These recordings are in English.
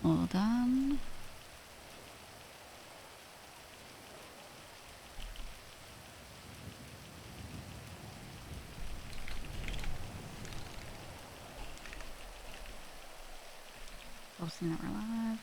Hold on. Posting that we're live.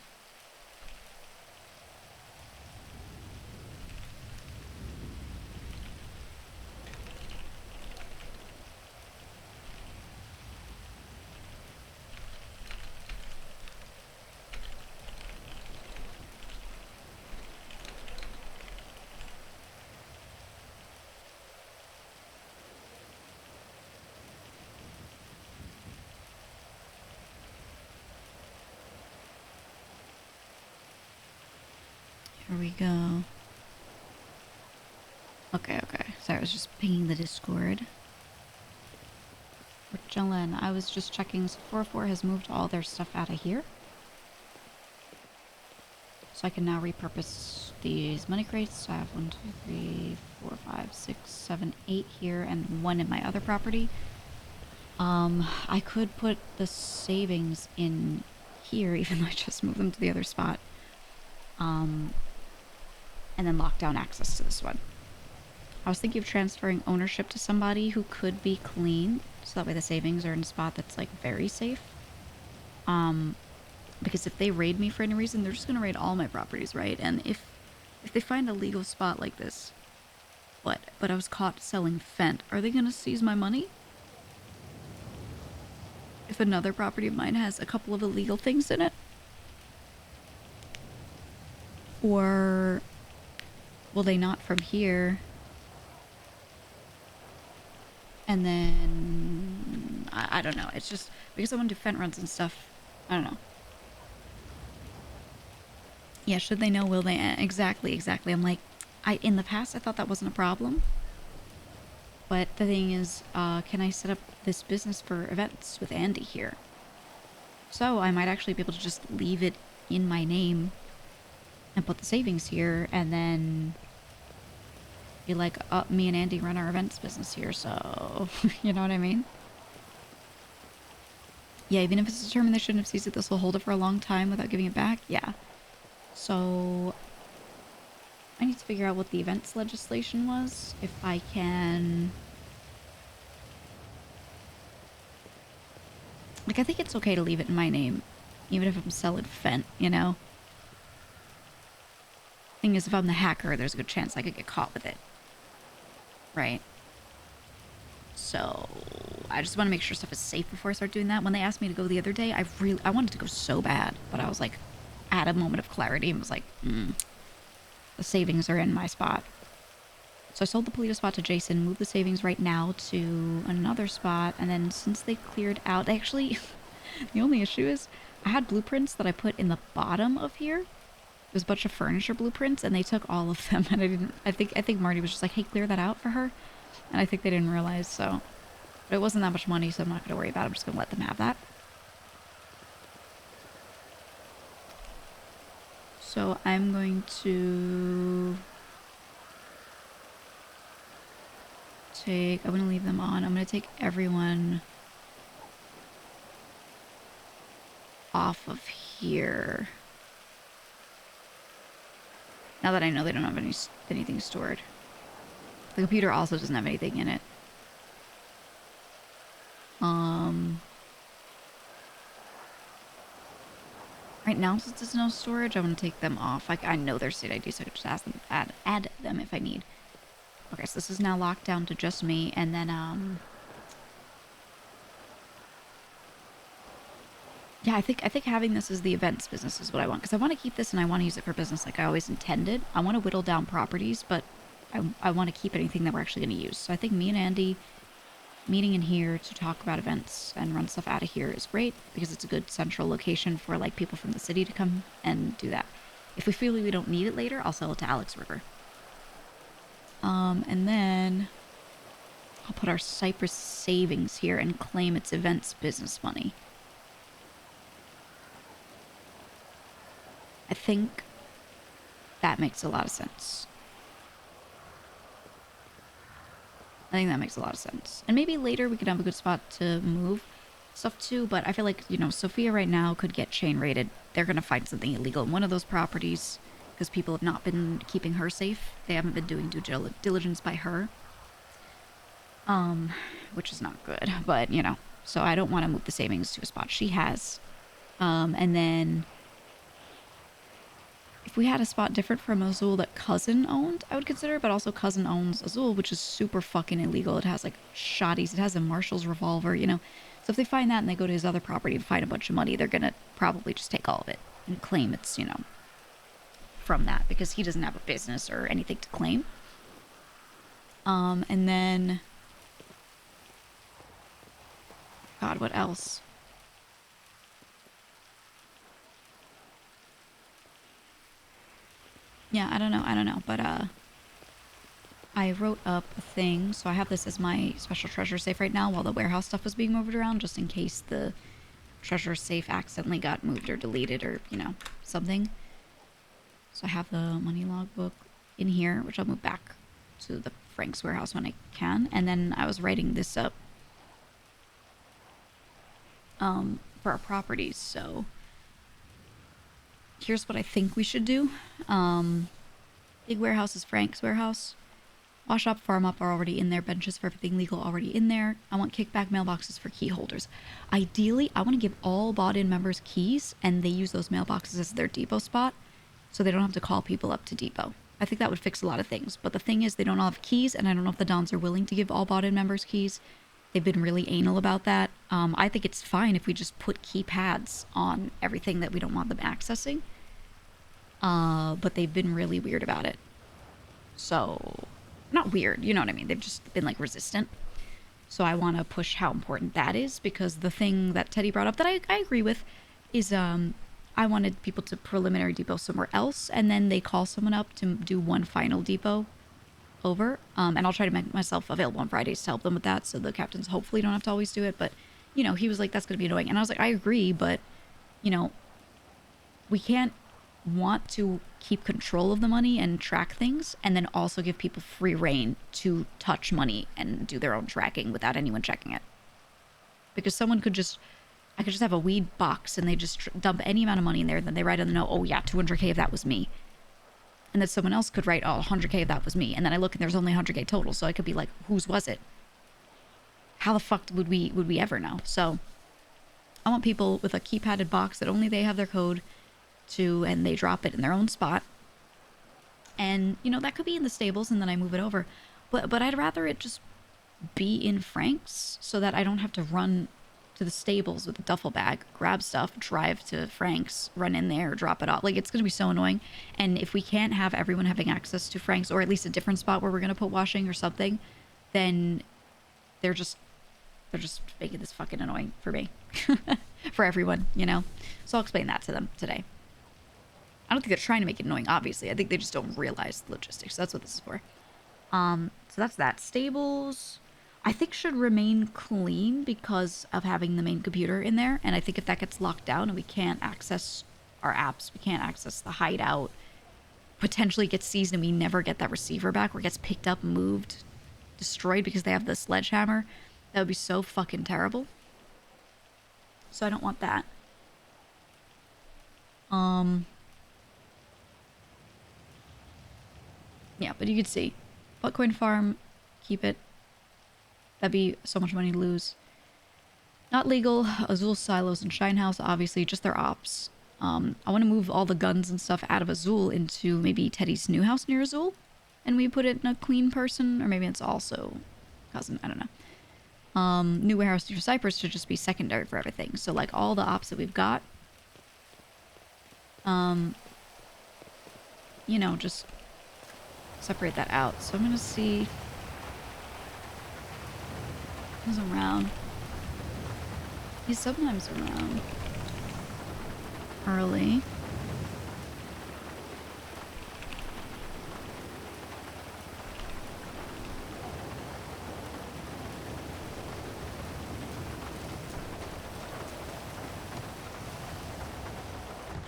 Here we go. Okay. Sorry, I was just pinging the Discord. We're chilling. I was just checking. So 404 has moved all their stuff out of here. So I can now repurpose these money crates. I have 1, 2, 3, 4, 5, 6, 7, 8 here, and 1 in my other property. I could put the savings in here, even though I just moved them to the other spot. And then lock down access to this one. I was thinking of transferring ownership to somebody who could be clean, so that way the savings are in a spot that's like very safe. Because if they raid me for any reason, they're just gonna raid all my properties, right? And if they find a legal spot like this, but I was caught selling Fent, are they gonna seize my money? If another property of mine has a couple of illegal things in it? Or will they not from here? And then I don't know. It's just because I want to do Fent runs and stuff. I don't know. Yeah, should they know? Will they? Exactly. I'm like, in the past I thought that wasn't a problem. But the thing is, can I set up this business for events with Andy here? So I might actually be able to just leave it in my name and put the savings here, and then be like, me and Andy run our events business here, so you know what I mean? Yeah, even if it's determined they shouldn't have seized it, this will hold it for a long time without giving it back. Yeah. So I need to figure out what the events legislation was. If I can... Like, I think it's okay to leave it in my name, even if I'm selling Fent, you know? Thing is, if I'm the hacker, there's a good chance I could get caught with it. Right? So I just want to make sure stuff is safe before I start doing that. When they asked me to go the other day, I wanted to go so bad, but I was like, I had a moment of clarity and was like, the savings are in my spot. So I sold the Polito spot to Jason, moved the savings right now to another spot, and then since they cleared out, they actually, the only issue is I had blueprints that I put in the bottom of here. There's a bunch of furniture blueprints, and they took all of them, and I think Marty was just like, hey, clear that out for her. And I think they didn't realize, so. But it wasn't that much money, so I'm not going to worry about it. I'm just going to let them have that. So I'm going to I'm going to leave them on. I'm going to take everyone off of here. Now that I know they don't have anything stored. The computer also doesn't have anything in it. Right now, since there's no storage, I'm going to take them off. Like, I know their state ID, so I could just ask them, add them if I need. Okay, so this is now locked down to just me, and then, yeah, I think having this as the events business is what I want, because I want to keep this and I want to use it for business like I always intended. I want to whittle down properties, but I want to keep anything that we're actually going to use. So I think me and Andy meeting in here to talk about events and run stuff out of here is great, because it's a good central location for, like, people from the city to come and do that. If we feel we don't need it later, I'll sell it to Alex River. And then I'll put our Cypress savings here and claim its events business money. I think that makes a lot of sense. I think that makes a lot of sense. And maybe later we could have a good spot to move. stuff too, but I feel like, you know, Sophia right now could get chain raided. They're going to find something illegal in one of those properties because people have not been keeping her safe. They haven't been doing due diligence by her. Which is not good, but, you know, so I don't want to move the savings to a spot she has. And then if we had a spot different from Azul that Cousin owned, I would consider, but also Cousin owns Azul, which is super fucking illegal. It has, like, shotties. It has a Marshall's revolver, you know. So if they find that and they go to his other property and find a bunch of money, they're gonna probably just take all of it and claim it's, you know, from that, because he doesn't have a business or anything to claim. And then... God, what else? Yeah, I don't know, but, I wrote up a thing, so I have this as my special treasure safe right now while the warehouse stuff was being moved around, just in case the treasure safe accidentally got moved or deleted or, you know, something. So I have the money logbook in here, which I'll move back to the Frank's warehouse when I can, and then I was writing this up for our properties, so here's what I think we should do. Big warehouse is Frank's warehouse. Wash up, farm up are already in there. Benches for everything legal already in there. I want kickback mailboxes for key holders. Ideally, I want to give all bought-in members keys, and they use those mailboxes as their depot spot, so they don't have to call people up to depot. I think that would fix a lot of things, but the thing is, they don't all have keys, and I don't know if the Dons are willing to give all bought-in members keys. They've been really anal about that. I think it's fine if we just put keypads on everything that we don't want them accessing. But they've been really weird about it. So, not weird, you know what I mean? They've just been, like, resistant. So I want to push how important that is, because the thing that Teddy brought up that I agree with is, I wanted people to preliminary depot somewhere else, and then they call someone up to do one final depot over, and I'll try to make myself available on Fridays to help them with that, so the captains hopefully don't have to always do it, but, you know, he was like, that's going to be annoying, and I was like, I agree, but, you know, we can't want to keep control of the money and track things, and then also give people free reign to touch money and do their own tracking without anyone checking it. Because someone could just, I could just have a weed box, and they just dump any amount of money in there, and then they write on the note, oh yeah, 200K if that was me. And then someone else could write, oh, 100K if that was me. And then I look and there's only 100K total. So I could be like, whose was it? How the fuck would we ever know? So I want people with a keypadded box that only they have their code to, and they drop it in their own spot. And, you know, that could be in the stables and then I move it over. But I'd rather it just be in Frank's so that I don't have to run to the stables with a duffel bag, grab stuff, drive to Frank's, run in there, drop it off. Like, it's going to be so annoying. And if we can't have everyone having access to Frank's, or at least a different spot where we're going to put washing or something, then they're just making this fucking annoying for me. For everyone, you know? So I'll explain that to them today. I don't think they're trying to make it annoying, obviously. I think they just don't realize the logistics. That's what this is for. So that's that. Stables, I think, should remain clean because of having the main computer in there. And I think if that gets locked down and we can't access our apps, we can't access the hideout, potentially gets seized and we never get that receiver back, or gets picked up, moved, destroyed because they have the sledgehammer, that would be so fucking terrible. So I don't want that. Yeah, but you could see. Buttcoin farm, keep it. That'd be so much money to lose. Not legal. Azul silos and Shine House, obviously, just their ops. I want to move all the guns and stuff out of Azul into maybe Teddy's new house near Azul. And we put it in a clean person, or maybe it's also cousin, I don't know. New warehouse near Cyprus should just be secondary for everything. So, like, all the ops that we've got, you know, just separate that out. So I'm gonna see who's around. He's sometimes around early.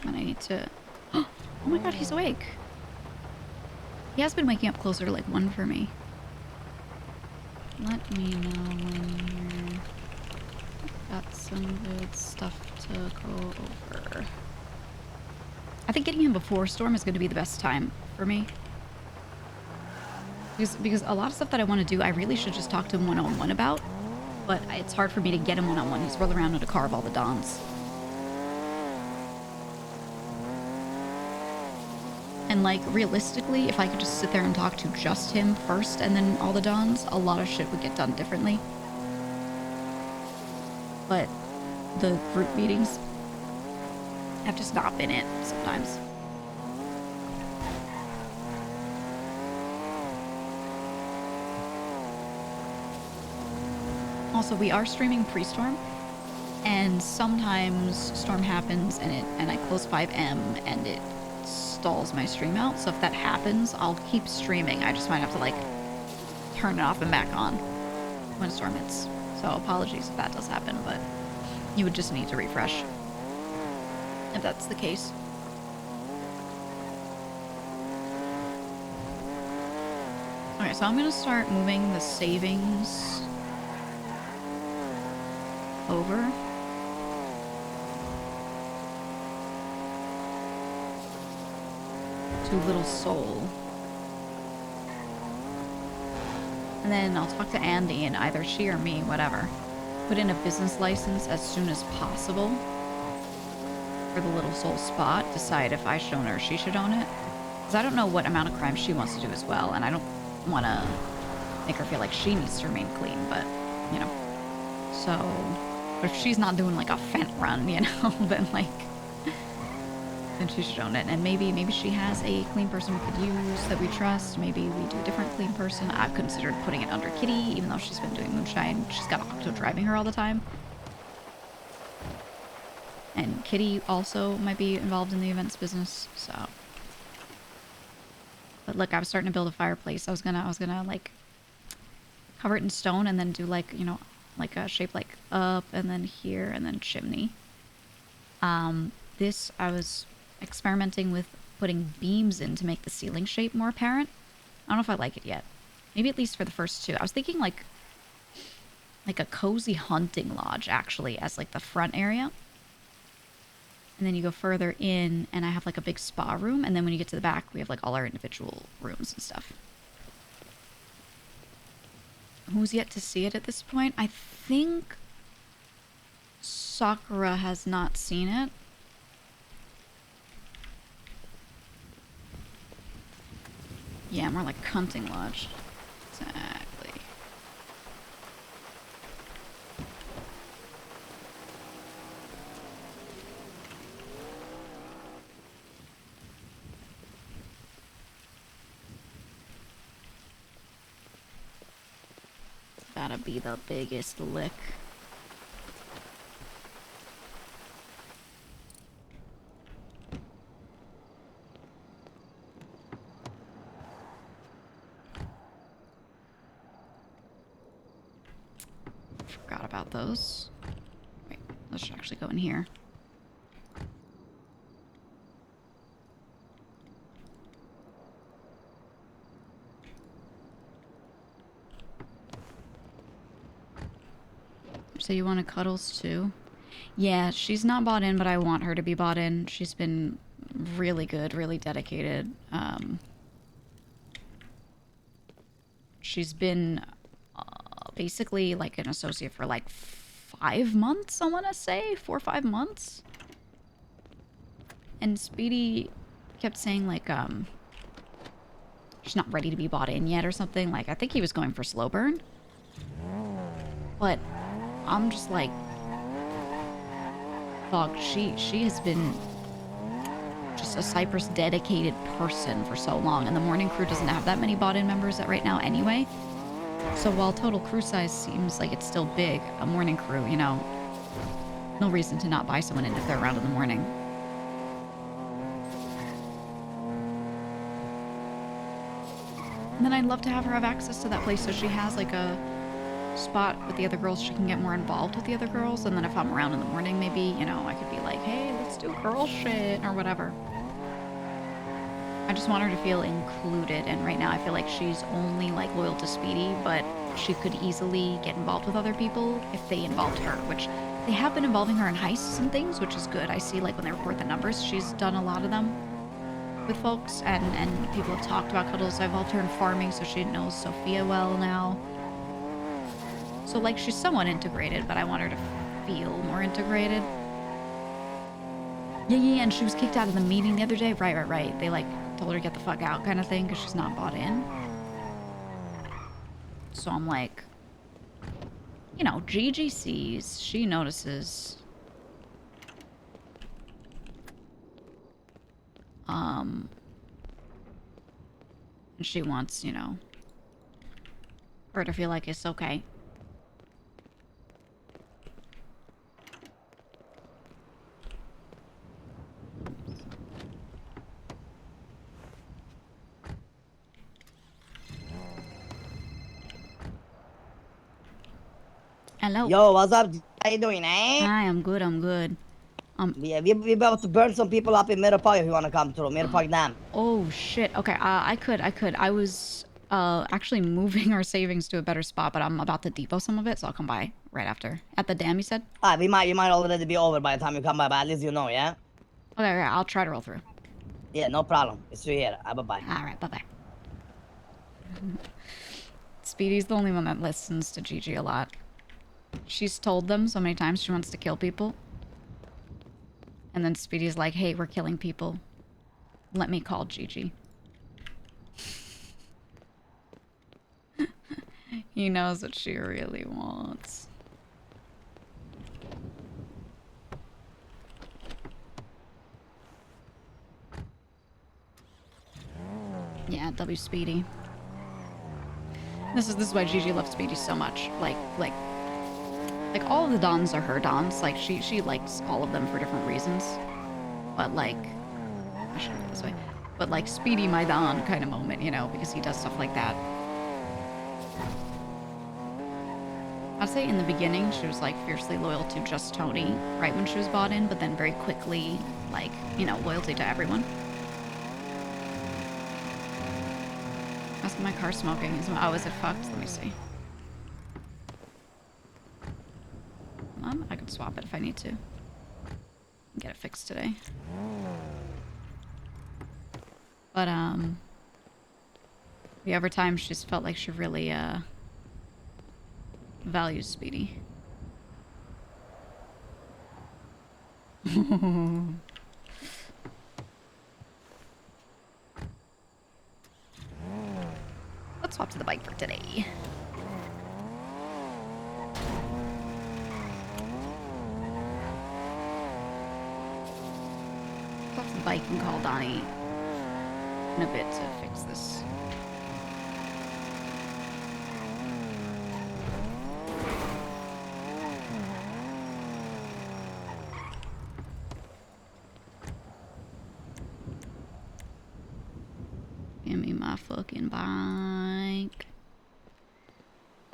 And I need to... Oh my god, he's awake. He has been waking up closer to, like, 1 for me. Let me know when you're Got some good stuff to go over. I think getting him before Storm is going to be the best time for me. Because a lot of stuff that I want to do, I really should just talk to him one-on-one about. But it's hard for me to get him one-on-one. He's rolling around in a car of all the Dons. And, like, realistically, if I could just sit there and talk to just him first and then all the Dons, a lot of shit would get done differently. But the group meetings have just not been it sometimes. Also, we are streaming pre-Storm, and sometimes Storm happens and I close 5M and it stalls my stream out. So if that happens, I'll keep streaming. I just might have to, like, turn it off and back on when Storm hits. So apologies if that does happen, but you would just need to refresh if that's the case. Okay, so I'm gonna start moving the savings over. To Little Soul. And then I'll talk to Andy and either she or me, whatever, put in a business license as soon as possible for the Little Soul spot. Decide if I should own it or she should own it. Because I don't know what amount of crime she wants to do as well, and I don't want to make her feel like she needs to remain clean, but, you know. So, but if she's not doing, like, a fent run, you know, then, like, then she should own it. And maybe she has a clean person we could use that we trust. Maybe we do a different clean person. I've considered putting it under Kitty, even though she's been doing moonshine. She's got Octo driving her all the time. And Kitty also might be involved in the events business, so. But look, I was starting to build a fireplace. I was gonna like cover it in stone and then do, like, you know, like a shape like up and then here and then chimney. This I was experimenting with putting beams in to make the ceiling shape more apparent. I don't know if I like it yet. Maybe at least for the first two. I was thinking like a cozy hunting lodge, actually, as, like, the front area. And then you go further in, and I have, like, a big spa room. And then when you get to the back, we have, like, all our individual rooms and stuff. Who's yet to see it at this point? I think Sakura has not seen it. Yeah, more like hunting lodge. Exactly. That'll be the biggest lick. Forgot about those. Wait, those should actually go in here. So you want to cuddles too? Yeah, she's not bought in, but I want her to be bought in. She's been really good, really dedicated. She's been basically like an associate for like 5 months, I want to say. 4 or 5 months. And Speedy kept saying, like, she's not ready to be bought in yet or something. Like, I think he was going for slow burn. But I'm just like, dog, she has been just a Cypress dedicated person for so long. And the morning crew doesn't have that many bought-in members right now anyway. So while total crew size seems like it's still big, a morning crew, you know, no reason to not buy someone in if they're around in the morning. And then I'd love to have her have access to that place so she has, like, a spot with the other girls. She can get more involved with the other girls. And then if I'm around in the morning, maybe, you know, I could be like, hey, let's do girl shit or whatever. I just want her to feel included. And right now I feel like she's only, like, loyal to Speedy, but she could easily get involved with other people if they involved her, which they have been involving her in heists and things, which is good. I see, like, when they report the numbers, she's done a lot of them with folks, and people have talked about Cuddles. I've involved her in farming, so she knows Sophia well now. So, like, she's somewhat integrated, but I want her to feel more integrated. Yeah, and she was kicked out of the meeting the other day. Right. They, like, told her to get the fuck out kind of thing because she's not bought in. So I'm like, you know, Gigi sees, she notices. And she wants, you know, her to feel like it's okay. Hello. Yo, what's up? How you doing, eh? Hi, I'm good. Yeah, we about to burn some people up in Middle Park if you want to come through. Middle Park Dam. Oh, shit. Okay, I could. I was, actually moving our savings to a better spot, but I'm about to depot some of it, so I'll come by right after. At the dam, you said? You might already be over by the time you come by, but at least you know, yeah? Okay, I'll try to roll through. Yeah, no problem. It's through here. Bye-bye. Alright, bye-bye. Speedy's the only one that listens to Gigi a lot. She's told them so many times she wants to kill people. And then Speedy's like, hey, we're killing people. Let me call Gigi. He knows what she really wants. Yeah, W Speedy. This is why Gigi loves Speedy so much. Like all of the Dons are her Dons. Like she likes all of them for different reasons. But like, I should put it this way. But like Speedy my Don kind of moment, you know, because he does stuff like that. I'd say in the beginning she was like fiercely loyal to just Tony right when she was bought in, but then very quickly, like, you know, loyalty to everyone. How's my car smoking? Oh, is it fucked? Let me see. I could swap it if I need to. Get it fixed today. But, yeah, over time she's felt like she really, values Speedy. Let's swap to the bike for today. Swap to the bike and call Donnie in a bit to fix this. Give me my fucking bike.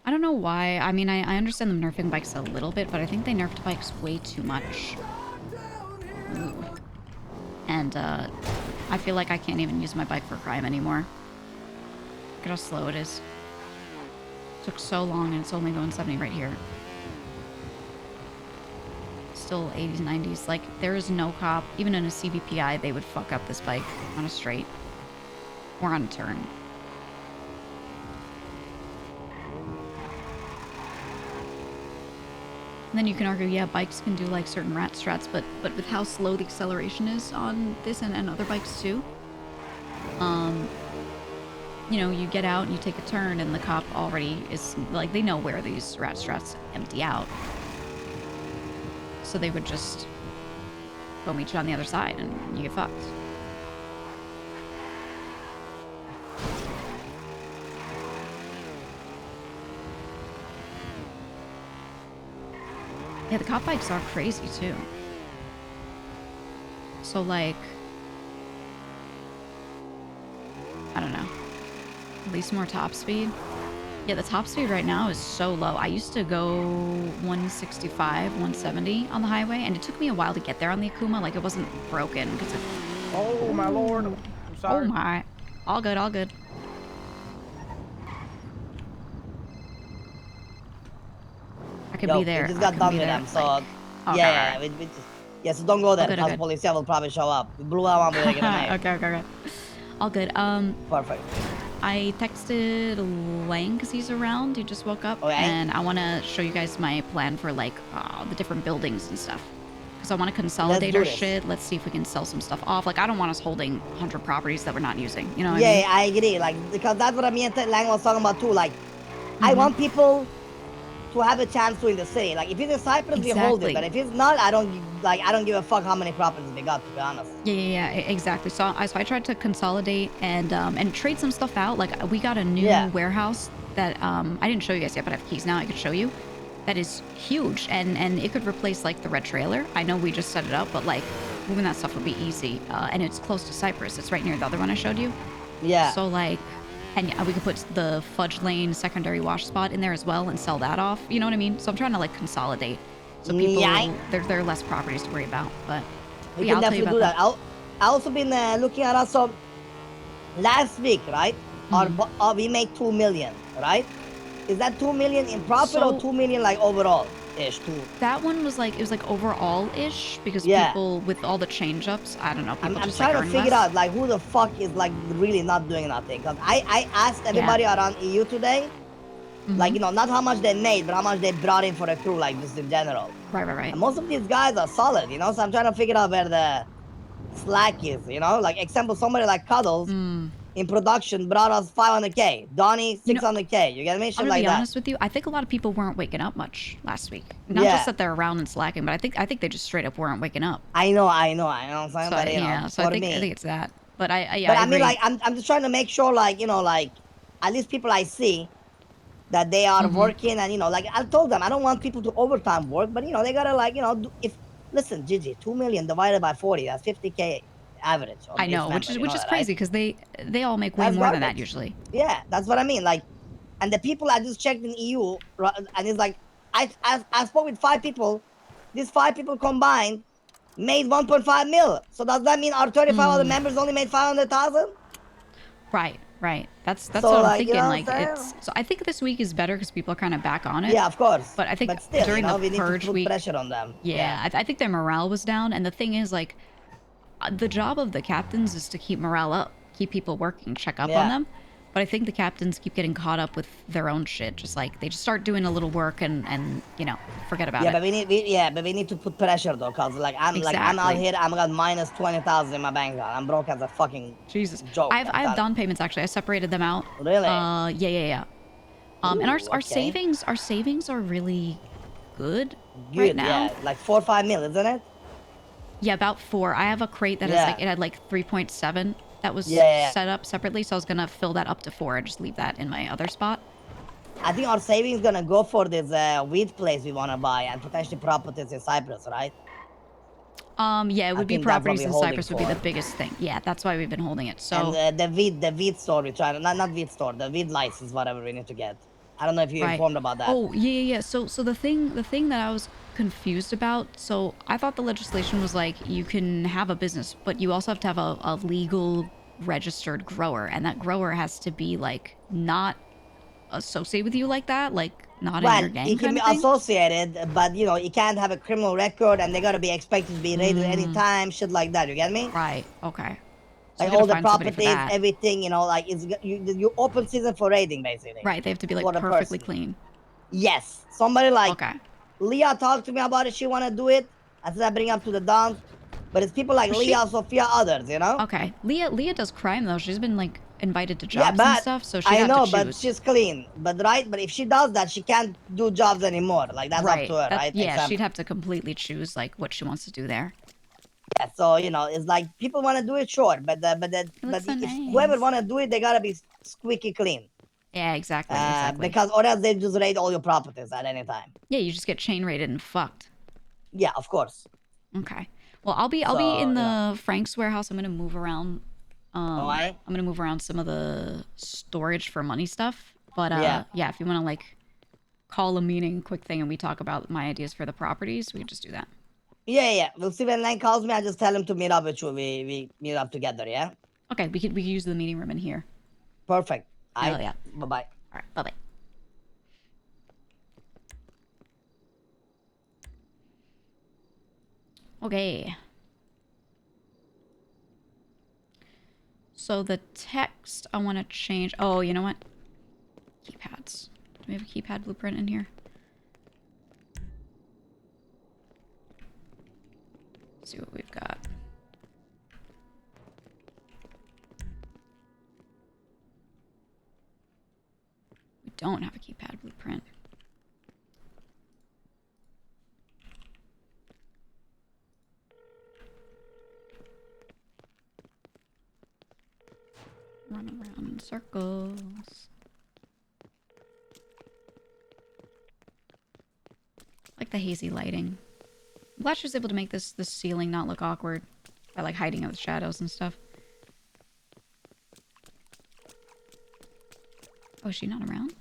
I don't know why. I mean, I understand them nerfing bikes a little bit, but I think they nerfed bikes way too much. Ooh. And, I feel like I can't even use my bike for crime anymore. Look at how slow it is. It took so long and it's only going 70 right here. Still 80s, 90s. Like, there is no cop, even in a CVPI, they would fuck up this bike on a straight. Or on a turn. And then you can argue, yeah, bikes can do like certain rat strats, but with how slow the acceleration is on this and other bikes too, you know, you get out and you take a turn and the cop already is like, they know where these rat strats empty out. So they would just go meet you on the other side and you get fucked. Yeah, the cop bikes are crazy too. So like, I don't know, at least more top speed. Yeah, the top speed right now is so low. I used to go 165, 170 on the highway, and it took me a while to get there on the Akuma. Like, it wasn't broken because it... Oh, my lord. I'm sorry. Oh my. All good, all good. I could be there. We just got done with them, so Okay, Yeah, alright. yeah, so don't go there. Good, Because good. police will probably show up. We blew out one with a grenade. Okay. All good. Perfect. I texted Lang because he's around. He just woke up, Okay. and I want to show you guys my plan for like the different buildings and stuff. Because I want to consolidate do our this. shit. Let's see if we can sell some stuff off. Like I don't want us holding 100 properties that we're not using. You know what I mean? Yeah, I agree. Like, because that's what me and Lang was talking about too. Like, I want people to have a chance to in the city. Like, if it's in Cyprus, we hold it. Exactly. But if it's not, I don't give a fuck how many properties we got, to be honest. Yeah, exactly. So I tried to consolidate and trade some stuff out. Like we got a new Yeah. warehouse that I didn't show you guys yet, but I have keys now. I could show you. That is huge, and it could replace like the red trailer. I know we just set it up, but like moving that stuff would be easy. And it's close to Cyprus. It's right near the other one I showed you. Yeah. So like, and we could put the Fudge Lane secondary wash spot in there as well and sell that off. You know what I mean? So I'm trying to like consolidate, so people there are less properties to worry about. But We yeah, can I'll tell you definitely about do that. I also been looking at us. So last week, right? We made 2 million, right? Is that 2 million in profit or So- 2 million like overall ish? Too. That one was like, it was like overall-ish because Yeah. people with all the change-ups, I don't know, people I'm just like trying to earn figure less. out like who the fuck is like really not doing nothing. Cause I asked everybody around EU today, like, you know, not how much they made, but how much they brought in for a crew, like just in general. Right. And most of these guys are solid, you know. So I'm trying to figure out where the slack is, you know. Like example, somebody like Cuddles in production brought us 500K. Donnie You know, 600K. You get me? I'm Shit gonna like be that. honest with you. I think a lot of people weren't waking up much last week. Not Yeah. just that they're around and slacking, but I think they just straight up weren't waking up. I know. I'm saying, So but you know, yeah, so for I think me. it's that. But I But I agree. mean, like, I'm just trying to make sure, like, you know, like, at least people I see that they are working, and you know, like I told them, I don't want people to overtime work, but you know, they gotta like, you know, listen, Gigi, 2 million divided by 40, that's 50K average on I each know, member. which You know is that, right? crazy because they all make way That's more than that garbage. usually. Yeah, that's what I mean. Like, and the people I just checked in EU, and it's like, I spoke with 5 people. These 5 people combined made 1.5 mil. So does that mean our 35 other members only made 500,000? Right. That's So what I'm like, you thinking. know Like what I'm it's saying? so I think this week is better because people are kind of back on it. Yeah, of course. But I think still, during you know, the we need to purge put week, pressure on them. yeah, I think their morale was down. And the thing is, like, the job of the captains is to keep morale up, keep people working, check up on Yeah. them. But I think the captains keep getting caught up with their own shit. Just like they just start doing a little work and you know, forget about Yeah, it. but we need to put pressure though, cause like I'm out Exactly. here, I'm got minus 20,000 in my bank account. I'm broke as a fucking Jesus. joke. I have down payments actually. I separated them out. Really? Yeah. And Ooh, our okay. savings are really good right Good, now. yeah, like 4 or 5 mil, isn't it? Yeah, about 4. I have a crate that has Yeah. like it had like 3.7 that was Yeah. set up separately, so I was gonna fill that up to 4 and just leave that in my other spot. I think our savings gonna go for this weed place we wanna buy and potentially properties in Cyprus, right? Yeah, it I would be think that's what properties we're in holding Cyprus would be for. the biggest thing. Yeah, that's why we've been holding it. So And the weed store we trying to, not weed store, the weed license, whatever we need to get. I don't know if you're right. informed about that. Oh, yeah. So the thing that I was confused about, so I thought the legislation was like you can have a business, but you also have to have a legal registered grower, and that grower has to be like not associated with you like that, like not in your gang it can kind be of thing. associated, but you know, you can't have a criminal record and they gotta be expected to be raided anytime, shit like that. You get me? Right. Okay. So we Like gotta all the find somebody for properties, that. everything, you know, like you open season for raiding basically. Right. They have to be like For the perfectly person. clean. Yes. Somebody like Okay. Leah talked to me about it, she wanna do it. I said I bring up to the dons. But it's people like But she Leah, Sophia, others, you know? okay. Leah does crime though. She's been like invited to Yeah, jobs and but stuff, so she'd I have to know, but choose. she's clean. But if she does that, she can't do jobs anymore. Like that's up to Right. her, That right? yeah, she'd Example. have to completely choose like what she wants to do there. Yeah, so you know, it's like people want to do it, sure, It looks so if whoever nice. want to do it, they gotta be squeaky clean. Yeah, exactly. Because or else they just raid all your properties at any time. Yeah, you just get chain raided and fucked. Yeah, of course. Okay. Well, I'll be So, in you know. the Frank's warehouse. I'm gonna move around. Alright? I'm gonna move around some of the storage for money stuff. But Yeah. yeah, if you want to like call a meeting, quick thing, and we talk about my ideas for the properties, we can just do that. Yeah. We'll see when Lang calls me. I just tell him to meet up with you. We meet up together. Yeah. Okay, we could use the meeting room in here. Perfect. Hell yeah. Bye bye. All right. Bye bye. Okay. So the text I want to change. Oh, you know what? Keypads. Do we have a keypad blueprint in here? Let's see what we've got. We don't have a keypad blueprint. Run around in circles. Like the hazy lighting. I'm glad she was able to make this ceiling not look awkward by like hiding out the shadows and stuff. Oh, is she not around?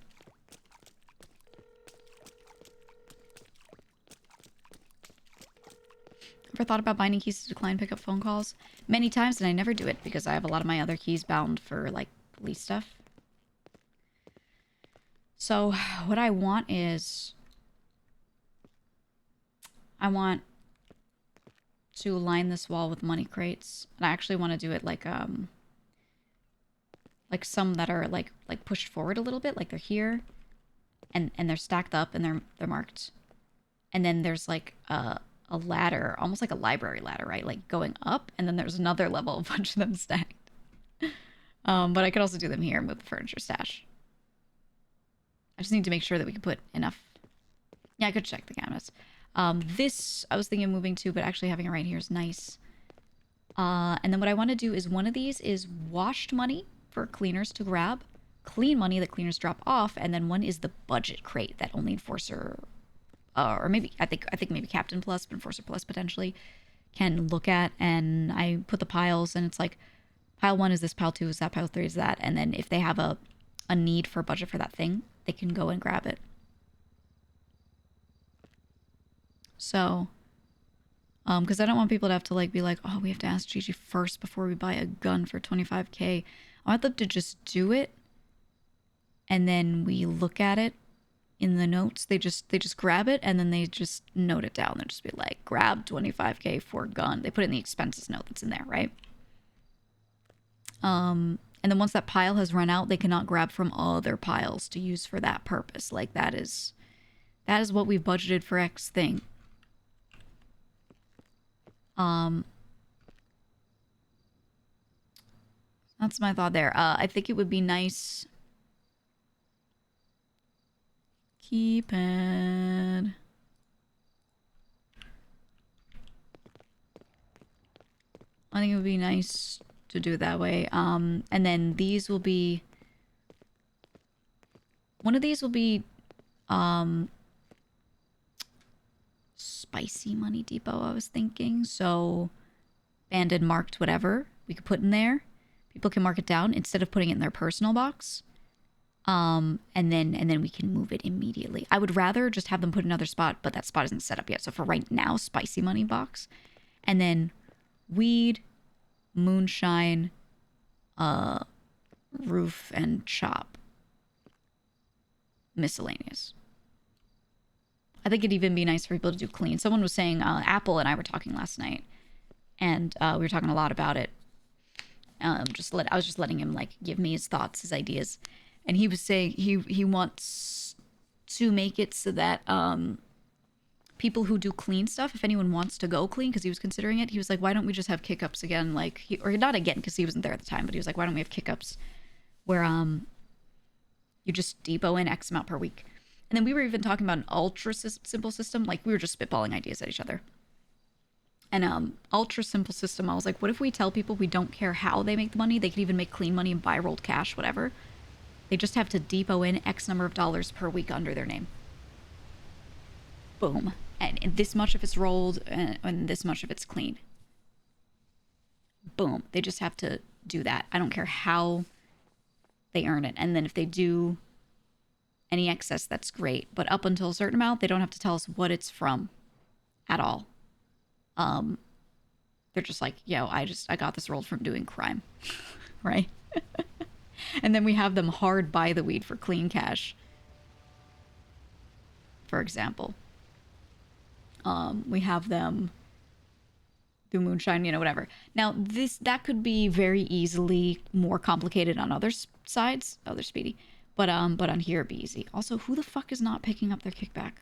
Ever thought about binding keys to decline pickup phone calls? Many times, and I never do it because I have a lot of my other keys bound for like police stuff. So what I want is I want to line this wall with money crates, and I actually want to do it like some that are like pushed forward a little bit, like they're here and they're stacked up and they're marked. And then there's like a ladder, almost like a library ladder, right? Like going up, and then there's another level, a bunch of them stacked. But I could also do them here and move the furniture stash. I just need to make sure that we can put enough. Yeah, I could check the cabinets. This I was thinking of moving to, but actually having it right here is nice. And then what I want to do is one of these is washed money for cleaners to grab, clean money that cleaners drop off, and then one is the budget crate that only Enforcer, or maybe I think maybe Captain Plus, but Enforcer Plus potentially can look at. And I put the piles, and it's like pile 1 is this, pile 2 is that, pile 3 is that, and then if they have a need for budget for that thing, they can go and grab it. So, because I don't want people to have to like be like, oh, we have to ask Gigi first before we buy a gun for 25K. I want them to just do it, and then we look at it in the notes. They just grab it, and then they just note it down. They'll just be like, grab 25K for a gun. They put it in the expenses note that's in there, right? And then once that pile has run out, they cannot grab from other piles to use for that purpose. Like that is what we've budgeted for X thing. That's my thought there. I think it would be nice. Keypad. I think it would be nice to do it that way. And then these will be... One of these will be... Spicy Money Depot, I was thinking. So, banded, marked, whatever we could put in there. People can mark it down instead of putting it in their personal box. And then we can move it immediately. I would rather just have them put another spot, but that spot isn't set up yet. So for right now, Spicy Money box. And then weed, moonshine, roof, and chop. Miscellaneous. I think it'd even be nice for people to do clean. Someone was saying, Apple and I were talking last night, and we were talking a lot about it. I was just letting him like give me his thoughts, his ideas, and he was saying he wants to make it so that people who do clean stuff, if anyone wants to go clean, because he was considering it, he was like, why don't we just have kick-ups again? Like, or not again, because he wasn't there at the time, but he was like, why don't we have kick-ups where you just depot in X amount per week. And then we were even talking about an ultra simple system. Like, we were just spitballing ideas at each other. And ultra simple system, I was like, what if we tell people we don't care how they make the money? They could even make clean money and buy rolled cash, whatever. They just have to depot in X number of dollars per week under their name. Boom. And this much if it's rolled, and this much if it's clean. Boom. They just have to do that. I don't care how they earn it. And then if they do any excess, that's great. But up until a certain amount, they don't have to tell us what it's from at all. They're just like, yo, I got this rolled from doing crime. Right? And then we have them hard buy the weed for clean cash. For example. We have them through moonshine, whatever. Now that could be very easily more complicated on other sides, other speedy, but on here it'd be easy. Also, who the fuck is not picking up their kickback?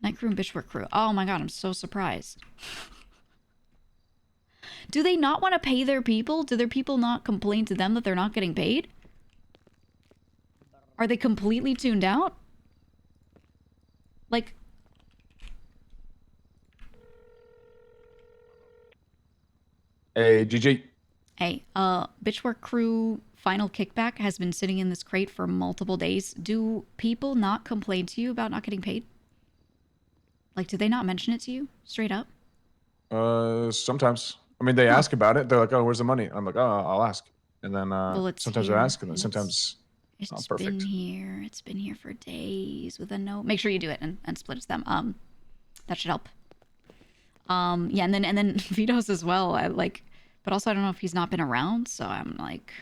Night crew and bitchwork crew. Oh my god, I'm so surprised. Do they not want to pay their people? Do their people not complain to them that they're not getting paid? Are they completely tuned out? Like, Hey, GG. hey, bitchwork crew final kickback has been sitting in this crate for multiple days. Do people not complain to you about not getting paid? Like, do they not mention it to you straight up? Sometimes. I mean, they ask about it. They're like, "Oh, where's the money?" I'm like, "Oh, I'll ask." And then Well, it's sometimes they here. ask, and then sometimes it's not It's perfect. been here. It's been here for days with a note. Make sure you do it and split it to them. That should help. Yeah, and then Vito's as well. But also I don't know if he's not been around, so I'm like,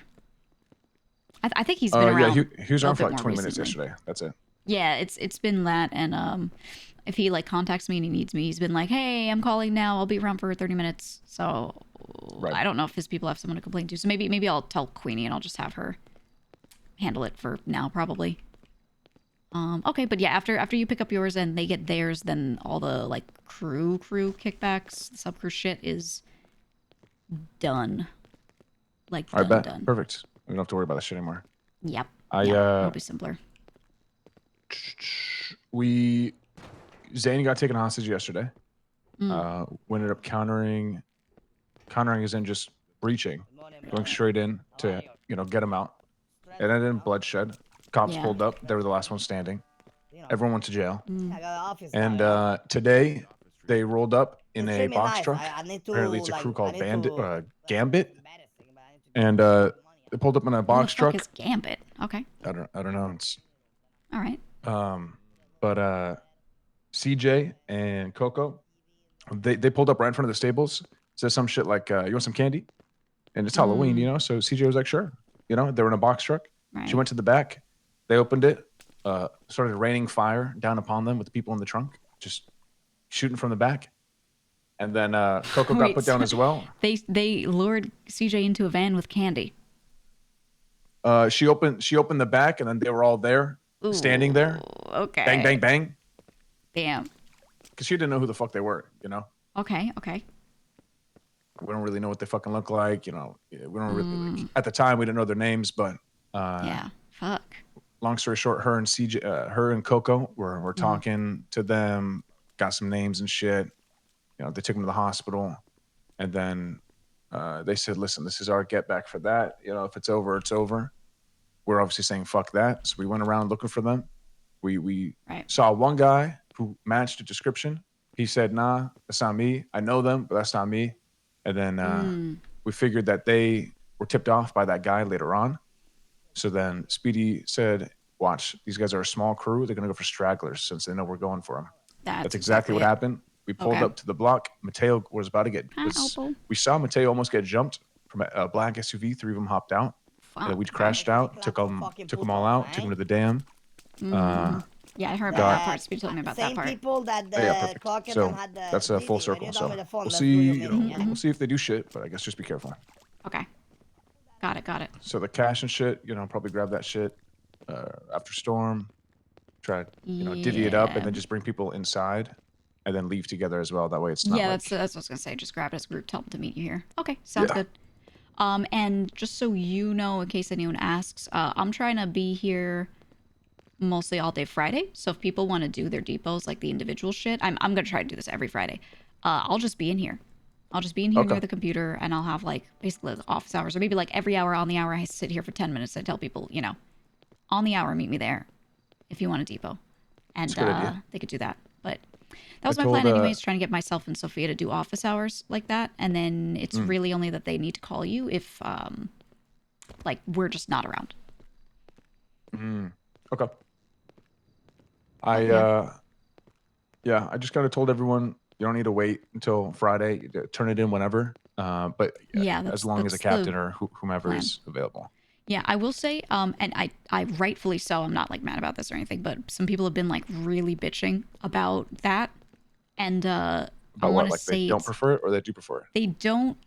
I think he's been around. Yeah, he was a around for bit like more 20 minutes recently. yesterday. That's it. Yeah, it's been that, and if he like contacts me and he needs me, he's been like, hey, I'm calling now. I'll be around for 30 minutes. So Right. I don't know if his people have someone to complain to. So maybe I'll tell Queenie and I'll just have her handle it for now, probably. Okay, but yeah, after you pick up yours and they get theirs, then all the like crew kickbacks, the sub crew shit is done. Like I bet. done. Perfect. We don't have to worry about that shit anymore. Yep. I It'll be simpler. Zane got taken hostage yesterday. We ended up countering as in just breaching, going straight in to get him out. It ended in bloodshed. Cops Yeah. pulled up. They were the last one standing. Everyone went to jail. I got an office And now, today they rolled up in It's a treat me box nice. truck. I need to, Apparently it's a like, crew I called need Bandit, to- Gambit. embarrassing, but I need to And get money they pulled up in a Who the box fuck truck. is Gambit? Okay. I don't know. It's All right. but CJ and Coco, they pulled up right in front of the stables. Said some shit like, "You want some candy?" And it's Halloween, So CJ was like, "Sure." They were in a box truck. Right. She went to the back. They opened it. Started raining fire down upon them with the people in the trunk, just shooting from the back. And then Coco got Wait, put down so as well. They lured CJ into a van with candy. She opened the back, and then they were all there, standing there. Ooh, okay. Bang, bang, bang. Damn. Because she didn't know who the fuck they were. Okay. We don't really know what they fucking look like. We don't really. At the time, we didn't know their names, but Yeah. Fuck. long story short, her and Coco were talking to them, got some names and shit. They took them to the hospital, and then they said, "Listen, this is our get back for that. If it's over, it's over." We're obviously saying fuck that, so we went around looking for them. We Right. saw one guy who matched the description. He said, "Nah, that's not me. I know them, but that's not me." And then we figured that they were tipped off by that guy later on. So then Speedy said, "Watch, these guys are a small crew. They're gonna go for stragglers since they know we're going for them." That's exactly what it. happened. We pulled Okay. up to the block. Mateo was about to get. Elbow. We saw Mateo almost get jumped from a black SUV. Three of them hopped out. Fuck. And then we crashed out. Took them all out. Took them to the dam. Yeah, I heard about Got- that part. Speedy told me about that Same part. people that Yeah, perfect. clocked in So and had the that's a full meeting. When circle. you're So done with the phone, we'll let's see. do your meeting, yeah? We'll see if they do shit. But I guess just be careful. Okay. Got it. So the cash and shit, probably grab that shit after storm. Try to divvy it up and Yeah. then just bring people inside, and then leave together as well. That way it's not. Yeah, like, that's what I was gonna say. Just grab it as a group, tell them to meet you here. Okay, sounds Yeah. good. And just so you know, in case anyone asks, I'm trying to be here mostly all day Friday. So if people want to do their depots, like the individual shit, I'm gonna try to do this every Friday. I'll just be in here. I'll just be in here Okay. near the computer, and I'll have like basically the office hours, or maybe like every hour on the hour. I sit here for 10 minutes and tell people, on the hour, meet me there if you want a depot, and That's a good idea. they could do that. But that was I my plan, told, anyways, trying to get myself and Sophia to do office hours like that, and then it's really only that they need to call you if like we're just not around. Okay. yeah. I just kind of told everyone you don't need to wait until Friday. Turn it in whenever. But Yeah, as long as a that's captain the or whomever plan. is available. Yeah, I will say, and I rightfully so, I'm not like mad about this or anything, but some people have been like really bitching about that. And I About want what? to Like they say don't it's prefer it or they do prefer it?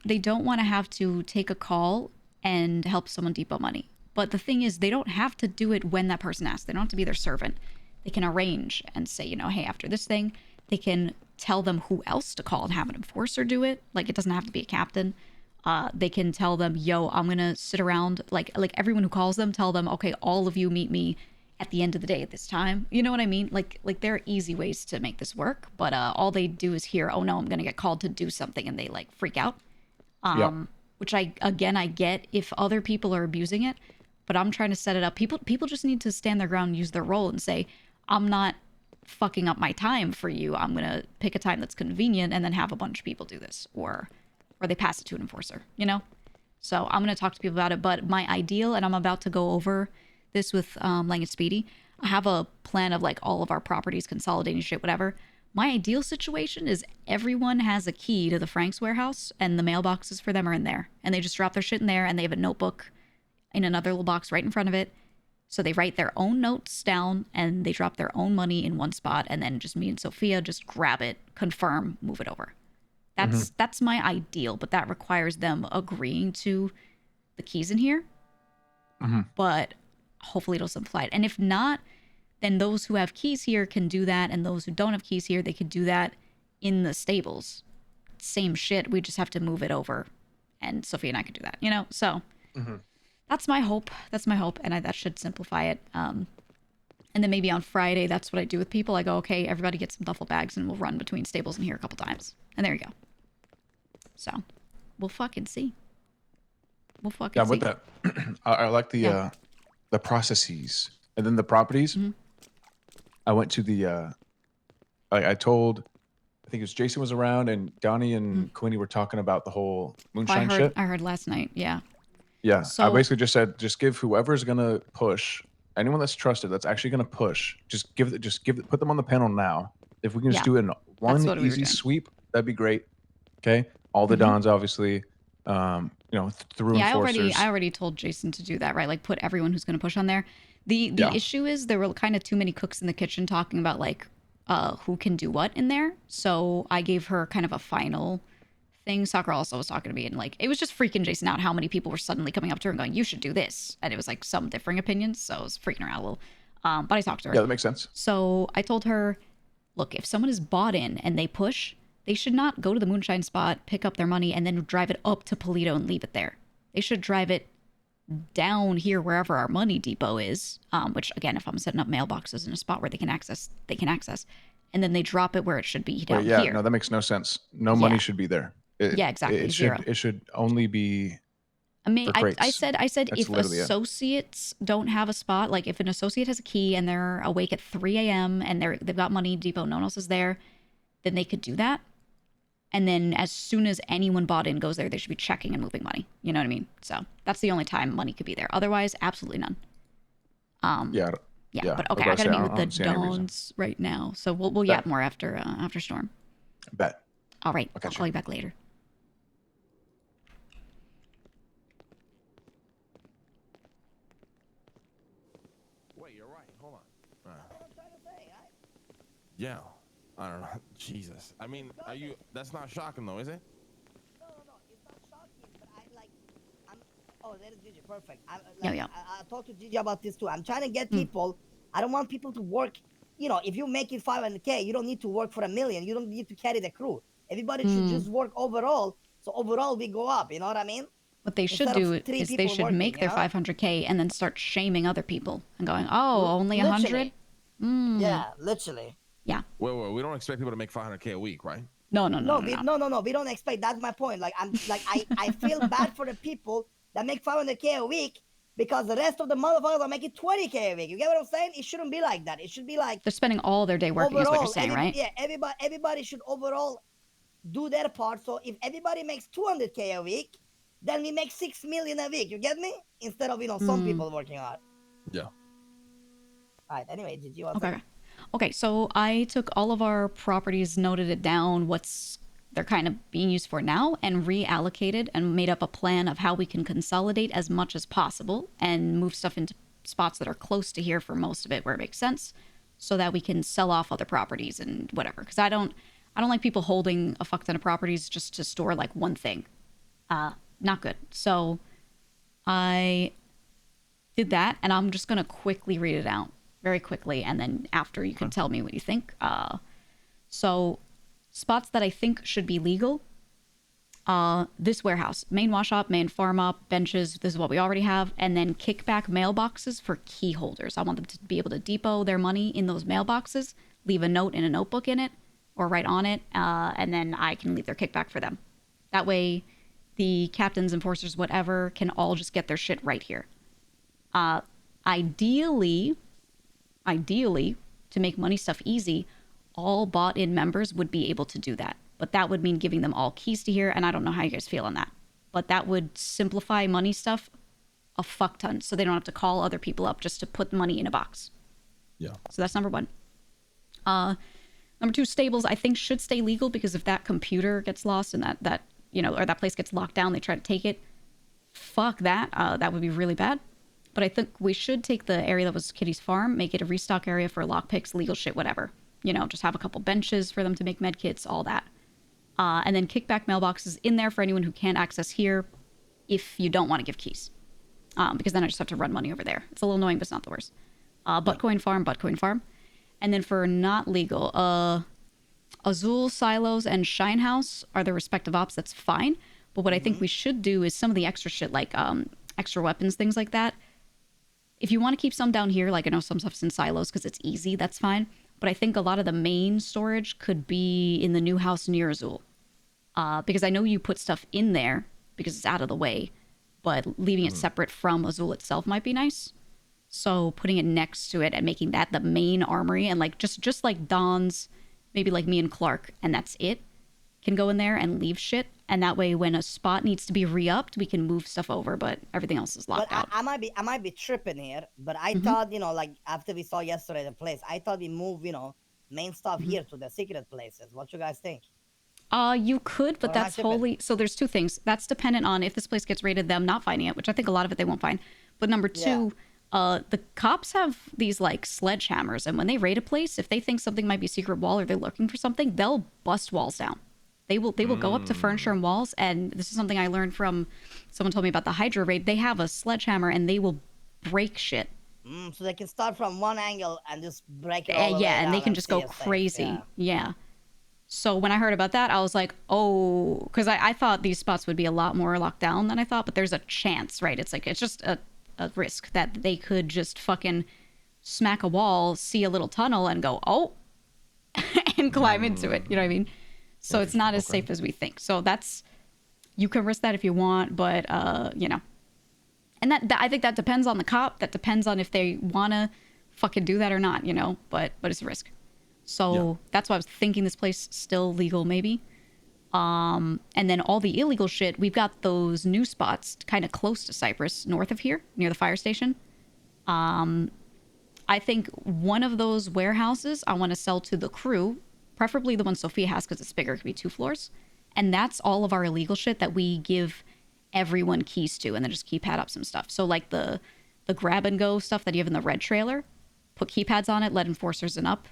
they don't want to have to take a call and help someone depot money. But the thing is, they don't have to do it when that person asks. They don't have to be their servant. They can arrange and say, you know, hey, after this thing, they can tell them who else to call and have an enforcer do it. Like, it doesn't have to be a captain. They can tell them, yo, I'm gonna sit around, like everyone who calls them, tell them, okay, all of you meet me at the end of the day at this time. You know what I mean? Like there are easy ways to make this work, but all they do is hear, oh no, I'm gonna get called to do something, and they like freak out. Which I get if other people are abusing it, but I'm trying to set it up. People just need to stand their ground and use their role and say, I'm not fucking up my time for you. I'm gonna pick a time that's convenient and then have a bunch of people do this, or they pass it to an enforcer, you know? So I'm gonna talk to people about it, but my ideal, and I'm about to go over this with Lang and Speedy, I have a plan of like all of our properties, consolidating shit, whatever. My ideal situation is everyone has a key to the Frank's warehouse and the mailboxes for them are in there. And they just drop their shit in there and they have a notebook in another little box right in front of it. So they write their own notes down and they drop their own money in one spot, and then just me and Sophia just grab it, confirm, move it over. That's my ideal, but that requires them agreeing to the keys in here. But hopefully it'll simplify it. And if not, then those who have keys here can do that, and those who don't have keys here, they could do that in the stables. Same shit, we just have to move it over, and Sophia and I could do that, you know? So that's my hope. That's my hope, and that should simplify it. And then maybe on Friday, that's what I do with people. I go, okay, everybody get some duffel bags, and we'll run between stables and here a couple times. And there you go. So, we'll fucking see. We'll fucking see. Yeah, with that, I like the processes, and then the properties. I went to the I told, I think it was Jason was around, and Donnie and Queenie were talking about the whole moonshine shit. I heard last night. Yeah. Yeah. So, I basically just said, just give whoever's gonna push, anyone that's trusted that's actually gonna push, put them on the panel now. If we can just do it in one easy sweep, that'd be great. Okay. All the Dons, obviously, you know, through enforcers. I already told Jason to do that, right? Like put everyone who's going to push on there. The issue is there were kind of too many cooks in the kitchen talking about like who can do what in there. So I gave her kind of a final thing. Sakura also was talking to me, and like it was just freaking Jason out how many people were suddenly coming up to her and going, you should do this. And it was like some differing opinions. So I was freaking her out a little. But I talked to her. Yeah, that makes sense. So I told her, look, if someone is bought in and they push, they should not go to the moonshine spot, pick up their money, and then drive it up to Polito and leave it there. They should drive it down here wherever our money depot is, which, again, if I'm setting up mailboxes in a spot where they can access, and then they drop it where it should be down here. No, that makes no sense. No money should be there. Exactly. Zero. It should only be I said if associates don't have a spot, like if an associate has a key and they're awake at 3 a.m. and they've got money depot, no one else is there, then they could do that. And then as soon as anyone bought in goes there, they should be checking and moving money. You know what I mean? So that's the only time money could be there. Otherwise, absolutely none. Yeah. But okay, I gotta meet with the Dons right now. So we'll yap more after Storm. Bet. All right, I'll call you back later. Wait, you're right. Hold on. Yeah. I don't know. Jesus. I mean, that's not shocking though, is it? No, it's not shocking, but oh, that is Gigi, perfect. I talked to Gigi about this too. I'm trying to get people, I don't want people to work, you know, if you make it 500K, you don't need to work for $1 million. You don't need to carry the crew. Everybody should just work overall. So overall we go up, you know what I mean? What they should do is they should make their 500K and then start shaming other people and going, oh, only 100? Yeah, literally. Yeah. Wait, we don't expect people to make 500K a week, right? No. We don't expect. That's my point. Like I feel bad for the people that make 500K a week because the rest of the motherfuckers are making 20K a week. You get what I'm saying? It shouldn't be like that. It should be like they're spending all their day working. Overall, is what you're saying, right? Yeah. Everybody should overall do their part. So if everybody makes 200K a week, then we make 6 million a week. You get me? Instead of some people working hard. Yeah. All right. Anyway, did you? Okay, so I took all of our properties, noted it down, they're kind of being used for now, and reallocated and made up a plan of how we can consolidate as much as possible and move stuff into spots that are close to here for most of it where it makes sense, so that we can sell off other properties and whatever. Because I don't I don't like people holding a fuck ton of properties just to store like one thing. Not good. So I did that, and I'm just gonna quickly read it out very quickly, and then after you can tell me what you think. So spots that I think should be legal. This warehouse, main wash op, main farm op, benches, this is what we already have, and then kickback mailboxes for key holders. I want them to be able to depot their money in those mailboxes, leave a note in a notebook in it, or write on it, and then I can leave their kickback for them. That way, the captains, enforcers, whatever, can all just get their shit right here. Ideally, to make money stuff easy, all bought-in members would be able to do that. But that would mean giving them all keys to here, and I don't know how you guys feel on that. But that would simplify money stuff a fuck ton, so they don't have to call other people up just to put money in a box. Yeah. So that's number one. Number two, stables, I think should stay legal, because if that computer gets lost and that you know, or that place gets locked down, they try to take it, fuck that. That would be really bad. But I think we should take the area that was Kitty's farm, make it a restock area for lockpicks, legal shit, whatever. You know, just have a couple benches for them to make med kits, all that. And then kickback mailboxes in there for anyone who can't access here if you don't want to give keys. Because then I just have to run money over there. It's a little annoying, but it's not the worst. Buttcoin farm. And then for not legal, Azul, Silos, and Shine House are the respective ops. That's fine. But what I think we should do is some of the extra shit, like extra weapons, things like that. If you want to keep some down here, like I know some stuff's in Silos because it's easy, that's fine. But I think a lot of the main storage could be in the new house near Azul. Because I know you put stuff in there because it's out of the way, but leaving it separate from Azul itself might be nice. So putting it next to it and making that the main armory, and like just like Don's, maybe like me and Clark, and that's it, can go in there and leave shit. And that way when a spot needs to be re-upped, we can move stuff over, but everything else is locked out. I might be tripping here, but I thought, you know, like after we saw yesterday the place, I thought we move, you know, main stuff here to the secret places. What you guys think? You could, but Or am I that's tripping? wholly... So there's two things. That's dependent on if this place gets raided, them not finding it, which I think a lot of it they won't find. But number two, the cops have these, like, sledgehammers, and when they raid a place, if they think something might be a secret wall or they're looking for something, they'll bust walls down. They will go up to furniture and walls, and this is something I learned from someone told me about the Hydra raid. They have a sledgehammer, and they will break shit. So they can start from one angle and just break it all the way Yeah, and they down can just go see if they- crazy. Yeah. So when I heard about that, I was like, oh, because I thought these spots would be a lot more locked down than I thought, but there's a chance, right? It's like, it's just a risk that they could just fucking smack a wall, see a little tunnel, and go, oh, and climb into it. You know what I mean? So it's not as safe as we think. So that's, you can risk that if you want, but, you know. And that I think that depends on the cop. That depends on if they want to fucking do that or not, you know, but it's a risk. So that's why I was thinking this place still legal, maybe. And then all the illegal shit, we've got those new spots kind of close to Cyprus, north of here, near the fire station. I think one of those warehouses I want to sell to the crew, preferably the one Sophia has because it's bigger, it could be 2 floors. And that's all of our illegal shit that we give everyone keys to and then just keypad up some stuff. So like the grab and go stuff that you have in the red trailer, put keypads on it, let enforcers in up,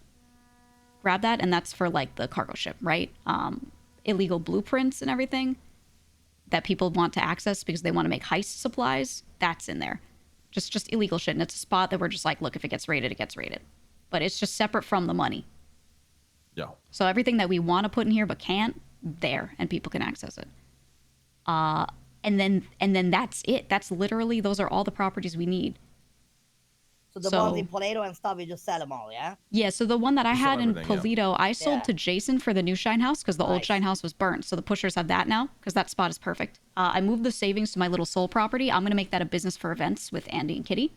grab that, and that's for like the cargo ship, right? Illegal blueprints and everything that people want to access because they want to make heist supplies, that's in there. Just illegal shit, and it's a spot that we're just like, look, if it gets raided, it gets raided. But it's just separate from the money. Yeah. So everything that we want to put in here but can't, there, and people can access it. And then that's it. That's literally, those are all the properties we need. So the ones in Polito and stuff, we just sell them all, yeah? Yeah, so the one that I had in everything, yeah. Polito, I sold to Jason for the new Shine House because the old Nice. Shine House was burnt. So the pushers have that now because that spot is perfect. I moved the savings to my little soul property. I'm going to make that a business for events with Andy and Kitty.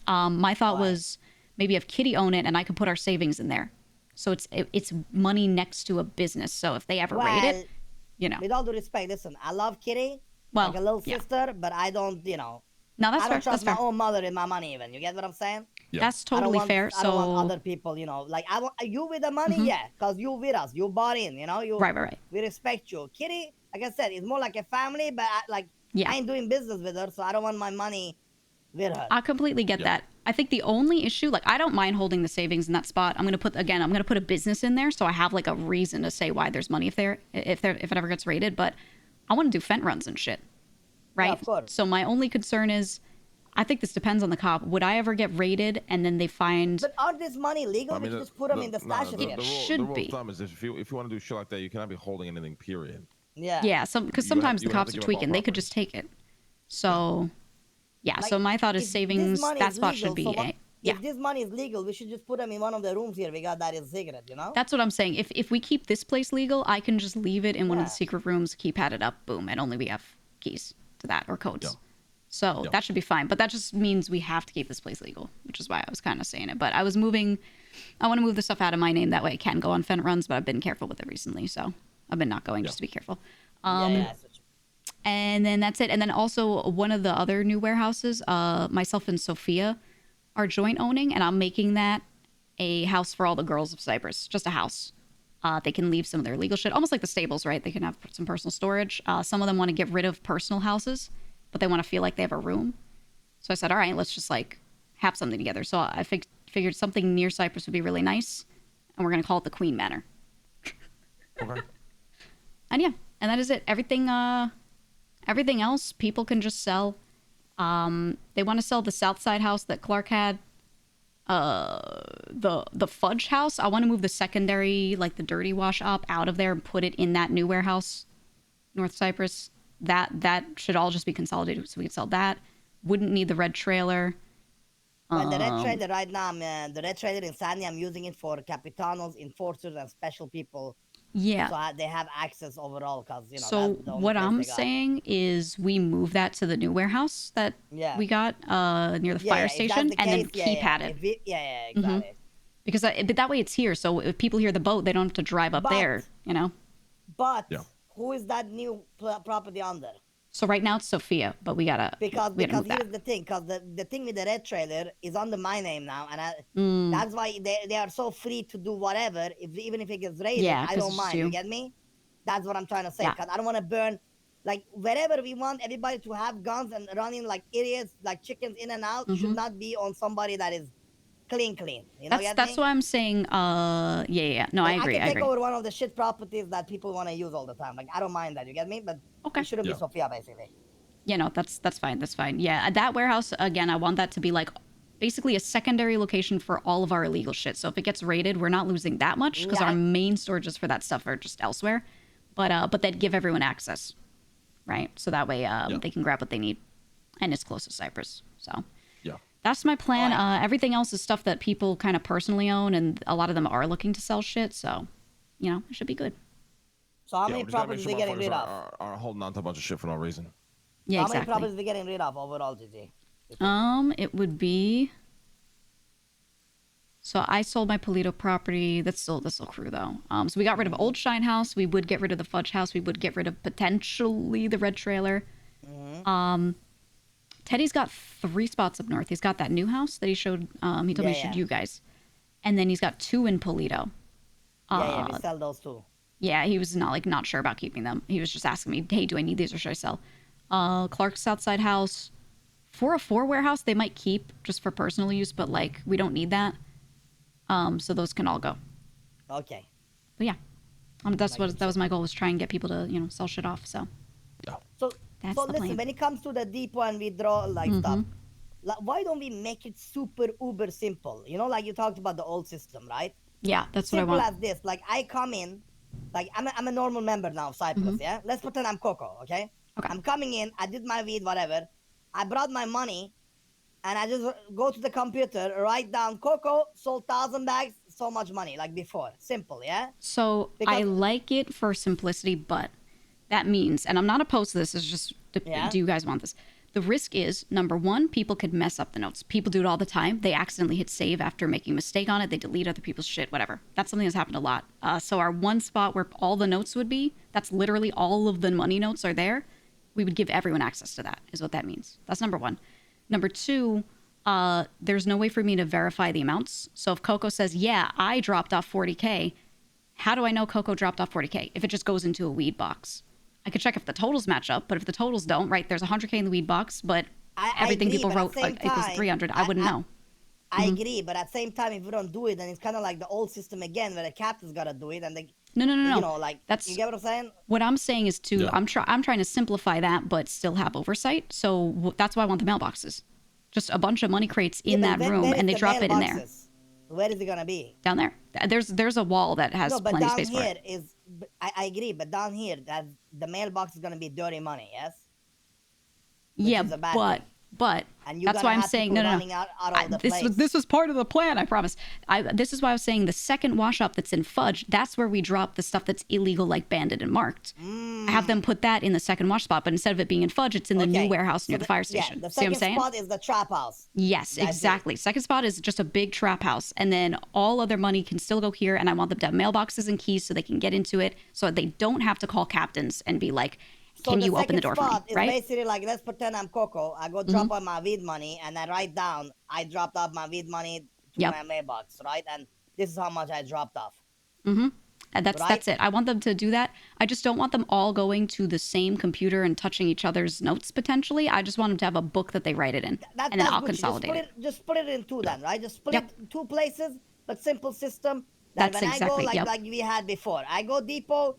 My thought was maybe have Kitty own it and I could put our savings in there. So it's money next to a business. So if they ever raid it, you know. With all due respect, listen, I love Kitty, Well, like a little yeah. sister, but I don't, you know, No, that's I fair. don't trust That's fair. my own mother in my money even. You get what I'm saying? Yeah. That's I don't totally want- fair. I don't want So other people, you know, like I want you with the money, yeah, because you with us, you bought in, you know, you right. we respect you. Kitty, like I said, it's more like a family, but I Yeah. ain't doing business with her, so I don't want my money with her. I completely get Yeah. that. I think the only issue, like, I don't mind holding the savings in that spot. I'm gonna put a business in there, so I have like a reason to say why there's money if it ever gets raided. But I want to do fent runs and shit, right? Yeah, of course. So my only concern is, I think this depends on the cop. Would I ever get raided and then they find? But are this money legal? We just put them in the stashes here. should the rule be. of thumb is if you want to do shit like that, you cannot be holding anything. Period. Yeah. Yeah, because You would sometimes have- the you would have cops to are give up all tweaking. They could property. just take it. So, yeah. Like, So my thought is if this savings. money That is spot legal, should be. so Yeah. If this money is legal, we should just put them in one of the rooms here. We got that is secret, you know? That's what I'm saying. If we keep this place legal, I can just leave it in one of the Yeah. secret rooms, keypad it up, boom, and only we have keys to that or codes. Yeah. So Yeah. that should be fine. But that just means we have to keep this place legal, which is why I was kind of saying it. But I want to move the stuff out of my name. That way I can go on fent runs, but I've been careful with it recently. So I've been not going just to be careful. Yeah. And then that's it. And then also one of the other new warehouses, myself and Sophia are joint owning, and I'm making that a house for all the girls of Cyprus. Just a house. They can leave some of their legal shit, almost like the stables, right? They can have some personal storage. Some of them want to get rid of personal houses, but they want to feel like they have a room. So I said, all right, let's just like have something together. So I figured something near Cyprus would be really nice, and we're going to call it the Queen Manor. Okay. And yeah, and that is it. Everything else, people can just sell. They want to sell the Southside house that Clark had. The Fudge house. I want to move the secondary, like the dirty wash up out of there and put it in that new warehouse, North Cyprus. That should all just be consolidated so we can sell that. Wouldn't need the red trailer. Well, the red trailer right now, man, the red trailer in Sydney, I'm using it for Capitanos, enforcers, and special people. Yeah. So they have access overall because, you know, So that's the only what place I'm they got. saying is we move that to the new warehouse that we got near the fire if that's station, the and then case, keypad it. Exactly. Because but that way it's here, so if people hear the boat, they don't have to drive up But- there, you know? But Yeah. who is that new property under? So right now it's Sophia, but we gotta Because move that. here's the thing, because the thing with the red trailer is under my name now, and Mm. that's why they are so free to do whatever, even if it gets raided, Yeah, I 'cause don't it's mind. you. You get me? That's what I'm trying to say. Yeah. Because I don't want to burn, like wherever we want everybody to have guns and running like idiots, like chickens in and out, should not be on somebody that is clean. You know, That's why I'm saying, yeah. No, Like, I agree. can take agree. over one of the shit properties that people want to use all the time. Like I don't mind that. You get me? But Okay. it shouldn't Yeah. be Sophia basically. Yeah, no, that's fine. That's fine. Yeah, that warehouse again. I want that to be like basically a secondary location for all of our illegal shit. So if it gets raided, we're not losing that much because our main storages for that stuff are just elsewhere. But they'd give everyone access, right? So that way they can grab what they need, and it's close to Cyprus. So Yeah. that's my plan. Everything else is stuff that people kind of personally own, and a lot of them are looking to sell shit. So, you know, it should be good. So how Yeah, many we just gotta make properties sure are we getting motherfuckers rid of? are holding on to a bunch of shit for no reason. Yeah, How exactly. many properties are we getting rid of overall, GG? It would be. So I sold my Polito property. That's still crew though. So we got rid of Old Shine House. We would get rid of the Fudge House. We would get rid of potentially the Red Trailer. Teddy's got 3 spots up north. He's got that new house that he showed. He told me he showed you guys, and then he's got 2 in Polito. We sell those too. Yeah, he was not sure about keeping them. He was just asking me, hey, do I need these or should I sell? Clark's Southside House. For a 4 warehouse, they might keep just for personal use, but like we don't need that. So those can all go. Okay. But yeah, that was my goal, was try and get people to, you know, sell shit off. So So, That's so the listen, plan. when it comes to the depot and withdrawal like stuff, like, why don't we make it super uber simple? You know, like you talked about the old system, right? yeah, that's what I Simple want. as this. Like I come in, like I'm a normal member now of Cyprus, yeah? Let's pretend I'm Coco, okay? Okay. I'm coming in, I did my weed, whatever. I brought my money, and I just go to the computer, write down Coco, sold 1,000 bags, so much money, like before. Simple, yeah? So I Because- like it for simplicity, but that means, and I'm not opposed to this, it's just, Yeah. do you guys want this? The risk is, number one, people could mess up the notes. People do it all the time. They accidentally hit save after making a mistake on it. They delete other people's shit, whatever. That's something that's happened a lot. So our one spot where all the notes would be, that's literally all of the money notes are there. We would give everyone access to that, is what that means. That's number one. Number two, there's no way for me to verify the amounts. So if Coco says, yeah, I dropped off 40K, how do I know Coco dropped off 40K? If it just goes into a weed box. I could check if the totals match up, but if the totals don't, right, there's 100K in the weed box, but I everything agree, people but at wrote the same like equals time, 300, I wouldn't know. I agree, but at the same time, if we don't do it, then it's kind of like the old system again, where the captain's gotta do it, and they, No, no, no, you no. know, like That's you get what I'm saying? what I'm saying is to Yeah. I'm trying to simplify that, but still have oversight. So that's why I want the mailboxes. Just a bunch of money crates in Yeah, but that room, where is and they the drop it in there. mailboxes? Where is it gonna be? Down there. There's a wall that has No, but plenty of down space for here it. is. I agree, but down here, that the mailbox is gonna be dirty money. Yes. Yeah, is a bad but thing. but And you're that's gonna why I'm have saying people no, no, running no. out of the place. This was part of the plan. I promise. This is why I was saying the second wash up that's in Fudge. That's where we drop the stuff that's illegal, like banded and marked. I have them put that in the second wash spot, but instead of it being in Fudge, it's in the new warehouse near the fire station. Yeah, the See what I'm second saying? spot is the trap house. Yes, I see. exactly. Second spot is just a big trap house, and then all other money can still go here. And I want them to have mailboxes and keys so they can get into it, so they don't have to call captains and be like, So "Can you open the door for me?" spot is Right? basically like, let's pretend I'm Coco. I go drop on my weed money, and I write down I dropped off my weed money to Yep. my mailbox, right? And this is how much I dropped off. And that's Right? it. I want them to do that. I just don't want them all going to the same computer and touching each other's notes potentially. I just want them to have a book that they write it in, and then That's I'll Gucci. consolidate it. Just put it in two then, right? Just split Yep. it in two places, but simple system. That That's when exactly- I go yep. like we had before, I go depot,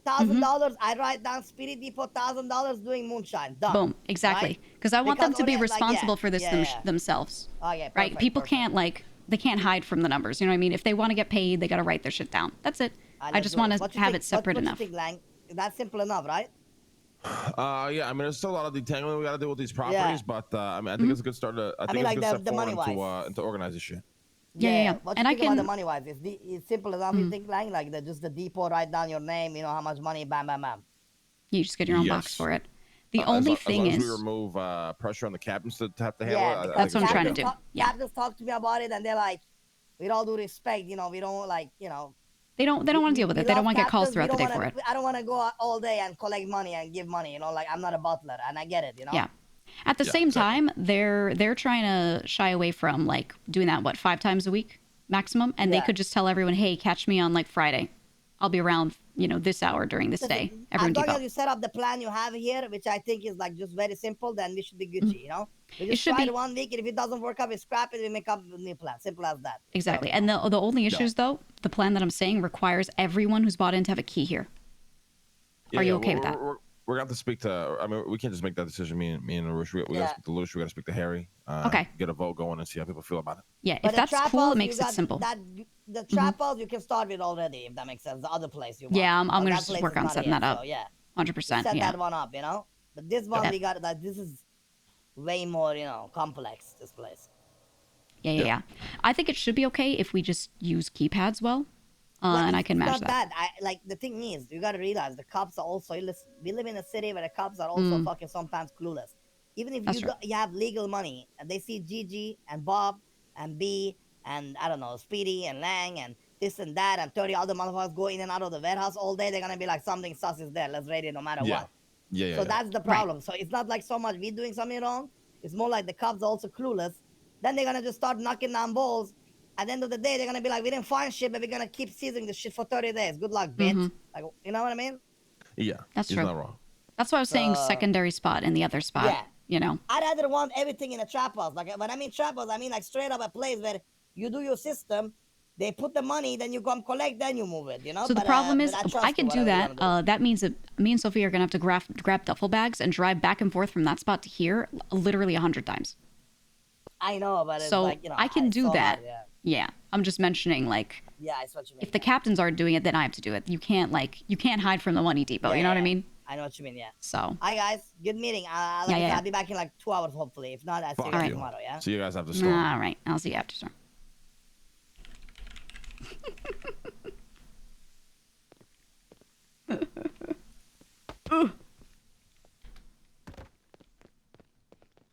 $1,000. I write down Spirit Depot, $1,000 doing moonshine. Done. Boom, exactly. Right? Because I want them Because to be only, like, responsible yeah, for this yeah, yeah. themselves. Oh, yeah, Right? perfect, People perfect. can't they can't hide from the numbers. You know what I mean? If they want to get paid, they got to write their shit down. That's it. I Let's just do want What to you have think- it separate what enough. You think, Lang? That's simple enough, right? Yeah, I mean, there's still a lot of detangling we got to do with these properties, Yeah. but I mean, I think it's a good start to. I think mean, it's like a good the step forward money-wise. into organize this shit. Yeah. What And you I think about the can- money wise? It's simple enough. You think, like just the depot, write down your name. You know how much money, bam, bam, bam. You just get your own box Yes. for it. The only thing as long as is, we remove pressure on the captains to have to handle Yeah, it. I because That's what I'm think trying it's to okay. do. Yeah. Captains talk to me about it, and they're like, with all due respect, we don't like, they don't want to deal with it. They don't want to get calls throughout the day for it. I don't want to go out all day and collect money and give money. Like I'm not a butler, and I get it. Yeah. At the Yeah, same exactly. time, they're trying to shy away from like doing that 5 times a week maximum, and they Yeah. could just tell everyone, "Hey, catch me on like Friday. I'll be around, this hour during this day." Everyone As long keep as up. you set up the plan you have here, which I think is like just very simple, then we should be Gucci. We just should try be- it 1 week, and if it doesn't work out, we scrap it. We make up a new plan. Simple as that. Exactly. And the only issues though, the plan that I'm saying requires everyone who's bought in to have a key here. Are you okay with that? We're gonna have to speak to. I mean, we can't just make that decision. Me and Arush, we gotta Yeah. speak to Lush. We gotta speak to Harry. Okay. Get a vote going and see how people feel about it. Yeah, But if the that's trap cool, house, it makes you it got simple. The trap house you can start with already, if that makes sense. The other place you want. Yeah, I'm But gonna that just place work is on not setting here, that up. So, yeah. 100%. Set Yeah. that one up, But this one we got like this is way more, complex. This place. Yeah. I think it should be okay if we just use keypads well, and I can It's match not that. like the thing is, you gotta realize the cops are also. We live in a city where the cops are also fucking sometimes clueless. Even if That's you true. you have legal money and they see Gigi and Bob and B and I don't know Speedy and Lang and this and that and 30 other motherfuckers go in and out of the warehouse all day, they're gonna be like something sus is there. Let's raid it no matter what. Yeah. So that's the problem. So it's not like so much we doing something wrong. It's more like the cops are also clueless. Then they're gonna just start knocking down balls. At the end of the day, they're gonna be like, we didn't find shit, but we're gonna keep seizing the shit for 30 days. Good luck, bitch. Like, you know what I mean? Yeah. That's he's true. not wrong. That's why I was saying secondary spot in the other spot. Yeah. I'd rather want everything in a trap house. Like when I mean trap house, I mean like straight up a place where you do your system, they put the money, then you come collect, then you move it. So the problem is, I could do that. That That means that me and Sophie are gonna have to grab duffel bags and drive back and forth from that spot to here, literally 100 times. I know, but it's So like, I can it's do so that. hard, Yeah, I'm just mentioning like yeah, I see what you mean. if the captains aren't doing it, then I have to do it. You can't hide from the money depot. You know what I mean? I know what you mean, yeah. So Hi guys, good meeting. I'll be back in like 2 hours hopefully. If not, I'll see you Fuck guys you. tomorrow, yeah? So you guys have to storm. all right, I'll see you after storm.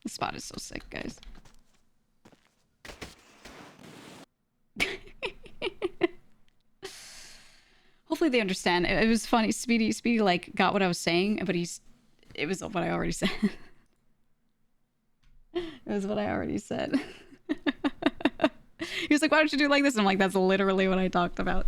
The spot is so sick, guys. Hopefully they understand. It was funny. Speedy like got what I was saying, but it was what I already said. It was what I already said. He was like, "Why don't you do it like this?" I'm like, "That's literally what I talked about."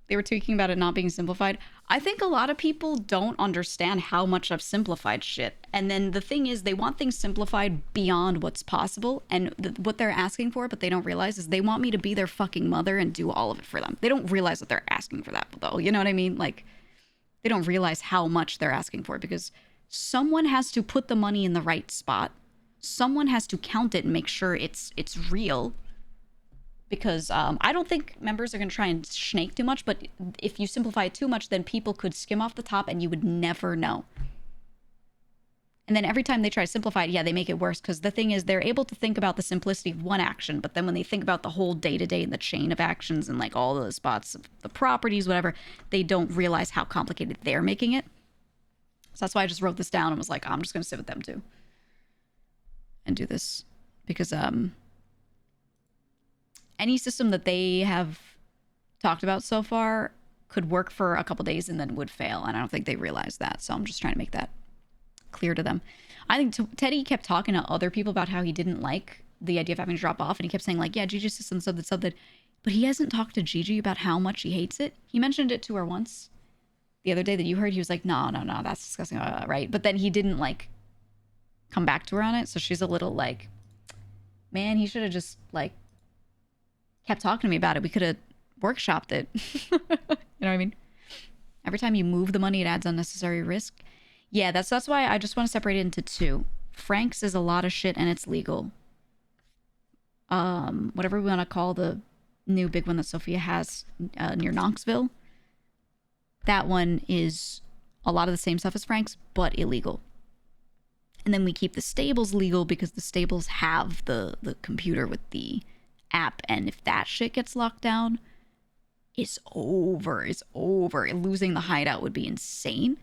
They were tweaking about it not being simplified. I think a lot of people don't understand how much I've simplified shit. And then the thing is, they want things simplified beyond what's possible. And what they're asking for, but they don't realize, is they want me to be their fucking mother and do all of it for them. They don't realize that they're asking for that, though. You know what I mean? Like, they don't realize how much they're asking for, because someone has to put the money in the right spot. Someone has to count it and make sure it's real. Because I don't think members are going to try and snake too much, but if you simplify it too much, then people could skim off the top and you would never know. And then every time they try to simplify it, yeah, they make it worse, because the thing is, they're able to think about the simplicity of one action, but then when they think about the whole day-to-day and the chain of actions and like all the spots of the properties, whatever, they don't realize how complicated they're making it. So that's why I just wrote this down and was like, I'm just going to sit with them too and do this, because any system that they have talked about so far could work for a couple days and then would fail. And I don't think they realize that. So I'm just trying to make that clear to them. I think Teddy kept talking to other people about how he didn't like the idea of having to drop off. And he kept saying like, yeah, Gigi's system, something. But he hasn't talked to Gigi about how much he hates it. He mentioned it to her once. The other day that you heard, he was like, no, that's disgusting, right? But then he didn't like come back to her on it. So she's a little like, man, he should have just like kept talking to me about it. We could have workshopped it. You know what I mean? Every time you move the money, it adds unnecessary risk. Yeah, that's why I just want to separate it into two. Frank's is a lot of shit and it's legal. Whatever we want to call the new big one that Sophia has near Knoxville, that one is a lot of the same stuff as Frank's, but illegal. And then we keep the stables legal because the stables have the computer with the app, and if that shit gets locked down, it's over. Losing the hideout would be insane.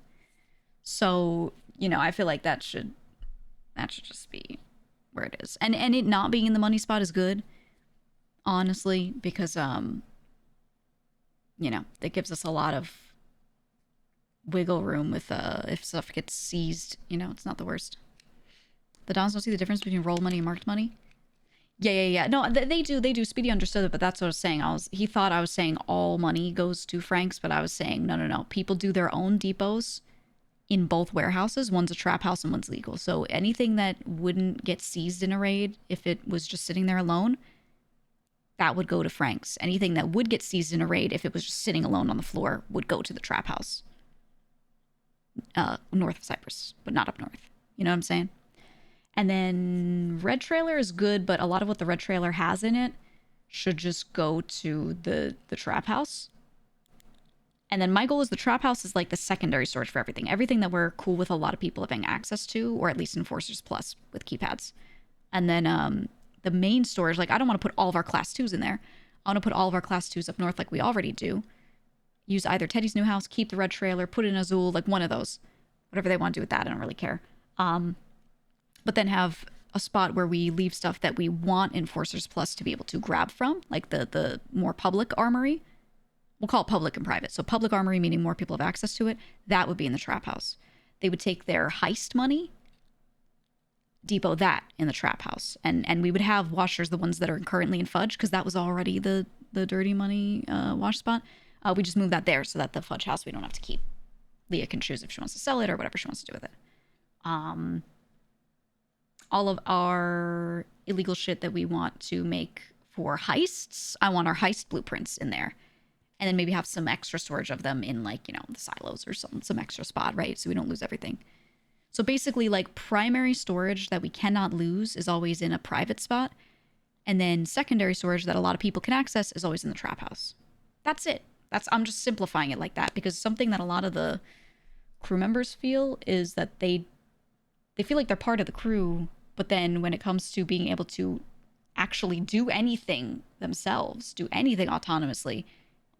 So, you know, I feel like that should just be where it is. And it not being in the money spot is good, honestly, because you know, that gives us a lot of wiggle room with if stuff gets seized, you know, it's not the worst. The Dons don't see the difference between roll money and marked money. Yeah. No, they do. Speedy understood it, but that's what I was saying. He thought I was saying all money goes to Frank's, but I was saying no. People do their own depots in both warehouses. One's a trap house and one's legal. So anything that wouldn't get seized in a raid if it was just sitting there alone, that would go to Frank's. Anything that would get seized in a raid if it was just sitting alone on the floor would go to the trap house. North of Cyprus, but not up north. You know what I'm saying? And then Red Trailer is good, but a lot of what the Red Trailer has in it should just go to the trap house. And then my goal is the trap house is like the secondary storage for everything. Everything that we're cool with a lot of people having access to, or at least Enforcers Plus with keypads. And then the main storage, like I don't want to put all of our Class 2s in there. I want to put all of our Class 2s up north like we already do. Use either Teddy's new house, keep the Red Trailer, put in Azul, like one of those. Whatever they want to do with that, I don't really care. But then have a spot where we leave stuff that we want Enforcers Plus to be able to grab from, like the more public armory. We'll call it public and private. So public armory, meaning more people have access to it, that would be in the trap house. They would take their heist money, depot that in the trap house. And we would have washers, the ones that are currently in Fudge, because that was already the dirty money wash spot. We just move that there so that the Fudge house we don't have to keep. Leah can choose if she wants to sell it or whatever she wants to do with it. All of our illegal shit that we want to make for heists, I want our heist blueprints in there. And then maybe have some extra storage of them in like, you know, the silos or some extra spot, right? So we don't lose everything. So basically like primary storage that we cannot lose is always in a private spot. And then secondary storage that a lot of people can access is always in the trap house. That's it. I'm just simplifying it like that because something that a lot of the crew members feel is that they feel like they're part of the crew, but then when it comes to being able to actually do anything themselves, do anything autonomously,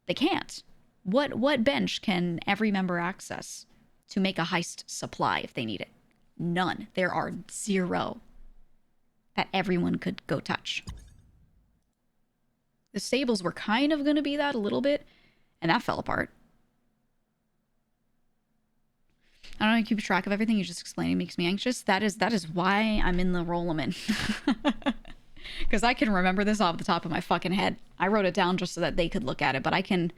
they can't. What bench can every member access to make a heist supply if they need it? None. There are 0 that everyone could go touch. The stables were kind of going to be that a little bit, and that fell apart. I don't know, keep track of everything you just explained. It makes me anxious. That is why I'm in the role I'm in. Because I can remember this off the top of my fucking head. I wrote it down just so that they could look at it, but I can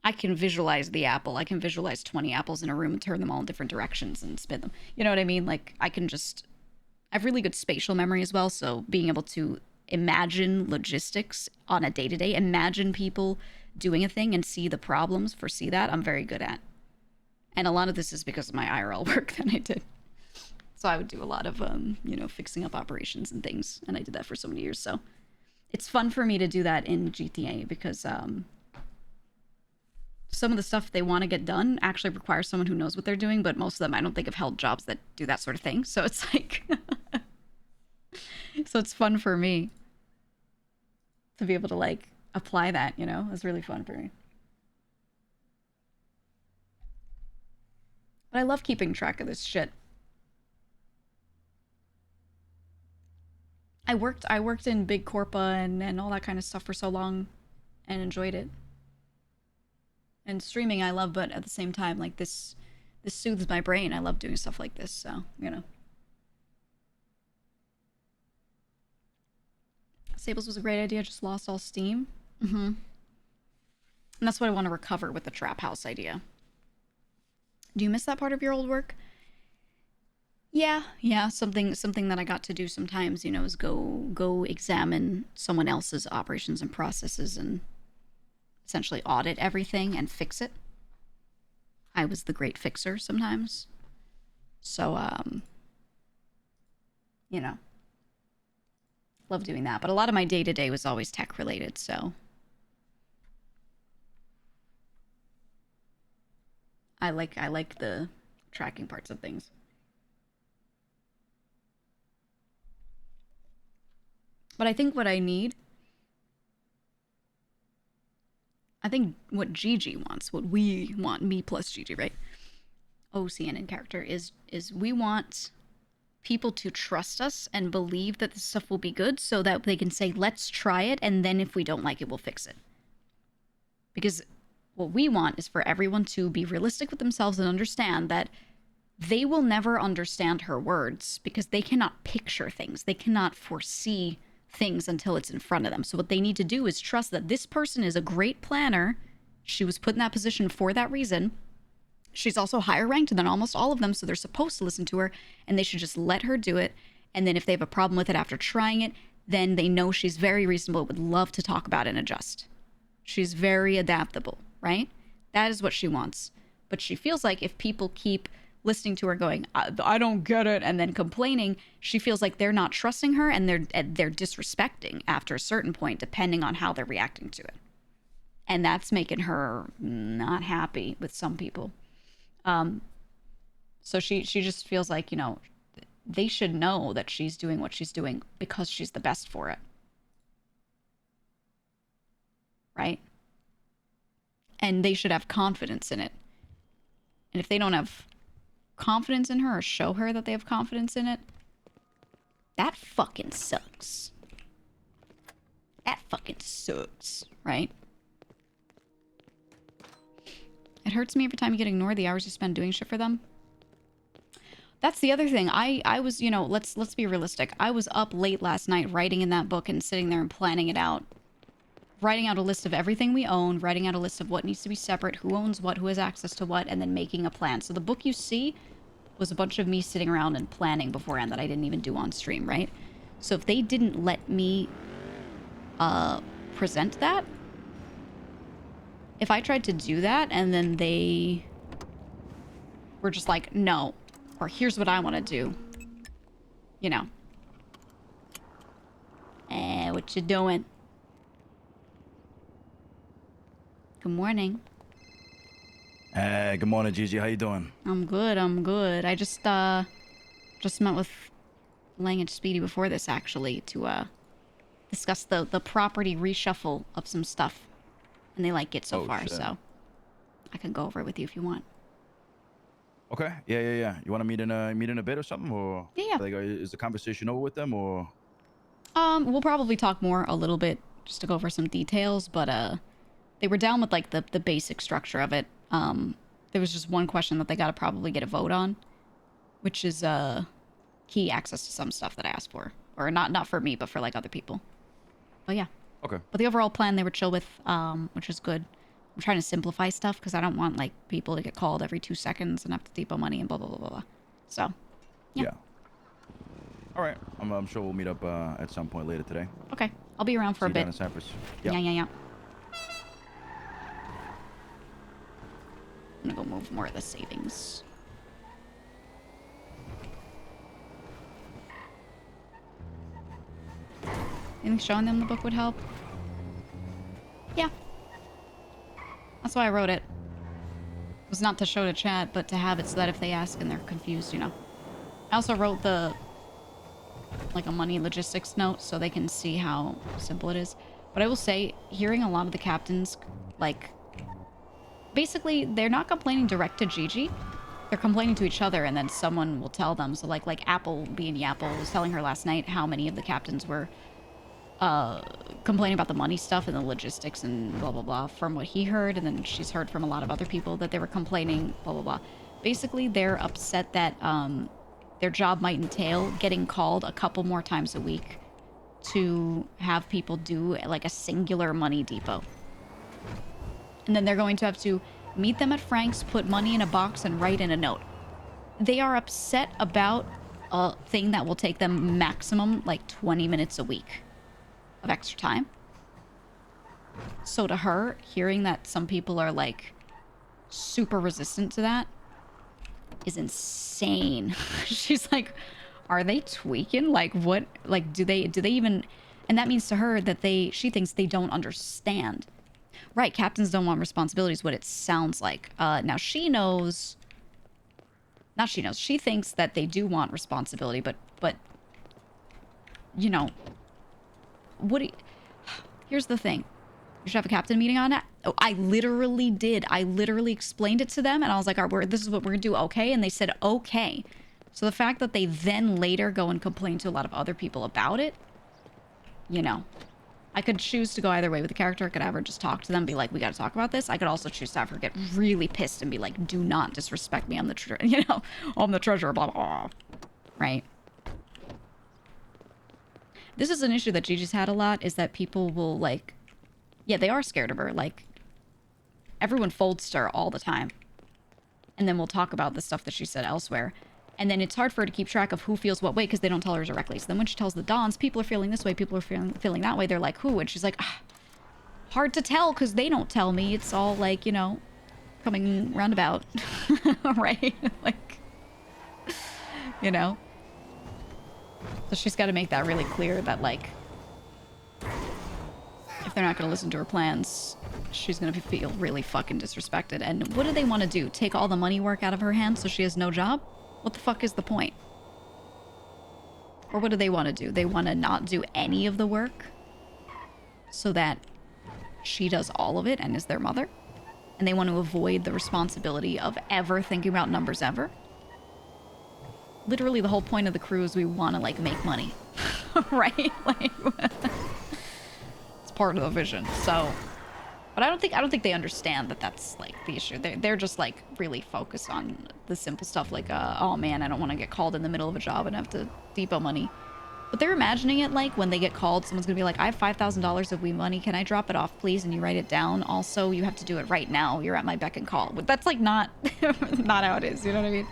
I can visualize the apple. I can visualize 20 apples in a room and turn them all in different directions and spin them. You know what I mean? Like, I have really good spatial memory as well, so being able to imagine logistics on a day-to-day, imagine people doing a thing and see the problems, foresee that, I'm very good at. And a lot of this is because of my IRL work that I did. So I would do a lot of, fixing up operations and things, and I did that for so many years, so it's fun for me to do that in GTA because some of the stuff they want to get done actually requires someone who knows what they're doing, but most of them I don't think have held jobs that do that sort of thing. So it's like, so it's fun for me to be able to like apply that, you know? It's really fun for me. But I love keeping track of this shit. I worked in big corpa and all that kind of stuff for so long and enjoyed it. And streaming I love, but at the same time, like this soothes my brain. I love doing stuff like this, so, you know. Sables was a great idea, just lost all steam. And that's what I want to recover with the trap house idea. Do you miss that part of your old work? Yeah, something that I got to do sometimes, you know, is go examine someone else's operations and processes and essentially audit everything and fix it. I was the great fixer sometimes. So, you know, love doing that. But a lot of my day-to-day was always tech related, so I like the tracking parts of things. But I think what I need, I think what Gigi wants, what we want, me plus Gigi, right? OCN in character, is we want people to trust us and believe that this stuff will be good so that they can say, let's try it, and then if we don't like it, we'll fix it. Because what we want is for everyone to be realistic with themselves and understand that they will never understand her words because they cannot picture things. They cannot foresee things until it's in front of them. So what they need to do is trust that this person is a great planner. She was put in that position for that reason. She's also higher ranked than almost all of them, so they're supposed to listen to her, and they should just let her do it. And then if they have a problem with it after trying it, then they know she's very reasonable, would love to talk about it and adjust. She's very adaptable, right? That is what she wants. But she feels like if people keep listening to her going, I don't get it, and then complaining, she feels like they're not trusting her and they're disrespecting after a certain point, depending on how they're reacting to it. And that's making her not happy with some people. So she just feels like, you know, they should know that she's doing what she's doing because she's the best for it. Right? And they should have confidence in it. And if they don't have confidence in her or show her that they have confidence in it, that fucking sucks. That fucking sucks, right? It hurts me every time you get ignored the hours you spend doing shit for them. That's the other thing. I was, you know, let's be realistic. I was up late last night writing in that book and sitting there and planning it out. Writing out a list of everything we own, writing out a list of what needs to be separate, who owns what, who has access to what, and then making a plan. So the book you see was a bunch of me sitting around and planning beforehand that I didn't even do on stream, right? So if they didn't let me present that, if I tried to do that and then they were just like, no, or here's what I want to do, you know. What you doing? Good morning. Hey, good morning, Gigi. How you doing? I'm good. I just met with Lang and Speedy before this, actually, to discuss the property reshuffle of some stuff. And they like it so far, shit. so I can go over it with you if you want. Okay. Yeah. You want to meet in a bit or something, or Yeah. Like, is the conversation over with them, or? We'll probably talk more a little bit just to go over some details, but they were down with like the basic structure of it. There was just one question that they got to probably get a vote on, which is key access to some stuff that I asked for, or not for me, but for like other people. But yeah. Okay. But the overall plan they were chill with, which is good. I'm trying to simplify stuff because I don't want like people to get called every 2 seconds and have to depot money and blah blah blah blah blah. So, yeah. All right. I'm sure we'll meet up at some point later today. Okay, I'll be around for See a you bit. down in Cyprus. Yep. Yeah. I'm gonna go move more of the savings. You think showing them the book would help? Yeah. That's why I wrote it. It was not to show to chat, but to have it so that if they ask and they're confused, you know. I also wrote like a money logistics note so they can see how simple it is. But I will say, hearing a lot of the captains, like, basically, they're not complaining direct to Gigi. They're complaining to each other, and then someone will tell them. So, like Apple being Yapple was telling her last night how many of the captains were complaining about the money stuff and the logistics and blah, blah, blah, from what he heard. And then she's heard from a lot of other people that they were complaining, blah, blah, blah. Basically, they're upset that their job might entail getting called a couple more times a week to have people do, like, a singular money depot. And then they're going to have to meet them at Frank's, put money in a box, and write in a note. They are upset about a thing that will take them maximum, like, 20 minutes a week of extra time. So to her, hearing that some people are, like, super resistant to that is insane. She's like, are they tweaking? Like, what? Like, do they even... And that means to her that she thinks they don't understand. Right, captains don't want responsibilities, what it sounds like. Now, she knows... Not she knows. She thinks that they do want responsibility, but you know... Here's the thing. You should have a captain meeting on it. Oh, I literally did. I literally explained it to them, and I was like, all right, this is what we're going to do, okay? And they said, okay. So the fact that they then later go and complain to a lot of other people about it, you know... I could choose to go either way with the character. I could have her just talk to them, be like, we got to talk about this. I could also choose to have her get really pissed and be like, do not disrespect me. I'm the, you know, I'm the treasurer, blah, blah, blah. Right? This is an issue that Gigi's had a lot, is that people will, like, yeah, they are scared of her. Like, everyone folds to her all the time. And then we'll talk about the stuff that she said elsewhere. And then it's hard for her to keep track of who feels what way because they don't tell her directly. So then when she tells the Dons, people are feeling this way, people are feeling that way. They're like, who? And she's like, hard to tell because they don't tell me. It's all like, you know, coming roundabout. Right? Like, you know? So she's got to make that really clear that, like, if they're not going to listen to her plans, she's going to feel really fucking disrespected. And what do they want to do? Take all the money work out of her hands so she has no job? What the fuck is the point? Or what do they want to do? They want to not do any of the work so that she does all of it and is their mother? And they want to avoid the responsibility of ever thinking about numbers ever? Literally the whole point of the crew is we want to, like, make money. Right? Like, it's part of the vision. So... But I don't think they understand that that's, like, the issue. They're just, like, really focused on the simple stuff, like, oh man, I don't want to get called in the middle of a job and have to depot money. But they're imagining it like when they get called, someone's gonna be like, I have $5,000 of Wii money, can I drop it off, please? And you write it down. Also, you have to do it right now. You're at my beck and call. But that's, like, not how it is, you know what I mean?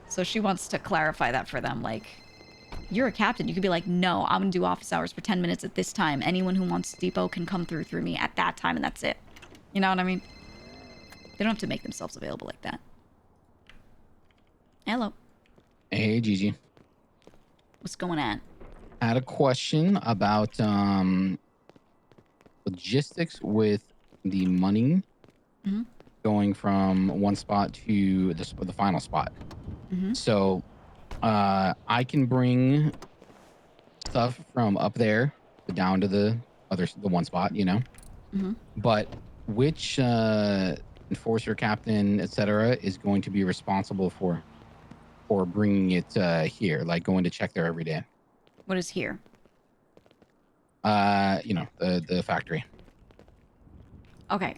So she wants to clarify that for them, like, you're a captain. You could be like, no, I'm going to do office hours for 10 minutes at this time. Anyone who wants to depot can come through me at that time, and that's it. You know what I mean? They don't have to make themselves available like that. Hello. Hey, Gigi. What's going on? I had a question about logistics with the money going from one spot to the final spot. So I can bring stuff from up there down to the one spot, you know. But which enforcer, captain, etc., is going to be responsible for bringing it here, like going to check there every day? What is here? You know, the factory. Okay.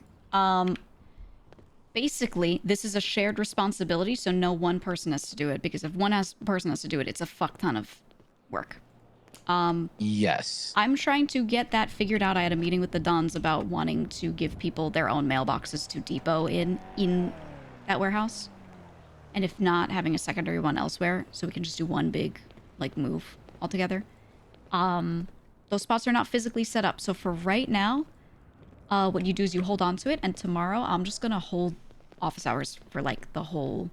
Basically, this is a shared responsibility, so no one person has to do it, because if one person has to do it, it's a fuck ton of work. Yes. I'm trying to get that figured out. I had a meeting with the Dons about wanting to give people their own mailboxes to depot in that warehouse. And if not, having a secondary one elsewhere, so we can just do one big, like, move altogether. Those spots are not physically set up. So for right now, what you do is you hold on to it, and tomorrow I'm just going to hold office hours for, like, the whole,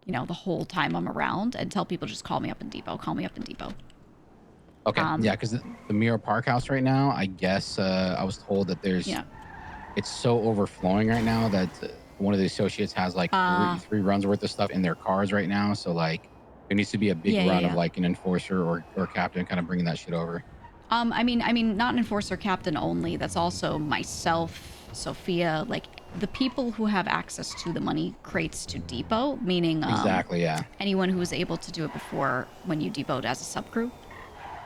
you know, the whole time I'm around, and tell people just call me up in depot, call me up in depot. Okay. Yeah, because the Mirror Park House right now, I guess I was told that there's, Yeah. it's so overflowing right now that one of the associates has like three runs worth of stuff in their cars right now. So like there needs to be a big run of like an enforcer or captain kind of bringing that shit over. I mean, not an enforcer captain only. That's also myself, Sophia, like the people who have access to the money crates to depot, meaning Exactly, yeah. anyone who was able to do it before when you depoted as a subcrew.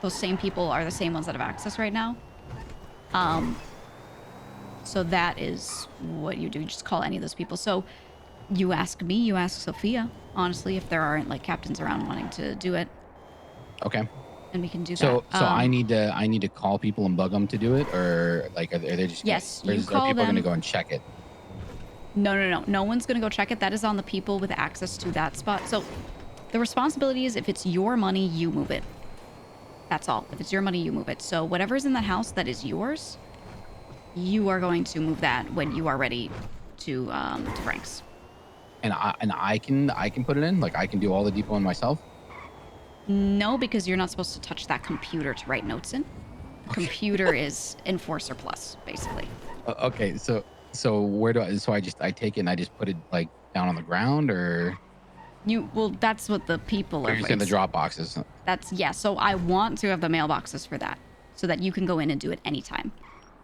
Those same people are the same ones that have access right now. So that is what you do. You just call any of those people. So you ask me, you ask Sophia, honestly, if there aren't like captains around wanting to do it. Okay. And we can do so, that. So I need to call people and bug them to do it, or like are they just yes? Gonna, You call are people them. going to go and check it? No. No one's going to go check it. That is on the people with access to that spot. So the responsibility is if it's your money, you move it. That's all. If it's your money, you move it. So whatever's in that house that is yours, you are going to move that when you are ready to Frank's. And I can put it in. Like I can do all the depoting myself. No, because you're not supposed to touch that computer to write notes in. Computer is Enforcer Plus, basically. Okay, so where do I take it and I just put it like down on the ground, or well, that's what the people are. You're saying the drop boxes. So I want to have the mailboxes for that, so that you can go in and do it anytime.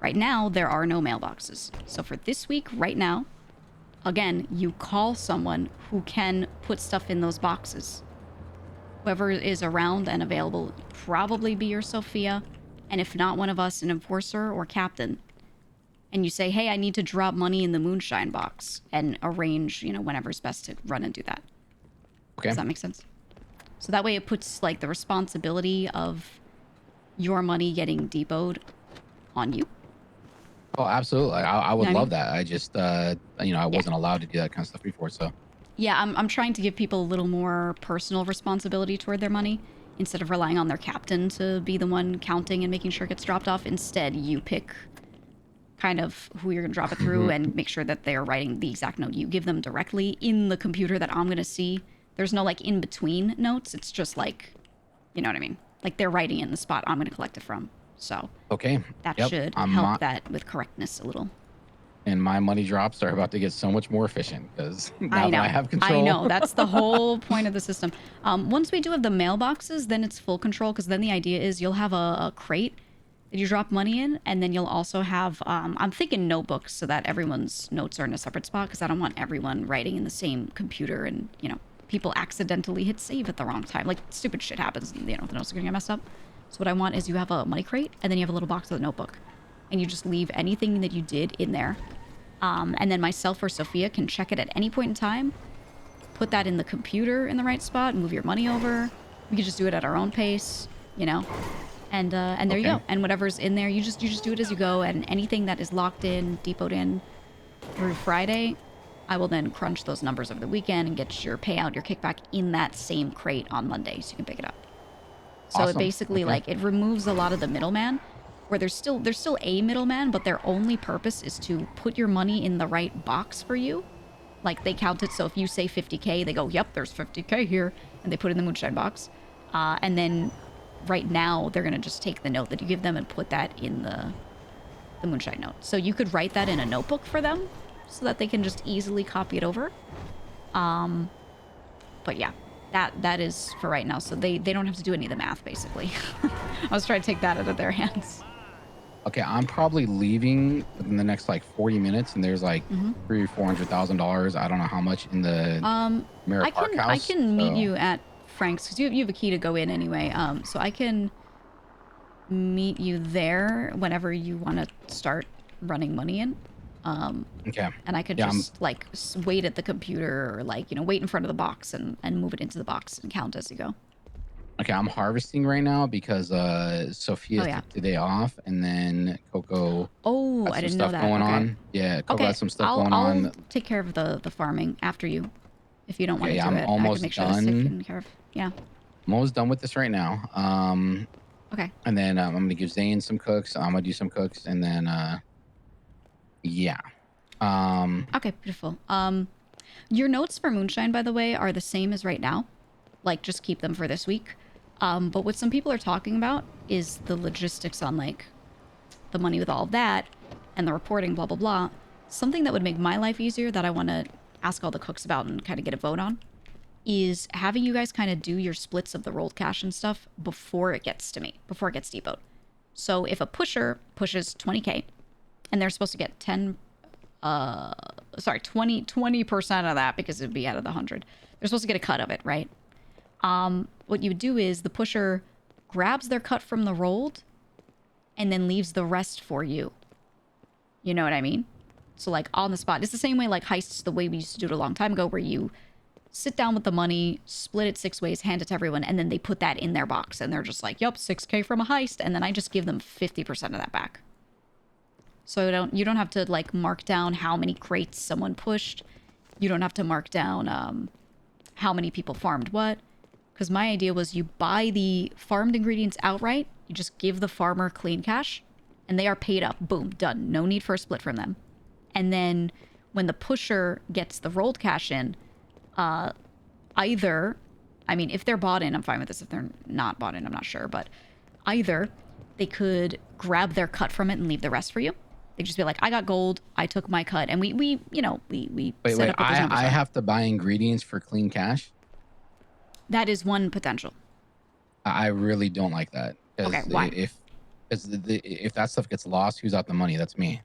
Right now, there are no mailboxes. So for this week, right now, again, you call someone who can put stuff in those boxes. Whoever is around and available, probably be your Sophia, and if not one of us, an enforcer or captain. And you say, hey, I need to drop money in the moonshine box, and arrange, whenever's best to run and do that. Okay. Does that make sense? So that way it puts, like, the responsibility of your money getting depoted on you. Oh, absolutely. I would love that. I just, I wasn't allowed to do that kind of stuff before, so. Yeah, I'm trying to give people a little more personal responsibility toward their money. Instead of relying on their captain to be the one counting and making sure it gets dropped off. Instead, you pick kind of who you're going to drop it through and make sure that they're writing the exact note you give them directly in the computer that I'm going to see. There's no, like, in-between notes. It's just, like, you know what I mean? Like, they're writing it in the spot I'm going to collect it from. So okay, that should help that with correctness a little. And my money drops are about to get so much more efficient because now that I have control. I know. That's the whole point of the system. Once we do have the mailboxes, then it's full control, because then the idea is you'll have a crate that you drop money in, and then you'll also have, I'm thinking notebooks so that everyone's notes are in a separate spot, because I don't want everyone writing in the same computer and, people accidentally hit save at the wrong time. Like, stupid shit happens, the notes are going to get messed up. So what I want is you have a money crate, and then you have a little box with a notebook. And you just leave anything that you did in there. And then myself or Sophia can check it at any point in time, put that in the computer in the right spot, move your money over. We can just do it at our own pace, And there you go. And whatever's in there, you just do it as you go. And anything that is locked in, depoted in through Friday, I will then crunch those numbers over the weekend and get your payout, your kickback in that same crate on Monday, so you can pick it up. So it basically it removes a lot of the middleman, where there's still a middleman, but their only purpose is to put your money in the right box for you. Like, they count it, so if you say 50K, they go, yep, there's 50K here, and they put it in the moonshine box. And then right now, they're going to just take the note that you give them and put that in the moonshine note. So you could write that in a notebook for them, so that they can just easily copy it over. But yeah. That is for right now, so they don't have to do any of the math, basically. I was trying to take that out of their hands. Okay, I'm probably leaving within the next, like, 40 minutes, and there's, like, $300,000 or $400,000. I don't know how much in the Mirror Park House. I can meet you at Frank's, because you have a key to go in anyway. So I can meet you there whenever you want to start running money in. Okay. And I could just wait at the computer, or wait in front of the box and move it into the box and count as you go. Okay, I'm harvesting right now because Sophia Oh, yeah. took today off, and then Coco Oh, got I some didn't know stuff that. going Okay. on. Yeah, Coco Okay. got some stuff I'll going I'll on. take care of the farming after you. If you don't want Okay, to yeah, do I'm it, I can almost make sure that's done. taken care of. Yeah. I'm almost done with this right now. Okay. And then I'm gonna give Zane some cooks. I'm gonna do some cooks, and then yeah. Okay, beautiful. Your notes for Moonshine, by the way, are the same as right now. Like, just keep them for this week. But what some people are talking about is the logistics on, like, the money with all of that and the reporting, blah, blah, blah. Something that would make my life easier that I want to ask all the cooks about and kind of get a vote on is having you guys kind of do your splits of the rolled cash and stuff before it gets to me, before it gets devoted. So if a pusher pushes 20K and they're supposed to get 20% of that because it'd be out of the 100. They're supposed to get a cut of it, right? What you would do is the pusher grabs their cut from the rolled and then leaves the rest for you. You know what I mean? So like on the spot. It's the same way like heists, the way we used to do it a long time ago, where you sit down with the money, split it 6 ways, hand it to everyone, and then they put that in their box. And they're just like, yup, 6K from a heist. And then I just give them 50% of that back. So you don't have to like mark down how many crates someone pushed. You don't have to mark down how many people farmed what. Because my idea was you buy the farmed ingredients outright. You just give the farmer clean cash. And they are paid up. Boom. Done. No need for a split from them. And then when the pusher gets the rolled cash in, either... I mean, if they're bought in, I'm fine with this. If they're not bought in, I'm not sure. But either they could grab their cut from it and leave the rest for you. They just be like, I got gold. I took my cut. And we Wait, set up what those numbers I are. have to buy ingredients for clean cash. That is one potential. I really don't like that. Okay, why? If that stuff gets lost, who's out the money? That's me.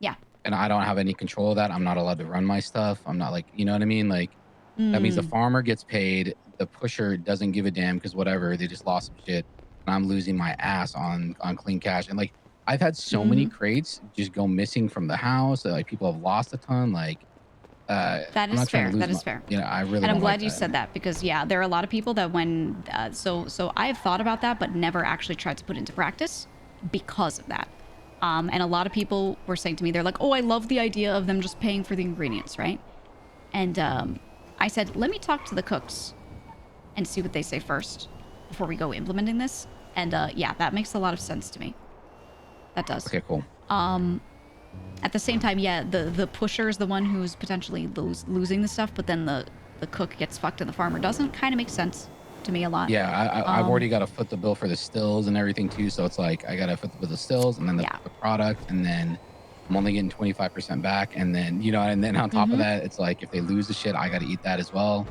Yeah. And I don't have any control of that. I'm not allowed to run my stuff. I'm not like, you know what I mean? Like, that means the farmer gets paid. The pusher doesn't give a damn because whatever, they just lost some shit. And I'm losing my ass on clean cash. And like, I've had so many crates just go missing from the house. Like people have lost a ton. Like, That is fair. That is fair. You know, I really. And I'm don't glad like you that. said that because yeah, there are a lot of people that when so I have thought about that but never actually tried to put it into practice because of that. And a lot of people were saying to me, they're like, "Oh, I love the idea of them just paying for the ingredients, right?" And I said, "Let me talk to the cooks and see what they say first before we go implementing this." And yeah, that makes a lot of sense to me. That does. Okay, cool. At the same time, yeah, the pusher is the one who's potentially losing the stuff, but then the cook gets fucked and the farmer doesn't. Kind of makes sense to me a lot. Yeah, I've already got to foot the bill for the stills and everything too. So it's like I got to foot the bill the stills and then the product, and then I'm only getting 25% back. And then and then on top of that, it's like if they lose the shit, I got to eat that as well.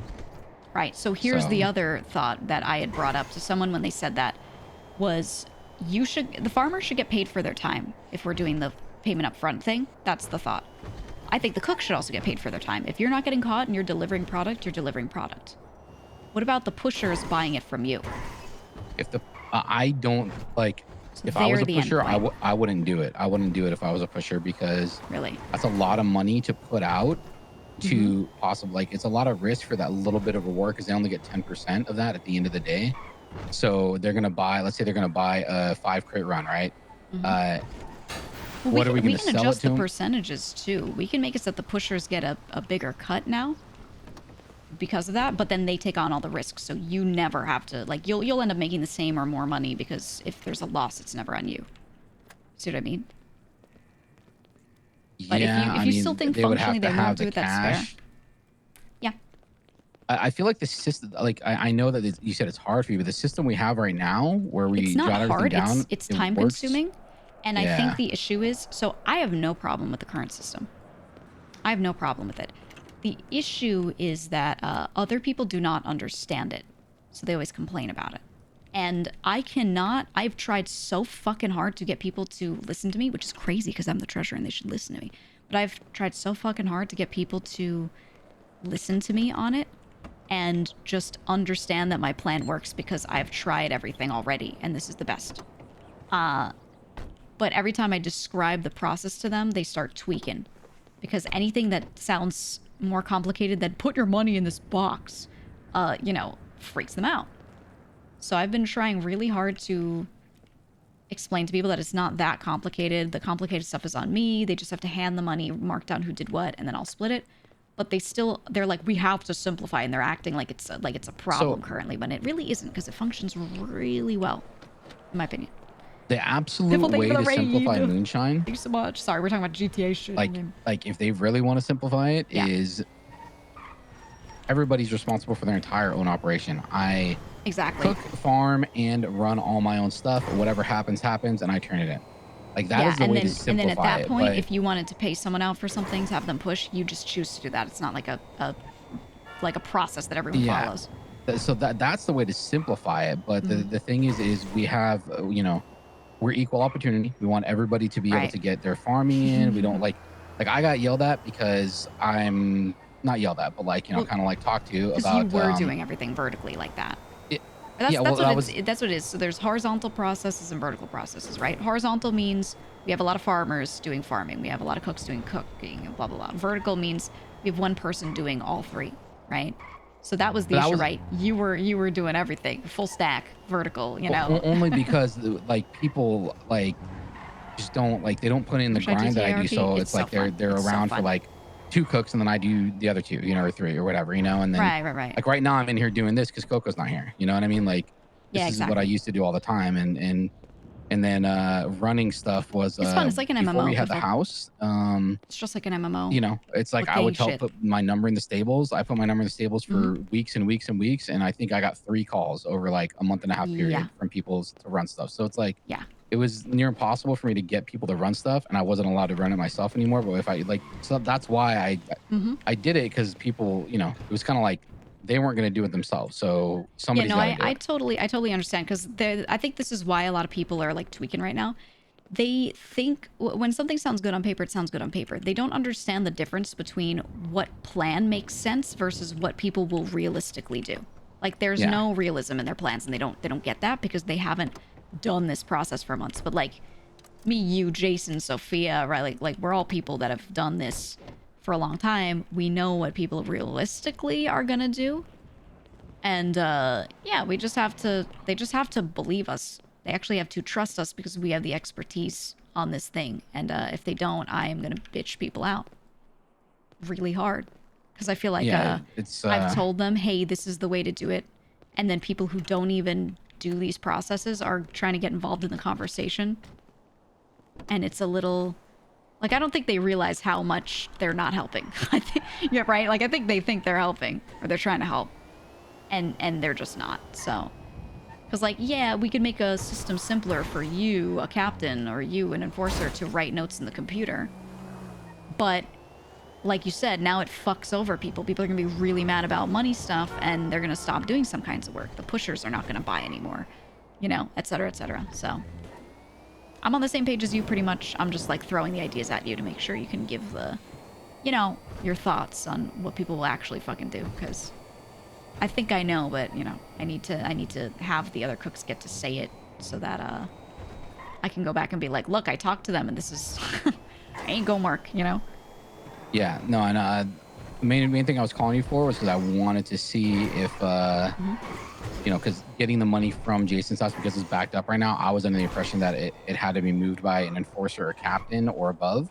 Right. So here's the other thought that I had brought up to someone when they said that was the farmer should get paid for their time if we're doing the payment up front thing. That's the thought. I think the cook should also get paid for their time. If you're not getting caught and you're delivering product, you're delivering product. What about the pushers buying it from you? If I don't like, So if I was a they're the pusher, endpoint. I wouldn't do it. I wouldn't do it if I was a pusher because Really, that's a lot of money to put out to possibly like it's a lot of risk for that little bit of reward because they only get 10% of that at the end of the day. So they're gonna buy. Let's say they're gonna buy a 5 crate run, right? Well, What are we going to can sell adjust it to the them? percentages too. We can make it so that the pushers get a bigger cut now because of that, but then they take on all the risks. So you never have to like you'll end up making the same or more money because if there's a loss, it's never on you. See what I mean? But Yeah, if you still think they would have functionally to they have won't do the it, that's cash. fair. Yeah. I feel like the system, like I know that you said it's hard for you, but the system we have right now, where we It's not jot everything hard. down, It's it time works. consuming. And I Yeah. think the issue is, so I have no problem with the current system. I have no problem with it. The issue is that other people do not understand it. So they always complain about it. And I've tried so fucking hard to get people to listen to me, which is crazy because I'm the treasurer and they should listen to me. But I've tried so fucking hard to get people to listen to me on it and just understand that my plan works because I've tried everything already and this is the best. But every time I describe the process to them, they start tweaking. Because anything that sounds more complicated than put your money in this box, freaks them out. So I've been trying really hard to explain to people that it's not that complicated. The complicated stuff is on me. They just have to hand the money, mark down who did what, and then I'll split it. But they're like, we have to simplify, and they're acting like it's a problem currently, when it really isn't, because it functions really well, in my opinion. The absolute way to simplify moonshine. Thank you so much. Sorry, we're talking about GTA shit. Like if they really want to simplify it, is everybody's responsible for their entire own operation. I cook, farm, and run all my own stuff. Whatever happens, and I turn it in. Like that is the way to simplify it. And then at that point, if you wanted to pay someone out for something to have them push, you just choose to do that. It's not like a process that everyone follows. So that's the way to simplify it. But the thing is we have, we're equal opportunity. We want everybody to be able to get their farming in. We don't like I got yelled at because I'm not yelled at, but kind of talked to about. You were doing everything vertically like that. That's what it is. So there's horizontal processes and vertical processes, right? Horizontal means we have a lot of farmers doing farming. We have a lot of cooks doing cooking and blah, blah, blah. Vertical means we have one person doing all three, right? So that was the issue, right? You were doing everything, full stack, vertical, Only because people just don't they don't put in the grind that I do. So it's like they're around for 2 cooks, and then I do the other 2, or 3 or whatever, and then right. Like right now I'm in here doing this because Coco's not here. You know what I mean? This is what I used to do all the time, and then running stuff was it's fun. It's like an MMO. Before we had the house. It's just like an MMO. It's like I would put my number in the stables. I put my number in the stables for weeks and weeks and weeks, and I think I got 3 calls over a month and a half period from people to run stuff. So it's it was near impossible for me to get people to run stuff, and I wasn't allowed to run it myself anymore. But if I so that's why I did it, because people, it was kind of they weren't going to do it themselves. So somebody's I totally understand, because I think this is why a lot of people are tweaking right now. They think when something sounds good on paper, it sounds good on paper. They don't understand the difference between what plan makes sense versus what people will realistically do. There's no realism in their plans, and they don't get that because they haven't done this process for months. But me, you, Jason, Sophia, right? We're all people that have done this for a long time. We know what people realistically are gonna do, and they just have to believe us. They actually have to trust us because we have the expertise on this thing. And if they don't, I am gonna bitch people out really hard, because I feel like I've told them, hey, this is the way to do it, and then people who don't even do these processes are trying to get involved in the conversation, and it's a little I don't think they realize how much they're not helping. I think right. I think they think they're helping, or they're trying to help, and they're just not. So, because we could make a system simpler for you, a captain, or you, an enforcer, to write notes in the computer, but like you said, now it fucks over people. People are going to be really mad about money stuff, and they're going to stop doing some kinds of work. The pushers are not going to buy anymore, et cetera, et cetera. So I'm on the same page as you pretty much. I'm just throwing the ideas at you to make sure you can give the, your thoughts on what people will actually fucking do. Because I think I know, but, I need to have the other cooks get to say it so that I can go back and be like, look, I talked to them, and this is, ain't gonna work, Yeah, no, and the main thing I was calling you for was because I wanted to see if, because getting the money from Jason's house, because it's backed up right now, I was under the impression that it had to be moved by an enforcer or captain or above.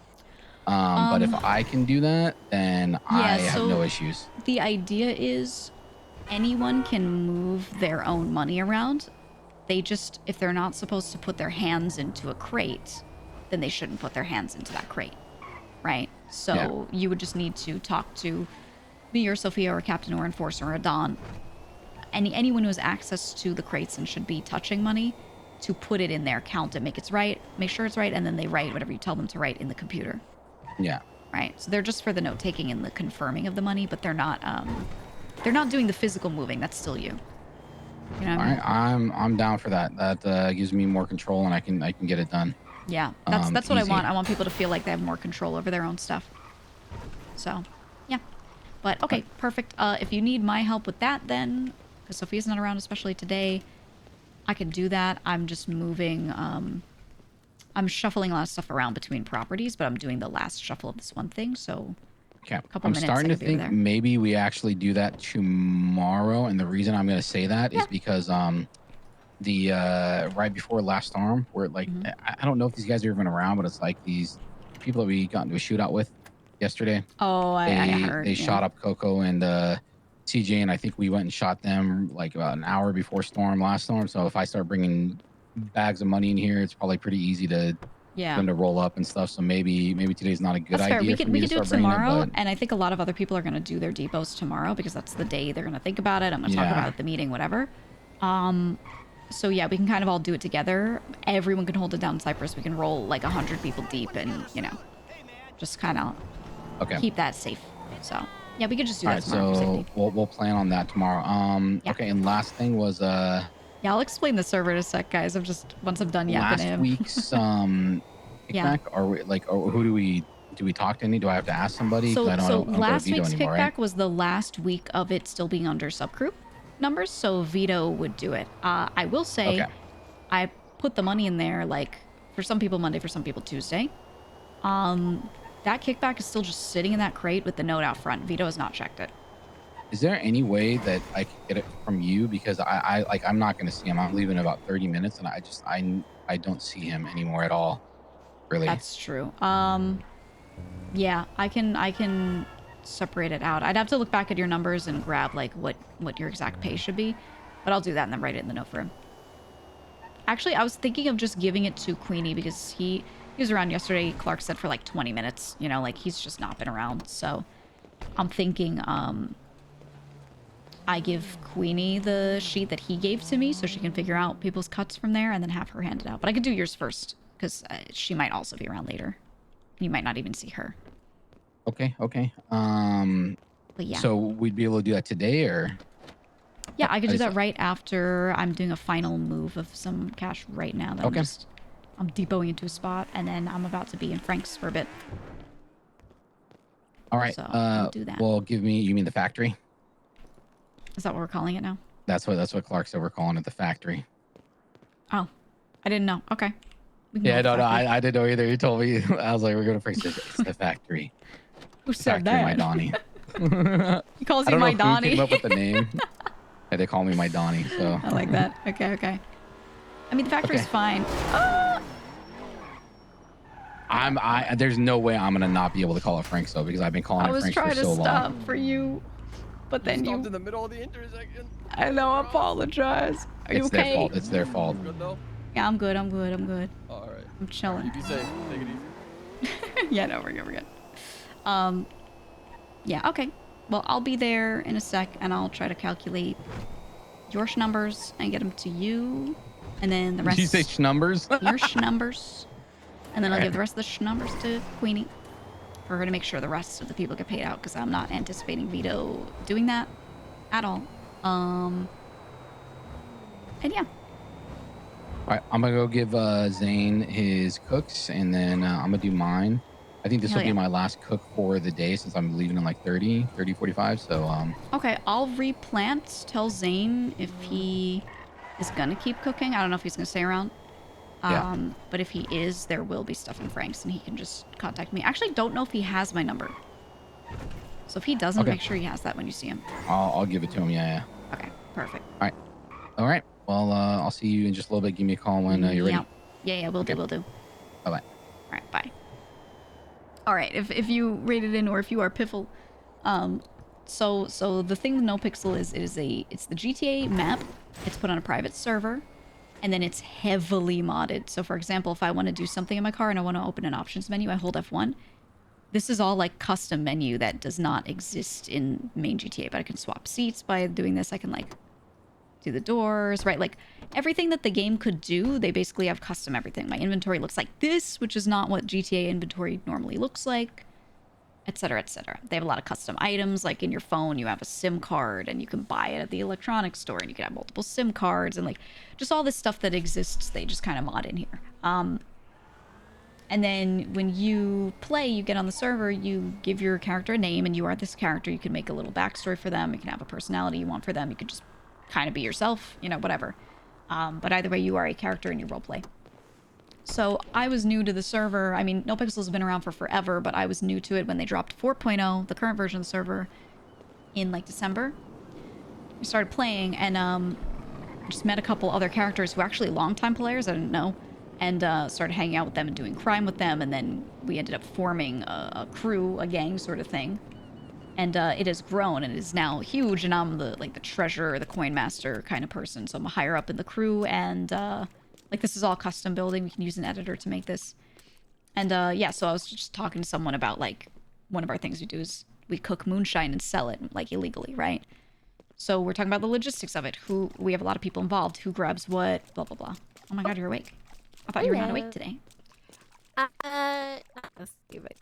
But if I can do that, then I have no issues. The idea is anyone can move their own money around. They just, if they're not supposed to put their hands into a crate, then they shouldn't put their hands into that crate. Right? So you would just need to talk to me or Sophia or Captain or Enforcer or Don. Anyone who has access to the crates and should be touching money, to put it in there, count it, make sure it's right, and then they write whatever you tell them to write in the computer. Yeah. Right. So they're just for the note taking and the confirming of the money, but they're not doing the physical moving. That's still you. You know what I mean? I'm down for that. That gives me more control, and I can get it done. Yeah, that's what I want. I want people to feel like they have more control over their own stuff. So, yeah. But, okay, perfect. If you need my help with that, then, because Sophia's not around, especially today, I can do that. I'm just moving, I'm shuffling a lot of stuff around between properties, but I'm doing the last shuffle of this one thing, so okay. I'm starting to think maybe we actually do that tomorrow, and the reason I'm going to say that is because the right before last storm, where like Mhm. I don't know if these guys are even around, but it's like these people that we got into a shootout with yesterday. Oh, I heard. They Yeah. shot up Coco and CJ, and I think we went and shot them like about an hour before last storm. So if I start bringing bags of money in here, it's probably pretty easy to Yeah. them to roll up and stuff. So maybe today's not a good That's fair. idea for me We to could do it start bringing it. tomorrow, But and I think a lot of other people are going to do their depots tomorrow because that's the day they're going to think about it. I'm going to talk about it at the meeting, whatever. So yeah, we can kind of all do it together. Everyone can hold it down in Cyprus. We can roll like 100 people deep, and just kind of keep that safe. So yeah, we could just do that tomorrow for so safety. we'll plan on that tomorrow. Yeah. Okay, and last thing was Yeah, I'll explain the server in a sec, guys. Once I'm done yapping last him. week's kickback. Are we like, or who do we talk to any? Do I have to ask somebody? 'Cause I don't go to Last Vito week's anymore, kickback right? was the last week of it still being under subgroup numbers, so Vito would do it. I will say, Okay. I put the money in there, like, for some people Monday, for some people Tuesday. That kickback is still just sitting in that crate with the note out front. Vito has not checked it. Is there any way that I could get it from you? Because I'm not going to see him. I'm leaving in about 30 minutes, and I don't see him anymore at all. Really. That's true. Yeah, I can separate it out. I'd have to look back at your numbers and grab like what your exact pay should be, but I'll do that and then write it in the note for him. Actually, I was thinking of just giving it to Queenie because he was around yesterday. Clark said for like 20 minutes. Like he's just not been around. So I'm thinking I give Queenie the sheet that he gave to me so she can figure out people's cuts from there and then have her hand it out. But I could do yours first because she might also be around later. You might not even see her. Okay. But yeah. So we'd be able to do that today, or? Yeah, I could do that right after I'm doing a final move of some cash right now. That I'm depoting into a spot, and then I'm about to be in Frank's for a bit. All right. So I'll do that. Well, you mean the factory? Is that what we're calling it now? That's what Clark said we're calling it, the factory. Oh, I didn't know. Okay. Yeah, no, I didn't know either. He told me. I was like, we're going to fix it. It's the factory. Who said Factory, that? my Donnie. He calls I you don't my know Donnie. who came up with the name. Yeah, they call me my Donnie. So I like that. Okay. I mean, the factory's fine. There's no way I'm gonna not be able to call it Frank's though, because I've been calling it Frank's for so long. I was trying to stop for you, but then you stopped in the middle of the intersection. I know. I apologize. Are you It's okay? their fault. It's their fault. Good though. Yeah, I'm good. All right. I'm chilling. Be safe. Take it easy. Yeah, no, we're good. Yeah, okay. Well, I'll be there in a sec, and I'll try to calculate your numbers and get them to you, and then the rest. Did you say schnumbers? Your schnumbers, and then I'll give the rest of the schnumbers to Queenie for her to make sure the rest of the people get paid out, because I'm not anticipating Vito doing that at all. And yeah. All right, I'm gonna go give Zane his cooks, and then I'm gonna do mine. I think this will be my last cook for the day since I'm leaving in like 30, 45. So Okay, I'll replant. Tell Zane if he is gonna keep cooking. I don't know if he's gonna stay around. But if he is, there will be stuff in Frank's, and he can just contact me. Actually, don't know if he has my number. So if he doesn't, make sure he has that when you see him. I'll give it to him. Yeah. Okay, perfect. All right. Well, I'll see you in just a little bit. Give me a call when you're ready. Yeah, we'll do. Bye bye. All right, bye. All right, if you rated in or if you are piffle, so the thing with NoPixel is it's the GTA map. It's put on a private server, and then it's heavily modded. So for example, if I want to do something in my car and I want to open an options menu, I hold F1. This is all like custom menu that does not exist in main GTA, but I can swap seats by doing this. I can like do the doors, right? Like everything that the game could do, they basically have custom everything. My inventory looks like this, which is not what GTA inventory normally looks like, etc., etc. They have a lot of custom items, like in your phone, you have a SIM card and you can buy it at the electronics store, and you can have multiple SIM cards and like just all this stuff that exists, they just kind of mod in here. And then when you play, you get on the server, you give your character a name, and you are this character. You can make a little backstory for them. You can have a personality you want for them. You can just kind of be yourself, whatever. But either way, you are a character and you roleplay. So I was new to the server. I mean, NoPixel has been around for forever, but I was new to it when they dropped 4.0, the current version of the server, in like December. We started playing, and just met a couple other characters who are actually longtime players, I didn't know, and started hanging out with them and doing crime with them, and then we ended up forming a crew, a gang sort of thing. And it has grown and it is now huge, and I'm the treasurer, the coin master kind of person, so I'm higher up in the crew, and like this is all custom building. We can use an editor to make this. And yeah, so I was just talking to someone about like one of our things we do is we cook moonshine and sell it like illegally, right? So we're talking about the logistics of it. We have a lot of people involved. Who grabs what? Blah blah blah. Oh my god, you're awake. I thought you were not awake today. Not mostly, but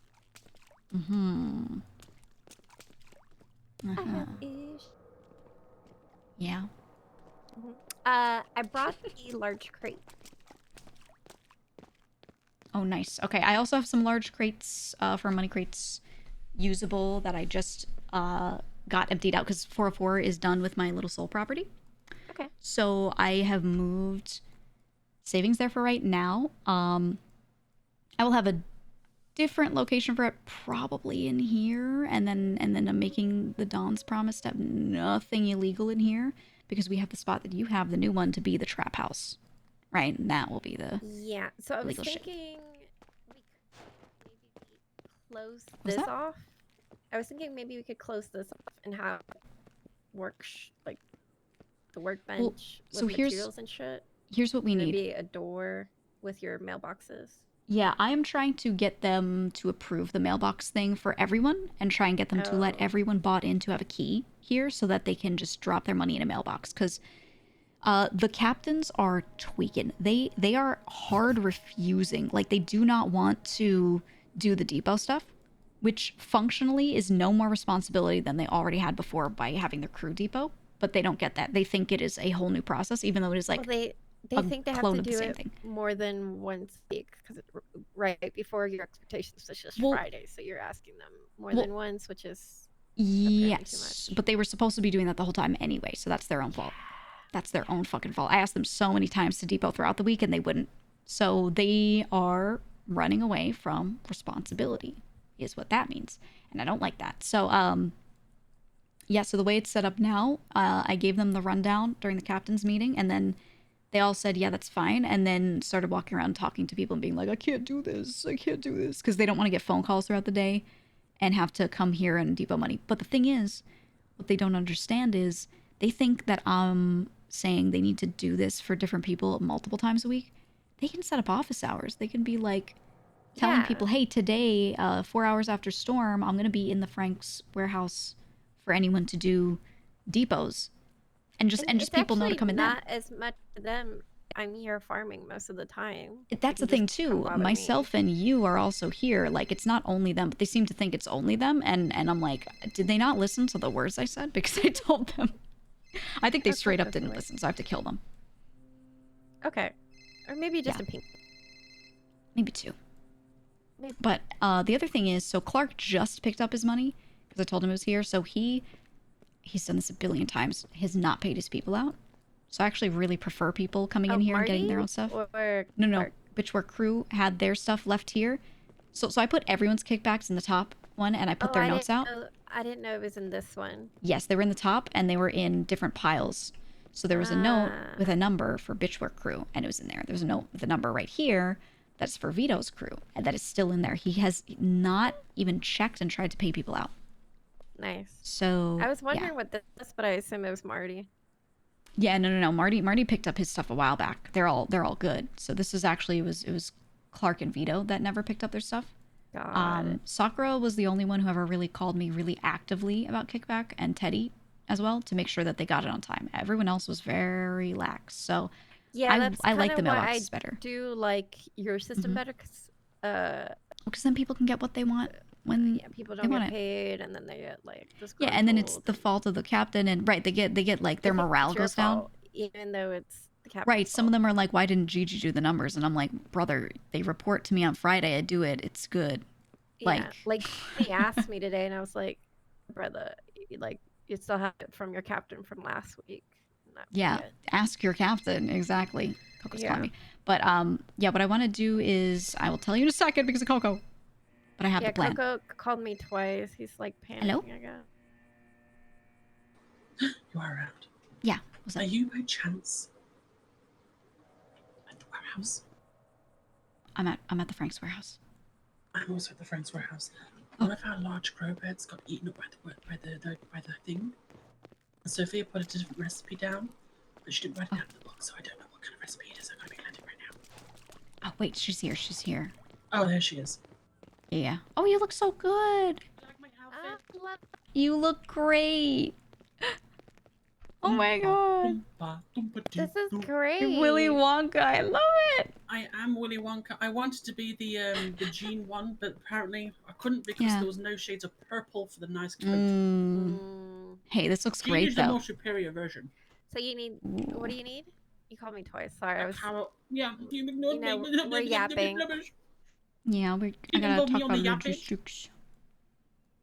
Mm-hmm. I Uh-huh. have ish. Yeah. I brought the large crate. Oh, nice. Okay, I also have some large crates for money crates usable that I just got emptied out because 404 is done with my little soul property. Okay. So I have moved savings there for right now. I will have a different location for it, probably in here, and then I'm making the Dawn's promise to have nothing illegal in here because we have the spot that you have, the new one, to be the trap house, right? And that will be the Yeah. So I was legal shit. thinking we could maybe close What's this that? off. I was thinking maybe we could close this off and have like the workbench with so here's- materials and shit. Here's what we need. Maybe a door with your mailboxes. Yeah, I am trying to get them to approve the mailbox thing for everyone and try and get them to let Oh. everyone bought in to have a key here so that they can just drop their money in a mailbox. Because the captains are tweaking. They are hard refusing. Like, they do not want to do the depot stuff, which functionally is no more responsibility than they already had before by having their crew depot. But they don't get that. They think it is a whole new process, even though it is like Well, they a think they have clone to of the do same it thing. more than once a week because right before your expectations is just Well- Friday, so you're asking them more Well, than once, which is apparently too yes, much. but they were supposed to be doing that the whole time anyway, so that's their own fault. That's their own fucking fault. I asked them so many times to depot throughout the week and they wouldn't. So they are running away from responsibility is what that means. And I don't like that. So yeah, so the way it's set up now, I gave them the rundown during the captain's meeting, and then they all said, yeah, that's fine, and then started walking around talking to people and being like, I can't do this, because they don't want to get phone calls throughout the day and have to come here and depot money. But the thing is, what they don't understand is they think that I'm saying they need to do this for different people multiple times a week. They can set up office hours. They can be like telling Yeah. people, hey, today, 4 hours after storm, I'm going to be in the Frank's warehouse for anyone to do depots. And just it's people know to actually come in there. not as much to them. I'm here farming most of the time. They That's the can thing just come too. bother me. Myself and you are also here. Like, it's not only them, but they seem to think it's only them. And I'm like, did they not listen to the words I said? Because I told them. I think they Okay, straight up that's didn't fine. listen, so I have to kill them. Okay, or maybe just Yeah. a pink. Maybe two. Maybe. But the other thing is, so Clark just picked up his money because I told him it was here. So he's done this a billion times. Has not paid his people out. So I actually really prefer people coming in here and getting their own stuff. Or No, Clark? Bitchwork crew had their stuff left here. So I put everyone's kickbacks in the top one, and I put their I notes didn't out. know- I didn't know it was in this one. Yes, they were in the top, and they were in different piles. So there was a note Ah. with a number for Bitchwork crew, and it was in there. There was a note with a number right here that's for Vito's crew, and that is still in there. He has not even checked and tried to pay people out. Nice. So I was yeah. wondering what this, but I assume it was Marty. Yeah, no. Marty picked up his stuff a while back. They're all good. So this is actually it was Clark and Vito that never picked up their stuff. Got it. Sakura was the only one who ever really called me really actively about kickback, and Teddy as well, to make sure that they got it on time. Everyone else was very lax. So Yeah, that's I like the kinda why mailboxes better. do like your system Mhm. better because Because then people can get what they want when yeah, people they don't want get it. paid, and then they get like Yeah, and then it's disgruntled, the and fault of the captain, and right, they get like they their think morale it's your goes down. fault, even though it's the captain's Right, some of fault. them are like, why didn't Gigi do the numbers? And I'm like, brother, they report to me on Friday, I do it, it's good. Yeah, like- like he asked me today, and I was like, brother, like you still have it from your captain from last week. And that was Yeah, it. ask your captain, exactly. Coco's calling Yeah. me. But yeah, what I want to do is, I will tell you in a second because of Coco. But I have Yeah, the plan. Coco called me twice. He's like panicking. Hello? I guess. You are around. Yeah, what's Are up? you by chance warehouse? I'm at the Frank's warehouse. I'm also at the Frank's warehouse. One of our large grow beds got eaten up by the thing. And Sophia put a different recipe down, but she didn't write it down in the book, so I don't know what kind of recipe it is. I'm gonna be landing right now. Oh wait, she's here. She's here. Oh, there she is. Yeah. Oh, you look so good. Do you like my outfit? You look great. Oh my god. This is great. Willy Wonka. I love it. I am Willy Wonka. I wanted to be the Jean one, but apparently I couldn't because there was no shades of purple for the nice coat. Hey, this looks Jean great is though. the more superior version. So you need. What do you need? You called me twice. Sorry, I was. Yeah, you know, we're yapping. Yeah, I You gotta involve me talk on about the yapping? logistics.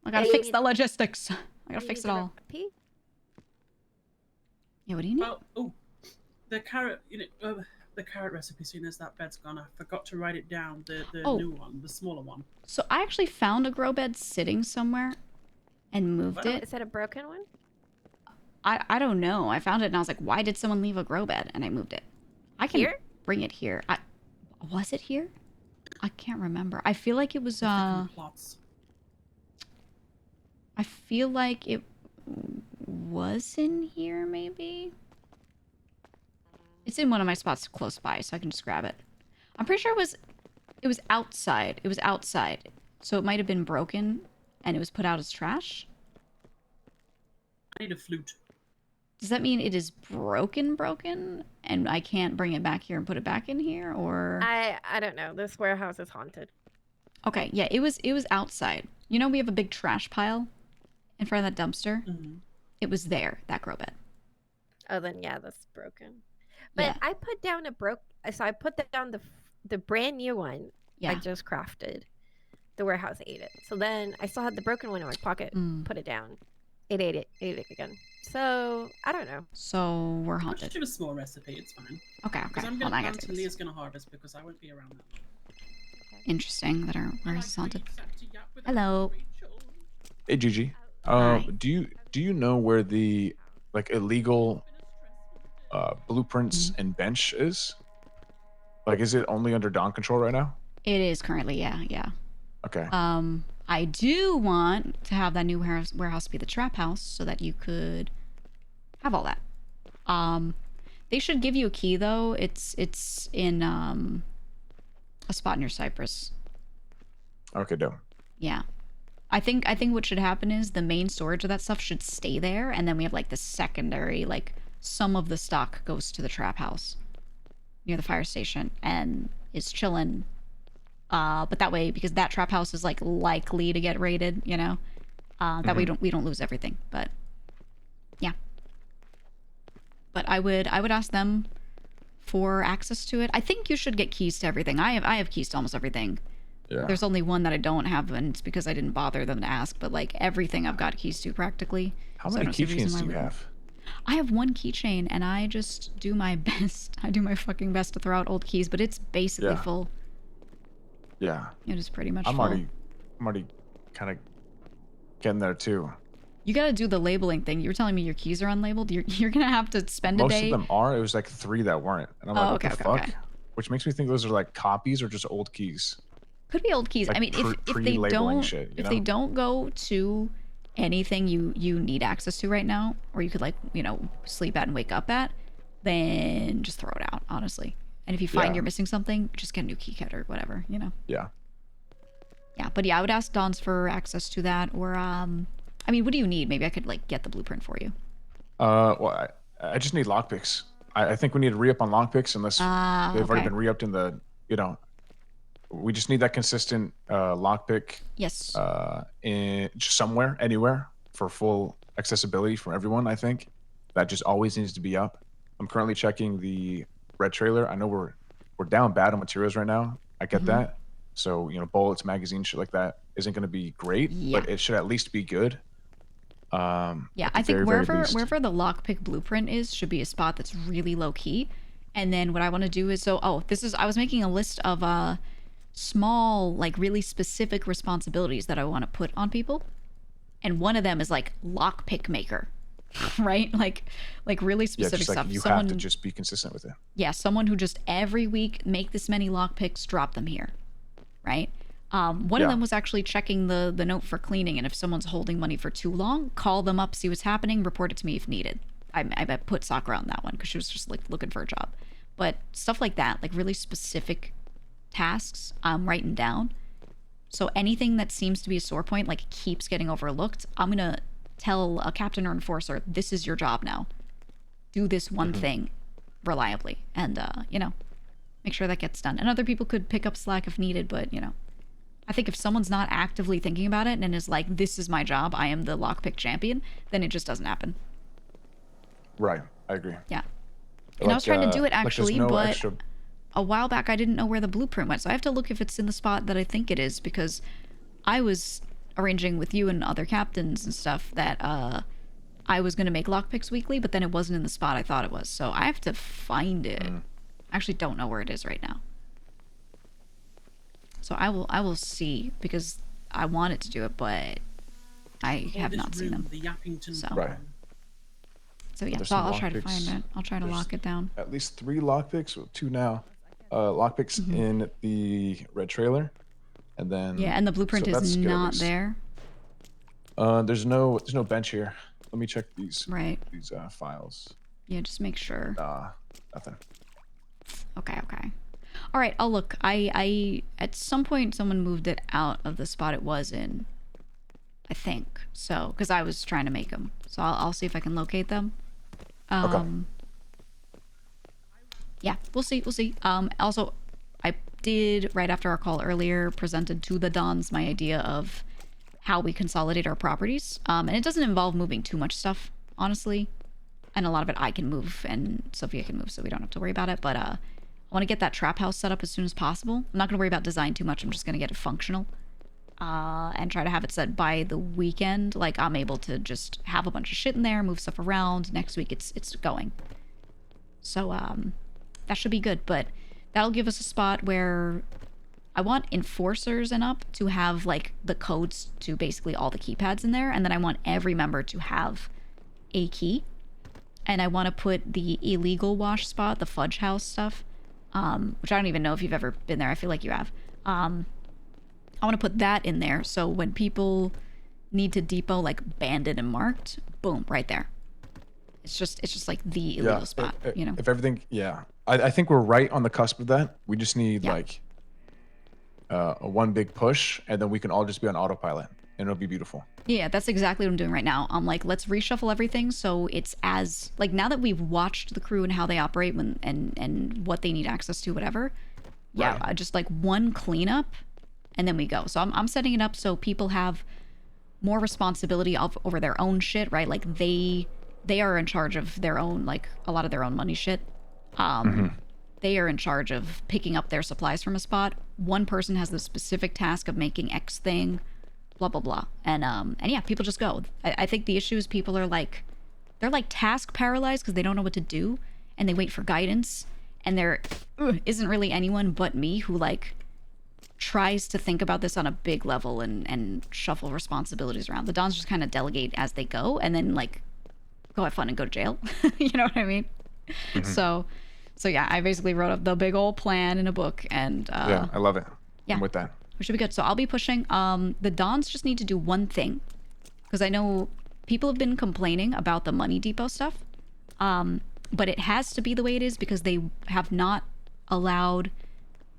I gotta fix the logistics. I gotta fix it all. Yeah, what do you need? Oh, the carrot. The carrot recipe. Seeing as that bed's gone, I forgot to write it down. The new one, the smaller one. So I actually found a grow bed sitting somewhere, and moved it. Is that a broken one? I don't know. I found it and I was like, why did someone leave a grow bed? And I moved it. I can bring it here. Was it here? I can't remember. I feel like it was I feel like it was in here maybe. It's in one of my spots close by, so I can just grab it. I'm pretty sure it was outside. It was outside. So it might have been broken and it was put out as trash. I need a flute. Does that mean it is broken, and I can't bring it back here and put it back in here, or? I don't know. This warehouse is haunted. Okay, yeah, it was outside. You know, we have a big trash pile in front of that dumpster. It was there, that grow bed. Oh, then yeah, that's broken. But I put down so I put down the brand new one I just crafted. The warehouse ate it. So then I still had the broken one in my pocket. Put it down. It ate it again. So I don't know. So we're I'll haunted. just do a small recipe. It's fine. Okay. Because I'm gonna plant and Leah's gonna harvest because I won't be around that long. Interesting that our warehouse is haunted. Hello. Hey, Gigi. Do you know where the illegal blueprints and bench is? Like, is it only under Dawn control right now? It is currently, yeah. Okay. I do want to have that new warehouse be the trap house so that you could have all that. They should give you a key though. It's in a spot near Cypress. Okay, dope. Yeah. I think what should happen is the main storage of that stuff should stay there, and then we have like the secondary, like some of the stock goes to the trap house near the fire station and is chilling. But that way, because that trap house is like likely to get raided, you know, that way we don't lose everything. But yeah. But I would ask them for access to it. I think you should get keys to everything. I have keys to almost everything. Yeah. There's only one that I don't have, and it's because I didn't bother them to ask. But like everything, I've got keys to practically. How many keychains do you have? I have one keychain, and I just do my best. I do my fucking best to throw out old keys, but it's basically full. Yeah. It is pretty much I'm full. already kind of getting there too. You gotta do the labeling thing. You were telling me your keys are unlabeled. You're gonna have to spend a day. Most of them are. It was like 3 that weren't, and I'm like, what the fuck? Okay. Which makes me think those are like copies or just old keys. Could be old keys. Like I mean, if they don't shit, if they don't go to anything you need access to right now, or you could like sleep at and wake up at, then just throw it out, honestly. And if you find you're missing something, just get a new key cut or whatever, Yeah. Yeah, but yeah, I would ask Don's for access to that, or I mean, what do you need? Maybe I could like get the blueprint for you. Well, I just need lockpicks. I think we need to re-up on lockpicks unless they've already been re-upped in the, we just need that consistent lockpick. Yes. In just somewhere, anywhere for full accessibility for everyone. I think that just always needs to be up. I'm currently checking the red trailer. I know we're down bad on materials right now. I get that. So bullets, magazines, shit like that isn't going to be great, but it should at least be good. Yeah, I think wherever the lockpick blueprint is should be a spot that's really low key. And then what I want to do is I was making a list of small, like really specific responsibilities that I want to put on people. And one of them is like lockpick maker. right? Like really specific just like stuff. you Someone, have to just be consistent with it. Yeah, someone who just every week make this many lockpicks, drop them here, right? One of them was actually checking the note for cleaning, and if someone's holding money for too long, call them up, see what's happening, report it to me if needed. I put Sakura on that one because she was just like looking for a job. But stuff like that, like really specific tasks, I'm writing down. So anything that seems to be a sore point, like keeps getting overlooked, I'm gonna tell a captain or enforcer, this is your job now. Do this one thing reliably, and you know, make sure that gets done. And other people could pick up slack if needed, but you know, I think if someone's not actively thinking about it and is like, this is my job, I am the lockpick champion, then it just doesn't happen. Right, I agree. Yeah. And I was trying to do it actually, no but extra... a while back I didn't know where the blueprint went, so I have to look if it's in the spot that I think it is, because I was arranging with you and other captains and stuff that I was going to make lockpicks weekly, but then it wasn't in the spot I thought it was, so I have to find it. I actually don't know where it is right now. So I will see, because I wanted to do it, but I have not seen them. The Yappington So. Right. So yeah, There's so some I'll try to lockpicks. find it. I'll try to lock it down. At least 3 lockpicks, well, 2 now. Lockpicks in the red trailer, and then Yeah, and the blueprint so that's is good at not least. there. There's no bench here. Let me check these files. Yeah, just make sure. Nothing. Okay. All right, I'll look. I at some point someone moved it out of the spot it was in, I think. So, because I was trying to make them. So I'll see if I can locate them. Okay. Yeah, we'll see. Also, I did, right after our call earlier, presented to the Dons my idea of how we consolidate our properties. And it doesn't involve moving too much stuff, honestly. And a lot of it I can move and Sophia can move, so we don't have to worry about it. But I want to get that trap house set up as soon as possible. I'm not going to worry about design too much. I'm just going to get it functional. And try to have it set by the weekend. Like, I'm able to just have a bunch of shit in there, move stuff around. Next week, it's going. So, that should be good. But that'll give us a spot where I want enforcers and up to have, like, the codes to basically all the keypads in there. And then I want every member to have a key. And I want to put the illegal wash spot, the fudge house stuff, which I don't even know if you've ever been there. I feel like you have. I want to put that in there, so when people need to depot, like, banded and marked, boom, right there. It's just like the illegal spot, you know? If everything, I think we're right on the cusp of that. We just need, like, a one big push, and then we can all just be on autopilot, and it'll be beautiful. Yeah, that's exactly what I'm doing right now. I'm like, let's reshuffle everything so it's as, like, now that we've watched the crew and how they operate and what they need access to, whatever, just, like, one cleanup, and then we go. So I'm setting it up so people have more responsibility over their own shit, right? Like, they are in charge of their own, like, a lot of their own money shit. They are in charge of picking up their supplies from a spot. One person has the specific task of making X thing, blah, blah, blah. And yeah, people just go. I think the issue is people are like, they're like task paralyzed because they don't know what to do, and they wait for guidance, and there isn't really anyone but me who, like, tries to think about this on a big level and shuffle responsibilities around. The Dons just kind of delegate as they go, and then, like, go have fun and go to jail. You know what I mean? So yeah, I basically wrote up the big old plan in a book, and yeah, I love it. Yeah, I'm with that. We should be good. So I'll be pushing. The Dons just need to do one thing, because I know people have been complaining about the money depot stuff, but it has to be the way it is because they have not allowed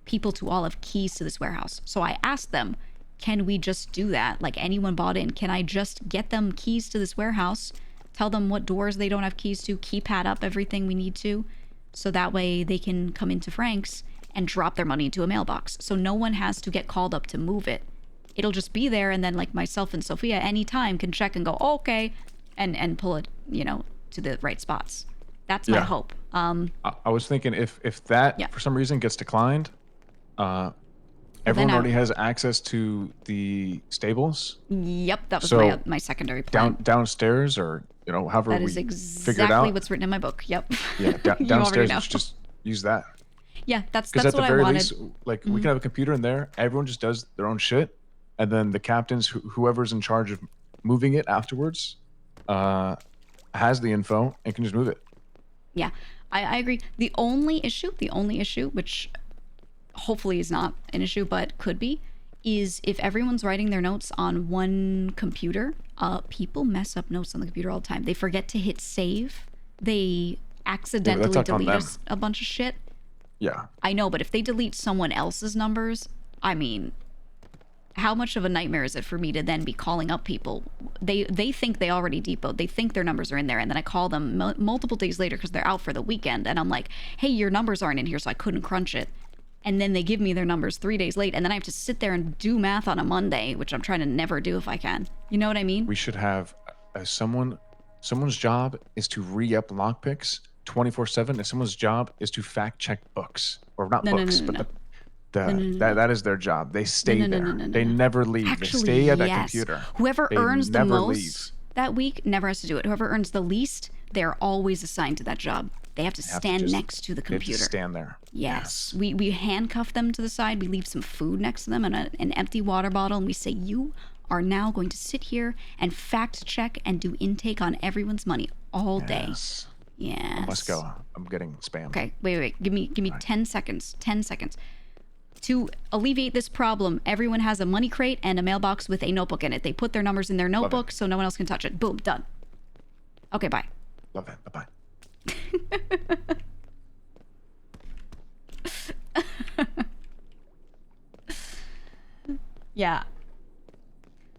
people to all have keys to this warehouse. So I asked them, can we just do that? Like, anyone bought in, can I just get them keys to this warehouse, tell them what doors they don't have keys to, keypad up everything we need to, so that way they can come into Frank's and drop their money into a mailbox. So no one has to get called up to move it. It'll just be there, and then, like, myself and Sophia anytime can check and go, oh, okay, and pull it, you know, to the right spots. That's my hope. I was thinking if that for some reason gets declined, everyone already has access to the stables. Yep, that was my secondary plan. Downstairs, or, you know, however that we is figure it out. exactly what's written in my book. Yep. Yeah, downstairs, we should just use that. Yeah, that's Because at the what very I wanted. least, like, we can have a computer in there. Everyone just does their own shit, and then the captains, whoever's in charge of moving it afterwards, has the info and can just move it. Yeah, I agree. The only issue, which hopefully is not an issue, but could be, is if everyone's writing their notes on one computer, people mess up notes on the computer all the time. They forget to hit save. They accidentally delete a bunch of shit. Yeah. I know, but if they delete someone else's numbers, I mean, how much of a nightmare is it for me to then be calling up people? They think they already depoted. They think their numbers are in there, and then I call them multiple days later because they're out for the weekend, and I'm like, hey, your numbers aren't in here, so I couldn't crunch it. And then they give me their numbers 3 days late, and then I have to sit there and do math on a Monday, which I'm trying to never do if I can. You know what I mean? We should have someone's job is to re-up lockpicks 24/7, and someone's job is to fact check books, or not books, but that is their job. They stay there. They never leave. Actually, they stay at that yes. computer. Whoever They earns the never most leave. that week never has to do it. Whoever earns the least, they're always assigned to that job. They have to stand next to the They have computer. to stand there. Yes. We handcuff them to the side. We leave some food next to them and an empty water bottle, and we say, you are now going to sit here and fact check and do intake on everyone's money all day. Yes. Yes. Let's go. I'm getting spam. Okay, wait. Give me 10 seconds. 10 seconds. To alleviate this problem, everyone has a money crate and a mailbox with a notebook in it. They put their numbers in their notebook so no one else can touch it. Boom, done. Okay, bye. Love it. Bye-bye. Yeah.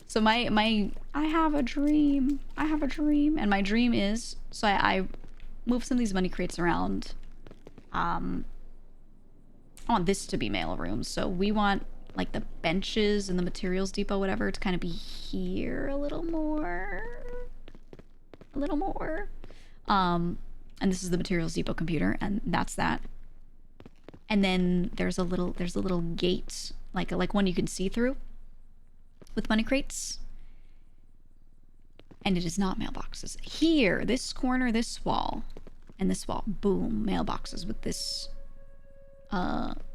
So I have a dream. And my dream is, so I move some of these money crates around. I want this to be mail rooms. So we want like the benches and the materials depot, whatever, to kind of be here a little more. And this is the materials depot computer, and that's that. And then there's a little gate, like one you can see through, with money crates. And it is not mailboxes. Here, this corner, this wall, and this wall, boom, mailboxes with this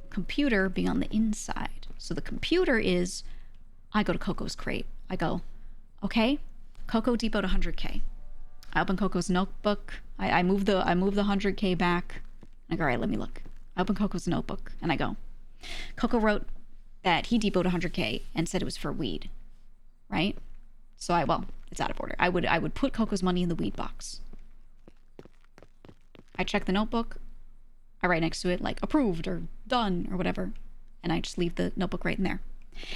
computer being on the inside. So the computer is, I go to Coco's crate. I go, okay, Coco depoted 100K. I open Coco's notebook. I move the 100K back. I go, all right, let me look. I open Coco's notebook and I go, Coco wrote that he depoted 100K and said it was for weed, right? So it's out of order. I would put Coco's money in the weed box. I check the notebook. I write next to it like approved or done or whatever. And I just leave the notebook right in there.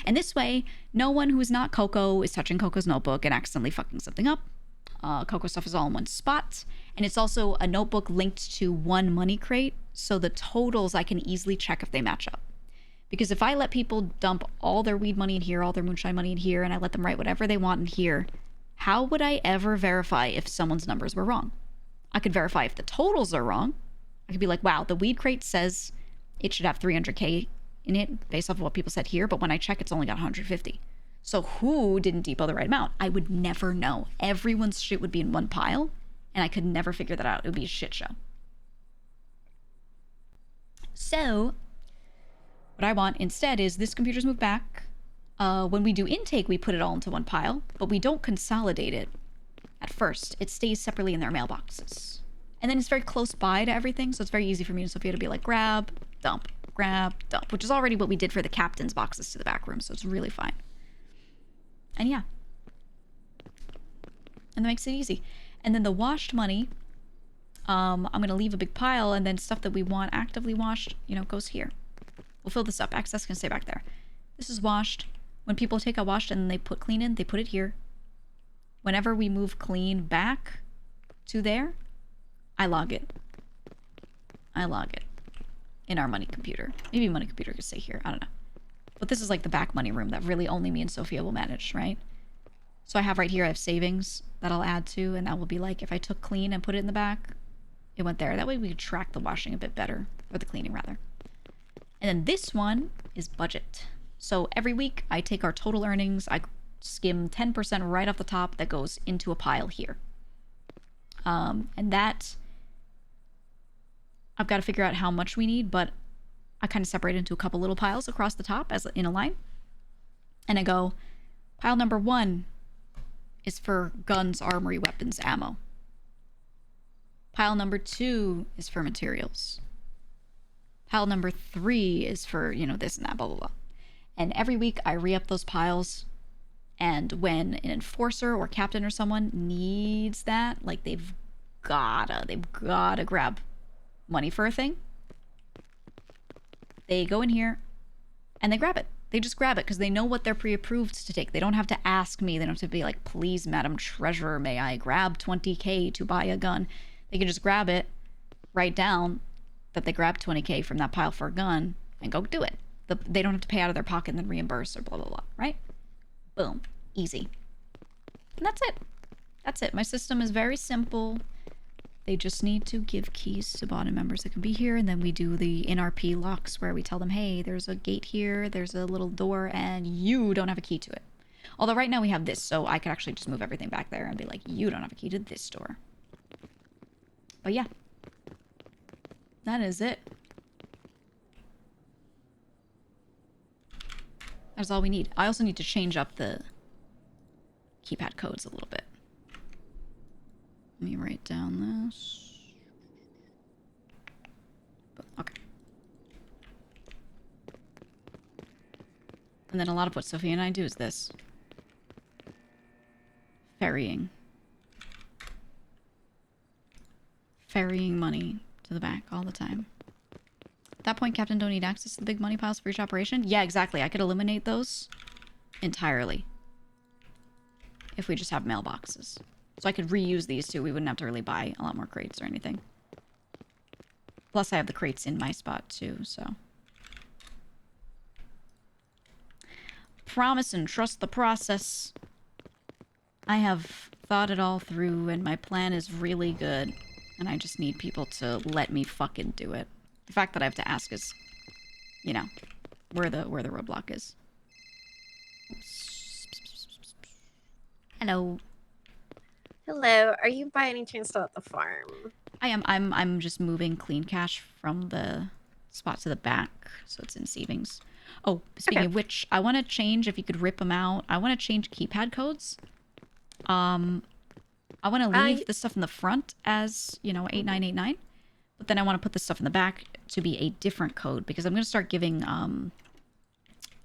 And this way, no one who is not Coco is touching Coco's notebook and accidentally fucking something up. Coco stuff is all in one spot. And it's also a notebook linked to one money crate. So the totals I can easily check if they match up. Because if I let people dump all their weed money in here, all their moonshine money in here, and I let them write whatever they want in here, how would I ever verify if someone's numbers were wrong? I could verify if the totals are wrong. I could be like, wow, the weed crate says it should have 300K in it based off of what people said here, but when I check, it's only got 150. So who didn't depot the right amount? I would never know. Everyone's shit would be in one pile, and I could never figure that out. It would be a shit show. So what I want instead is this computer's moved back. When we do intake, we put it all into one pile, but we don't consolidate it at first. It stays separately in their mailboxes. And then it's very close by to everything, so it's very easy for me and Sophia to be like, grab, dump, which is already what we did for the captain's boxes to the back room, so it's really fine. And yeah. And that makes it easy. And then the washed money, I'm going to leave a big pile, and then stuff that we want actively washed, goes here. We'll fill this up. Access can stay back there. This is washed. When people take out washed and they put clean in, they put it here. Whenever we move clean back to there, I log it. In our money computer. Maybe money computer could stay here. I don't know. But this is like the back money room that really only me and Sophia will manage, right? So I have right here, I have savings that I'll add to, and that will be like, if I took clean and put it in the back, it went there. That way we could track the washing a bit better, or the cleaning rather. And then this one is budget. So every week I take our total earnings, I skim 10% right off the top that goes into a pile here. And that, I've got to figure out how much we need, but I kind of separate into a couple little piles across the top as in a line. And I go, pile number 1 is for guns, armory, weapons, ammo. Pile number 2 is for materials. Pile number 3 is for, you know, this and that, blah, blah, blah. And every week I re-up those piles. And when an enforcer or captain or someone needs that, like they've gotta grab money for a thing, they go in here and they grab it. They just grab it because they know what they're pre-approved to take. They don't have to ask me. They don't have to be like, please, Madam Treasurer, may I grab 20K to buy a gun? They can just grab it, write down that they grabbed 20K from that pile for a gun, and go do it. They don't have to pay out of their pocket and then reimburse or blah, blah, blah, right? Boom. Easy. And that's it. That's it. My system is very simple. They just need to give keys to bottom members that can be here, and then we do the NRP locks where we tell them, hey, there's a gate here, there's a little door, and you don't have a key to it. Although right now we have this, so I could actually just move everything back there and be like, you don't have a key to this door. But yeah. That is it. That's all we need. I also need to change up the keypad codes a little bit. Let me write down this. Okay. And then a lot of what Sophia and I do is this. Ferrying. Ferrying money to the back all the time. At that point, Captain don't need access to the big money piles for each operation? Yeah, exactly. I could eliminate those entirely. If we just have mailboxes. So I could reuse these too. We wouldn't have to really buy a lot more crates or anything. Plus I have the crates in my spot too, so. Promise and trust the process. I have thought it all through and my plan is really good. And I just need people to let me fucking do it. The fact that I have to ask is, you know, where the roadblock is. Hello. Hello. Are you by any chance still at the farm? I am. I'm just moving clean cash from the spot to the back, so it's in savings. Oh, speaking of which, I want to change, if you could rip them out, I want to change keypad codes. I want to leave the stuff in the front as, you know, 8989, but then I want to put the stuff in the back to be a different code, because I'm going to start giving,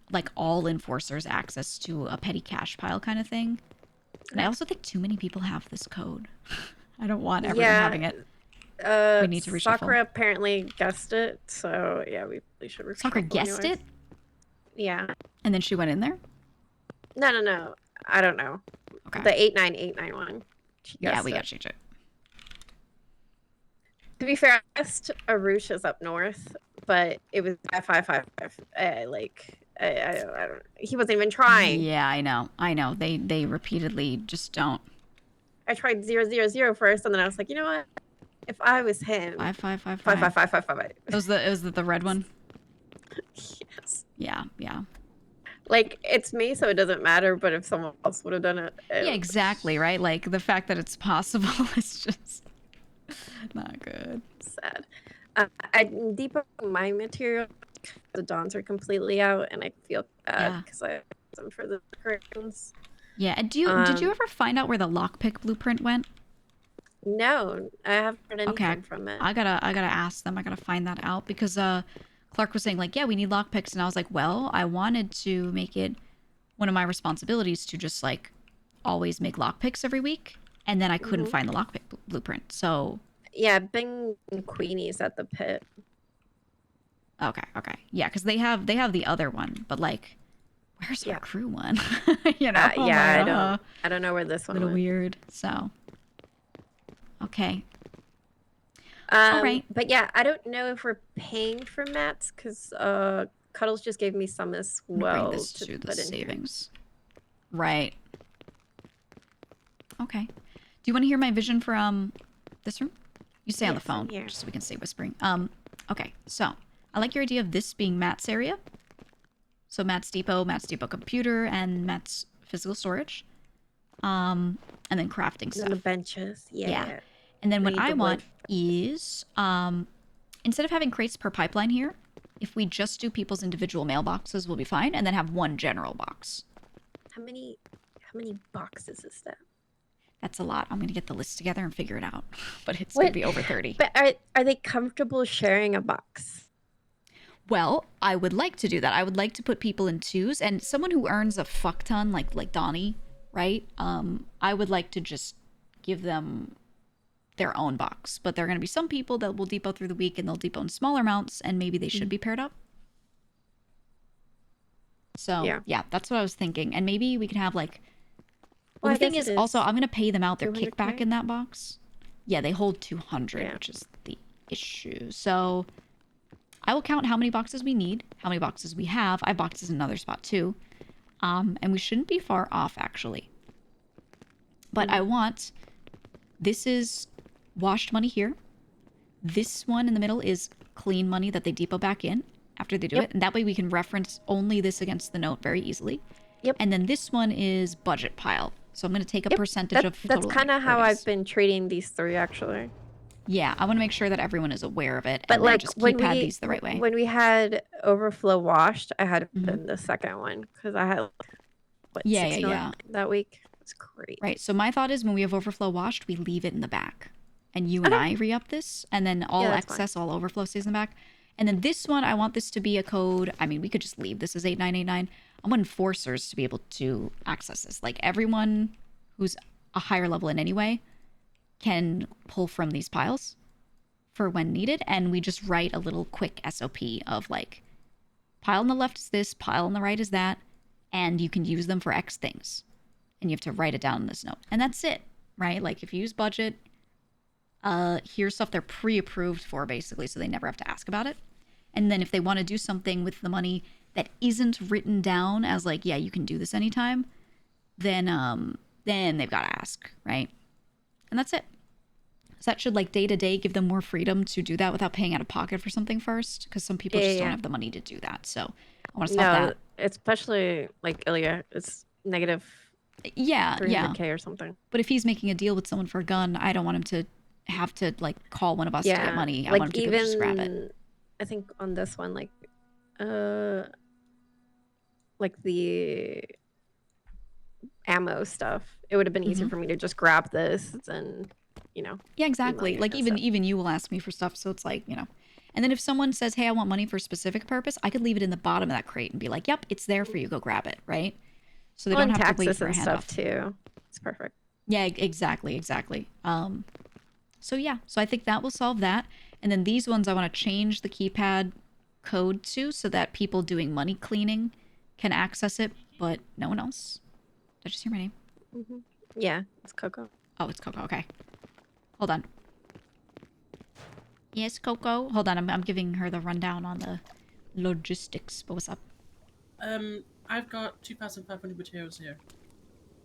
like, all enforcers access to a petty cash pile kind of thing. And I also think too many people have this code. I don't want everyone having it. We need to reshuffle. Sakura apparently guessed it, so yeah, we should reshuffle. Sakura guessed it? Yeah. And then she went in there? No. I don't know. Okay. The 89891. Yeah, we gotta change it. To be fair, I guessed Arush is up north, but it was 555. I don't. He wasn't even trying. Yeah, I know. They repeatedly just don't. I tried 000 first, and then I was like, you know what? If I was him, 555. It was the red one. Yes. Yeah. Like, it's me, so it doesn't matter. But if someone else would have done it, yeah, exactly, right? Like the fact that it's possible is just not good. Sad. I'm debugging my material. The dons are completely out, and I feel bad because I use them for the curtains. Yeah, and did you ever find out where the lockpick blueprint went? No, I haven't heard anything from it. I gotta ask them. I gotta find that out, because Clark was saying, like, yeah, we need lockpicks, and I was like, well, I wanted to make it one of my responsibilities to just, like, always make lockpicks every week, and then I couldn't find the lockpick blueprint, so... Yeah, Bing and Queenie's at the pit. Okay. Yeah, because they have the other one, but, like, where's our crew one? You know? I don't know where this one went. A little went. weird, so... Okay. All right. But yeah, I don't know if we're paying for mats, because Cuddles just gave me some as well. Bring this to the savings. Right. Okay. Do you want to hear my vision for this room? You stay on the phone, just so we can stay whispering. Okay. So I like your idea of this being Matt's area. So Matt's Depot computer, and Matt's physical storage. And then crafting stuff. And the benches. Yeah. And then what I want is, instead of having crates per pipeline here, if we just do people's individual mailboxes, we'll be fine, and then have one general box. How many boxes is that? That's a lot. I'm going to get the list together and figure it out. But it's going to be over 30. But are they comfortable sharing a box? Well, I would like to do that. I would like to put people in twos, and someone who earns a fuck ton, like Donnie, right? I would like to just give them their own box. But there are going to be some people that will depot through the week, and they'll depot in smaller amounts, and maybe they should be paired up. So, yeah, that's what I was thinking. And maybe we could have, like... Well, the thing is, also, I'm going to pay them out their kickback in that box. Yeah, they hold 200, which is the issue. So... I will count how many boxes we need, how many boxes we have. I have boxes in another spot too. And we shouldn't be far off, actually. But I want... This is washed money here. This one in the middle is clean money that they depot back in after they do it. And that way we can reference only this against the note very easily. And then this one is budget pile. So I'm going to take a percentage of total. That's kind of how I've been treating these three, actually. Yeah, I want to make sure that everyone is aware of it. But and like just keypad these the right way. When we had overflow washed, I had to put in the second one because I had what, 6 million that week. It's great. Right. So my thought is when we have overflow washed, we leave it in the back, and you and I re-up this, and then all excess, all overflow stays in the back. And then this one, I want this to be a code. I mean, we could just leave this as 8989. I want enforcers to be able to access this. Like everyone who's a higher level in any way can pull from these piles for when needed, and we just write a little quick SOP of like, pile on the left is this, pile on the right is that, and you can use them for X things. And you have to write it down in this note. And that's it, right? Like if you use budget, here's stuff they're pre-approved for basically, so they never have to ask about it. And then if they want to do something with the money that isn't written down as like, yeah, you can do this anytime, then they've got to ask, right? And that's it. So that should, like, day to day give them more freedom to do that without paying out of pocket for something first, because some people just don't have the money to do that. So I want to stop that. Especially like Ilya, it's negative. Yeah, 300K or something. But if he's making a deal with someone for a gun, I don't want him to have to like call one of us to get money. I like want him to go just grab it. I think on this one, like the ammo stuff, it would have been easier for me to just grab this and, you know. Yeah, exactly. Like even you will ask me for stuff, so it's like, you know. And then if someone says, hey, I want money for a specific purpose, I could leave it in the bottom of that crate and be like, yep, it's there for you. Go grab it, right? So they don't have to wait for a handoff. Too. It's perfect. Yeah, exactly. So yeah, so I think that will solve that. And then these ones I want to change the keypad code to so that people doing money cleaning can access it, but no one else. Did I just hear my name? Yeah, it's Coco. Oh, it's Coco. Okay. Hold on. Yes, Coco. Hold on. I'm giving her the rundown on the logistics. But what's up? I've got 2,500 materials here.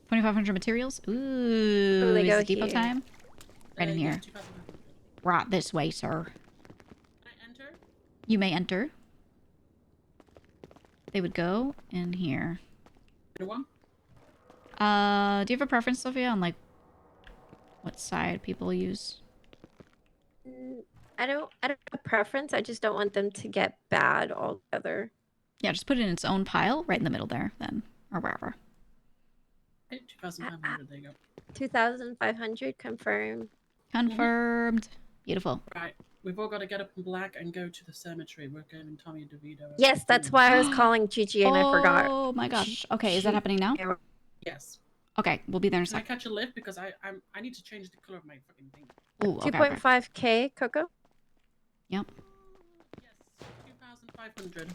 2,500 materials? Ooh, is it depot time? Right in here. Yes, Right this way, sir. Can I enter? You may enter. They would go in here. Anyone? Do you have a preference, Sophia, on like what side people use? I don't have a preference. I just don't want them to get bad altogether. Yeah, just put it in its own pile right in the middle there, then, or wherever. Okay, 2,500. There you go. 2,500 confirmed. Confirmed. Beautiful. Right, we've all got to get up in black and go to the cemetery. We're giving Tommy DeVito. Yes, that's why I was calling Gigi and I forgot. Oh my gosh. Okay, is that happening now? Yes. Okay, we'll be there in a Can I second. catch a lift because I need to change the color of my fucking thing. Ooh, okay, 2.5K, Coco? Yep. Yes, 2,500.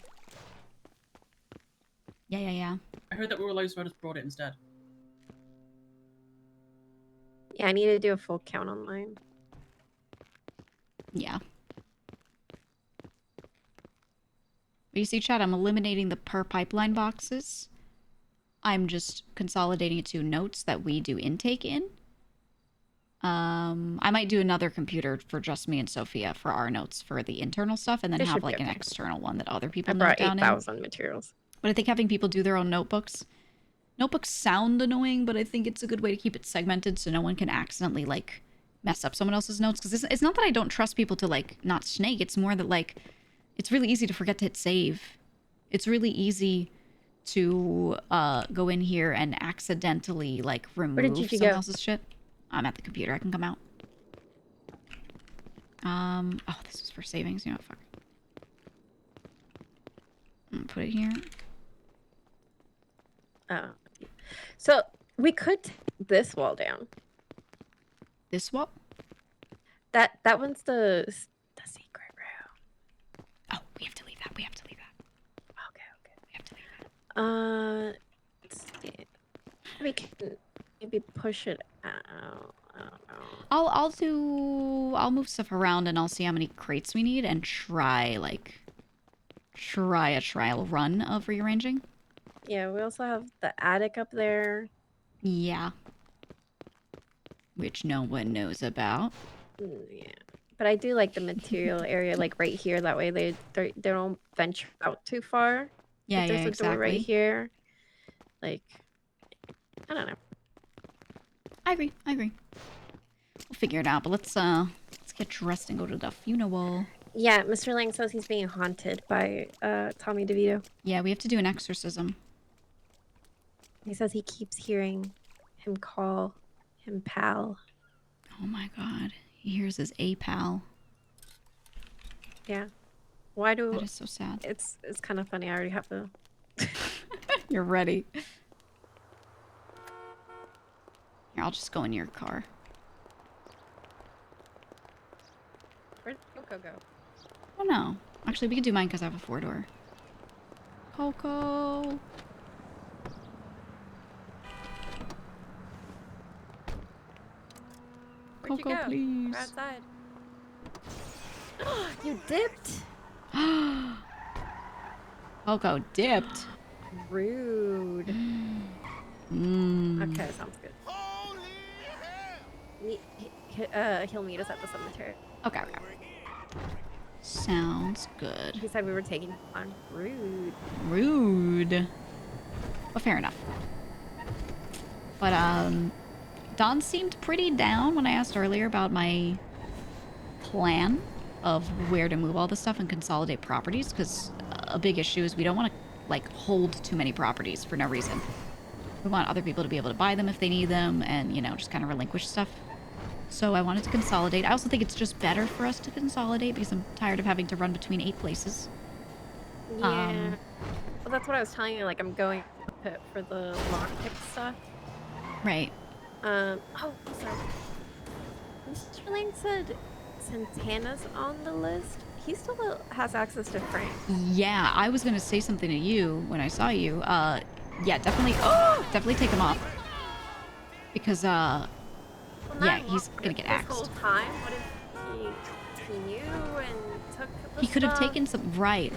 Yeah. I heard that we were allowed, so I just brought it instead. Yeah, I need to do a full count on mine. Yeah. But you see, Chad, I'm eliminating the per pipeline boxes. I'm just consolidating it to notes that we do intake in. I might do another computer for just me and Sophia for our notes for the internal stuff, and then have like an external one that other people note down in. I brought 8,000 materials. But I think having people do their own notebooks sound annoying, but I think it's a good way to keep it segmented so no one can accidentally like mess up someone else's notes. Because it's not that I don't trust people to like not snake. It's more that like it's really easy to forget to hit save. It's really easy to go in here and accidentally like remove someone else's shit. I'm at the computer. I can come out. Oh, this is for savings. You know what? Fuck. I'm gonna put it here. Oh. So we could take this wall down. This wall? That one's the secret room. Oh, we have to leave that. We have to leave that. Okay. We have to leave that. Let's see. We can maybe push it out. I don't know. I'll move stuff around and I'll see how many crates we need and try a trial run of rearranging. Yeah, we also have the attic up there. Yeah. Which no one knows about. Yeah. But I do like the material area, like right here. That way they don't venture out too far. Yeah, like, there's a door right here. Like, I don't know. I agree. We'll figure it out, but let's get dressed and go to the funeral. Yeah, Mr. Lang says he's being haunted by Tommy DeVito. Yeah, we have to do an exorcism. He says he keeps hearing him call him pal. Oh my god. He hears his A pal. Yeah. Why do... That is so sad. It's kind of funny. I already have to... You're ready. Here, I'll just go in your car. Where'd Coco go? Oh no. Actually, we could do mine because I have a 4-door. Coco! Where'd Coco, you go? please. We're outside. You dipped? Coco dipped. Rude. Okay, sounds good. He'll meet us at the cemetery. Okay. Sounds good. He said we were taking on. Rude. Well, fair enough. But, Don seemed pretty down when I asked earlier about my plan of where to move all this stuff and consolidate properties, because a big issue is we don't want to, like, hold too many properties for no reason. We want other people to be able to buy them if they need them and, you know, just kind of relinquish stuff. So I wanted to consolidate. I also think it's just better for us to consolidate because I'm tired of having to run between 8 places. Yeah. Well, that's what I was telling you. Like, I'm going for the lockpick stuff. Right. Oh, sorry. Mr. Lang said Santana's on the list. He still has access to Frank. Yeah, I was going to say something to you when I saw you. Yeah, definitely take him off. Because, yeah, he's going to get axed. This whole time, what if he knew and took the He could have stuff? taken some... Right.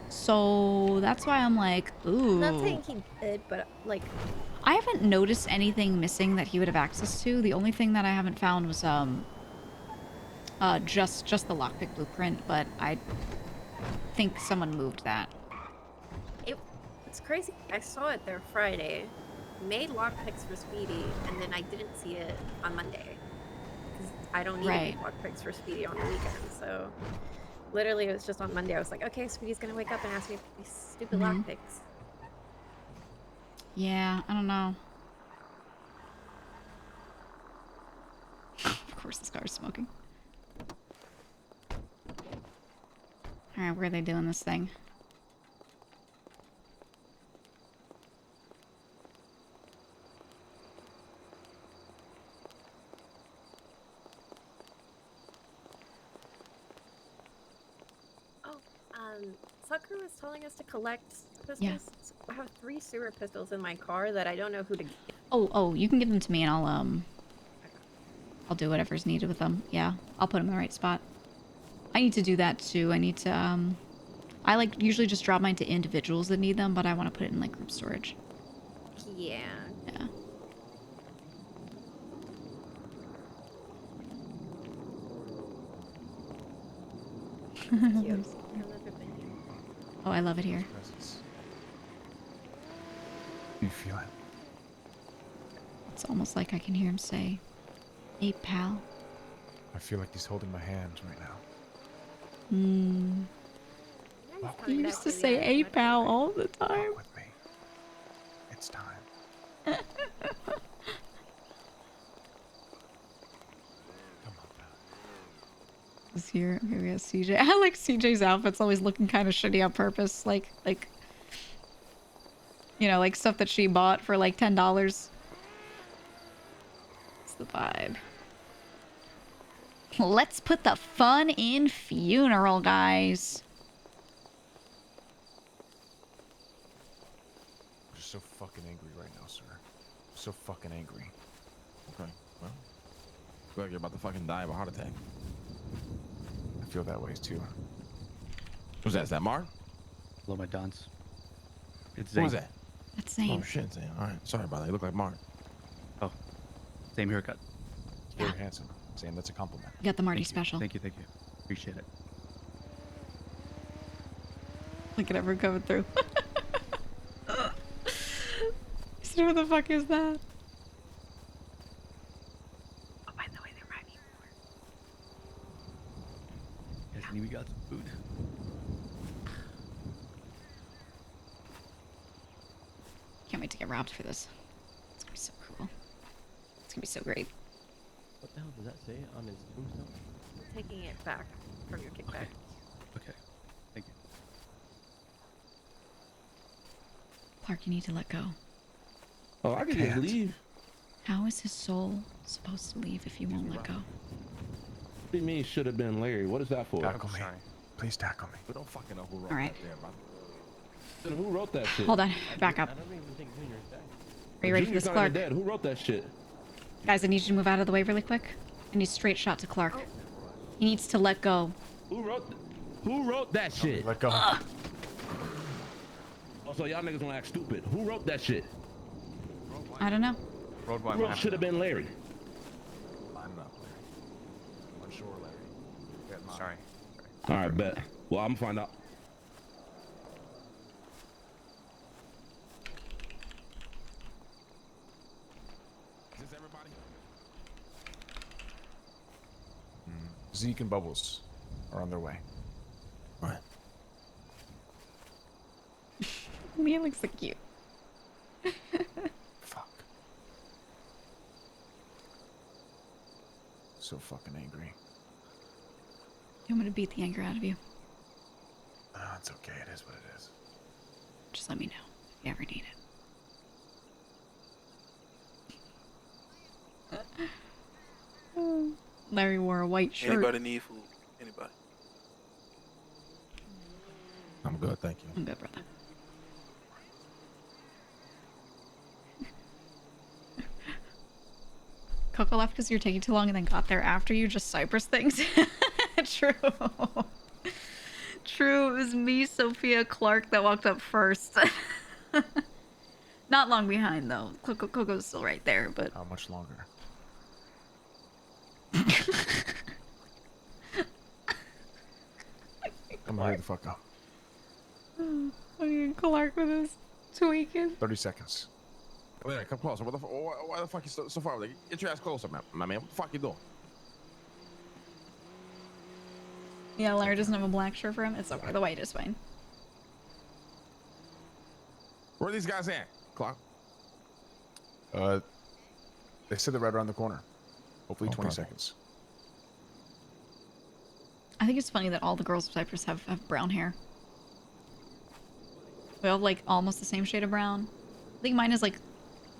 So, that's why I'm like, ooh. I'm not saying he did, but, like... I haven't noticed anything missing that he would have access to. The only thing that I haven't found was, just the lockpick blueprint, but I think someone moved that. It's crazy. I saw it there Friday. Made lockpicks for Speedy, and then I didn't see it on Monday. Because I don't need lockpicks for Speedy on the weekend, so... Literally, it was just on Monday. I was like, okay, Speedy's gonna wake up and ask me for these stupid lockpicks. Yeah, I don't know. Of course this car is smoking. Alright, where are they doing this thing? Sucker was telling us to collect pistols. Yeah. I have 3 sewer pistols in my car that I don't know who to give. Oh, you can give them to me and I'll do whatever's needed with them. Yeah, I'll put them in the right spot. I need to do that too. I need to, I like usually just drop mine to individuals that need them, but I want to put it in like group storage. Yeah. Yeah. Cute. Oh, I love it here. You feel it? It's almost like I can hear him say, "Hey, pal." I feel like he's holding my hand right now. He used to say, "Hey, pal," all the time. Walk with me. It's time. here. Okay, we got CJ. I like CJ's outfit's always looking kind of shitty on purpose. Like, you know, like stuff that she bought for like $10. It's the vibe. Let's put the fun in funeral, guys. I'm just so fucking angry right now, sir. So fucking angry. Okay, well, I feel like you're about to fucking die of a heart attack. I feel that way too. Who's that? Is that Mark? Hello, my dons. It's Who Zane. was that? That's Zane. Oh shit, Zane. All right, sorry about that. You look like Mark. Oh, same haircut. Very handsome. Saying that's a compliment. You got the Marty Thank you. special. Thank you. Appreciate it. Look at everyone coming through. So what the fuck is that? Oh, by the way, there might be more. Guys, we got some food. Can't wait to get robbed for this. It's gonna be so cool. It's gonna be so great. What the hell does that say on his tombstone? Taking it back from your kickback. Okay. Thank you. Clark, you need to let go. Oh, I can just leave. How is his soul supposed to leave if you won't let go? What do you mean should have been Larry? What is that for? Tackle me. Please tackle me. We don't fucking know who wrote All right. that there, brother. Then who wrote that shit? Hold on. Back up. I don't even think Junior's dead. Are you ready for Junior's this, not even Clark? dead. Who wrote that shit? Guys, I need you to move out of the way really quick. I need a straight shot to Clark. He needs to let go. Who wrote that shit? Let go. Also, y'all niggas wanna act stupid. Who wrote that shit? I don't know. Who wrote should have been Larry? I'm not Larry. I'm unsure, Larry. Sorry. All right, bet. Well, I'm gonna find out. Is this everybody? Zeke and Bubbles are on their way. All right. Leah looks so cute. Fuck. So fucking angry. You want me to beat the anger out of you? It's okay. It is what it is. Just let me know if you ever need it. Larry wore a white shirt. Anybody need food? Anybody? I'm good, thank you. I'm good, brother. Coco left because you're taking too long and then got there after you, just Cypress things. True. True, it was me, Sophia, Clark that walked up first. Not long behind, though. Coco's still right there, but... How much longer? I'm gonna hurry the fuck up. Fucking Clark with his tweaking. 30 seconds. Larry, come closer. Why the fuck you so far? Like, get your ass closer, man. My man, what the fuck you doing? Yeah, Larry doesn't have a black shirt for him. It's okay. The white is fine. Where are these guys at, Clark? They said they're right around the corner. Hopefully 20 seconds. I think it's funny that all the girls of Cyprus have brown hair. We all have like almost the same shade of brown. I think mine is like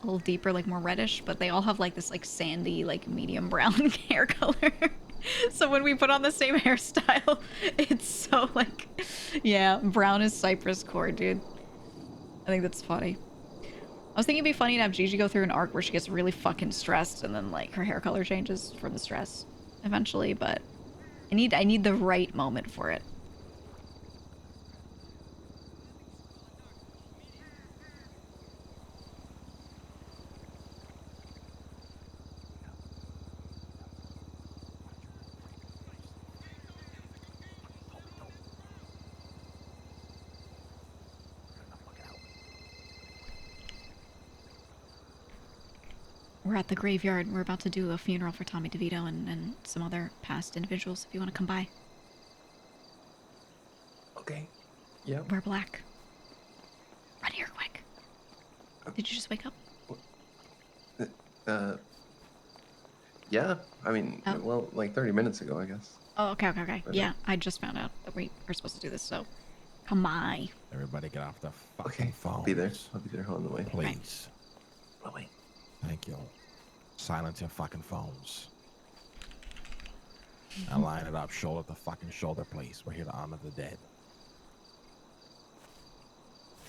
a little deeper, like more reddish, but they all have like this like sandy, like medium brown hair color. So when we put on the same hairstyle, it's so like, yeah, brown is Cyprus core, dude. I think that's funny. I was thinking it'd be funny to have Gigi go through an arc where she gets really fucking stressed and then like her hair color changes from the stress eventually, but I need the right moment for it. We're at the graveyard. We're about to do a funeral for Tommy DeVito and some other past individuals if you want to come by. Okay. Yep. Wear black. Run here quick. Did you just wake up? Yeah. I mean, well, like 30 minutes ago, I guess. Oh, okay. Yeah, I just found out that we are supposed to do this, so come on. Everybody get off the fucking phone. I'll be there. I'll be there on the way. Please. Right. Thank you. Silence your fucking phones. Now line it up, shoulder to fucking shoulder, please. We're here to honor the dead.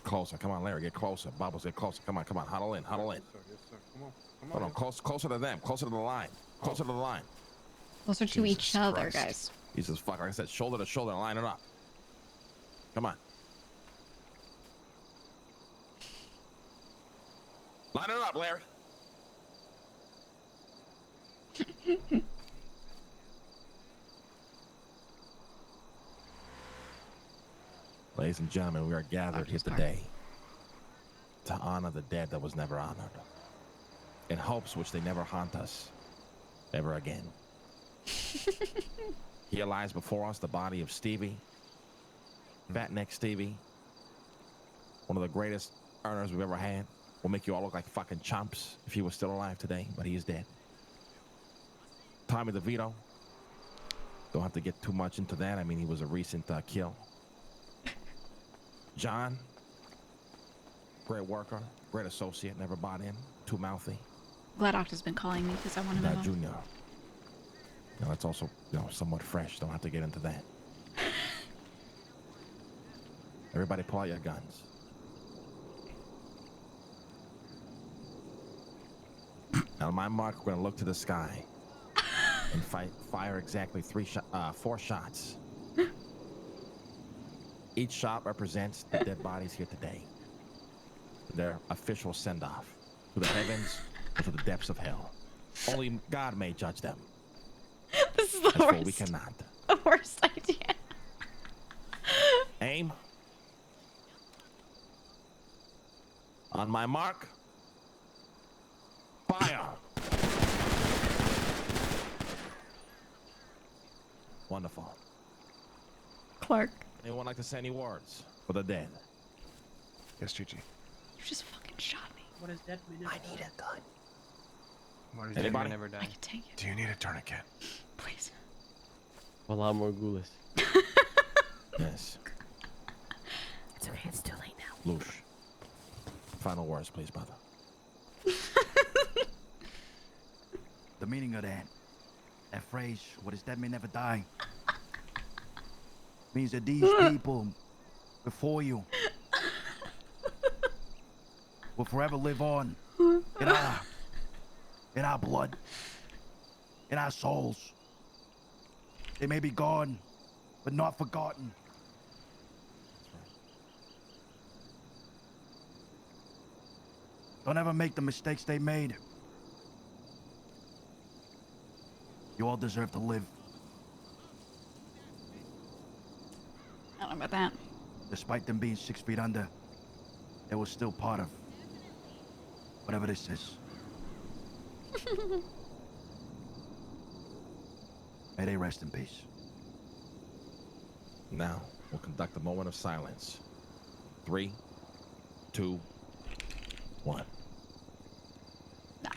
Closer. Come on, Larry. Get closer. Bubbles, get closer. Come on. Huddle in. Yes, sir. Come on. Hold on. Closer to them. Closer to the line. Closer to the line. Closer to each other, guys. Jesus fuck. Like I said, shoulder to shoulder. Line it up. Come on. Line it up, Larry. Ladies and gentlemen, we are gathered here today to honor the dead that was never honored, in hopes which they never haunt us ever again. Here lies before us the body of Stevie, Fat Neck Stevie, one of the greatest earners we've ever had. Will make you all look like fucking chumps if he was still alive today, but he is dead. Tommy DeVito, don't have to get too much into that. I mean, he was a recent kill. John, great worker, great associate, never bought in, too mouthy. Glad Octa's been calling me because I want to know. Junior. Now that's also, somewhat fresh. Don't have to get into that. Everybody pull out your guns. Now, on my mark, we're gonna look to the sky and fire exactly 4 shots. Each shot represents the dead bodies here today. Their official send-off to the heavens or to the depths of hell. Only God may judge them. This is the worst. We cannot. The worst idea. Aim. On my mark. Fire. Wonderful. Clark. Anyone like to say any words for the dead? Yes, Gigi. You just fucking shot me. What is dead man? I need a gun. What is Anybody? never die? I can take it. Do you need a tourniquet? Please. A lot more ghoulish. Yes. It's okay. It's too late now. Loosh. Final words, please, brother. The meaning of that phrase, what is dead may never die, means that these people before you will forever live on in our blood, in our souls. They may be gone, but not forgotten. Don't ever make the mistakes they made. You all deserve to live. I don't know about that. Despite them being 6 feet under, they were still part of whatever this is. May they rest in peace. Now, we'll conduct a moment of silence. 3, 2, 1. No.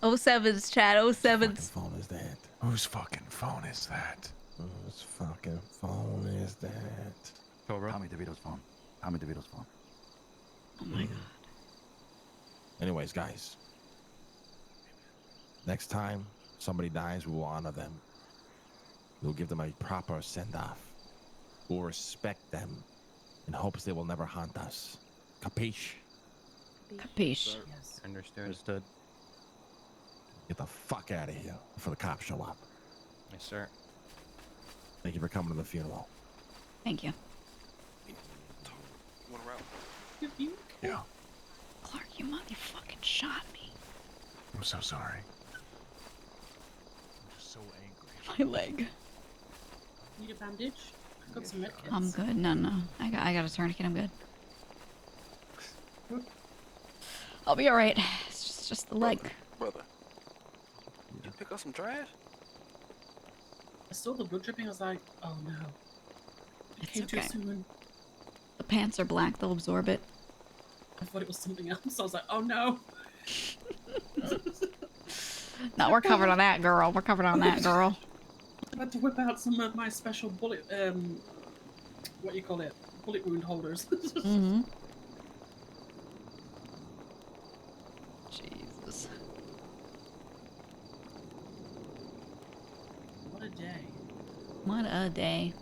Oh sevens, Chad. Oh sevens. Phone is that? Whose fucking phone is that? Whose fucking phone is that? Cobra. Tommy DeVito's phone. Tommy DeVito's phone. Oh my god. Anyways, guys. Next time somebody dies, we will honor them. We'll give them a proper send-off. We'll respect them in hopes they will never haunt us. Capiche? Capiche. Yes. Understood. Get the fuck out of here before the cops show up. Yes, sir. Thank you for coming to the funeral. Thank you. One route. Yeah. Clark, you motherfucking shot me. I'm so sorry. I'm just so angry. My leg. Need a bandage? I've got some medkits. I'm good. No. I got a tourniquet. I'm good. I'll be alright. It's just the leg. Brother. Did you pick up some trash? I saw the blood dripping. I was like, oh no. It came too soon. The pants are black. They'll absorb it. I thought it was something else. I was like, oh no. No, we're covered on that, girl. We're covered on that, girl. I had to whip out some of my special bullet, what do you call it? Bullet wound holders. Mm-hmm. Jesus. What a day. What a day.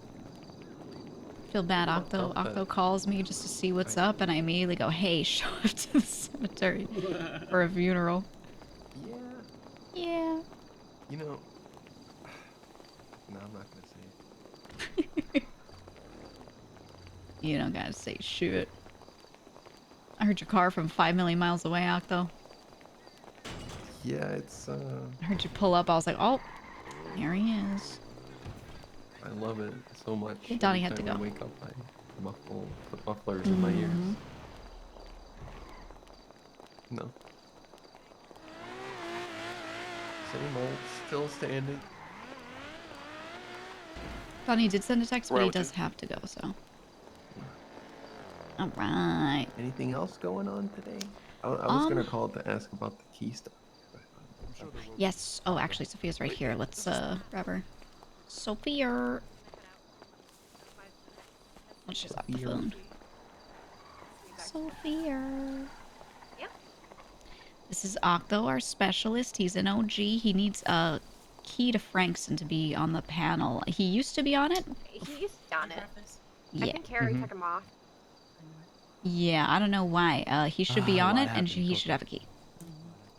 Feel bad, Octo. Octo calls me just to see what's up, and I immediately go, hey, show up to the cemetery for a funeral. Yeah. Yeah. You know. No, I'm not gonna say it. You don't gotta say shit. I heard your car from 5 million miles away, Octo. Yeah, it's I heard you pull up. I was like, oh, here he is. I love it so much. Hey, Donnie Every had to time go. I wake up, I put mufflers in my ears. No. Same old, still standing. Donnie did send a text, but he does have to go, so. Alright. Anything else going on today? I was gonna call to ask about the key stuff. Yes. Oh, actually, Sophia's right here. Let's grab her. Sophia. Oh, she's off the phone. Sophia. Yeah. This is Octo, our specialist. He's an OG. He needs a key to Frankston to be on the panel. He used to be on it. He used to be on it. Yeah. I think Carrie took him off. Yeah, I don't know why. He should be on it, and he should have a key.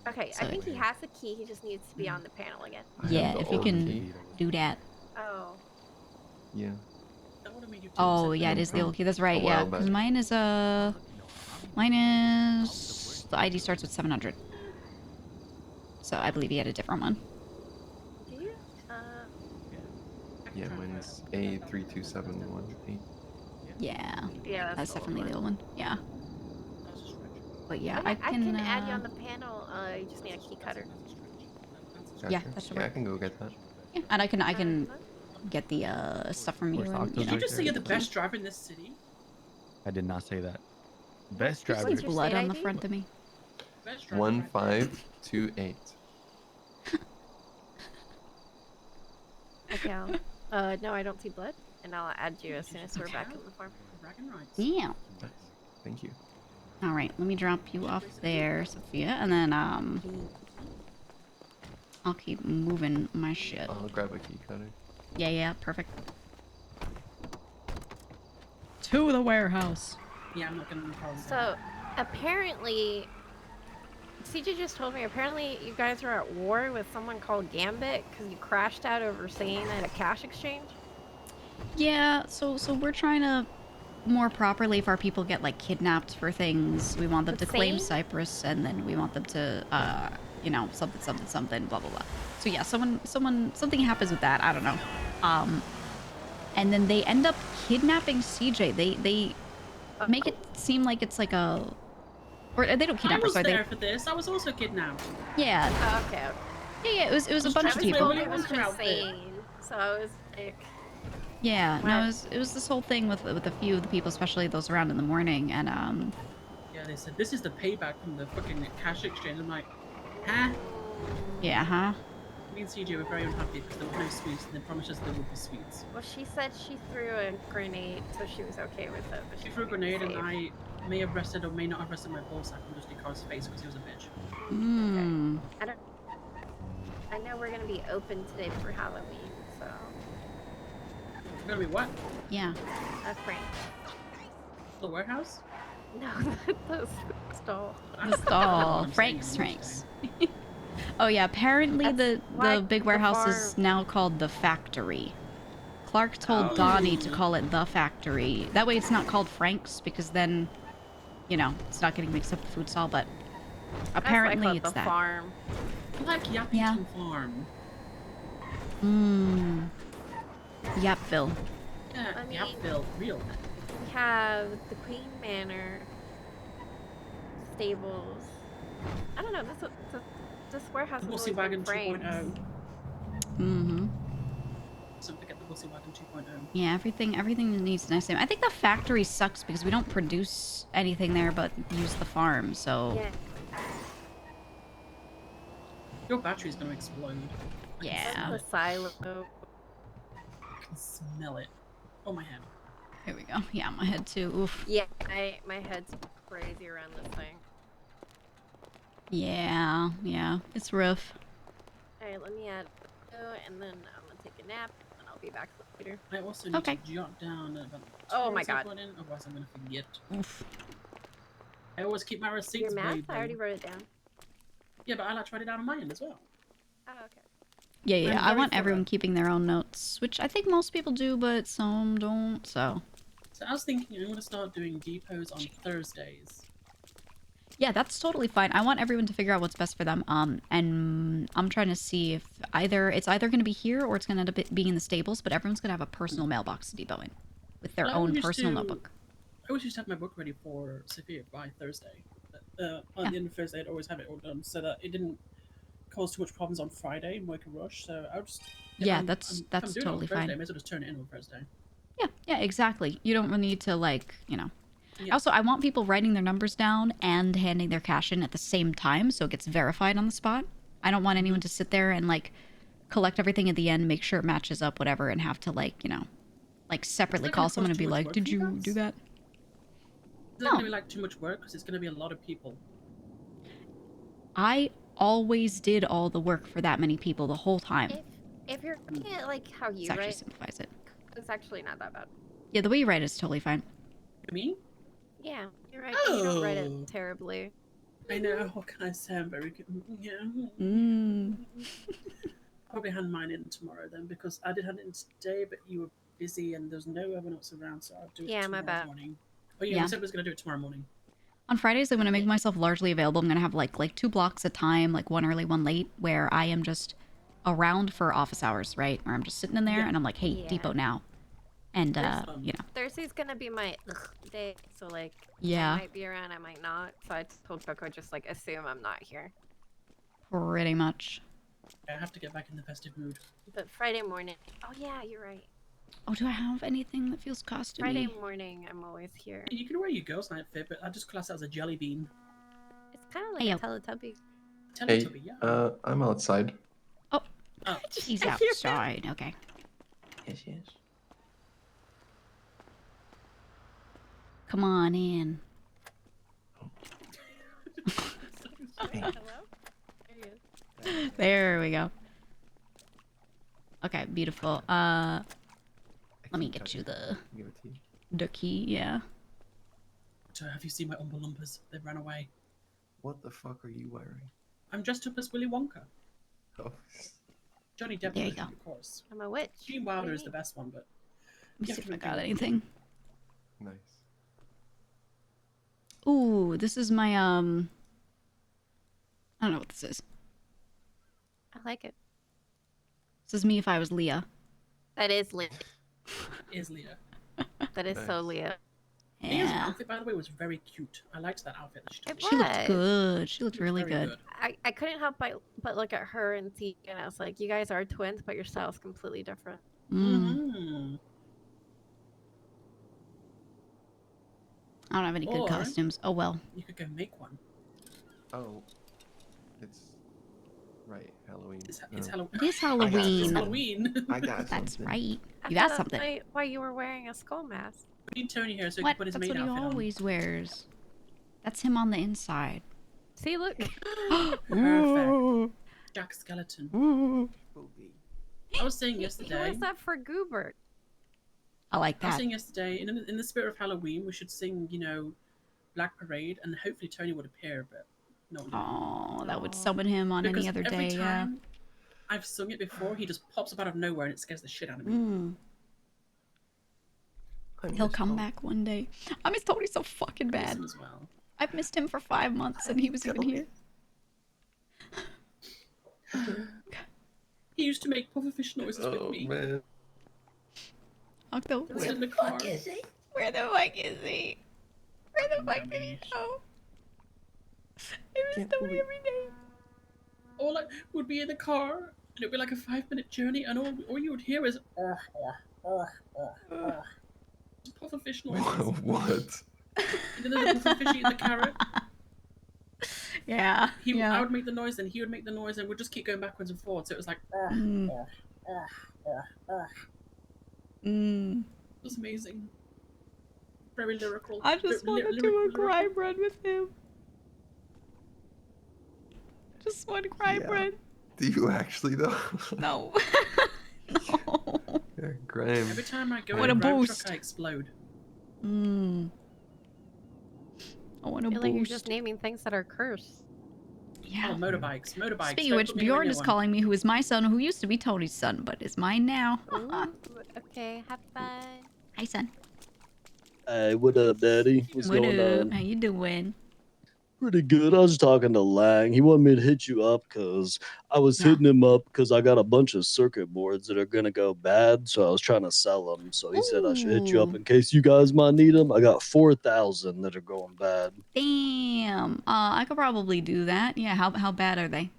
Okay, So- I think he has the key. He just needs to be on the panel again. Yeah, if you can do that. Oh. Yeah. Oh, yeah, it is the old key. That's right, A yeah. while Because back. mine is, the ID starts with 700. So I believe he had a different one. Do you? Yeah, mine is A32718. Yeah. Yeah, That's the old definitely the one. old one. Yeah. But yeah, Okay, I can add you on the panel. You just need a key cutter. Yeah, Gotcha. that should Yeah, I work. can go get that. Yeah, and I can get the stuff from you. Where's And, Octo's you know, Did you just say you're the the key. best driver in this city? I did not say that. Best What's driver. There's your blood state on the ID? front of me. Best driver. 1528. Okay. No, I don't see blood, and I'll add you as soon as we're back in the farm. Bragging rights. Yeah. Nice. Thank you. All right, let me drop you off there, Sophia, and then I'll keep moving my shit. I'll grab a key cutter. Yeah, perfect. To the warehouse. Yeah, I'm not gonna call So, apparently, CJ just told me, apparently you guys are at war with someone called Gambit because you crashed out over saying at a cash exchange? Yeah, so we're trying to more properly, if our people get like kidnapped for things, we want them to claim Insane? Cyprus, and then we want them to you know, something, blah blah blah. So yeah, something happens with that, I don't know. And then they end up kidnapping CJ. They make it seem like it's like a, or they don't I kidnap her, was sorry. there for this. I was also kidnapped. Yeah. Oh, okay. Yeah, it was a bunch of Travis people. Lily It was was out there. insane. So I was like, Yeah, What? no, it was this whole thing with a few of the people, especially those around in the morning, and Yeah, they said this is the payback from the fucking cash exchange. I'm like, huh? yeah, huh? Me and CJ were very unhappy because there were no sweets, and they promised us there would be sweets. well, she said she threw a grenade, so she was okay with it. But She threw a grenade, and safe. I may have rested or may not have rested my ballsack on just Icar's face because he was a bitch. Hmm. I know we're gonna be open today for Halloween, so It's gonna be what? Yeah. a prank. The warehouse? No, the stall. The stall. Franks. Oh yeah, apparently the like big the warehouse is farm. now called the factory. Clark told Donnie to call it the factory. That way it's not called Frank's, because then, you know, it's not getting mixed up with food stall, but apparently That's it's like the that. farm. I like Yappington Yeah. Farm. Mmm. Yapville. Yeah, I mean- Yapville, real. We have the Queen Manor. stables. I don't know. This warehouse has Wussy always Wagon been frames. 2.0. Mm-hmm. Don't forget the Wussy Wagon 2.0. Yeah, everything needs nice name. I think the factory sucks because we don't produce anything there but use the farm, so... Yeah. Your battery's gonna explode. Yeah. The silo. I can smell it. Oh, my head. Here we go. Yeah, my head too. Oof. Yeah, my head's crazy around this thing. Yeah, yeah. It's rough. Alright, let me add and then I'm gonna take a nap and I'll be back later. I also need to jot down about the Oh my god. otherwise I'm gonna forget. Oof. I always keep my receipts. Your math? baby. I already wrote it down. Yeah, but I like to write it down on my end as well. Oh, okay. Yeah, I'm I very want thorough. everyone keeping their own notes, which I think most people do, but some don't, so... So I was thinking I'm gonna start doing depots on Thursdays. Yeah, that's totally fine. I want everyone to figure out what's best for them. And I'm trying to see if it's either going to be here or it's going to end up being in the stables, but everyone's going to have a personal mailbox to depot in with their Well, own personal notebook. I always used to have my book ready for Sophia by Thursday. On the end of Thursday, I'd always have it all done so that it didn't cause too much problems on Friday and work a rush. So I would just That's doing totally it on Thursday, fine. I may as well just turn it in on Thursday. Yeah, exactly. You don't need to Yeah. Also, I want people writing their numbers down and handing their cash in at the same time so it gets verified on the spot. I don't want anyone to sit there and collect everything at the end, make sure it matches up, whatever, and have to separately call someone and be like, "Did you do that?" It's not gonna be too much work because it's gonna be a lot of people. I always did all the work for that many people the whole time. If you're looking at how you This actually write, simplifies it. it's actually not that bad. Yeah, the way you write is totally fine. Me? Yeah, you're right. You don't write it terribly. I know. What can I say? I'm very good. Yeah. Probably hand mine in tomorrow then because I did hand it in today, but you were busy and there's no other notes around, so I'll do it tomorrow my bad. morning. Oh yeah, we said we was gonna do it tomorrow morning. On Fridays, I'm going to make myself largely available. I'm going to have like 2 blocks at time, like one early, one late, where I am just around for office hours, right? Where I'm just sitting in there and I'm like, hey, depot now. And, Thursday's gonna be my day, so I might be around, I might not. So I told Coco just assume I'm not here. Pretty much. I have to get back in the festive mood. But Friday morning, oh yeah, you're right. Oh, do I have anything that feels costumey? Friday morning, I'm always here. You can wear your girls' night fit, but I just class it as a jelly bean. It's kind of like a Teletubby. Hey, yeah. I'm outside. Oh, he's outside. Okay. Yes. Come on in. Hello? There we go. Okay, beautiful. Let me get you the key, yeah. So have you seen my Oompa Loompas? They've run away. What the fuck are you wearing? I'm dressed up as Willy Wonka. Oh. Johnny Depp, There you go. of course. I'm a witch. Gene Wilder is the best one, but... Let me see if I got anything. Nice. Ooh, this is my, I don't know what this is. I like it. This is me if I was Leah. That is Leah. Is Leah. That is so Leah. Leah's Yeah. outfit, by the way, was very cute. I liked that outfit. She looked good. She looked really very good. I couldn't help but look at her and see, and I was like, you guys are twins, but your style's completely different. Mm-hmm. I don't have any good costumes. Oh well. You could go make one. Oh. It's... Right, Halloween. It's It is It's Halloween. Halloween. I got That's something. right. I You got thought something. that's why you were wearing a skull mask. We need Tony here so he What? can put his That's maid what he outfit always wears. That's him on the inside. See, look. on. Perfect. Jack Skeleton. I was saying He yesterday... wears that for Goobert. I like I was that. saying yesterday, in the spirit of Halloween, we should sing, Black Parade, and hopefully Tony would appear, but no. Oh, that would summon him on any other every day, time I've sung it before, he just pops up out of nowhere and it scares the shit out of me. He'll come back one day. I miss Tony so fucking I miss bad. him as well. I've missed him for 5 months and he was even here. He used to make pufferfish noises with me. Man. Octo, Where the fuck is he? Where the fuck is he? Where the fuck did he go? miss Tony every day. Or like, we'd be in the car, and it'd be like a 5-minute journey, and all you would hear is pufferfish noises. What? You know the pufferfish eating the carrot? Yeah. I would make the noise, and he would make the noise, and we'd just keep going backwards and forwards. So it was like, It was amazing. Very lyrical. I just want to do a crime run with him. Just one crime run. Do you actually though? No. No. Yeah, crime. Every time I go What in a a grime boost. truck, I explode. I want I a feel like you're boost. just naming things that are cursed. Yeah. Oh, motorbikes. Speaking of which, Bjorn is calling me, who is my son, who used to be Tony's son, but is mine now. Ooh, okay, have fun. Hi, son. Hey, what up, Daddy? What's What going up? on? How you doing? Pretty good. I was talking to Lang. He wanted me to hit you up because I was hitting him up because I got a bunch of circuit boards that are gonna go bad. So I was trying to sell them. So he said I should hit you up in case you guys might need them. I got 4,000 that are going bad. Damn. I could probably do that. Yeah. How bad are they?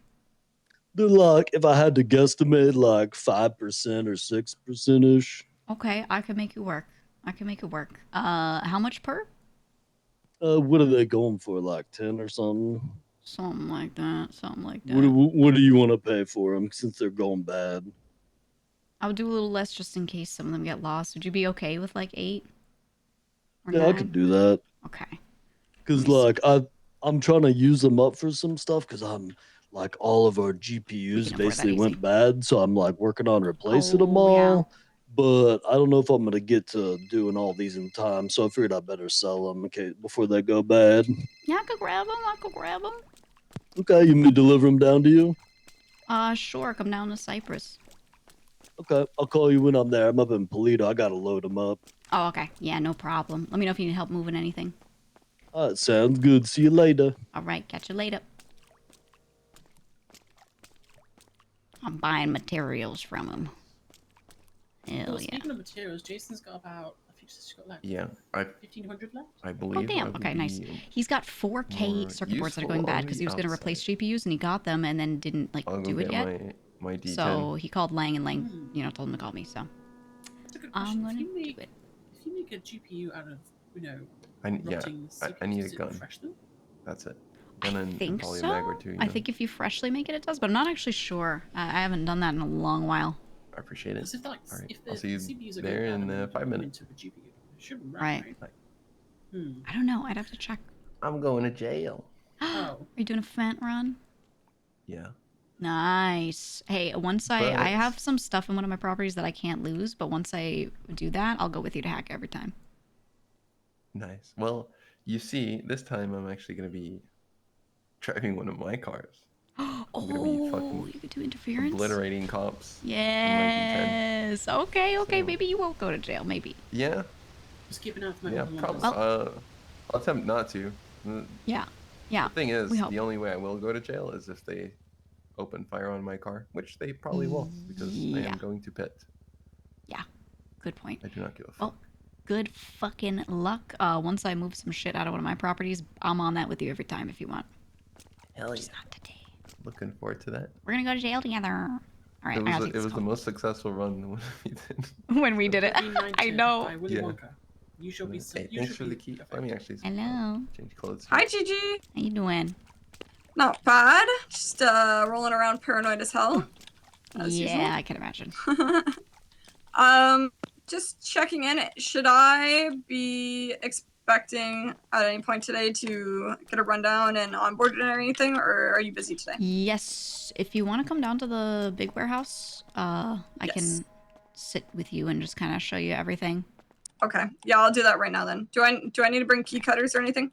They're like, if I had to guesstimate, like 5% or 6% ish. Okay, I can make it work. I can make it work. How much per? What are they going for? Like 10 or something? Something like that. Something like that. What do you want to pay for them since they're going bad? I'll do a little less just in case some of them get lost. Would you be okay with like 8? Or Yeah, 9? I could do that. Okay. Because like I'm trying to use them up for some stuff because I'm like all of our GPUs basically went bad, so I'm like working on replacing them all. But I don't know if I'm gonna get to doing all these in time, so I figured I better sell them before they go bad. Yeah, I could grab them. I could grab them. Okay, you need to deliver them down to you? Sure. Come down to Cyprus. Okay, I'll call you when I'm there. I'm up in Polito. I gotta load them up. Oh, okay. Yeah, no problem. Let me know if you need help moving anything. All right, sounds good. See you later. All right, catch you later. I'm buying materials from him. Hell Well, yeah. speaking of materials, Jason's got about, I think she's got like 1,500 left. I believe. Oh, damn. Okay, nice. He's got 4K circuit boards that are going bad because he was going to replace GPUs and he got them and then didn't like do it yet. My D10. So he called Lang and Lang, told him to call me. So That's a good I'm question. gonna If do it. If you make a GPU out of, I need a does it gun. refresh them? That's it. And then think probably so. a mag or two. I think if you freshly make it, it does, but I'm not actually sure. I haven't done that in a long while. I appreciate it. Because if, like, All right. if the I'll see you CPUs are there going in bad and 5 you minutes. into the GPU, it should run, Right. I don't know. I'd have to check. I'm going to jail. Are you doing a Fent run? Yeah. Nice. Hey, once I have some stuff in one of my properties that I can't lose, but once I do that, I'll go with you to hack every time. Nice. Well, you see, this time I'm actually going to be driving one of my cars. I'm gonna be fucking you could do interference? obliterating cops. Yes. Okay, maybe you won't go to jail, maybe. Yeah. Just keep an eye out for my Yeah, probably. I'll attempt not to. Yeah. The thing is, the only way I will go to jail is if they open fire on my car, which they probably will, because I am going to pit. Yeah. Good point. I do not give a fuck. Well, good fucking luck. Once I move some shit out of one of my properties, I'm on that with you every time if you want. Hell yeah. Just not today. Looking forward to that. We're gonna go to jail together. All right, it was the most successful run when we did. When we did it. I know. Yeah. You shall be Hey, thanks for the key. Let me actually Hello. change clothes. Hi, Gigi. How you doing? Not bad. Just rolling around paranoid as hell. As yeah, usual. I can imagine. Just checking in. Should I be expecting at any point today to get a rundown and onboarded or anything, or are you busy today? Yes. If you want to come down to the big warehouse, I can sit with you and just kind of show you everything. Okay. Yeah, I'll do that right now then. Do I need to bring key cutters or anything?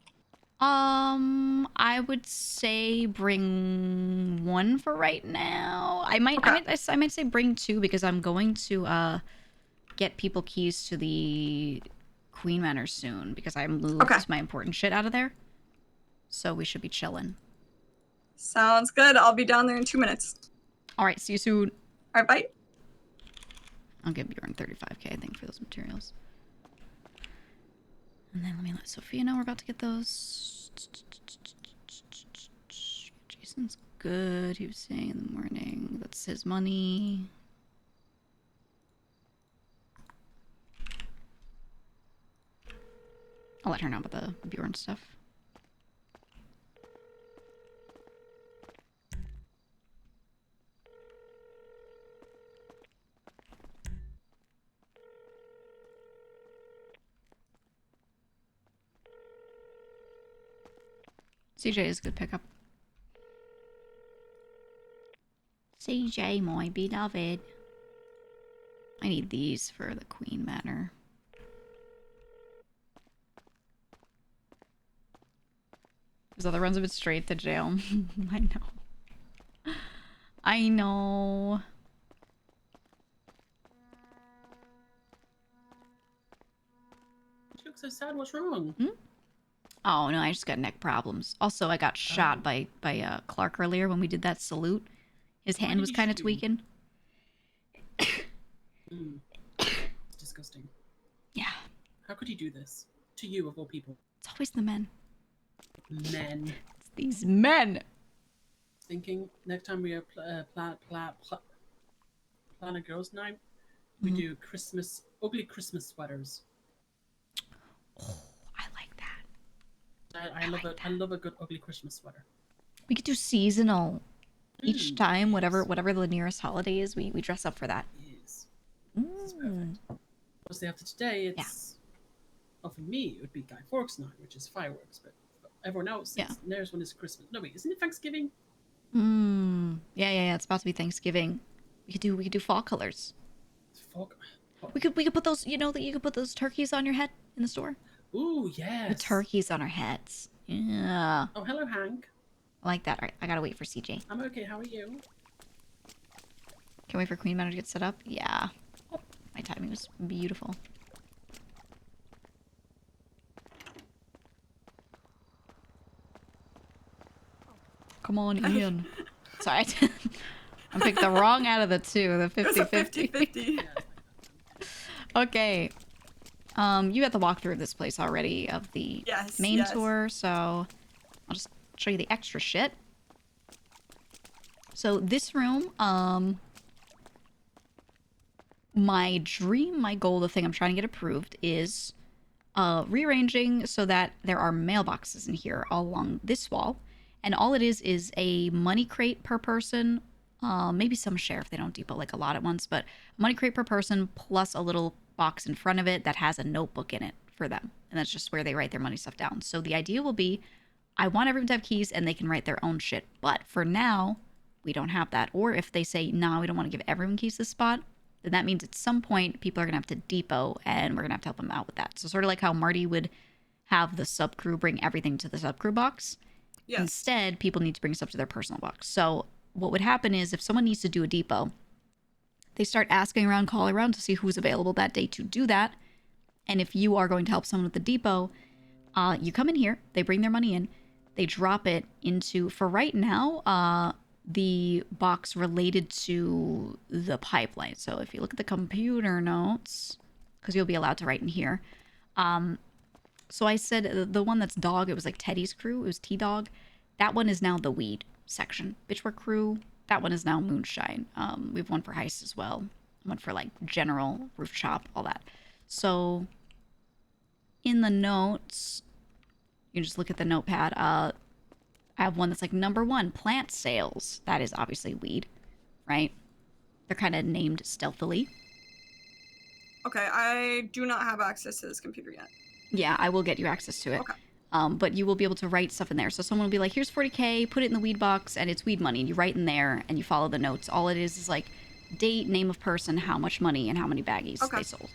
I would say bring 1 for right now. I might say bring 2 because I'm going to get people keys to the Queen Manor soon because I moved my important shit out of there. So we should be chilling. Sounds good. I'll be down there in 2 minutes. All right, see you soon. All right, bye. I'll give Bjorn 35k, I think, for those materials. And then let me let Sophia know we're about to get those. Jason's good. He was saying in the morning. That's his money. I'll let her know about the Bjorn stuff. CJ is a good pickup. CJ, my beloved. I need these for the Queen Manor. His other runs have been straight to jail. I know. I know. You look so sad. What's wrong? Hmm? Oh no, I just got neck problems. Also, I got shot by Clark earlier when we did that salute. His hand was kind of tweaking. It's disgusting. Yeah. How could he do this to you of all people? It's always the men. Men. It's these men. Thinking next time we plan a girls' night, we do ugly Christmas sweaters. Oh, I like that. I love it. I love a good ugly Christmas sweater. We could do seasonal. Each time, whatever the nearest holiday is, we dress up for that. Yes. This is perfect. Obviously, after today, it's well, for me, it would be Guy Fawkes night, which is fireworks, but for everyone else, theirs one is Christmas. No, wait, isn't it Thanksgiving? Yeah. It's about to be Thanksgiving. We could do fall colors. Fall. We could put those. You know that you could put those turkeys on your head in the store. Ooh, yes. The turkeys on our heads. Yeah. Oh, hello, Hank. I like that. All right, I gotta wait for CJ. I'm okay. How are you? Can wait for Queen Manor to get set up? Yeah. Oh, my timing was beautiful. Come on, Ian. Sorry, I picked the wrong out of the two. The 50-50. Okay. You got the walkthrough of this place already of the main tour, so I'll just show you the extra shit. So this room, my goal, the thing I'm trying to get approved is rearranging so that there are mailboxes in here all along this wall. And all it is a money crate per person, maybe some share if they don't depot like a lot at once, but a money crate per person plus a little box in front of it that has a notebook in it for them. And that's just where they write their money stuff down. So the idea will be, I want everyone to have keys and they can write their own shit. But for now, we don't have that. Or if they say, no, we don't want to give everyone keys to this spot, then that means at some point people are going to have to depot and we're going to have to help them out with that. So sort of like how Marty would have the sub crew bring everything to the sub crew box. Yes. Instead, people need to bring stuff to their personal box. So what would happen is if someone needs to do a depot, they start asking around, calling around to see who's available that day to do that. And if you are going to help someone with the depot, you come in here, they bring their money in, they drop it into, for right now, the box related to the pipeline. So if you look at the computer notes, because you'll be allowed to write in here. So I said the one that's dog, it was like Teddy's crew, it was T-Dog. That one is now the weed section. Bitchwork crew, that one is now moonshine. We have one for heist as well. One for like general, roof shop, all that. So in the notes, you can just look at the notepad. I have one that's like number 1, plant sales. That is obviously weed, right? They're kind of named stealthily. Okay, I do not have access to this computer yet. Yeah, I will get you access to it. Okay. But you will be able to write stuff in there. So someone will be like, here's 40K, put it in the weed box, and it's weed money. And you write in there, and you follow the notes. All it is like date, name of person, how much money, and how many baggies they sold.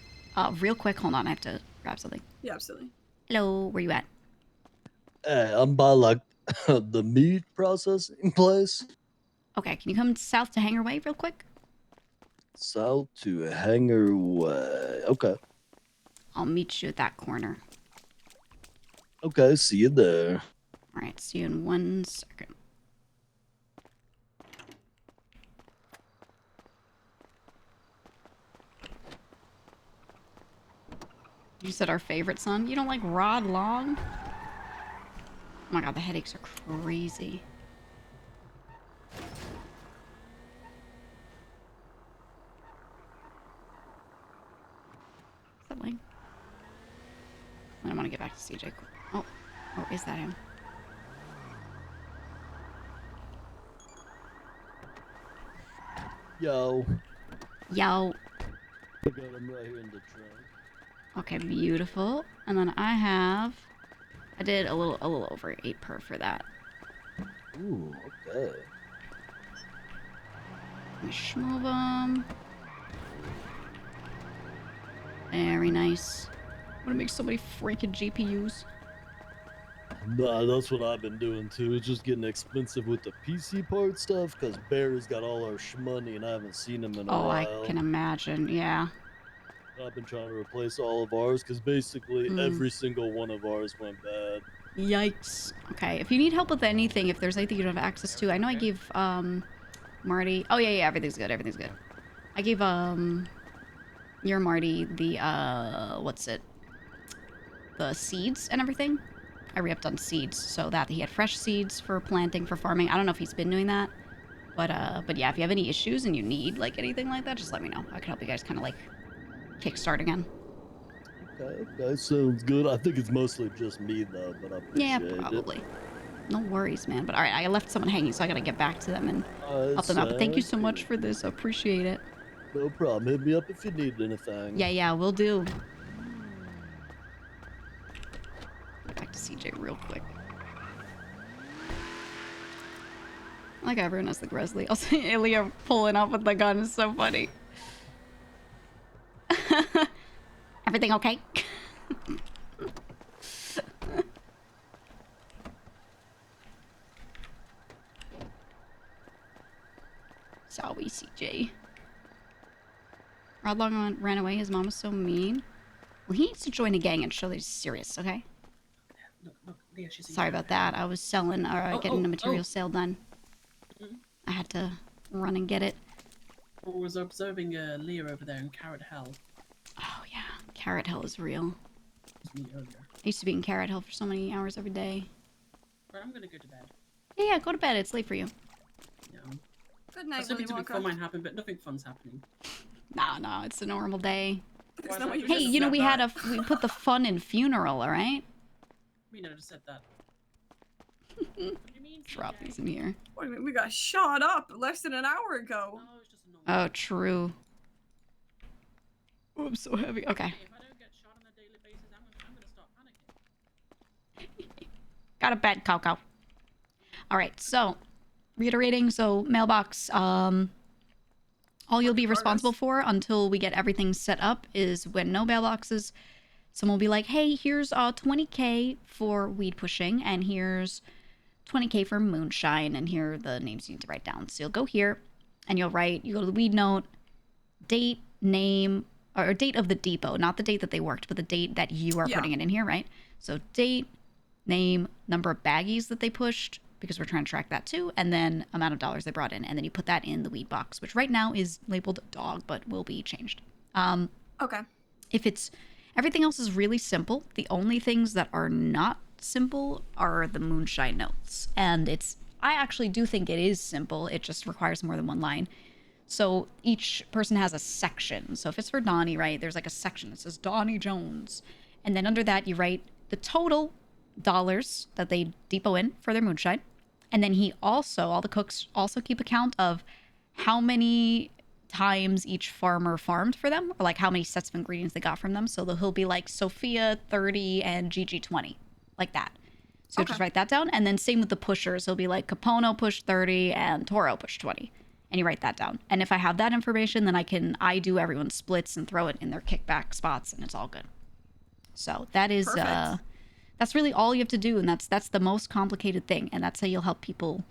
Real quick, hold on, I have to grab something. Yeah, absolutely. Hello, where you at? I'm by like the meat processing place. Okay, can you come south to Hangar Way real quick? South to Hangar Way. Okay. I'll meet you at that corner. Okay, see you there. All right, see you in 1 second. You said our favorite son? You don't like Rod Long? Oh my god, the headaches are crazy. to get back to CJ. Oh, is that him? Yo. Yo. I got him right here in the trunk. Okay, beautiful. And then I did a little over 8 per for that. Ooh, okay. Schmove them. Very nice. I'm gonna make so many freaking GPUs. Nah, that's what I've been doing too. It's just getting expensive with the PC part stuff because Barry's got all our shmoney and I haven't seen him in a while. I can imagine, yeah. I've been trying to replace all of ours because basically every single one of ours went bad. Yikes. Okay, if you need help with anything, if there's anything you don't have access to, I know I gave Marty. Oh yeah, everything's good. Everything's good. I gave your Marty the the seeds and everything. I re-upped on seeds so that he had fresh seeds for planting, for farming. I don't know if he's been doing that, but yeah, if you have any issues and you need like anything like that, just let me know. I can help you guys kind of like kickstart again. Okay, sounds good. I think it's mostly just me though, but I appreciate it. Yeah, probably. No worries, man. But all right, I left someone hanging, so I gotta get back to them and help them out. But thank you so much for this. I appreciate it. No problem. Hit me up if you need anything. Yeah, we'll do. Back to CJ real quick. Like everyone has the Grizzly. Also, Ilya pulling up with the gun is so funny. Everything okay? Sorry, CJ. Rod Long ran away. His mom was so mean. Well, he needs to join a gang and show that he's serious, okay? Look, Leah, she's Sorry about that. I was selling, or getting a material sale done. I had to run and get it. I was observing Leah over there in Carrot Hell. Oh, yeah. Carrot Hell is real. It was me earlier. I used to be in Carrot Hell for so many hours every day. Right, I'm gonna go to bed. Yeah, go to bed. It's late for you. Yeah. Good night, I was hoping something fun might happen, but nothing fun's happening. No, it's a normal day. Hey, you know, we put the fun in funeral, all right? We never just said that. What do you mean? Drop these in here. What do you mean? We got shot up less than an hour ago. Oh, it's just a normal. Oh, true. Oh, I'm so heavy. Okay. If I don't get shot on a daily basis, I'm gonna start panicking. Got a bed, Coco. All right, so reiterating, so mailbox, all you'll be responsible for until we get everything set up is when no mailboxes, someone will be like, hey, here's 20K for weed pushing, and here's 20K for moonshine, and here are the names you need to write down. So you'll go here, and you go to the weed note, date, name, or date of the depot, not the date that they worked, but the date that you are putting it in here, right? So date, name, number of baggies that they pushed, because we're trying to track that too, and then amount of dollars they brought in, and then you put that in the weed box, which right now is labeled dog, but will be changed. Okay. If it's everything else is really simple, the only things that are not simple are the moonshine notes, and I actually do think it is simple. It just requires more than one line. So each person has a section. So if it's for Donnie, right, there's like a section that says Donnie Jones, and then under that you write the total dollars that they depot in for their moonshine. And then all the cooks also keep account of how many times each farmer farmed for them, or like how many sets of ingredients they got from them. So he'll be like Sophia 30 and Gigi 20, like that. So just write that down. And then same with the pushers. He'll be like Capono pushed 30 and Toro pushed 20. And you write that down. And if I have that information, then I do everyone's splits and throw it in their kickback spots, and it's all good. So that is that's really all you have to do, and that's the most complicated thing, and that's how you'll help people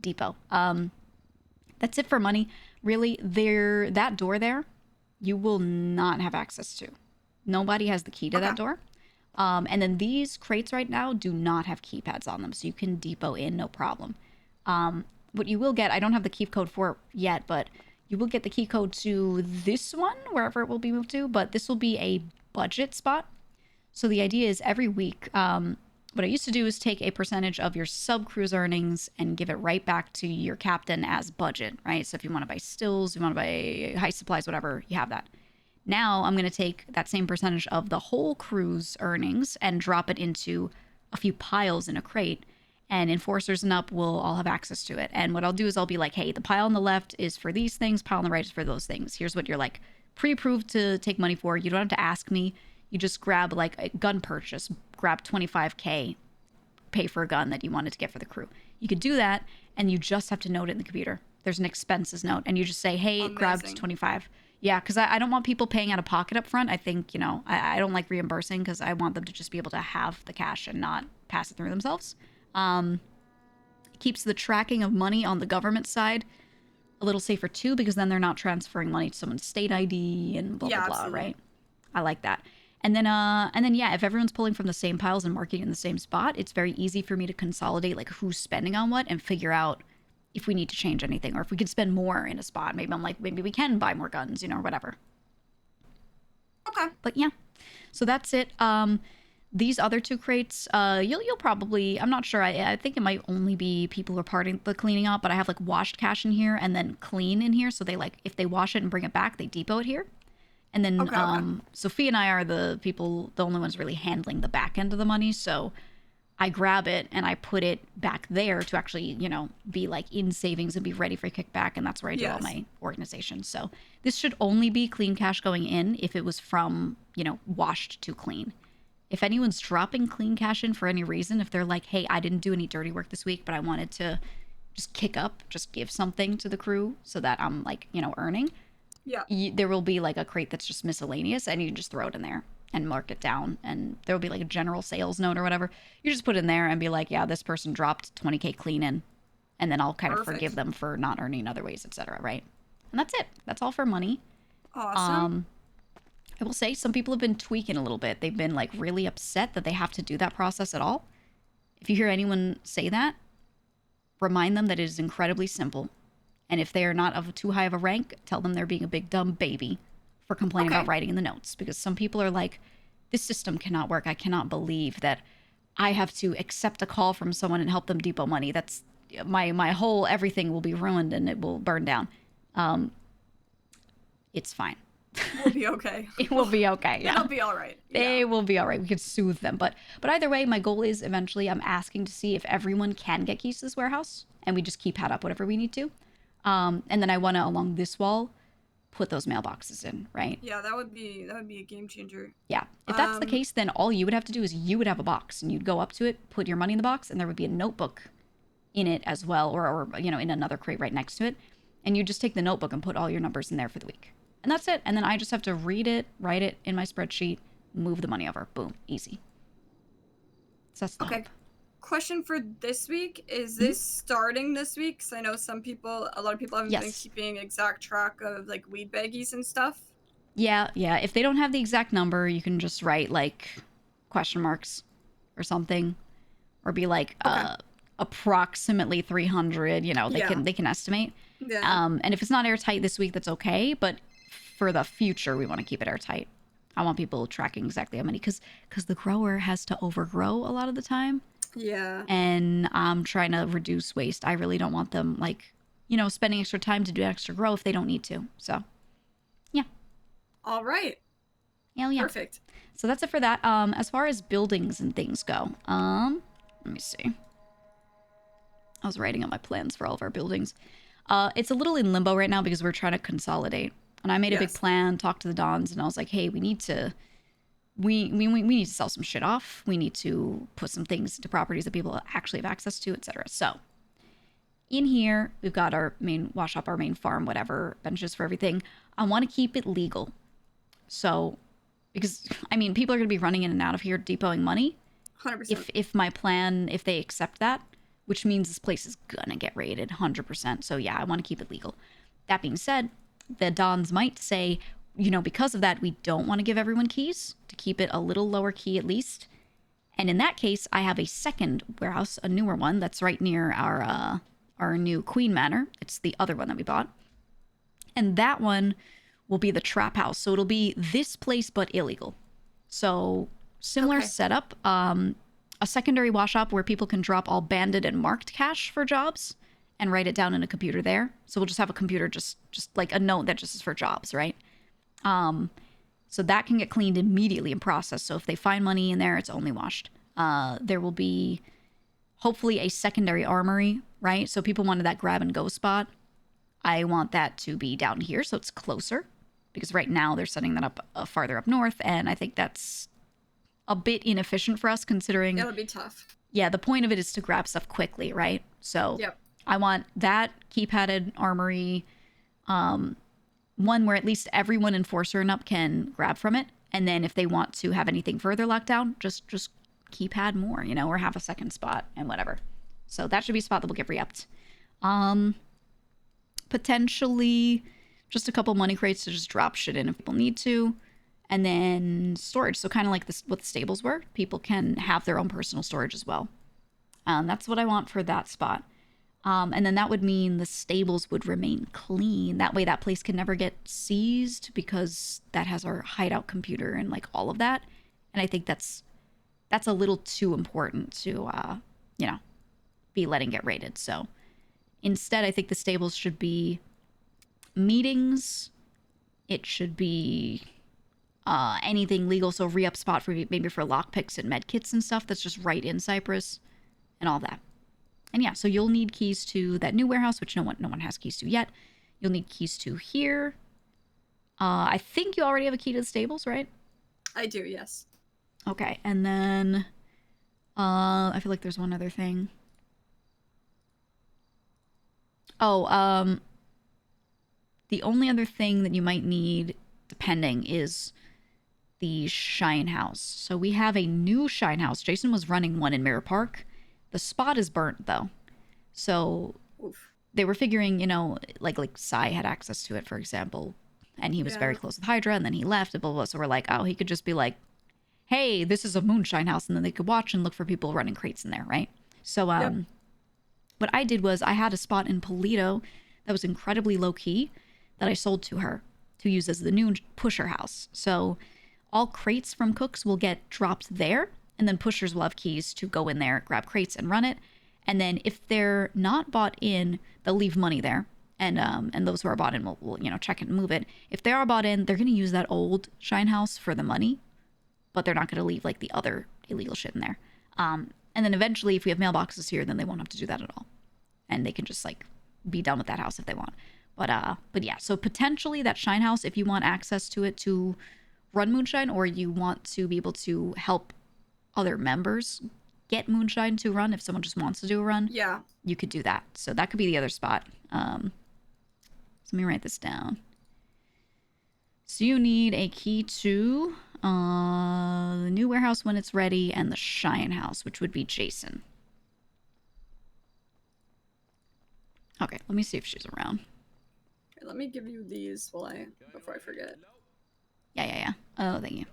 depot. That's it for money. Really, that door there, you will not have access to. Nobody has the key to that door. And then these crates right now do not have keypads on them, so you can depot in no problem. What you will get, I don't have the key code for it yet, but you will get the key code to this one, wherever it will be moved to, but this will be a budget spot. So the idea is every week, what I used to do is take a percentage of your sub-crew's earnings and give it right back to your captain as budget, right? So if you want to buy stills, you want to buy high supplies, whatever, you have that. Now I'm going to take that same percentage of the whole crew's earnings and drop it into a few piles in a crate, and enforcers and up will all have access to it. And what I'll do is I'll be like, hey, the pile on the left is for these things, pile on the right is for those things. Here's what you're like pre-approved to take money for. You don't have to ask me. You just grab like a gun purchase, grab 25K, pay for a gun that you wanted to get for the crew. You could do that, and you just have to note it in the computer. There's an expenses note, and you just say, hey, grabbed 25. Yeah, because I don't want people paying out of pocket up front. I think, you know, I don't like reimbursing because I want them to just be able to have the cash and not pass it through themselves. It keeps the tracking of money on the government side a little safer too, because then they're not transferring money to someone's state ID and blah, blah, blah, absolutely. Right? I like that. And then, yeah, if everyone's pulling from the same piles and marking in the same spot, it's very easy for me to consolidate like who's spending on what and figure out if we need to change anything or if we could spend more in a spot. Maybe I'm like, maybe we can buy more guns, you know, or whatever. Okay. But yeah, so that's it. These other 2 crates, you'll probably, I'm not sure. I think it might only be people who are part of the cleaning up, but I have like washed cash in here and then clean in here. So they like, if they wash it and bring it back, they depot it here. And then, Sophie and I are the only ones really handling the back end of the money. So I grab it and I put it back there to actually, you know, be like in savings and be ready for a kickback. And that's where I do all my organization. So this should only be clean cash going in if it was from, you know, washed to clean. If anyone's dropping clean cash in for any reason, if they're like, hey, I didn't do any dirty work this week, but I wanted to just kick up, just give something to the crew so that I'm like, you know, earning. Yeah. There will be like a crate that's just miscellaneous and you can just throw it in there and mark it down. And there will be like a general sales note or whatever. You just put it in there and be like, yeah, this person dropped 20K clean in. And then I'll kind of forgive them for not earning in other ways, etc. Right? And that's it. That's all for money. Awesome. I will say some people have been tweaking a little bit. They've been like really upset that they have to do that process at all. If you hear anyone say that, remind them that it is incredibly simple. And if they are not of too high of a rank, tell them they're being a big dumb baby for complaining about writing in the notes. Because some people are like, this system cannot work. I cannot believe that I have to accept a call from someone and help them depot money. That's my whole everything will be ruined and it will burn down. It's fine. We'll be okay. It will be okay. Yeah. It'll be all right. It will be all right. We could soothe them. But either way, my goal is eventually I'm asking to see if everyone can get keys to this warehouse and we just keep add up whatever we need to. And then I want to, along this wall, put those mailboxes in, right? Yeah, that would be a game changer. Yeah. If that's the case, then all you would have to do is you would have a box and you'd go up to it, put your money in the box, and there would be a notebook in it as well, or you know, in another crate right next to it. And you just take the notebook and put all your numbers in there for the week. And that's it. And then I just have to read it, write it in my spreadsheet, move the money over. Boom. Easy. So that's the hope. Question for this week. Is this starting this week? Because I know a lot of people haven't been keeping exact track of like weed baggies and stuff. Yeah. If they don't have the exact number, you can just write like question marks or something. Or be like approximately 300, you know, they can estimate. Yeah. And if it's not airtight this week, that's okay. But for the future, we want to keep it airtight. I want people tracking exactly how many, because the grower has to overgrow a lot of the time. Yeah. And I'm trying to reduce waste. I really don't want them, like, you know, spending extra time to do extra grow if they don't need to. So, yeah. All right. Hell yeah. Perfect. So that's it for that. As far as buildings and things go, let me see. I was writing up my plans for all of our buildings. It's a little in limbo right now because we're trying to consolidate. And I made a big plan, talked to the Dons, and I was like, hey, we need to sell some shit off. We need to put some things into properties that people actually have access to, etc. So in here, we've got our main wash up, our main farm, whatever, benches for everything. I want to keep it legal. So, because, I mean, people are going to be running in and out of here depoting money. 100%. If my plan, if they accept that, which means this place is going to get raided 100%. So yeah, I want to keep it legal. That being said, the Dons might say, you know, because of that, we don't want to give everyone keys, to keep it a little lower key at least. And in that case, I have a second warehouse, a newer one that's right near our new Queen Manor. It's the other one that we bought. And that one will be the trap house. So it'll be this place, but illegal. So similar setup. A secondary wash up where people can drop all banded and marked cash for jobs and write it down in a computer there. So we'll just have a computer, just like a note that just is for jobs, right? So that can get cleaned immediately and processed. So if they find money in there, it's only washed. There will be hopefully a secondary armory, right? So people wanted that grab and go spot. I want that to be down here so it's closer, because right now they're setting that up farther up north, and I think that's a bit inefficient for us considering... That'll be tough. Yeah, the point of it is to grab stuff quickly, right? So yep. I want that key-padded armory, one where at least everyone Enforcer and up can grab from it, and then if they want to have anything further locked down, just keypad more, you know, or have a second spot and whatever. So that should be a spot that will get re-upped. Potentially just a couple money crates to just drop shit in if people need to. And then storage. So kind of like what the stables were. People can have their own personal storage as well. That's what I want for that spot. And then that would mean the stables would remain clean. That way that place can never get seized because that has our hideout computer and like all of that. And I think that's a little too important to, you know, be letting get raided. So instead, I think the stables should be meetings. It should be anything legal. So re-up spot for maybe for lockpicks and medkits and stuff. That's just right in Cyprus and all that. And yeah, so you'll need keys to that new warehouse, which no one has keys to yet. You'll need keys to here. I think you already have a key to the stables, right? I do, yes. Okay, and then I feel like there's one other thing. Oh, the only other thing that you might need, depending, is the Shine House. So we have a new Shine House. Jason was running one in Mirror Park. The spot is burnt, though. So they were figuring, you know, like Sai had access to it, for example, and he was very close with Hydra, and then he left, and blah, blah, blah. So we're like, oh, he could just be like, hey, this is a Moonshine House, and then they could watch and look for people running crates in there, right? So what I did was I had a spot in Polito that was incredibly low-key that I sold to her to use as the new pusher house. So all crates from cooks will get dropped there, and then pushers will have keys to go in there, grab crates, and run it. And then if they're not bought in, they'll leave money there. And those who are bought in will you know, check it and move it. If they are bought in, they're going to use that old Shine House for the money, but they're not going to leave like the other illegal shit in there. And then eventually, if we have mailboxes here, then they won't have to do that at all. And they can just like be done with that house if they want. But yeah, so potentially that Shine House, if you want access to it to run Moonshine, or you want to be able to help other members get Moonshine to run, if someone just wants to do a run, you could do that. So that could be the other spot. So let me write this down. So you need a key to the new warehouse when it's ready, and the Shine House, which would be Jason. Okay, let me see if she's around. Okay, let me give you these before I forget. Yeah. Oh, thank you.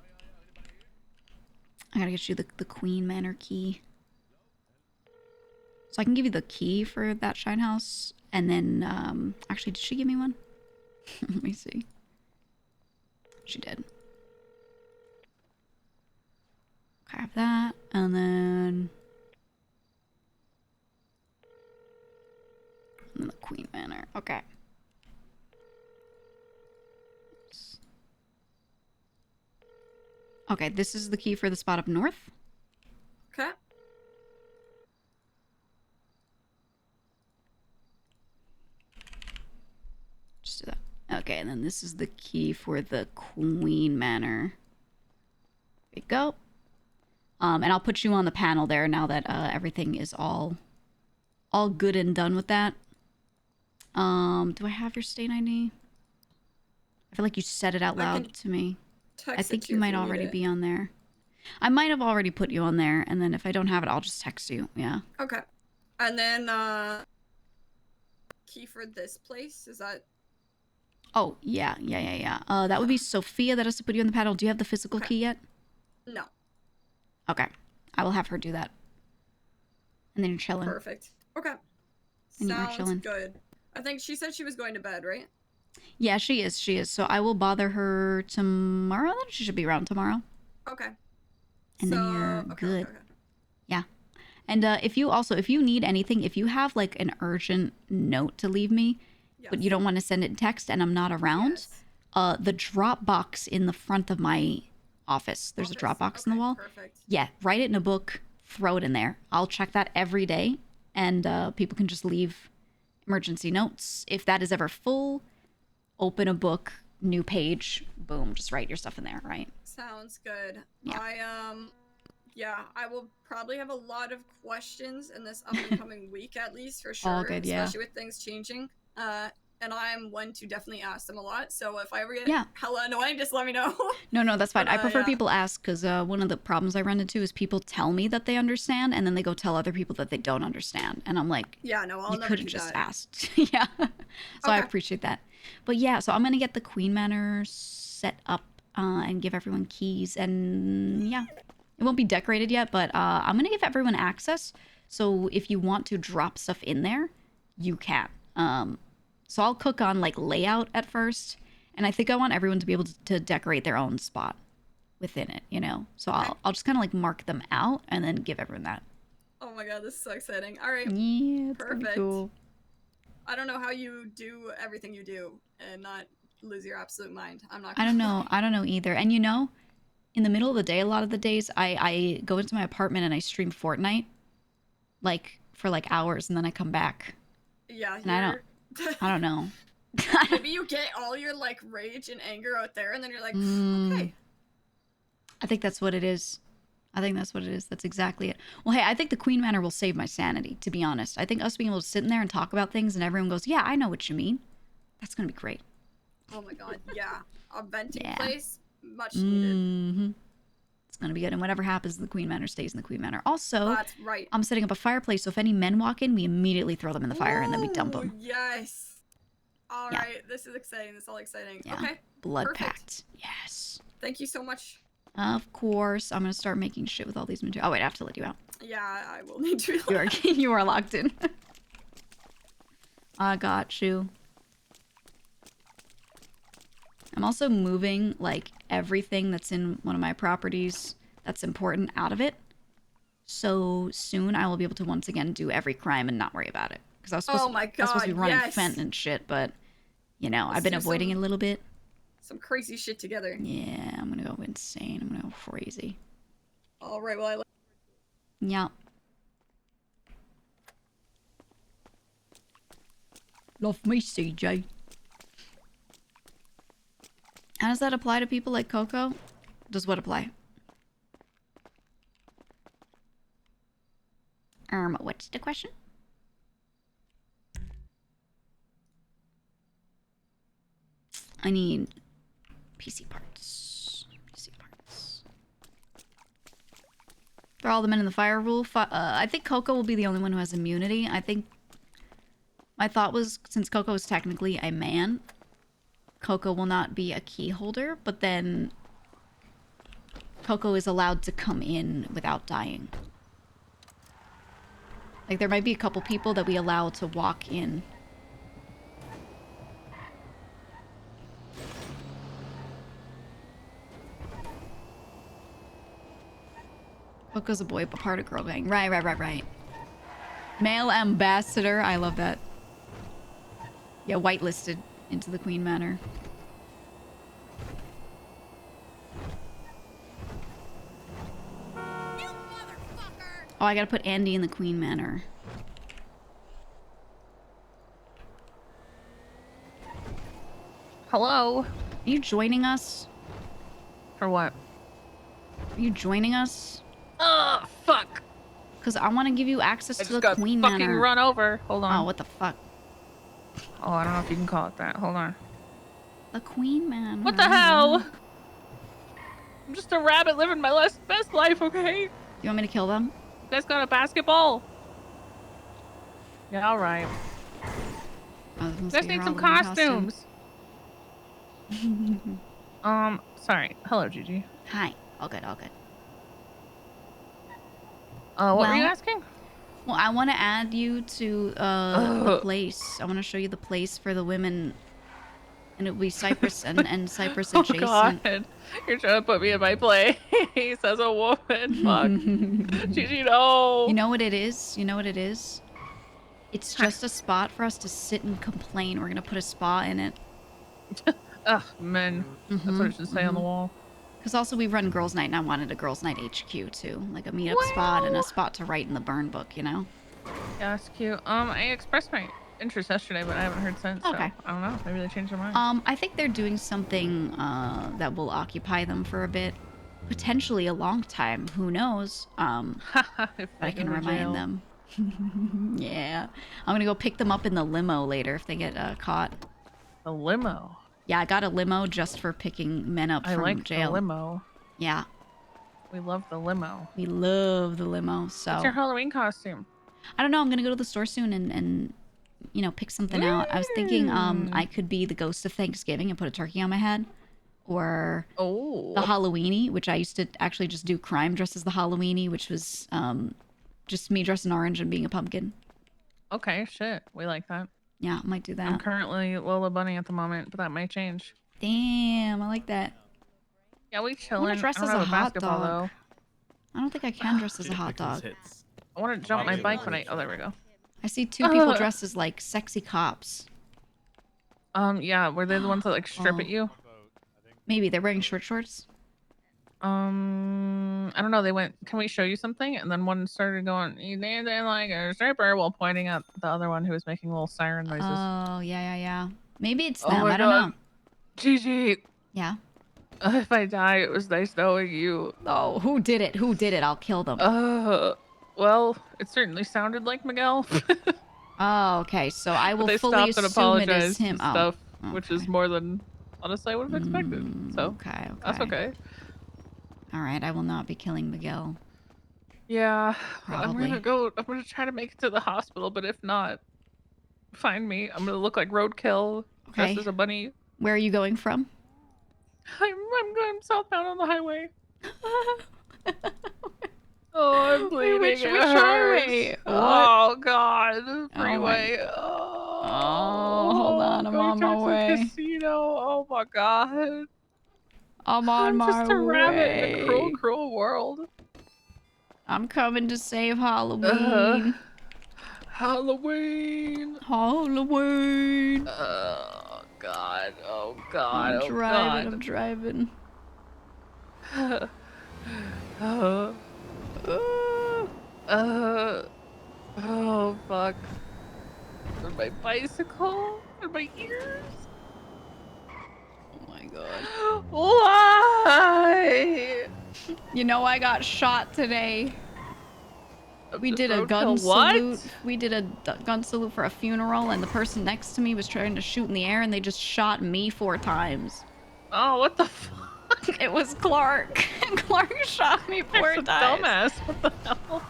I gotta get you the Queen Manor key. So I can give you the key for that Shine House, and then, actually, did she give me one? Let me see. She did. Okay, I have that, and then the Queen Manor. Okay. Okay, this is the key for the spot up north. Okay. Just do that. Okay, and then this is the key for the Queen Manor. There you go. And I'll put you on the panel there now that everything is all good and done with that. Do I have your state ID? I feel like you said it out loud to me. I think you might already be on there. I might have already put you on there, and then if I don't have it, I'll just text you. Yeah. Okay. And then key for this place, is that? Oh, yeah. That would be Sophia that has to put you on the panel. Do you have the physical key yet? No. Okay. I will have her do that. And then you're chilling. Perfect. Okay. And Sounds you're chilling. good. I think she said she was going to bed, right? Yeah, she is. So I will bother her tomorrow. She should be around tomorrow. Okay. And then you're good. Okay. Yeah. And if you need anything, if you have like an urgent note to leave me, but you don't want to send it in text and I'm not around, The drop box in the front of my office. There's a drop box in the wall. Perfect. Yeah, write it in a book, throw it in there. I'll check that every day, and people can just leave emergency notes. If that is ever full, open a book, new page, boom, just write your stuff in there, right? Sounds good. Yeah. Yeah, I will probably have a lot of questions in this upcoming week, at least, for sure. All good, yeah. Especially with things changing. And I'm one to definitely ask them a lot. So if I ever get hella annoying, just let me know. No, that's fine. But, I prefer yeah. people ask, because one of the problems I run into is people tell me that they understand, and then they go tell other people that they don't understand. And I'm like, yeah, no, I'll you never could do have just that. asked. Yeah. So I appreciate that. But yeah, so I'm going to get the Queen Manor set up and give everyone keys. And yeah, it won't be decorated yet, but I'm going to give everyone access. So if you want to drop stuff in there, you can. So I'll cook on like layout at first. And I think I want everyone to be able to decorate their own spot within it, you know? So I'll just kind of like mark them out and then give everyone that. Oh my god, this is so exciting. All right. Yeah, it's perfect. gonna be cool. I don't know how you do everything you do and not lose your absolute mind. I'm not I gonna don't know. I don't know either. And you know, in the middle of the day, a lot of the days, I go into my apartment and I stream Fortnite, like for like hours, and then I come back. Yeah, and I don't know. Maybe you get all your like rage and anger out there, and then you're like, Mm. okay. I think that's what it is. I think that's what it is. That's exactly it. Well, hey, I think the Queen Manor will save my sanity, to be honest. I think us being able to sit in there and talk about things and everyone goes, yeah, I know what you mean. That's going to be great. Oh my god, yeah. A venting Yeah. place, much needed. Mm-hmm. It's going to be good. And whatever happens in the Queen Manor stays in the Queen Manor. Also, That's right. I'm setting up a fireplace, so if any men walk in, we immediately throw them in the fire and then we dump Ooh, them. Yes. All Yeah. right, this is exciting. This is all exciting. Yeah. Okay. Blood perfect. pact. Yes. Thank you so much. Of course. I'm going to start making shit with all these materials. Oh, wait, I have to let you out. Yeah, I will need to. You are locked in. I got you. I'm also moving, like, everything that's in one of my properties that's important out of it. So soon I will be able to once again do every crime and not worry about it. Because I was supposed, I was supposed to be running Fent and shit, but, you know, I've been avoiding it a little bit. Some crazy shit together. Yeah, I'm gonna go insane. I'm gonna go crazy. All right, well, Yeah. Love me, CJ. How does that apply to people like Coco? Does what apply? What's the question? I need PC parts. PC parts. Throw all the men in the fire rule. I think Coco will be the only one who has immunity. I think my thought was, since Coco is technically a man, Coco will not be a key holder, but then Coco is allowed to come in without dying. Like, there might be a couple people that we allow to walk in. Coco's a boy, but part of girl gang. Right. Male ambassador. I love that. Yeah, whitelisted into the Queen Manor. Oh, I gotta put Andy in the Queen Manor. Hello? Are you joining us? For what? Are you joining us? Ugh, fuck. Because I want to give you access I to just the got Queen fucking Manor. run over. Hold on. Oh, what the fuck? Oh, I don't know if you can call it that. Hold on. The Queen Manor. What the hell? I'm just a rabbit living my best life, okay? You want me to kill them? You guys got a basketball? Yeah, alright. Oh, You guys need some costumes. Sorry. Hello, Gigi. Hi. All good, all good. What were you asking? Well, I want to add you to the place. I want to show you the place for the women. And it will be Cyprus and Cyprus adjacent. Oh god. You're trying to put me in my place as a woman. Fuck. Gigi, no. You know what it is? You know what it is? It's just a spot for us to sit and complain. We're going to put a spa in it. Ugh, men. That's what it should say on the wall. Because also we run girls' night, and I wanted a girls' night HQ too, like a meetup spot and a spot to write in the burn book, you know? Yeah, that's cute. I expressed my interest yesterday, but I haven't heard since. Okay. So I don't know. Maybe they changed their mind. I think they're doing something that will occupy them for a bit, potentially a long time. Who knows? If I they can go to remind jail. them. Yeah, I'm gonna go pick them up in the limo later if they get caught. A limo. Yeah, I got a limo just for picking men up I from like jail. the limo. Yeah, We love the limo. we love the limo. So What's your Halloween costume? I don't know. I'm gonna go to the store soon and you know, pick something out. I was thinking I could be the ghost of Thanksgiving and put a turkey on my head, or the Halloweenie, which I used to actually just do crime dress as the Halloweenie, which was just me dressed in orange and being a pumpkin. Okay, shit. We like that. Yeah, I might do that. I'm currently Lola Bunny at the moment, but that might change. Damn, I like that. Yeah, we I chilling. want to dress I don't as a have hot basketball, dog. though. I don't think I can dress as a hot dog. I want to jump my bike when I... Oh, there we go. I see two people dressed as like sexy cops. Yeah, were they the ones that like strip at you? Maybe they're wearing short shorts. I don't know. They went, can we show you something? And then one started going, you dancing like a stripper, while pointing at the other one who was making little siren noises. Oh, yeah. Maybe it's Oh them. my I don't know. Gigi. Yeah. If I die, it was nice knowing you. Oh, who did it? Who did it? I'll kill them. Well, it certainly sounded like Miguel. Oh, okay. So I will they fully stopped and assume it is apologized him. and stuff, Oh, which is more than honestly I would have expected. So okay. that's okay. All right, I will not be killing Miguel. Yeah, Probably. I'm gonna try to make it to the hospital, but if not, find me. I'm gonna look like roadkill, dressed as a bunny. Where are you going from? I'm going southbound on the highway. Oh, I'm bleeding. Which It highway? hurts. Oh God, freeway. Oh, hold on, I'm going on my towards the way. casino. Oh my God. I'm on my just a rabbit in a way. cruel, cruel world. I'm coming to save Halloween. Halloween. Halloween. Oh God. Oh God. I'm Oh driving. God. I'm driving. Oh fuck. On my bicycle? On my ears? Oh my God. Why? You know I got shot today. We did a gun roadkill what? salute. We did a gun salute for a funeral, and the person next to me was trying to shoot in the air, and they just shot me 4 times. Oh, what the fuck? It was Clark. Clark shot me 4 times. Dumbass. What the hell?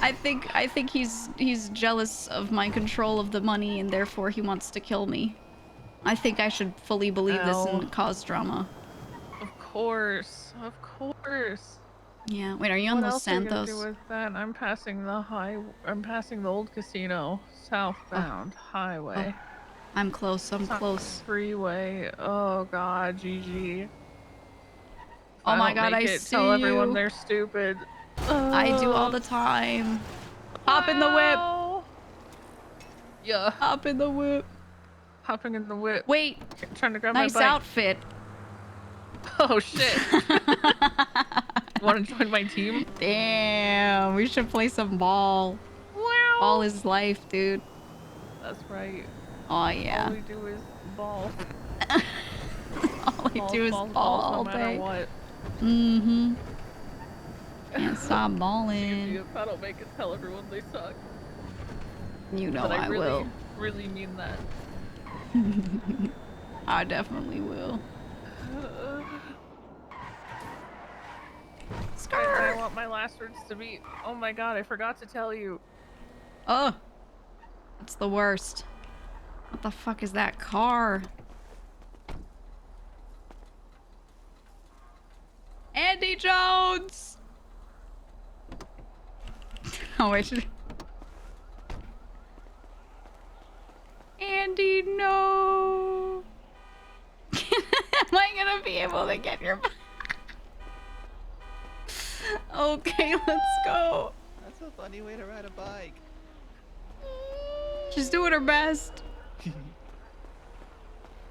I think he's jealous of my control of the money, and therefore he wants to kill me. I think I should fully believe this and cause drama. Of course. Of course. Yeah. Wait, are you on What Los else are you gonna Santos? do with that? I'm passing the old casino, southbound highway. I'm close. I'm close. Freeway. Oh God, GG. Oh my God, I see Tell everyone you. they're stupid. I do all the time. Hop in the whip. Yeah. Hop in the whip. Hopping in the whip. Wait. Trying to grab Nice my bike. outfit. Oh shit. Want to join my team? Damn, we should play some ball. Wow. Ball is life, dude. That's right. Oh yeah. All we do is ball. All we do is ball all no day. matter what. Mm-hmm. Can't stop GG, balling. if I don't make it, tell everyone they suck. You know But I will. really mean that. I definitely will. I want my last words to be, oh my God, I forgot to tell you. Oh, it's the worst. What the fuck is that car? Andy Jones! Oh, wait. Andy, no! Am I gonna be able to get your... Okay, let's go. That's a funny way to ride a bike. She's doing her best.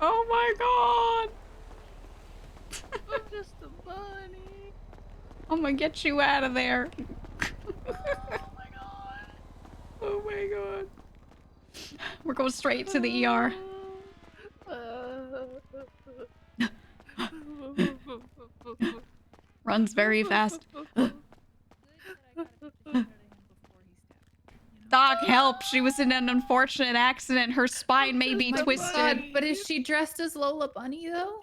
Oh my God. just a bunny. I'm gonna get you out of there. Oh my god. Oh my god. We're going straight to the ER. Runs very fast. Doc, help! She was in an unfortunate accident. Her spine may be twisted. God, but is she dressed as Lola Bunny though?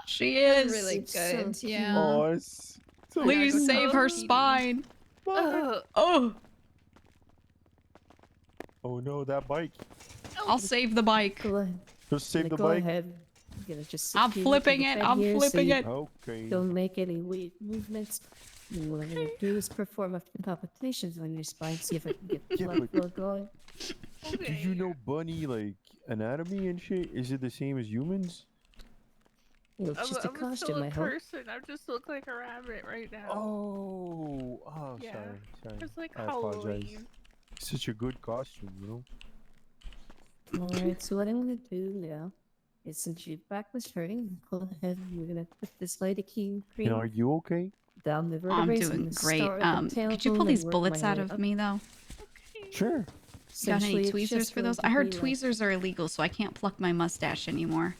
She is. That's really good. So Yeah. Oh, it's so Please cute. save her spine. Oh. Oh no, that bike. I'll save the bike. Go ahead. Just save the Go bike. ahead. I'm gonna just I'm flipping it. I'm flipping it. Okay. Don't make any weird movements. And what I'm gonna do is perform a few palpitations on your spine, see if I can get Yeah, blood but- flow going. Do you know bunny like anatomy and shit? Is it the same as humans? It's just a I'm costume, still a I hope. person. I just look like a rabbit right now. Oh, Yeah. sorry. It's like I apologize. Halloween. Such a good costume, you know. Alright, so what I'm gonna do now is, since your back was hurting, go ahead and we're gonna put this lidocaine cream And are you okay? down the I'm vertebrae. doing great. Could you pull these bullets out of me though? Sure. You got any tweezers for those? I heard tweezers are illegal, so I can't pluck my mustache anymore.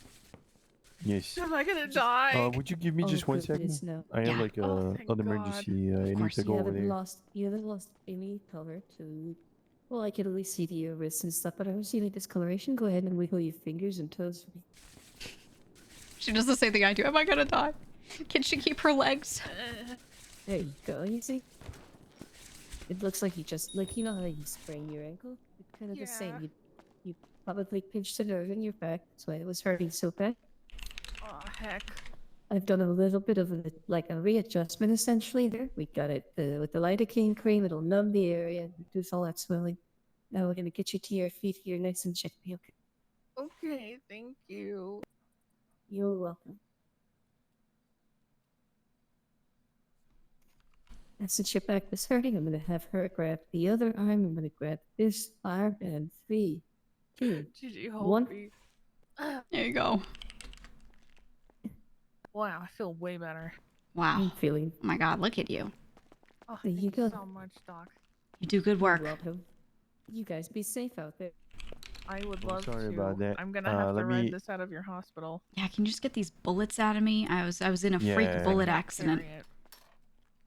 Yes. Am I gonna die? Would you give me just 1 second? I have like an emergency. I need to go over there. You haven't lost any color to. Well, I can at least see your wrists and stuff, but I don't see any discoloration. Go ahead and wiggle your fingers and toes for me. She does the same thing I do. Am I gonna die? Can she keep her legs? There you go. You see? It looks like you just, like, you know how you sprain your ankle? It's kind of the same. You probably pinched a nerve in your back. That's why it was hurting so bad. Oh, heck. I've done a little bit of a readjustment essentially there. We got it with the lidocaine cream. It'll numb the area and reduce all that swelling. Now we're gonna get you to your feet here, nice and gently. Okay. Okay, thank you. You're welcome. And since your back was hurting, I'm gonna have her grab the other arm. I'm gonna grab this arm, and 3, 2, Gigi, hold 1. me. There you go. Wow, I feel way better. Wow. I'm feeling. Oh my god, look at you. Oh, There you thank go. you so much, Doc. You do good work. You're welcome. You guys be safe out there. I would I'm love sorry to. about that. I'm gonna have to let ride me- this out of your hospital. Yeah, can you just get these bullets out of me? I was in a freak Yeah. bullet Can't accident. carry it.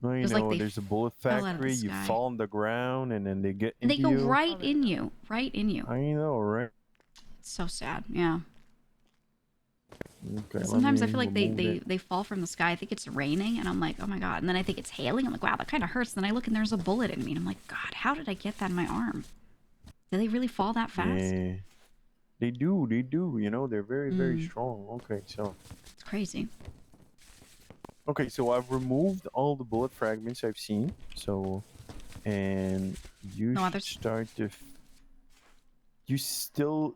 No, you It's like know, they there's a bullet fell out of the factory. You sky. fall on the ground, and then they get And into they go you. right in you. Right in you. I know, right? It's so sad. Yeah. Okay, Sometimes I let feel me like remove they fall from the sky. I think it's raining, and I'm like, oh my god. And then I think it's hailing. I'm like, wow, that kind of hurts. Then I look and there's a bullet in me, and I'm like, God, how did I get that in my arm? Did they really fall that fast? Yeah, they do. They do. You know, they're very, very strong. Okay, so. It's crazy. Okay, so I've removed all the bullet fragments I've seen. So, and you No should others? start to. Do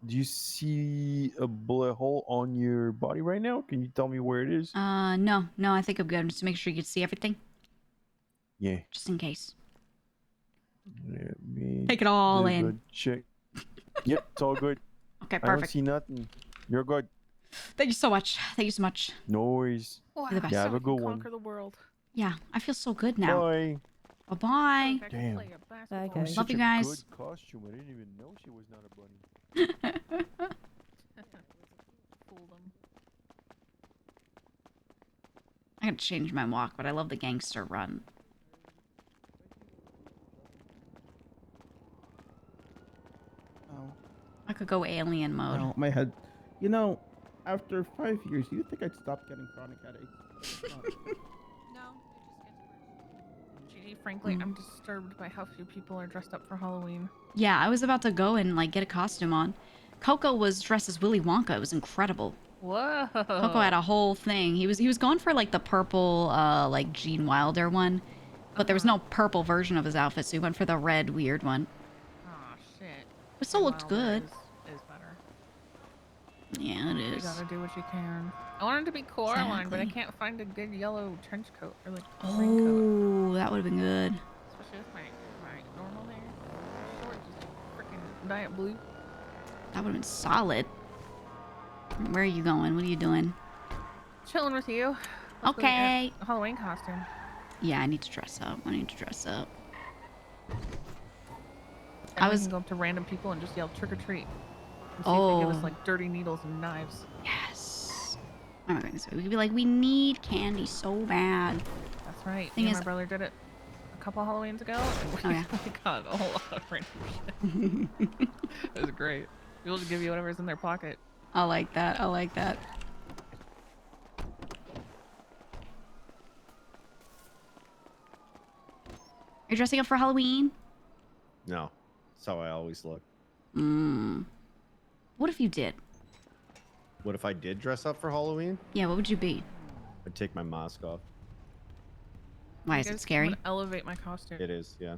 you see a bullet hole on your body right now? Can you tell me where it is? No, I think I'm good. Just to make sure you can see everything, Yeah. just in case. Let me Take it all do in. a check. Yep, it's all good. Okay, I don't perfect. see nothing. You're good. Thank you so much. Thank you so much. No worries. Wow, You're the best. Yeah, have a we good can one. conquer the world. Yeah, I feel so good now. Bye. Bye bye. I can Damn. play a Bye, basketball. guys. Love Such you a guys. Good costume. I didn't even know she was not a bunny. Fool them. I gotta change my walk, but I love the gangster run. Oh, I could go alien mode. no, my head. You know, after 5 years, you think I'd stop getting chronic headaches? Gigi, frankly, I'm disturbed by how few people are dressed up for Halloween. Yeah, I was about to go and like get a costume on. Coco was dressed as Willy Wonka. It was incredible. Whoa. Coco had a whole thing. He was going for like the purple like Gene Wilder one, but there was no purple version of his outfit, so he went for the red weird one. Oh shit. It still looked good. Is better. Yeah, it You is. gotta do what you can. I wanted to be Coraline, but I Exactly. can't find a good yellow trench coat or like raincoat. Oh, that would have been good. Especially with my normal hair. Short, just freaking diet blue. That would have been solid. Where are you going? What are you doing? Chilling with you. Let's go get Okay. a Halloween costume. Yeah, I need to dress up. I need to dress up. And we can go up to random people and just yell trick or treat. And see if they give us like dirty needles and knives. Yes. I'm not going this way. We could be like, we need candy so bad. That's right. Thing Me and is, my brother did it a couple Halloweens ago, and we got a whole lot of random shit. It was great. People just give you whatever's in their pocket. I like that. I like that. Are you dressing up for Halloween? No. That's how I always look. What if you did? What if I did dress up for Halloween? Yeah, what would you be? I'd take my mask off. Why is it scary? I'm gonna elevate my costume. It is, yeah.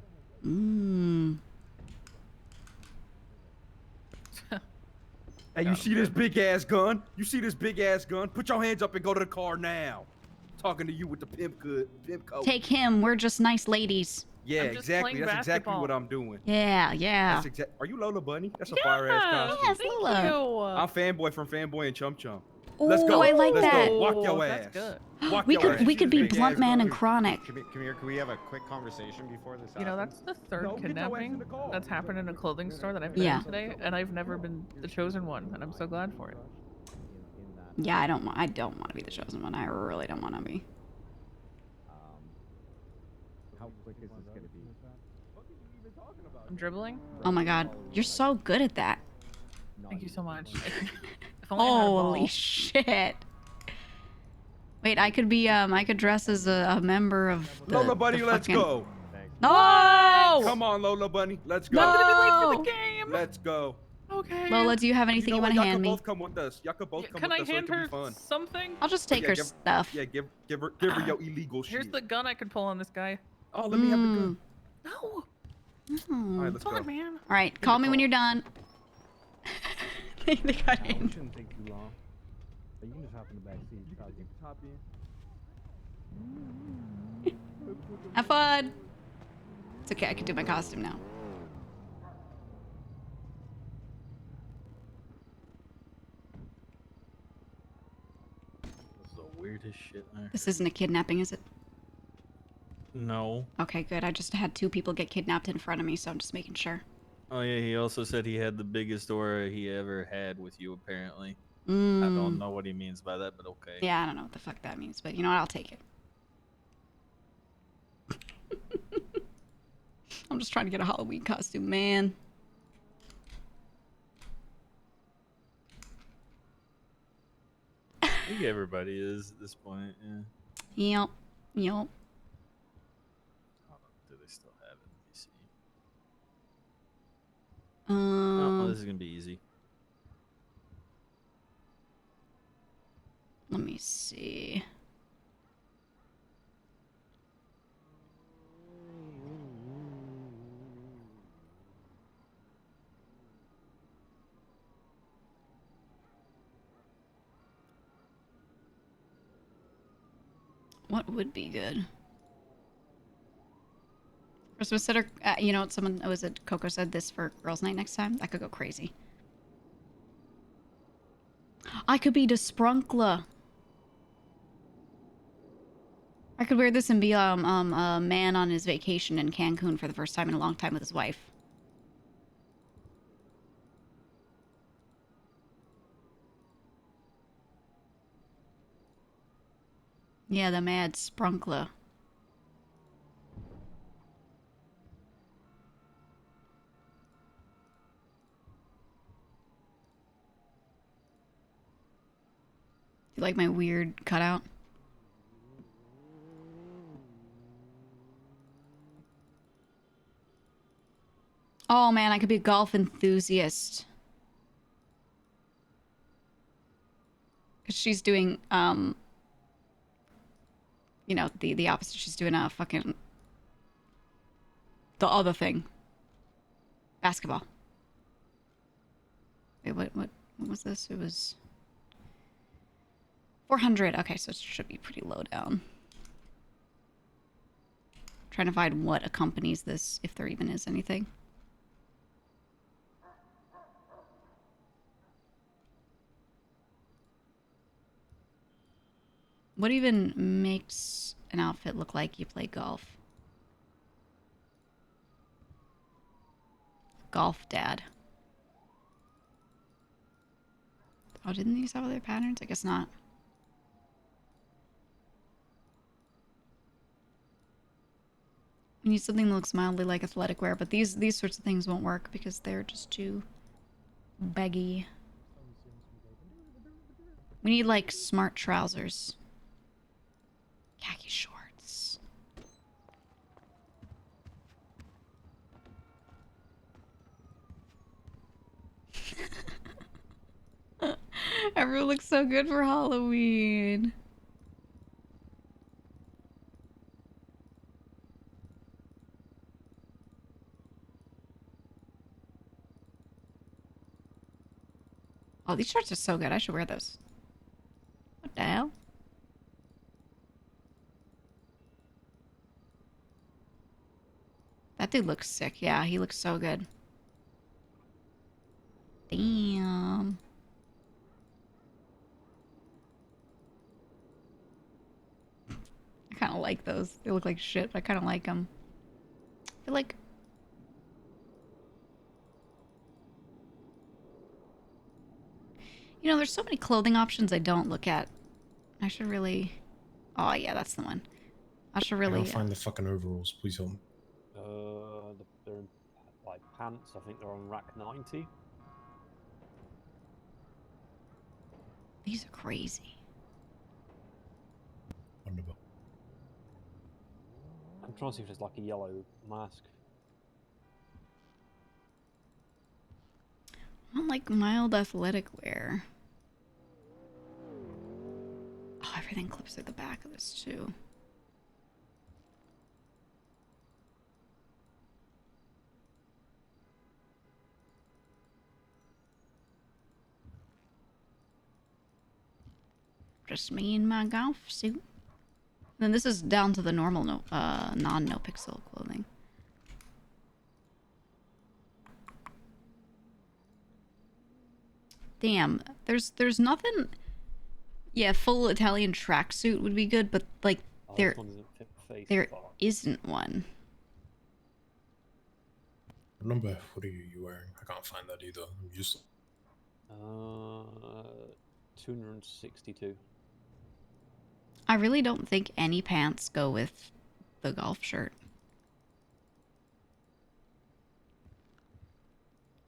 Hey, you see this big ass gun? You see this big ass gun? Put your hands up and go to the car now. Talking to you with the pimp coat. Take him. We're just nice ladies. Yeah, exactly. That's exactly what I'm doing. Yeah, yeah. That's Are you Lola Bunny? That's a fire ass costume. Yes, Lola. I'm fanboy from Fanboy and Chum Chum. Ooh, Let's go. I like Let's that. Go. Walk your That's ass. good. Walk We your could ass. we could be Big ass Blunt Man gun. and Chronic. Come here, can we have a quick conversation before this happens? You know, that's the third kidnapping that's happened in a clothing store that I've Yeah. done today, and I've never been the chosen one, and I'm so glad for it. Yeah, I don't want to be the chosen one. I really don't want to be. How quick is this gonna be? I'm dribbling. Oh my god, you're so good at that. Thank you so much. If only I had a ball. Holy shit. Wait, I could be I could dress as a member of the, Lola Bunny, the let's fucking... go. No! Come on, Lola Bunny, let's go. No! I'm gonna be late for the game. Let's go. Okay. Lola, do you have anything you, know want what? to Y'all hand can me? both come with us. Y'all can both come Can with I us. So hand it can her be fun. something? I'll just take her stuff. Yeah, give her your illegal shit. Here's the gun I could pull on this guy. Oh, let me have the gun. No. All right, let's Come go. on, man. All right, call me when you're done. They got It in. shouldn't take too long. But you can just hop in the back seat. You can hop in. Have fun. It's okay, I can do my costume now. That's the weirdest shit I This isn't a kidnapping, is it? No. Okay, good. I just had 2 people get kidnapped in front of me, so I'm just making sure. Oh yeah, he also said he had the biggest aura he ever had with you, apparently. I Mm. don't know what he means by that, but okay. Yeah, I don't know what the fuck that means, but you know what? I'll take it. I'm just trying to get a Halloween costume, man. I think everybody is at this point, yeah. Yep. Yep. Hold on, do they still have it? Let me see. Oh, this is gonna be easy. Let me see. What would be good? Christmas sitter, you know what, someone, was it Coco said this for girls' night next time? That could go crazy. I could be the Sprunkler. I could wear this and be a man on his vacation in Cancun for the first time in a long time with his wife. Yeah, the mad Sprunkler. You like my weird cutout? Oh man, I could be a golf enthusiast. Cause she's doing, you know, the opposite. She's doing a fucking, the other thing. Basketball. Wait, what was this? It was 400. Okay, so it should be pretty low down. Trying to find what accompanies this, if there even is anything. What even makes an outfit look like you play golf? Golf dad. Oh, didn't these have other patterns? I guess not. We need something that looks mildly like athletic wear, but these sorts of things won't work because they're just too baggy. We need like smart trousers. Khaki shorts. Everyone looks so good for Halloween. Oh, these shorts are so good. I should wear those. What the hell? That dude looks sick. Yeah, he looks so good. Damn. I kind of like those. They look like shit, but I kind of like them. I feel like... You know, there's so many clothing options I don't look at. I should really... Oh, yeah, that's the one. I should really... I can't find the fucking overalls. Please help me. They're in, like pants. I think they're on rack 90. These are crazy. Wonderful. I'm trying to see if there's like a yellow mask. I don't like mild athletic wear. Oh, everything clips at the back of this too. Just me in my golf suit. Then this is down to the normal non-NoPixel clothing. Damn, there's nothing. Yeah, full Italian tracksuit would be good, but like there isn't one. What number? What are you wearing? I can't find that either. I'm just. 262. I really don't think any pants go with the golf shirt.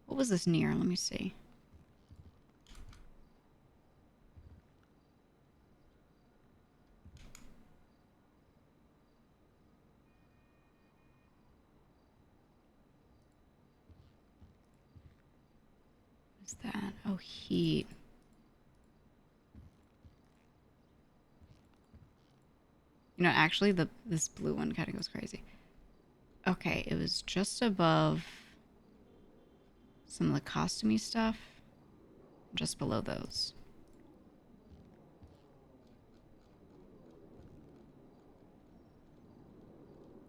What was this near? Let me see. What's that? Oh, heat. You know, actually, this blue one kind of goes crazy. Okay, it was just above some of the costumey stuff. Just below those.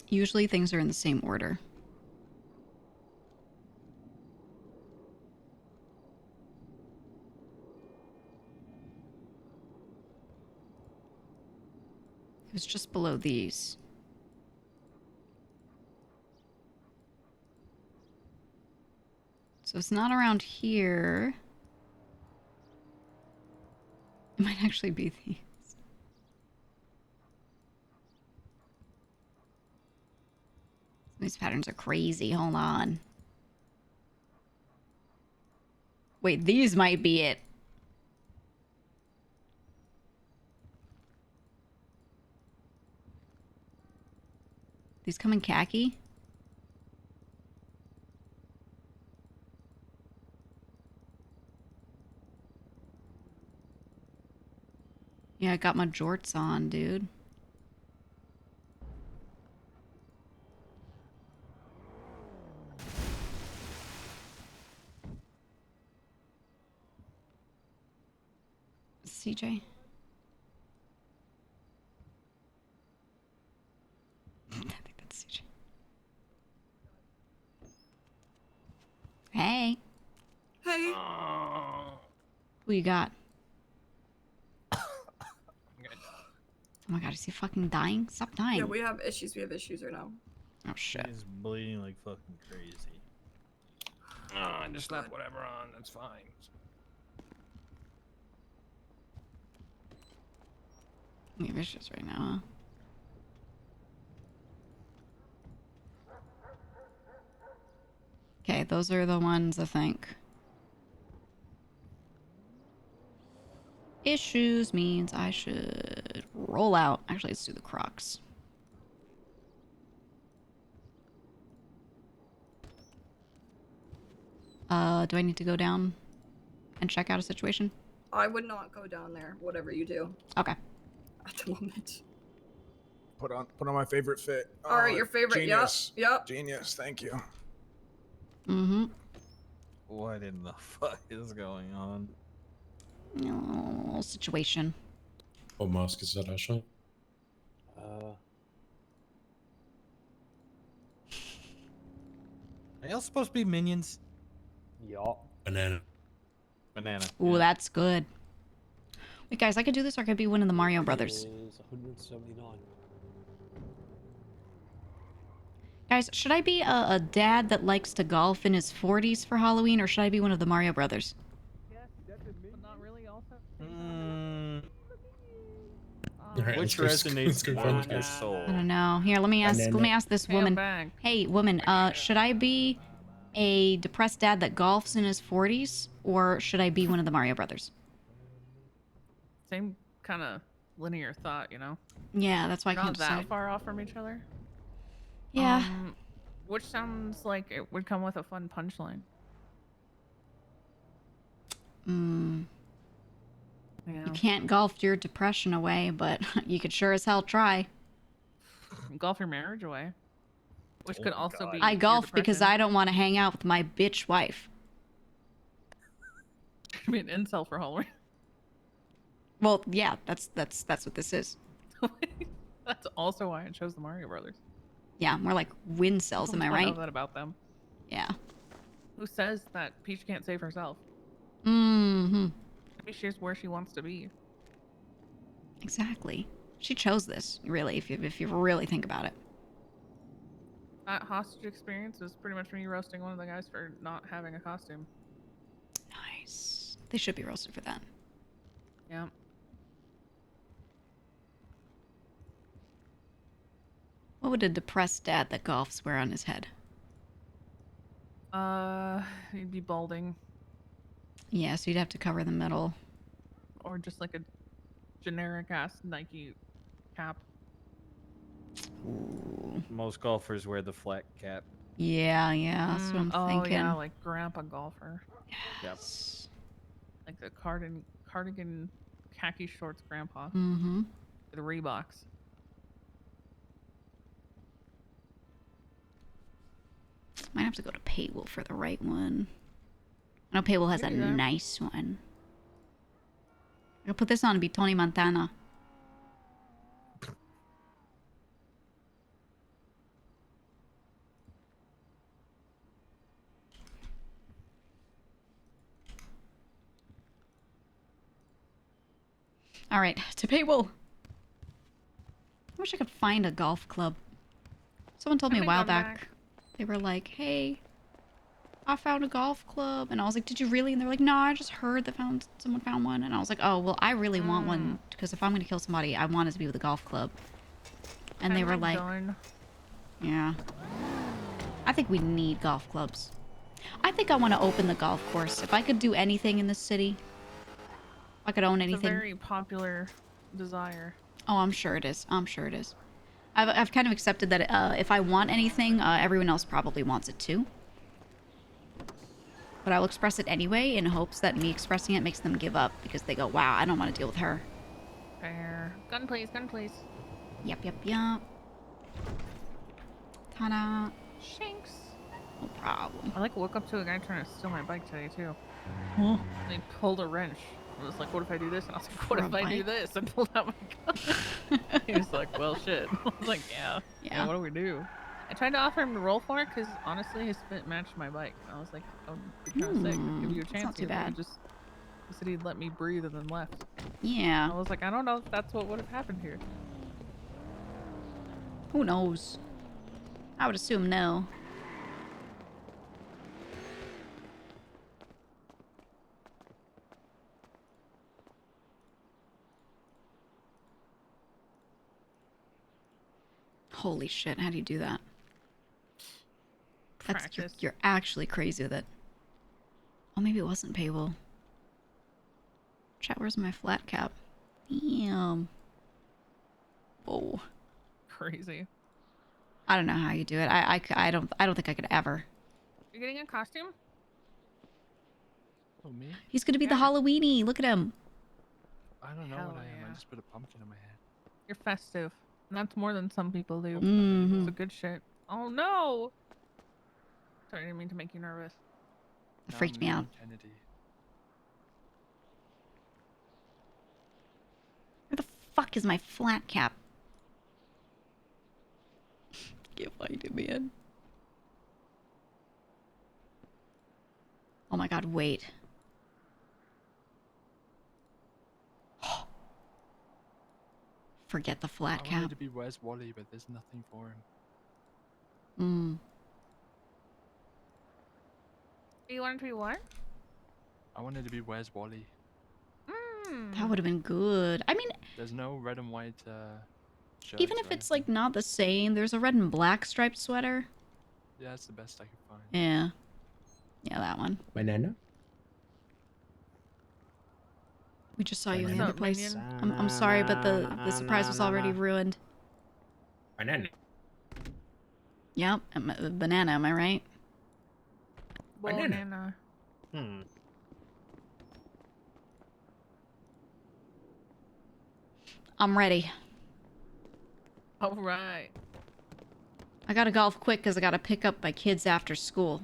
Usually things are in the same order. It was just below these. So it's not around here. It might actually be these. These patterns are crazy. Hold on. Wait, these might be it. These come in khaki? Yeah, I got my jorts on, dude. CJ? I think that's CJ. Hey. Hey. Who you got? I'm gonna die. Oh my god, is he fucking dying? Stop dying. Yeah, we have issues. We have issues right now. Oh shit. He's bleeding like fucking crazy. I just slapped whatever on. That's fine. I'm vicious right now, huh? Okay, those are the ones I think. Issues means I should roll out. Actually, let's do the Crocs. Do I need to go down and check out a situation? I would not go down there, whatever you do. Okay. At the moment. Put on my favorite fit. All right, your favorite. Genius. Yep. Genius. Thank you. Mm-hmm. What in the fuck is going on? No situation. What mask is that, Asha? Are y'all supposed to be minions? Yeah. Banana. Banana. Ooh, that's good. Wait, guys, I could do this or I could be one of the Mario Brothers. Is 179. Guys, should I be a dad that likes to golf in his 40s for Halloween, or should I be one of the Mario Brothers? But not really also. Alright, Which let's resonates go more find with this your guy. soul? I don't know. Here, let me ask this Hey, I'm woman. back. Hey, woman, should I be a depressed dad that golfs in his 40s, or should I be one of the Mario Brothers? Same kind of linear thought, you know? Yeah, that's why I Not can't that decide. far off from each other. Yeah. Which sounds like it would come with a fun punchline. Yeah. You can't golf your depression away, but you could sure as hell try. Golf your marriage away. Which could also be. I your golf because depression. I don't want to hang out with my bitch wife. I mean, incel for Halloween. Well, yeah, that's what this is. That's also why I chose the Mario Brothers. Yeah, more like win cells, am I I right? know that about them. Yeah. Who says that Peach can't save herself? Mm-hmm. Maybe she's where she wants to be. Exactly. She chose this, really, if you really think about it. That hostage experience was pretty much me roasting one of the guys for not having a costume. Nice. They should be roasted for that. Yeah. What would a depressed dad that golfs wear on his head? He'd be balding. Yeah, so you'd have to cover the middle. Or just like a generic ass Nike cap. Ooh. Most golfers wear the flat cap. Yeah, that's what I'm oh thinking. yeah, like grandpa golfer. Yes. Like the cardigan khaki shorts grandpa. Mm-hmm. The Reeboks. Might have to go to Paywall for the right one. I know Paywall has a Maybe there. nice one. I'll put this on and be Tony Montana. All right, to Paywall. I wish I could find a golf club. Someone told me a while back. They were like, hey, I found a golf club. And I was like, did you really? And they were like, no, I just heard that someone found one. And I was like, oh, well, I really want one. Because if I'm going to kill somebody, I want it to be with a golf club. And they were like, yeah. I think we need golf clubs. I think I want to open the golf course. If I could do anything in this city, if I could own anything. It's a very popular desire. Oh, I'm sure it is. I'm sure it is. I've kind of accepted that if I want anything, everyone else probably wants it too. But I'll express it anyway in hopes that me expressing it makes them give up because they go, wow, I don't want to deal with her. Fair. Gun please, gun please. Yep. Ta-da. Shanks. No problem. I woke up to a guy trying to steal my bike today too. Huh? And he pulled a wrench. I was like, what if I do this? And I was like, what For if a I do bike? this? And pulled out my gun. He was like, well, shit. I was like, yeah. What do we do? I tried to offer him to roll for it because honestly, his fit matched my bike. And I was like, oh, be kind of sick. I'd give you a that's chance. not too here. bad. He said he'd let me breathe and then left. Yeah. I was like, I don't know if that's what would have happened here. Who knows? I would assume no. Holy shit, how do you do that? You're actually crazy with it. Oh, maybe it wasn't paywall. Chat, where's my flat cap? Damn. Whoa. Crazy. I don't know how you do it. I don't think I could ever. You're getting a costume? Oh, me? He's gonna be the Halloweeny. Look at him. I don't know Hell what I am. yeah. I just put a pumpkin on my head. You're festive. And that's more than some people do. Mhm. It's a good shit. Oh no! Sorry, I didn't mean to make you nervous. It freaked me out. Kennedy. Where the fuck is my flat cap? Can't find it, man. Oh my god, wait. Forget the flat I cap. wanted to be Where's Wally, but there's nothing for him. You wanted to be what? I wanted to be Where's Wally. That would have been good. I mean, There's no red and white shirts even if or it's like not the same, there's a red and black striped sweater. Yeah, that's the best I could find. Yeah. Yeah, that one. Banana? We just saw you in the Banana. other place. I'm sorry, but the surprise was already ruined. Banana. Yep, banana, am I right? Banana. I'm ready. All right. I gotta golf quick because I gotta pick up my kids after school.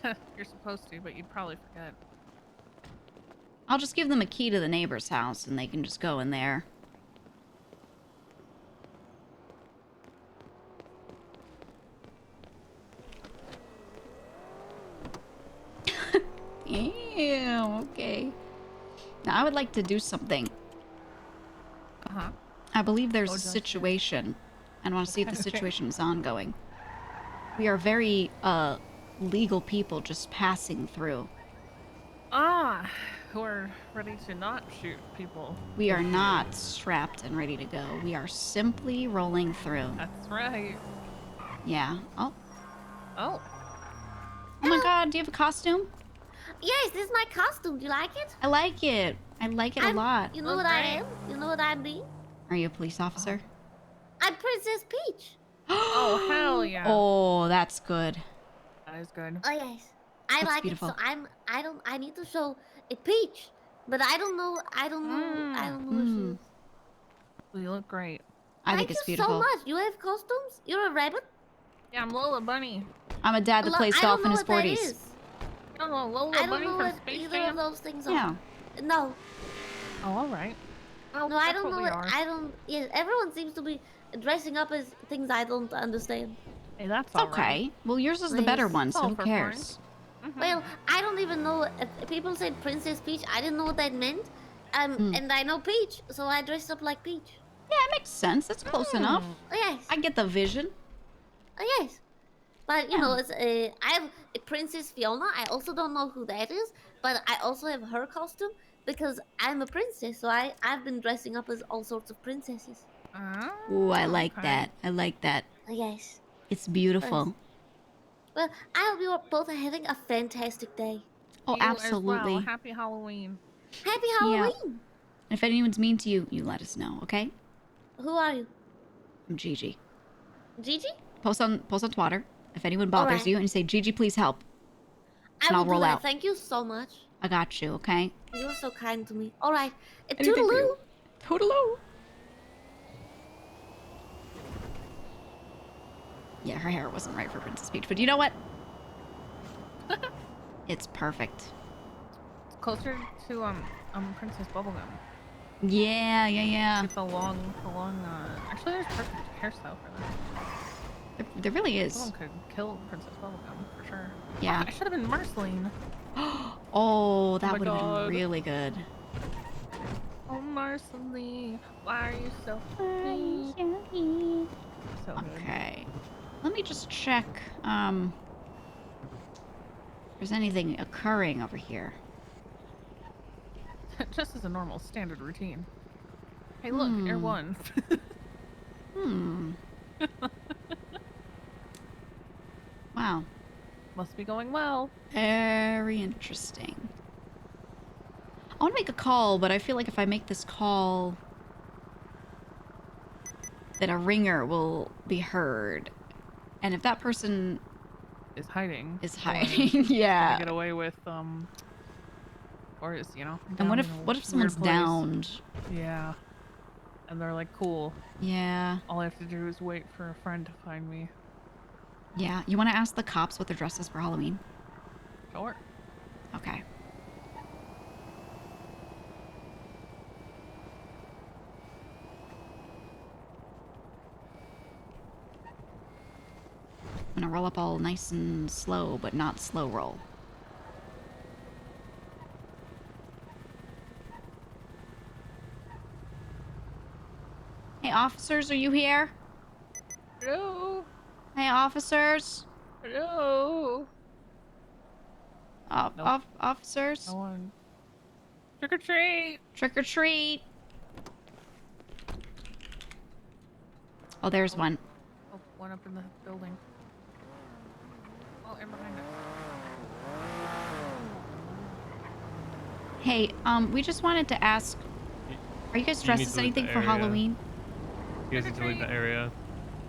You're supposed to, but you'd probably forget. I'll just give them a key to the neighbor's house and they can just go in there. Damn, okay. Now I would like to do something. I believe there's a situation. And I want to see if the situation is ongoing. We are very legal people just passing through. Who are ready to not shoot people. We are not strapped and ready to go. We are simply rolling through. That's right. Yeah. Oh. Oh. Oh my god, do you have a costume? Yes, this is my costume. Do you like it? I like it. I like it a lot. You know what I am? You know what I'm being? Are you a police officer? I'm Princess Peach. Oh, hell yeah. Oh, that's good. That is good. Oh yes, I That's like beautiful. it. So I need to show a Peach, but I don't know what she is. Well, you look great. I think it's Thank you beautiful. so much. You have costumes? You're a rabbit? Yeah, I'm Lola Bunny. I'm a dad that plays I golf don't in know his what that 40s. is. I don't know, Lola I don't Bunny know from what Space either Jam? of those things are. Yeah. No. Oh, alright. No, I don't know what, I don't, yeah, everyone seems to be dressing up as things I don't understand. Hey, that's It's okay. Well, yours is the better Yes. one, so all who for cares? Well, I don't even know, if people said Princess Peach, I didn't know what that meant. And I know Peach, so I dressed up like Peach. Yeah, it makes sense. It's close enough. Oh, yes. I get the vision. Oh, yes. But, you know, it's I have a Princess Fiona. I also don't know who that is, but I also have her costume because I'm a princess, so I've been dressing up as all sorts of princesses. Ooh, I like that. I like that. Oh, yes. It's beautiful. Well, I hope you are both having a fantastic day. Oh, You as absolutely. well. Happy Halloween. Happy Yeah. Halloween! And if anyone's mean to you, you let us know, okay? Who are you? I'm Gigi. Gigi? Post on Twitter. If anyone bothers Alright. you and you say, Gigi, please help. I And will I'll roll do that. out. Thank you so much. I got you, okay? You're so kind to me. All right. Anything for Toodaloo. you. Toodaloo. Yeah, her hair wasn't right for Princess Peach, but you know what? It's perfect. It's closer to Princess Bubblegum. Yeah, yeah, yeah. With the long, actually there's perfect hairstyle for that. There really is. Someone could kill Princess Bubblegum, for sure. Yeah. I should have been Marceline. Oh, that my would have been God. really good. Oh, Marceline, why are you so mean? So good. Okay. Let me just check, if there's anything occurring over here. Just as a normal standard routine. Hey, look, Air 1. Wow. Must be going well. Very interesting. I want to make a call, but I feel like if I make this call, that a ringer will be heard. And if that person is hiding, yeah. get away with, or is, you know, And what down if in a what if weird someone's place. downed? Yeah. And they're like, cool. Yeah. All I have to do is wait for a friend to find me. Yeah. You want to ask the cops what their dress is for Halloween? Sure. Okay. I'm gonna roll up all nice and slow, but not slow roll. Hey, officers, are you here? Hello? Hey, officers? Hello? Nope. Officers? No one. Trick or treat! Trick or treat! Oh, there's one. Oh, one up in the building. Oh, and behind us. Hey, we just wanted to ask, are you guys dressed as anything for Halloween? You guys need to leave the area.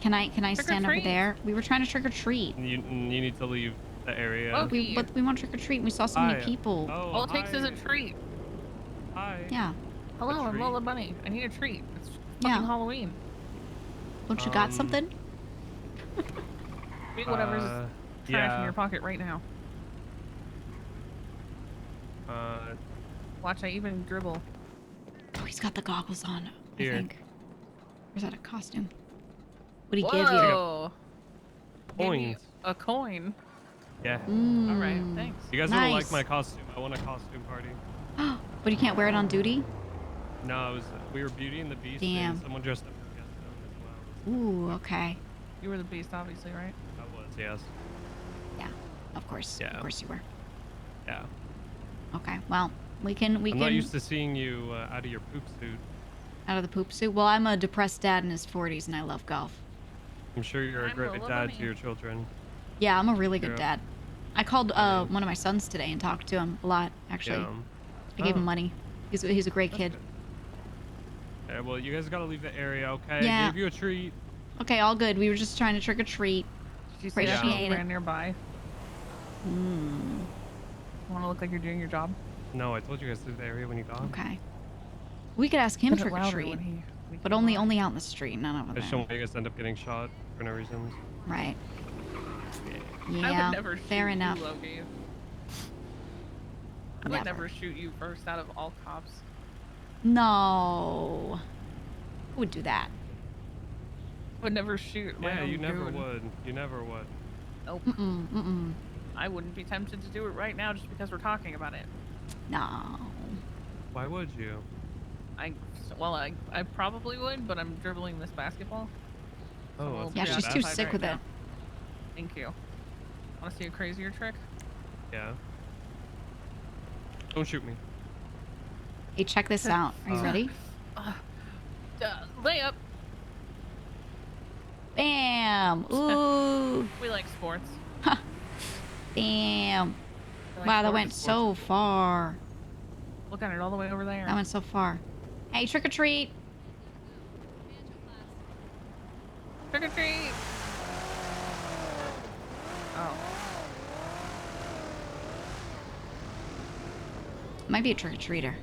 Can I stand over there? We were trying to trick or treat. You need to leave the area. But we want to trick or treat and we saw so many Hi. people. Oh, All it takes hi. is a treat. Hi. Yeah. Hello, I'm treat? Lola Bunny. I need a treat. It's fucking Yeah. Halloween. Don't you got something? Eat whatever's trash in yeah. your pocket right now. Watch, I even dribble. Oh, he's got the goggles on, I Here. think. Or is that a costume? What'd he Whoa. give you? Give me Coins. a coin. Yeah. All right, thanks. You guys gonna like Nice. my costume? I want a costume party. But you can't wear it on duty? No, it was we were Beauty and the Beast. Damn. And someone dressed up as Gaston as well. Ooh, okay. You were the beast, obviously, right? I was, yes. Yeah, of course. Yeah. Of course you were. Yeah. Okay, well, we can I'm not used to seeing you out of your poop suit. out of the poop suit. Well, I'm a depressed dad in his 40s and I love golf. I'm sure you're a I'm great Lola dad Bunny. to your children. Yeah, I'm a really good Yeah. dad. I called one of my sons today and talked to him a lot, actually. Yeah. I gave him Oh. money. He's a great kid. Yeah, well, you guys gotta leave the area, okay? Yeah. I gave you a treat. Okay, all good. We were just trying to trick or treat. Did you see that Appreciate ran it. nearby? Mm. Want to look like you're doing your job? No, I told you guys to leave the area when you got. Okay. We could ask him Said it trick or louder treat, when he but only out in the street, none over I just there. don't want you guys to end up getting shot for no reasons. Right. I Yeah. would never shoot Fair enough. you, Loki. I would never shoot you first out of all cops. No. Who would do that? Would never shoot my Yeah, own you never goon. would. You never would. Nope. Mm-mm. I wouldn't be tempted to do it right now just because we're talking about it. No. Why would you? I probably would, but I'm dribbling this basketball. So I'm a Oh, little Yeah, she's too preoccupied sick right with now. it. Thank you. Want to see a crazier trick? Yeah. Don't shoot me. Hey, check this out. Are you ready? Layup. Bam! Ooh! We like sports. Damn! Like Wow, that sports, went so far. Look at it all the way over there. That went so far. Hey, trick or treat! Trick or treat! Oh. Might be a trick or treater.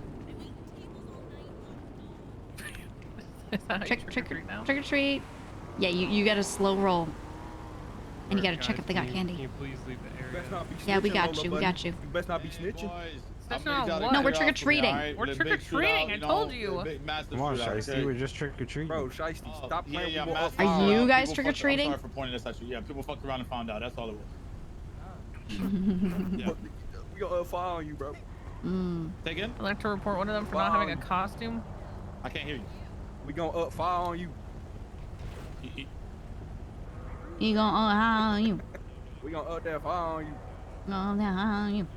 Is that how you Trick or treat now? treat. Yeah, you got a slow roll. And you Alright, gotta check guys, if they got can candy. you please leave the area? Yeah, we got you. We got you. You best not be snitching. That's not what? No, we're trick or treating. We're trick or treating. I told you. Come on, Shiesty, we're just trick or treating. Bro, Shiesty, stop playing with us. Are you guys trick or treating? I'm sorry for pointing this at you. Yeah, people fucked around and found out. That's all it was. We got a fire on you, bro. Say again? I'd like to report one of them for not having a costume. I can't hear you. We gonna up fire on you. You gonna on you? We gonna up that fire on you. On you?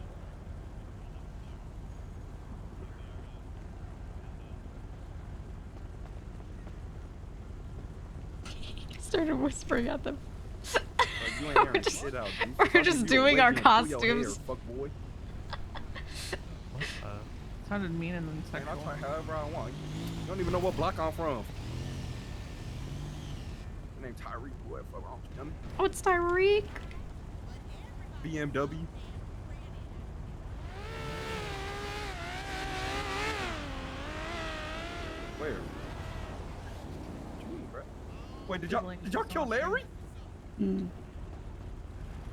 Started whispering at them. You ain't hearing shit out, dude. We're just doing our costumes. Fuck boy. Sounded mean and then Man, sexual. I'll try however I want. You don't even know what block I'm from. My name's Tyreek. What the fuck wrong with you? Oh, it's Tyreek. BMW. Where? What you mean, bro? Wait, did y'all kill Larry?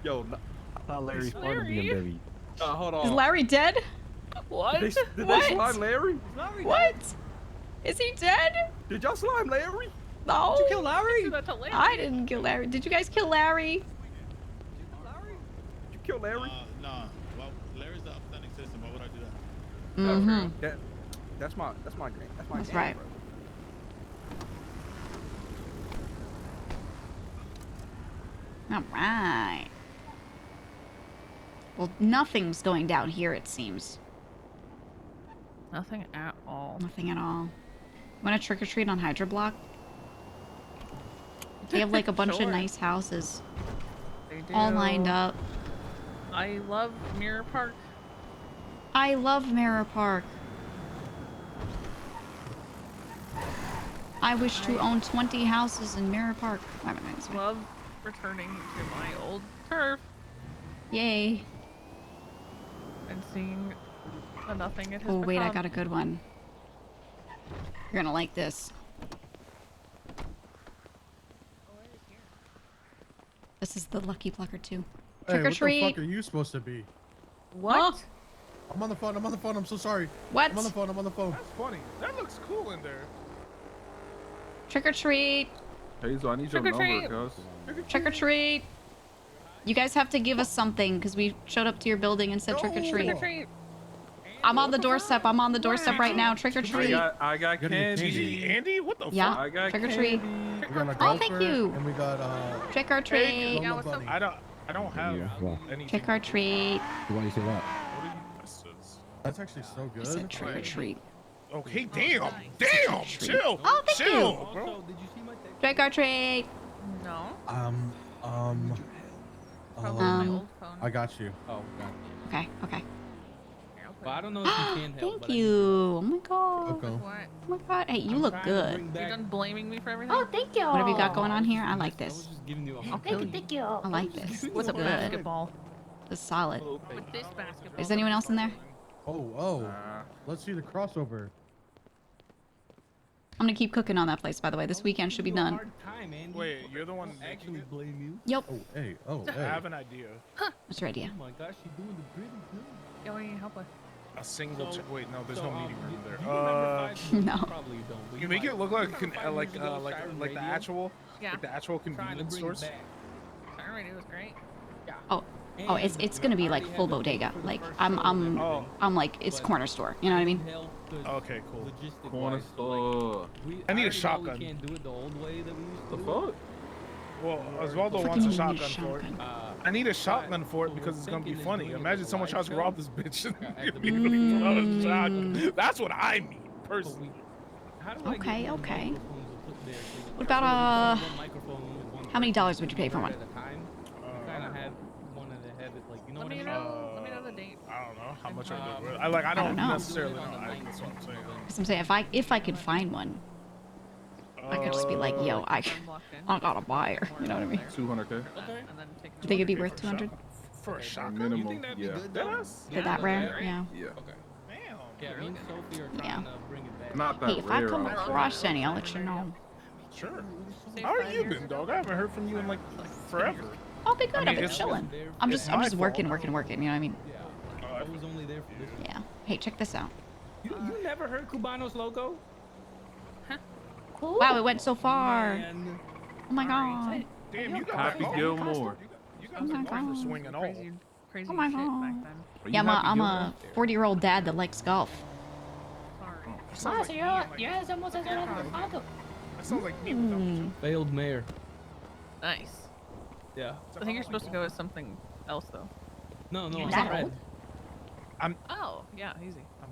Yo, I thought Larry spawned a BMW. hold on. Is Larry dead? What? Did they What? slime Larry? What? Is he dead? Did y'all slime Larry? No. Did you kill Larry? I didn't kill Larry. Did you guys kill Larry? Did you kill Larry? Nah. Well, Larry's the upstanding citizen. Why would I do that? Mm-hmm. That's my game. That's my That's game, right. bro. All right. Well, nothing's going down here, it seems. Nothing at all. Nothing at all. Want to trick or treat on Hydra Block? They have like a bunch Sure. of nice houses, They do. all lined up. I love Mirror Park. I love Mirror Park. I wish to own 20 houses in Mirror Park. I Love returning to my old turf Yay. and seeing the nothing it has Oh, wait, I become. got a good one. You're gonna like this. This is the Lucky Plucker too. Trick or What the treat. fuck are you supposed to be? What? I'm on the phone. I'm on the phone. I'm so sorry. What? I'm on the phone. I'm on the phone. That's funny. That looks cool in there. Trick or treat. Hazel, I need Trick your or number, treat. cuz. Trick or treat. You guys have to give us something because we showed up to your building and said trick or treat. Trick or treat. I'm on the doorstep. I'm on the doorstep right now. Trick or treat. I got candy. Andy, what the Yeah. fuck? I got Trick or treat. We got a Oh, thank gopher, you. And we got Trick or treat. Lola Bunny. I don't have anything. Trick or treat. Why do you say that? What are you bastards? That's actually so good. I said trick or treat. Okay, damn, chill, Oh, thank chill, you. bro. Trick or treat. No. Probably my old phone. I got you. Oh, God. Okay, okay. Well, I don't know if you can help. Thank you. Oh my god. Okay. What? Oh my god. Hey, you look good. You're done blaming me for everything? Oh, thank you. What have you got going on here? I like I was this. just giving you a Thank you. I like this. What's a Good. basketball? It's solid. With this basketball. Is anyone else in there? Oh. Let's see the crossover. I'm gonna keep cooking on that place, by the way. This weekend should be done. Wait, you're the one actually blame you. Yep. Oh, hey. Oh, I hey. have an idea. What's your idea? Oh my gosh, you're doing the pretty good. Yeah, what do you need help with? A single. Wait, no, there's no meeting room there. No. Probably don't. You make it look like like the actual, Yeah. like the actual convenience stores. Siren Radio was great. Oh, it's gonna be like full bodega. Like I'm like it's corner store. You know what I mean? Okay, cool. Corner store. I need a shotgun. We can't do it the old way that we used to. The do it. fuck? Well, Osvaldo wants a shotgun for it. I need a shotgun for it because it's gonna be funny. Imagine someone tries to rob this bitch and immediately throw a shotgun. That's what I mean, personally. Okay, okay. What about how many dollars would you pay for one? Kind of had wanted to have it like you know Let what I me mean. know. Let me know the date. I don't know how much I do. I don't know. necessarily know. That's what I'm saying. Because I'm saying if I could find one, I could just be like, yo, I gotta buy her. You know what I mean? 200K. And then take You think it'd be worth 200 for a shotgun? Minimum. Yeah. for that rare? Yeah. Yeah. Yeah, me and Sophie are trying to bring it back. Not that Hey, if I rare. come I'll say. across any, I'll let you know. Sure. How have you been, dog? I haven't heard from you in like forever. I'll be good. I mean, I've been it's- chilling. I'm just my working. fault. You know what I mean? I was only there for this. Yeah. Hey, check this out. You never heard Cubano's logo? Wow, it went so far. Man. Oh my god. Damn, you got Happy that Gilmore. You got the golf for swinging all. crazy Oh my shit god. back then. Yeah, I'm a 40-year-old dad that likes golf. Sounds like me and, like, That sounds like me without the joke. Failed mayor. Nice. Yeah. I think you're supposed to go with something else though. No, You're I'm that red. old? Oh, yeah, easy. I'm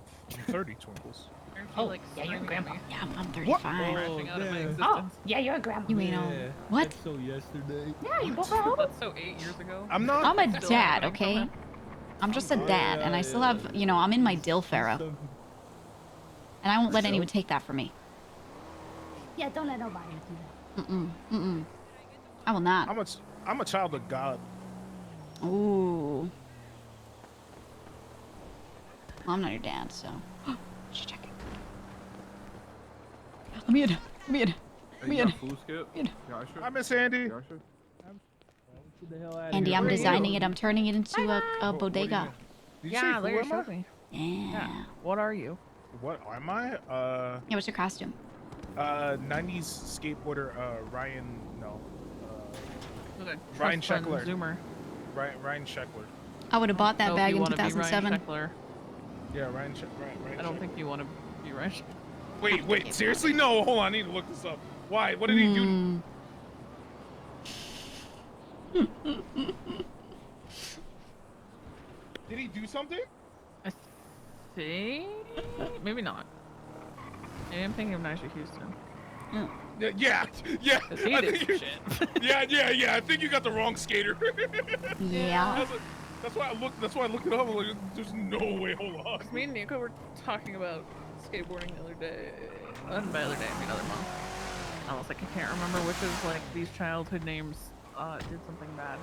30 twinkles. Aren't you, like, yeah, you're screaming at grandpa. me? Yeah, I'm What? 35. Crashing out of my yeah. existence. Yeah, you're a grandma. You ain't old. What? That's so yesterday. Yeah, you both are old. That's so 8 years ago. I'm not. I'm a Still dad, happening from okay? him. I'm just a dad, and I still have, you know, I'm in my DILF era. And I won't let anyone take that from me. Yeah, don't let nobody do that. I will not. I'm a child of God. Ooh. Well, I'm not your dad, so. Just checking. Let me in. Let me in. Let me in. Food skip? In. I miss Andy. Andy, I'm Where are you? designing it. I'm turning it into a What do you bodega. mean? Did you say Yeah, who Larry am I? showed me. Yeah. What are you? What am I? Yeah, what's your costume? 90s skateboarder, Ryan, no. Okay. Ryan Trust fund Sheckler. Zoomer. Ryan Sheckler. I would have bought that Oh, if bag you in wanna be Ryan 2007. Sheckler. Yeah, Ryan I don't think you want to be Ryan. Wait, seriously? No, hold on, I need to look this up. Why? What did he do? Did he do something? I think maybe not. Maybe I'm thinking of Nigel Houston. Yeah. He I did think some you- shit. yeah. I think you got the wrong skater. Yeah. That's why I looked. That's why I looked it up. I'm like, there's no way. Hold on. Me and Nico were talking about skateboarding the other day. And by the other day, I mean other month. I was like, I can't remember which of like these childhood names did something bad.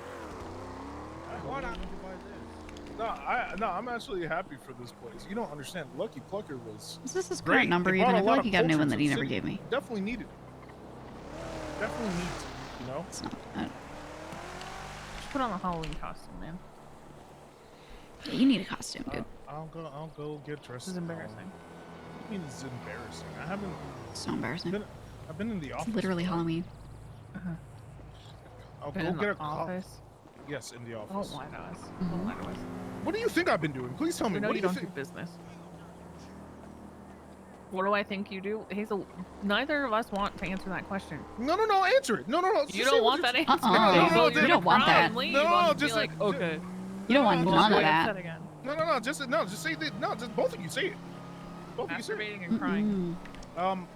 No, I'm actually happy for this place. You don't understand. Lucky Plucker was. Is this his great. current number It even? brought I a feel lot like of he got a new culture one to that the he never city. gave me. Definitely needed it. Definitely needs it. You know. It's not. Just put on the Halloween costume, man. Yeah, you need a costume, dude. I'll go get dressed. This is embarrassing. I mean, it's embarrassing. I haven't. It's so embarrassing. I've been in the office. It's literally for, like, Halloween. I'll Been go in get the a office. Yes, in the Don't office. lie to us. Don't lie to us. What do you think I've been doing? Please tell me. We know What you do you don't do think? business. What do I think you do? Hazel, neither of us want to answer that question. No, answer it. No. You don't want that answer. No, you don't want that. No, just like, okay. You don't want none of that. No. Just say that. No, just both of you say it. Both of you say it. Masturbating and crying.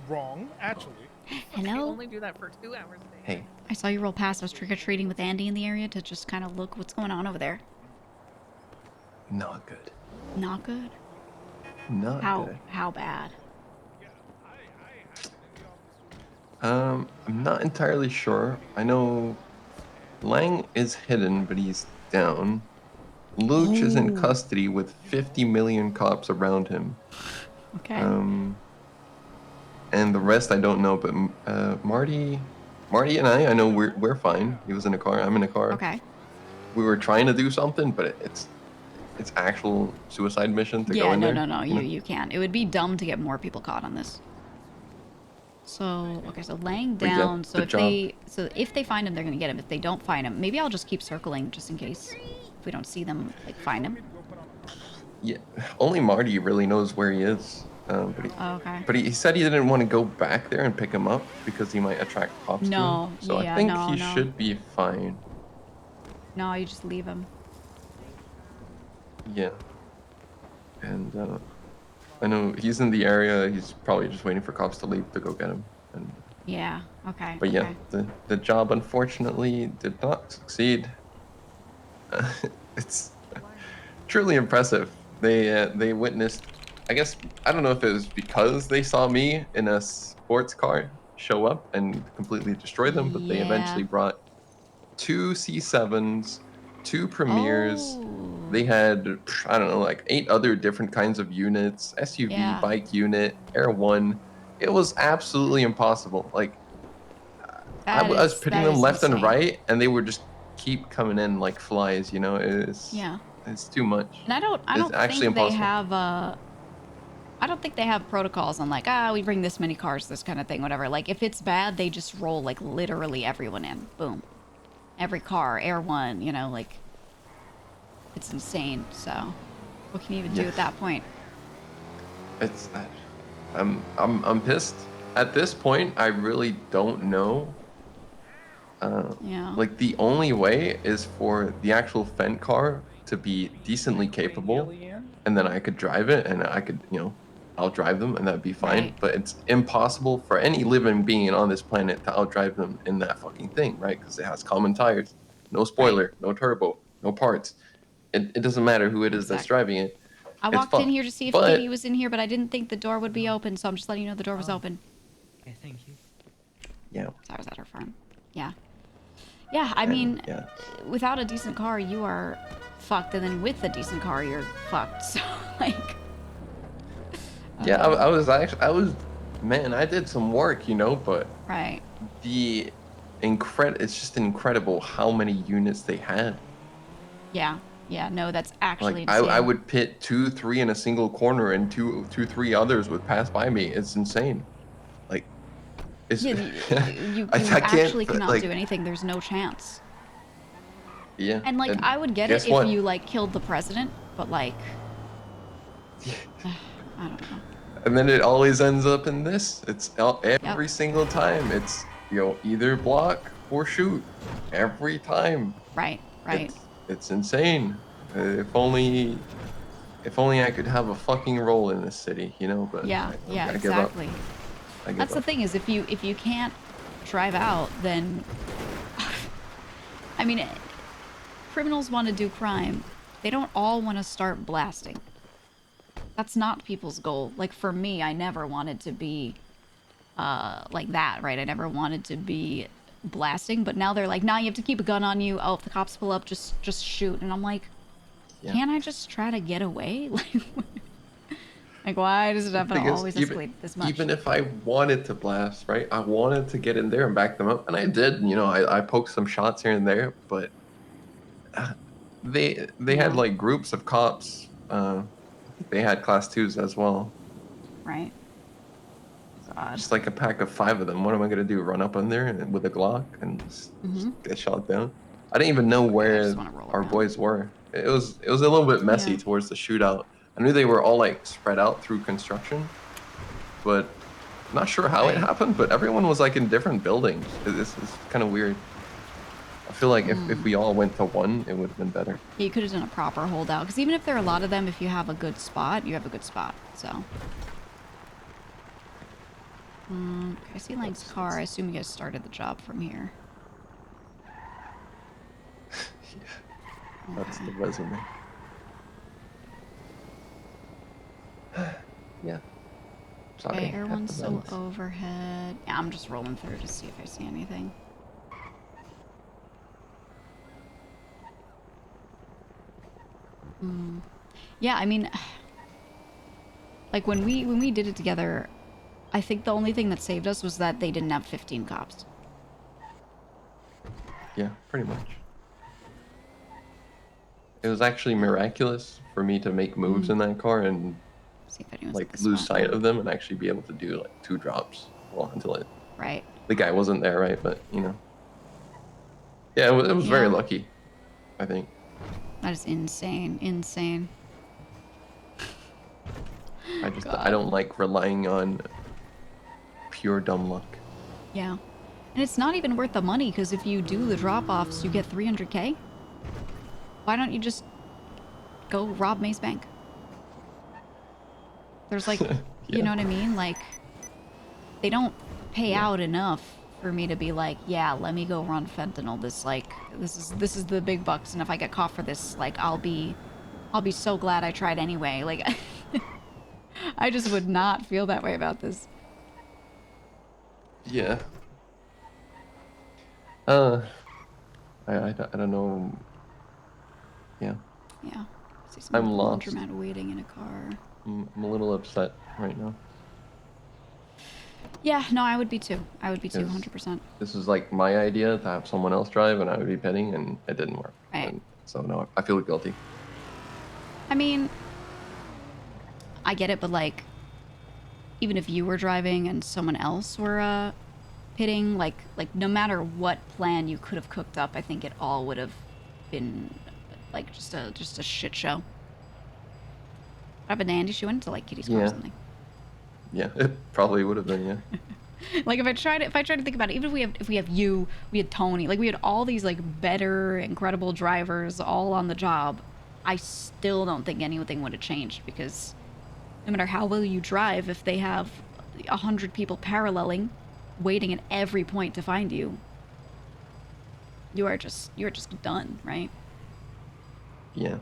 Wrong, actually. You Hello? only do that for 2 hours a day. Hey, I saw you roll past. I was trick-or-treating with Andy in the area to just kind of look what's going on over there. not good. Not good? Not good. How bad? I'm not entirely sure. I know Lang is hidden, but he's down. Luch is in custody with 50 million cops around him. Okay. And the rest I don't know, but Marty and I know we're fine. He was in a car. I'm in a car. Okay. We were trying to do something, but it's actual suicide mission to go Yeah, in there. no. You can't. It would be dumb to get more people caught on this. So, okay, so laying But yeah, down. So the if they find him, they're gonna get him. If they don't find him, maybe I'll just keep circling just in case. If we don't see them, like, find him. Yeah, only Marty really knows where he is. Okay. But he said he didn't want to go back there and pick him up because he might attract cops to No, him. So yeah, I think no, he no. should be fine. No, you just leave him. Yeah. And I know he's in the area. He's probably just waiting for cops to leave to go get him. And, Yeah. Okay. but yeah, okay. the job unfortunately did not succeed. It's truly impressive. They witnessed. I guess I don't know if it was because they saw me in a sports car show up and completely destroy them, but they Yeah. eventually brought 2 C7s, 2 Premiers. Oh. They had, I don't know, like 8 other different kinds of units, SUV, Yeah. bike unit, Air 1. It was absolutely impossible. Like, I was pitting them left and right, and they would just keep coming in like flies, you know? It's too much. And I don't It's actually think they impossible. have I don't think they have protocols on like, we bring this many cars, this kind of thing, whatever. Like if it's bad, they just roll like literally everyone in. Boom. Every car, Air 1, you know, like it's insane. So, what can you even do at that point? It's I'm pissed. At this point, I really don't know. Yeah. Like the only way is for the actual Fendt car to be decently capable, and then I could drive it, and I could, I'll drive them, and that'd be fine. Right. But it's impossible for any living being on this planet to outdrive them in that fucking thing, right? Because it has common tires, no spoiler, no turbo, no parts. It doesn't matter who it is that's driving it. I It's walked in fucked. here to see if But Kitty was in here, but I didn't think the door would be open, so I'm just letting you know the door was open. Okay, thank you. yeah, So I was at her farm. Yeah. Yeah, I mean, yeah. without a decent car, you are fucked, and then with a decent car, you're fucked. So, like... Yeah, I was, man, I did some work, but Right. it's just incredible how many units they had. Yeah. Yeah, no, that's actually Like, insane. I would pit 2, 3 in a single corner, and 2, 3 others would pass by me. It's insane. Like, it's... Yeah, you I can't, actually cannot like, do anything. There's no chance. Yeah. And, like, I would get it if you, like, killed the president, but, like... I don't know. And then it always ends up in this. It's every single time. It's, either block or shoot. Every time. Right, right. It's insane. If only I could have a fucking role in this city, But Yeah, I exactly. Give up. I give That's the up. thing is if you can't drive out, then I mean, criminals want to do crime. They don't all want to start blasting. That's not people's goal. Like for me, I never wanted to be like that, right? I never wanted to be blasting, but now they're like, nah, you have to keep a gun on you. Oh, if the cops pull up, just shoot. And I'm like, can't I just try to get away? Like why does it have to always escalate this much? Even if I wanted to blast, right? I wanted to get in there and back them up, and I did. I poked some shots here and there, but they had like groups of cops. They had class 2s as well. Right. God. Just like a pack of 5 of them. What am I gonna do? Run up on there and with a Glock and just get shot down? I didn't even know where our boys were. It was a little bit messy towards the shootout. I knew they were all like spread out through construction, but I'm not sure how it happened. But everyone was like in different buildings. This is kind of weird. I feel like if we all went to one, it would have been better. Yeah, you could have done a proper holdout. Because even if there are a lot of them, if you have a good spot, you have a good spot. So. Okay, I see Lang's car. I assume you guys started the job from here. That's the resume. Yeah. Sorry. Okay, everyone's so overhead. Yeah, I'm just rolling through to see if I see anything. Yeah, I mean, like when we did it together, I think the only thing that saved us was that they didn't have 15 cops. Yeah, pretty much. It was actually miraculous for me to make moves in that car and like lose sight of them and actually be able to do like 2 drops until it. Right. The guy wasn't there, right? But yeah, it was very lucky, I think. That is insane, insane. I don't like relying on pure dumb luck. Yeah. And it's not even worth the money, because if you do the drop-offs, you get 300K. Why don't you just go rob May's bank? There's like, you know what I mean? Like, they don't pay out enough for me to be like, yeah, let me go run fentanyl. This is the big bucks, and if I get caught for this, like, I'll be so glad I tried anyway. Like, I just would not feel that way about this. Yeah. I don't know. Yeah. Yeah. I'm lost. Laundromat waiting in a car. I'm a little upset right now. Yeah, no, I would be too. I would be too, 100%. This is like my idea to have someone else drive, and I would be petting, and it didn't work. Right. And so no, I feel guilty. I mean, I get it, but like, even if you were driving and someone else were pitting, like no matter what plan you could have cooked up, I think it all would have been Like just a shit show. What happened to Andy? She went into like Kitty's car or Yeah. something. Yeah, it probably would have been, yeah. Like if I try to think about it, even if we have you, we had Tony, like we had all these like better, incredible drivers all on the job, I still don't think anything would have changed, because no matter how well you drive, if they have 100 people paralleling, waiting at every point to find you, you're just done, right? Yeah.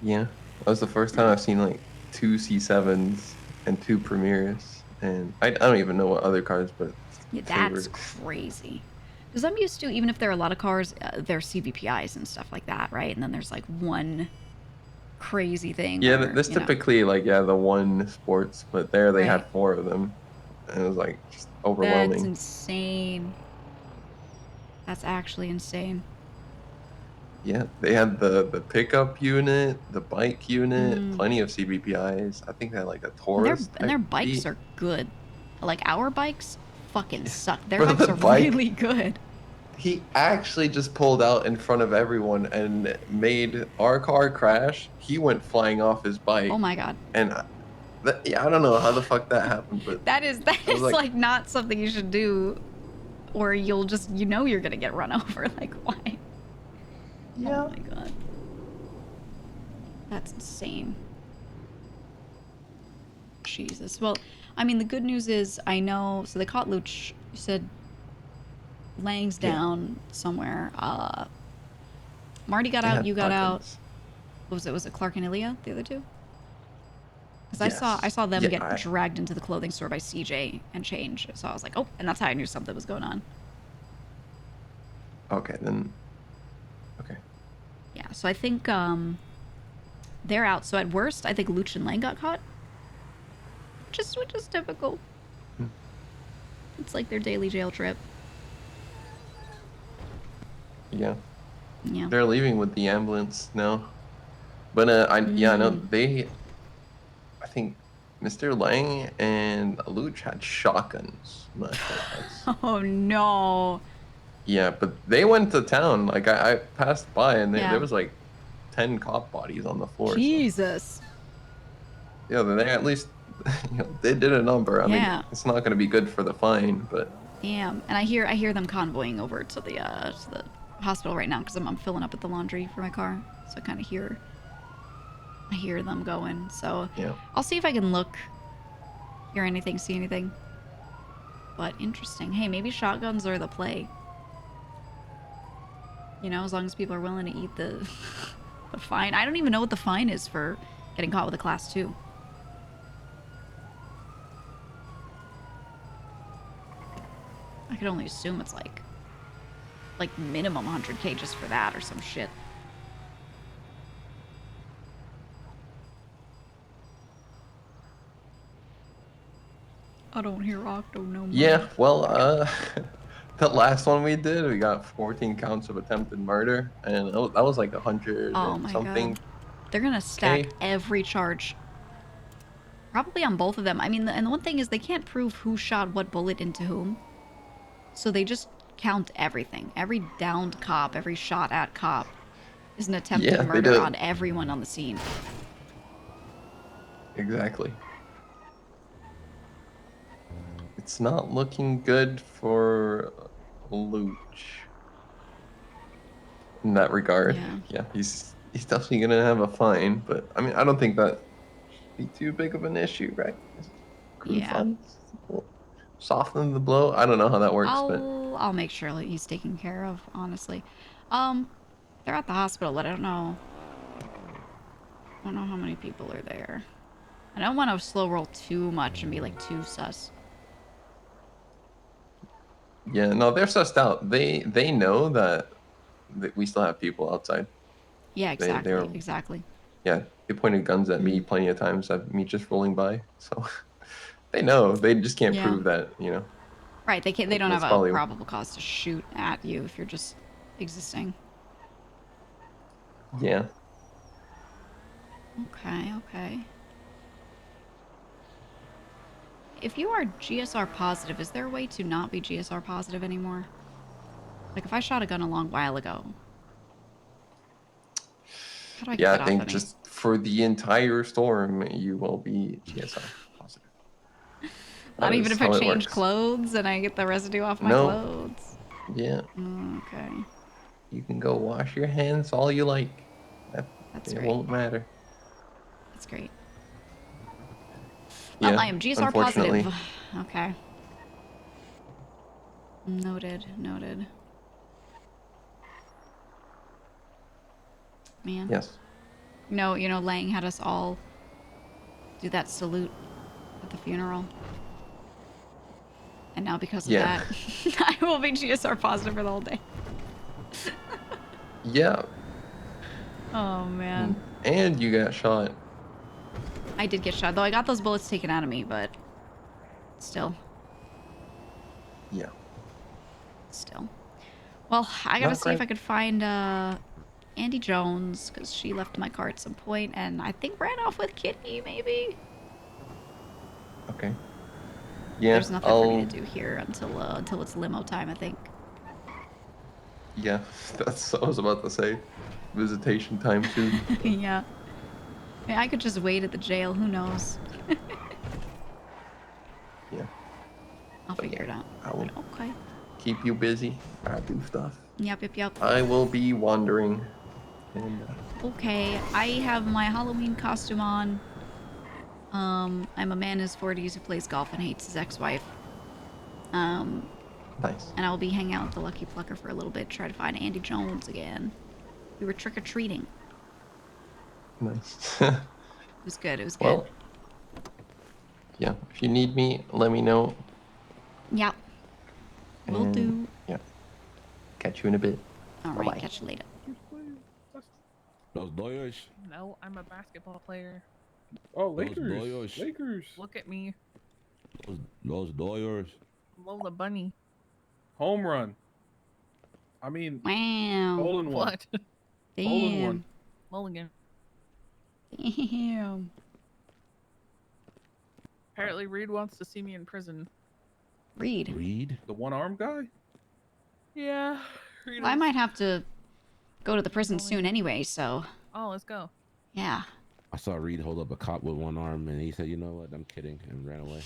Yeah. That was the first time I've seen like 2 C7s and 2 Premiers. And I don't even know what other cars, but Yeah, that's favorites. crazy. Because I'm used to, even if there are a lot of cars, there are CVPIs and stuff like that, right? And then there's like one crazy thing Yeah, where, this you know, typically like, yeah, the one sports, but there they right. had 4 of them. And it was like just That's overwhelming. insane. That's actually insane. Yeah, they had the pickup unit, the bike unit, plenty of CVPIs. I think they had like a Taurus. And their type bikes beat. are good. Like our bikes fucking suck. Their For bikes the are bike, really good. He actually just pulled out in front of everyone and made our car crash. He went flying off his bike. Oh my god. And yeah, I don't know how the fuck that happened, but That is I was like not something you should do, or you'll just, you know, you're gonna get run over. Like, why? Yeah. Oh my god. That's insane. Jesus. Well, I mean, the good news is I know, so they caught Luch. You said Lang's down somewhere. Marty got out, you got out. What was it Clark and Ilya, the other two? Because I saw them get dragged into the clothing store by CJ and change. So I was like, oh, and that's how I knew something was going on. Okay, then. Okay. Yeah, so I think they're out. So at worst, I think Luch and Lang got caught. Which is typical. It's like their daily jail trip. Yeah. Yeah. They're leaving with the ambulance now. But I know I think Mr. Lang and Luch had shotguns. I'm not sure if that's... Oh no. Yeah, but they went to town. Like I passed by and Yeah. there was like 10 cop bodies on the floor. Jesus. So. Yeah, they at least they did a number. I mean, it's not going to be good for the fine, but damn. And I hear them convoying over to the hospital right now because I'm filling up at the laundry for my car. So I kind of hear them going. So yeah. I'll see if I can look, hear anything, see anything. But interesting. Hey, maybe shotguns are the play. You know, as long as people are willing to eat the fine. I don't even know what the fine is for getting caught with a class 2. I could only assume it's like minimum 100K just for that or some shit. I don't hear Octo no more. Yeah, well, the last one we did, we got 14 counts of attempted murder, and that was like 100 and something. God. They're gonna stack every charge. Probably on both of them. I mean, and the one thing is they can't prove who shot what bullet into whom. So they just count everything. Every downed cop, every shot at cop is an attempted murder on everyone on the scene. Exactly. It's not looking good for Luch in that regard. Yeah, he's definitely gonna have a fine, but I mean, I don't think that be too big of an issue, right? Crew funds, soften the blow. I don't know how that works, but I'll make sure that he's taken care of. Honestly, they're at the hospital, but I don't know how many people are there. I don't want to slow roll too much and be like too sus. Yeah, no, they're sussed out. They know that we still have people outside. Yeah, exactly. Exactly. Yeah, they pointed guns at me plenty of times at me just rolling by. So they know. They just can't prove that, you know. Right. They can't. They don't have a probable cause to shoot at you if you're just existing. Yeah. Okay. Okay. If you are GSR positive, is there a way to not be GSR positive anymore? Like if I shot a gun a long while ago. How do I get Yeah, that I off think of me? just for the entire storm, you will be GSR positive. Not That even is if I how it change works. clothes and I get the residue off my No. clothes. Yeah. Okay. You can go wash your hands all you like. That's it great. won't matter. That's great. Well, Yeah, I am GSR unfortunately. positive. Okay. Noted. Noted. Man. Yes. You know, Lang had us all do that salute at the funeral. And now because of Yeah. that, I will be GSR positive for the whole day. Yeah. Oh, man. And you got shot. I did get shot, though I got those bullets taken out of me, but still. Yeah. Still. Well, I gotta Not see if great. I could find Andy Jones, because she left my car at some point, and I think ran off with Kitty, maybe? Okay. Yeah. There's nothing for me to do here until it's limo time, I think. Yeah, that's what I was about to say. Visitation time soon. Yeah. I could just wait at the jail, who knows? Yeah. I'll figure it out. I will Okay. keep you busy. I do stuff. Yep. I will be wandering. And Okay, I have my Halloween costume on. I'm a man in his 40s who plays golf and hates his ex-wife. Nice. And I'll be hanging out with the Lucky Plucker for a little bit, try to find Andy Jones again. We were trick-or-treating. Nice. It was good, it was good. Well, yeah, if you need me, let me know. Yeah. Will And, do. Yeah. Catch you in a bit. Alright, Bye-bye. catch you later. Los Doyos. No, I'm a basketball player. Oh, Los Lakers. Doyos. Lakers. Look at me. Los Doyos. Lola Bunny. Home run. I mean, wow. hole in one. What? Hole in one. Damn. Mulligan. Damn. Apparently Reed wants to see me in prison. Reed? Reed? The one-armed guy? Yeah. Reed Well, I is- might have to go to the prison soon anyway, so... Oh, let's go. Yeah. I saw Reed hold up a cop with one arm and he said, you know what, I'm kidding, and ran away.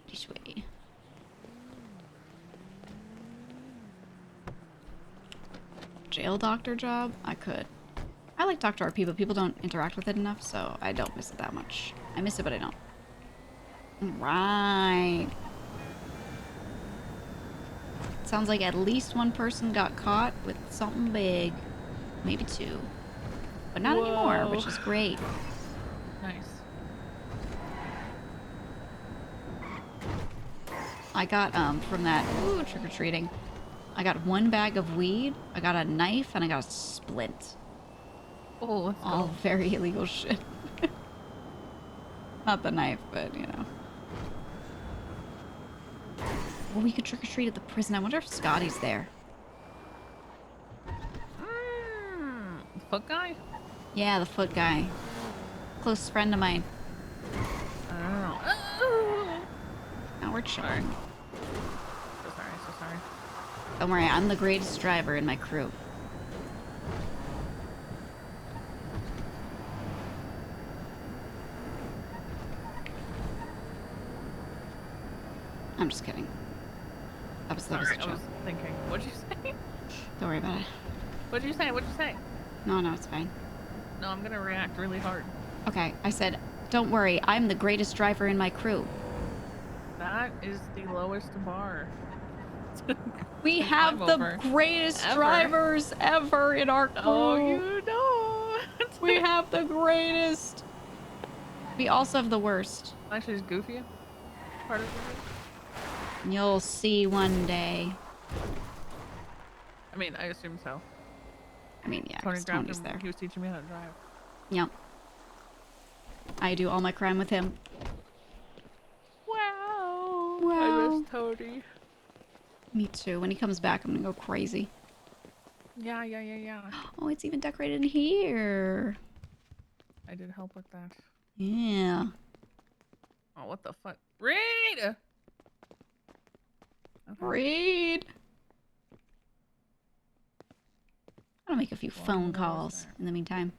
This way. Jail doctor job? I could. I like Dr. RP, but people don't interact with it enough, so I don't miss it that much. I miss it, but I don't. Right. Sounds like at least one person got caught with something big. Maybe two. But not anymore, which is great. Nice. I got, from that, ooh, trick-or-treating. I got one bag of weed, I got a knife, and I got a splint. Oh, let's All go. very illegal shit. Not the knife, but, you know. Well, we could trick-or-treat at the prison. I wonder if Scotty's there. The foot guy? Yeah, the foot guy. Close friend of mine. I don't know. Now we're chilling. So sorry. Don't worry, I'm the greatest driver in my crew. I'm just kidding. That was Sorry, a I joke. was thinking. What'd you say? Don't worry about it. What'd you say? No, it's fine. No, I'm gonna react really hard. Okay, I said, don't worry, I'm the greatest driver in my crew. That is the lowest bar. We have the greatest drivers ever in our crew. Oh, you know. We have the greatest. We also have the worst. Actually, is Goofy part of it? You'll see one day. I mean, I assume so. I mean, yeah, Tony 'cause grabbed Tony's him. there. He was teaching me how to drive. Yep. I do all my crime with him. Wow. Wow. I miss Tony. Me too. When he comes back, I'm gonna go crazy. Yeah. Oh, it's even decorated in here. I did help with that. Yeah. Oh, what the fuck? Reed! Okay. Reed! I'll make a few phone calls in the meantime.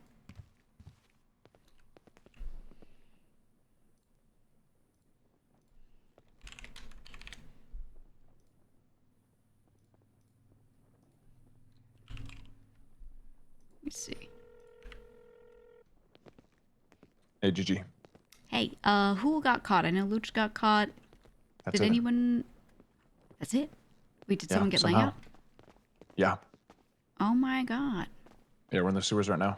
Let me see. Hey, Gigi. Hey, who got caught? I know Luch got caught. That's Did it. anyone... That's it? Wait, did someone get laying somehow. out? Yeah. Oh my god. Yeah, we're in the sewers right now.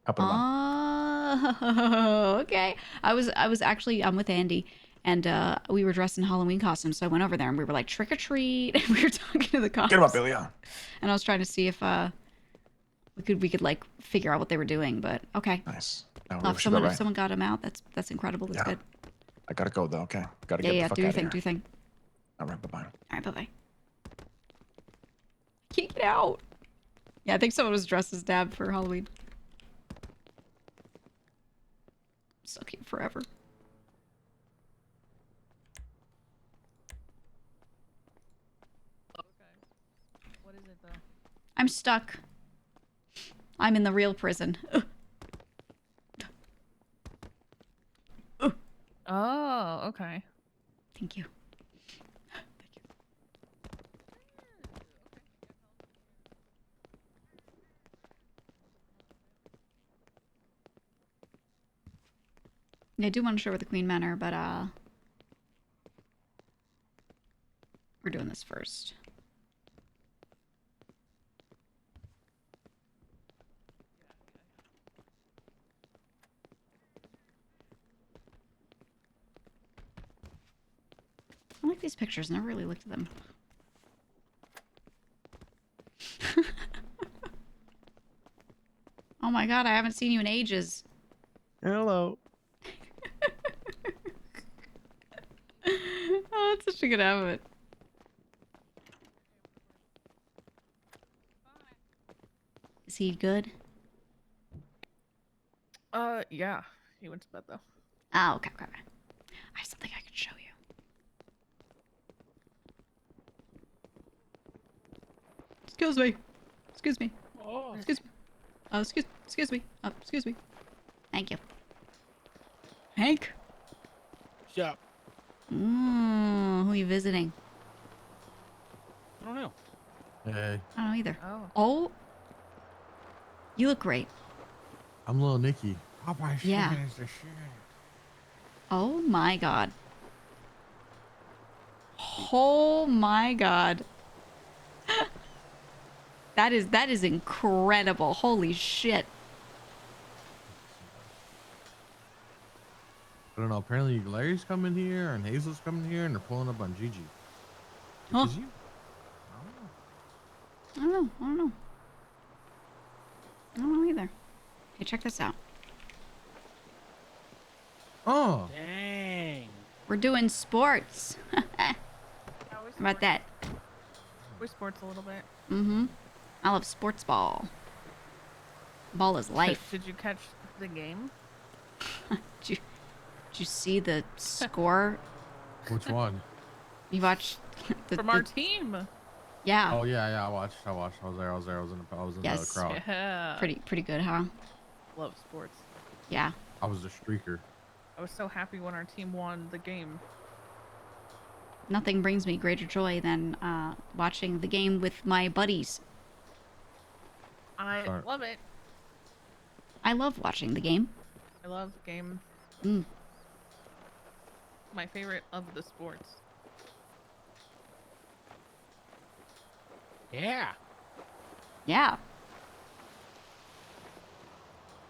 Helping them out. Oh, okay. I'm with Andy, and we were dressed in Halloween costumes, so I went over there and we were like, trick or treat, and we were talking to the cops. Get him up, Billy. Yeah. And I was trying to see if we could like figure out what they were doing, but okay. Nice. No, Well, if someone got him out, that's incredible. That's good. I gotta go though. Okay. Gotta Yeah, get yeah. the fuck Do your out of thing. here. Do your thing. All right. Bye bye. All right. Bye bye. Can't get out. Yeah, I think someone was dressed as Dab for Halloween. Stuck here forever. Okay. What is it though? I'm stuck. I'm in the real prison. Oh, okay. Thank you. Yeah, I do want to show where the Queen Manor, but we're doing this first. I like these pictures. Never really looked at them. Oh my god, I haven't seen you in ages. Hello. Oh, that's such a good habit. Is he good? Yeah. He went to bed though. Oh, okay, okay. I have something I can show you. Excuse me. Excuse me. Oh. Excuse me. Excuse me. Excuse me. Thank you. Hank? Yeah. Who are you visiting? I don't know. Hey. I don't know either. Oh. Oh. You look great. I'm little Nikki. Yeah. Oh my god. Oh my god. That is incredible. Holy shit. I don't know. Apparently, Larry's coming here and Hazel's coming here, and they're pulling up on Gigi. Huh? Is you? I don't know. I don't know. I don't know either. Hey, check this out. Oh. Dang. We're doing sports. How about that? We sports a little bit. Mm-hmm. I love sports ball. Ball is life. Did you catch the game? Did you see the score? Which one? You watched From our team. Yeah. Oh yeah, I watched. I was there. I was in the crowd. Yeah. Pretty good, huh? Love sports. Yeah. I was the streaker. I was so happy when our team won the game. Nothing brings me greater joy than watching the game with my buddies. I Sorry. love it. I love watching the game. I love the game. My favorite of the sports. Yeah. Yeah.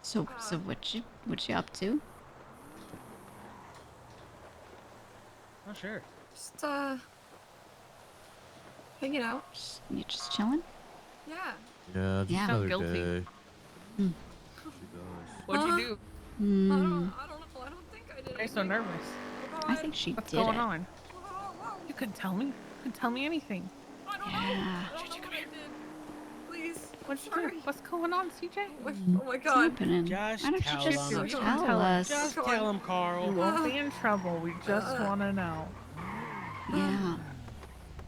So what you up to? Not sure. Just hanging out. You just chilling? Yeah. Yeah, just Yeah. another Guilty. day. Hmm. She does. What'd you do? I don't know. I don't think I did. Why are you so nervous? I think she What's did going it. on? You couldn't tell me. You couldn't tell me anything. Yeah. Gigi, come here. Please. What's What's going on, CJ? Oh What's my god. happening? Just Why don't tell you just him. tell us? Just tell him, You Carl. won't be in trouble. We just want to know. Yeah.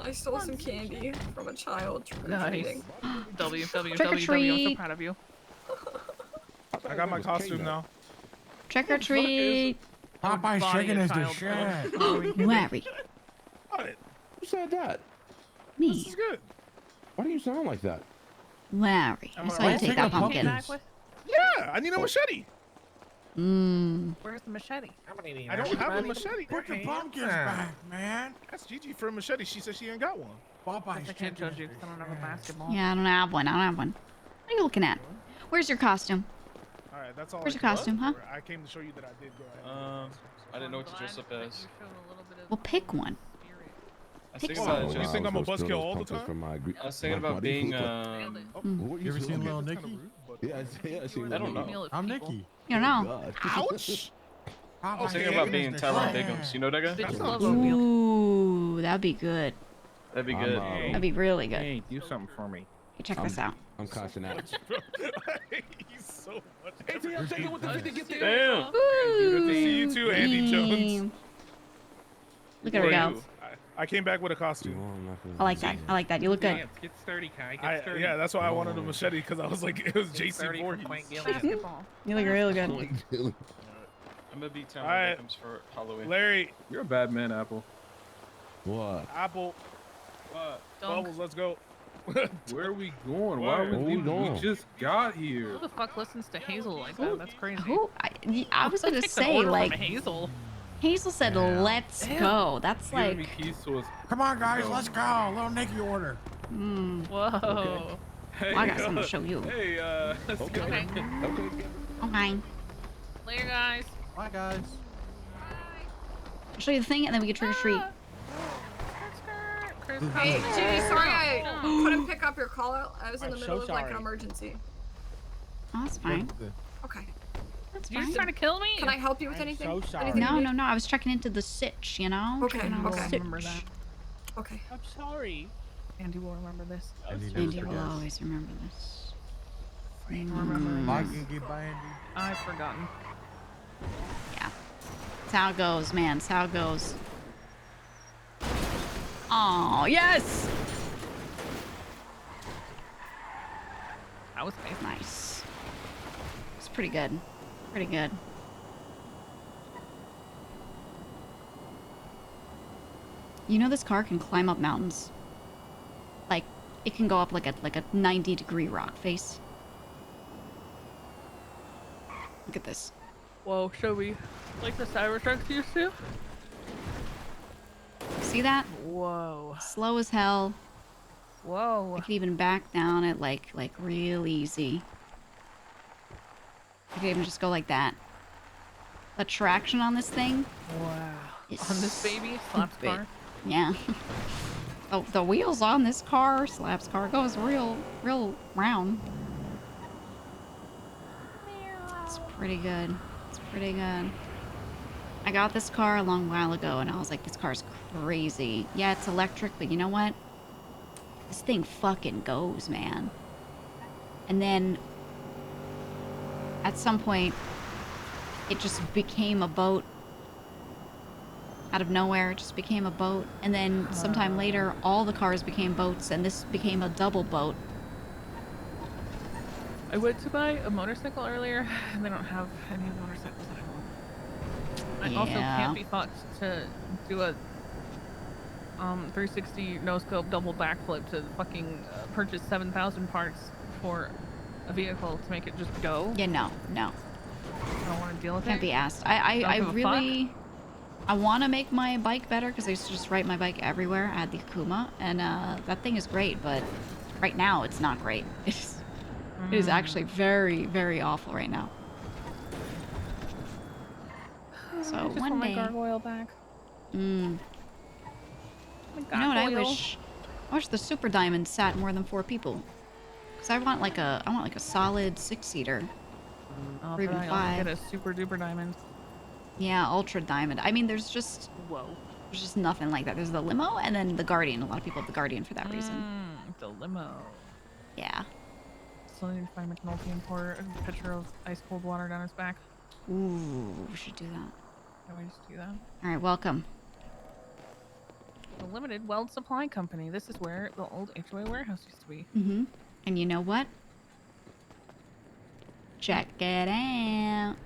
I stole some candy from a child trick-or-treating. Nice. W. Trick or I'm so treat. proud of you. I got my costume now. Trick or treat. Popeye's body chicken a is the child shit. Larry. What? Who said that? Me. This is good. Why do you sound like that? Larry. I saw you take that pumpkin. Yeah, I need a machete. Where's the machete? I don't have a machete. Put the pumpkins back, man. That's Gigi for a machete. She said she ain't got one. Popeye's I can't chicken judge you is because I the don't have a basketball. Yeah, I don't have one. I don't have one. What are you looking at? Where's your costume? All right, that's all. Where's I your can costume, huh? for. I came to show you that I did go ahead. I didn't know what to dress up as. Well, pick one. I was Pick thinking some. about You think I'm a buzzkill all the time? I was thinking about being You ever seen Little Nicky? Yeah, I seen I don't know. I'm Nicky. You don't know. Ouch! I was thinking about being Tyrone Diggums. You know that guy? Bitches love oatmeal. Ooh, that'd be good. That'd be good. That'd be really good. Hey, do something for me. Hey, check this out. I'm cashing out. He's so much. I'm taking with the 50 get there. Damn. Good to see you too, Andy Jones. Look at her go. I came back with a costume. I like that. I like that. You look good. Get sturdy, Kai. Get sturdy. Yeah, that's why I wanted a machete because I was like, it was Jason Sturdy Voorhees. for Quaint Gillian. Basketball. You look really good. I'm gonna be Tyrone Alright. Diggums for Halloween. Larry, You're a bad man, Apple. What? Apple, Bubbles, let's go. Where are we going? Why Where? are we Where we leaving? going? We just got here. Who the fuck listens to Hazel like that? That's crazy. Who? I was gonna Takes an say order from like Hazel. Hazel said, "Let's go." That's Giving me like. keys to us. Come on, guys, let's go. Little Nicky order. Whoa. Hey, I got something to show you. Hey, let's go. Okay. Okay. Later, guys. Bye, guys. I'll show you the thing, and then we can trick or treat. Hey, Gigi, sorry I couldn't pick up your call out. I was in the middle of like an emergency. Oh, that's fine. Okay. That's You just fine. trying to kill me? Can I help you with anything? so sorry. Anything No, you no, no. I was checking into the sitch, you know? Okay, Checking out the okay. sitch. Remember that. Okay. I'm sorry. Andy will remember this. Andy will always remember this. I can get by Andy. I've forgotten. Yeah. That's how it goes, man. That's how it goes. Oh, yes! That was nice. Nice. It's pretty good. Pretty good. You know this car can climb up mountains? Like, it can go up like a 90-degree rock face. Look at this. Whoa, should we like the Cybertrucks used to? See that? Whoa. Slow as hell. Whoa. I could even back down it like real easy. I could even just go like that. The traction on this thing. Wow. is On this baby? Slaps stupid. car? Yeah. Oh, the wheels on this car, Slap's car, goes real round. It's pretty good. It's pretty good. I got this car a long while ago and I was like, this car's crazy. Yeah, it's electric, but you know what? This thing fucking goes, man. And then at some point, it just became a boat. Out of nowhere, it just became a boat. And then sometime later, all the cars became boats and this became a double boat. I went to buy a motorcycle earlier and they don't have any motorcycles at home. I also Yeah. can't be fucked to do a 360 no-scope double backflip to fucking purchase 7,000 parts for a vehicle to make it just go. Yeah, no. I don't want to deal with Can't it. be asked. I Don't give a really... I want to make my bike better because I used to just ride my bike everywhere. I had the Akuma, and that thing is great, but right now it's not great. It is actually very, very awful right now. So I just one want day... my gargoyle back. You know what I wish? I wish the Super Diamond sat more than 4 people. Cause I want like a solid 6-seater. Oh, Or even for that, you'll 5. get a super duper diamond. Yeah, Ultra Diamond. I mean, there's just nothing like that. There's the limo and then the Guardian. A lot of people have the Guardian for that reason. The limo. Yeah. Still need to find McNulty and pour a pitcher of ice cold water down his back. Ooh, we should do that. Can we just do that? All right, welcome. The Limited Weld Supply Company. This is where the old HOA warehouse used to be. Mm-hmm. And you know what? Check it out.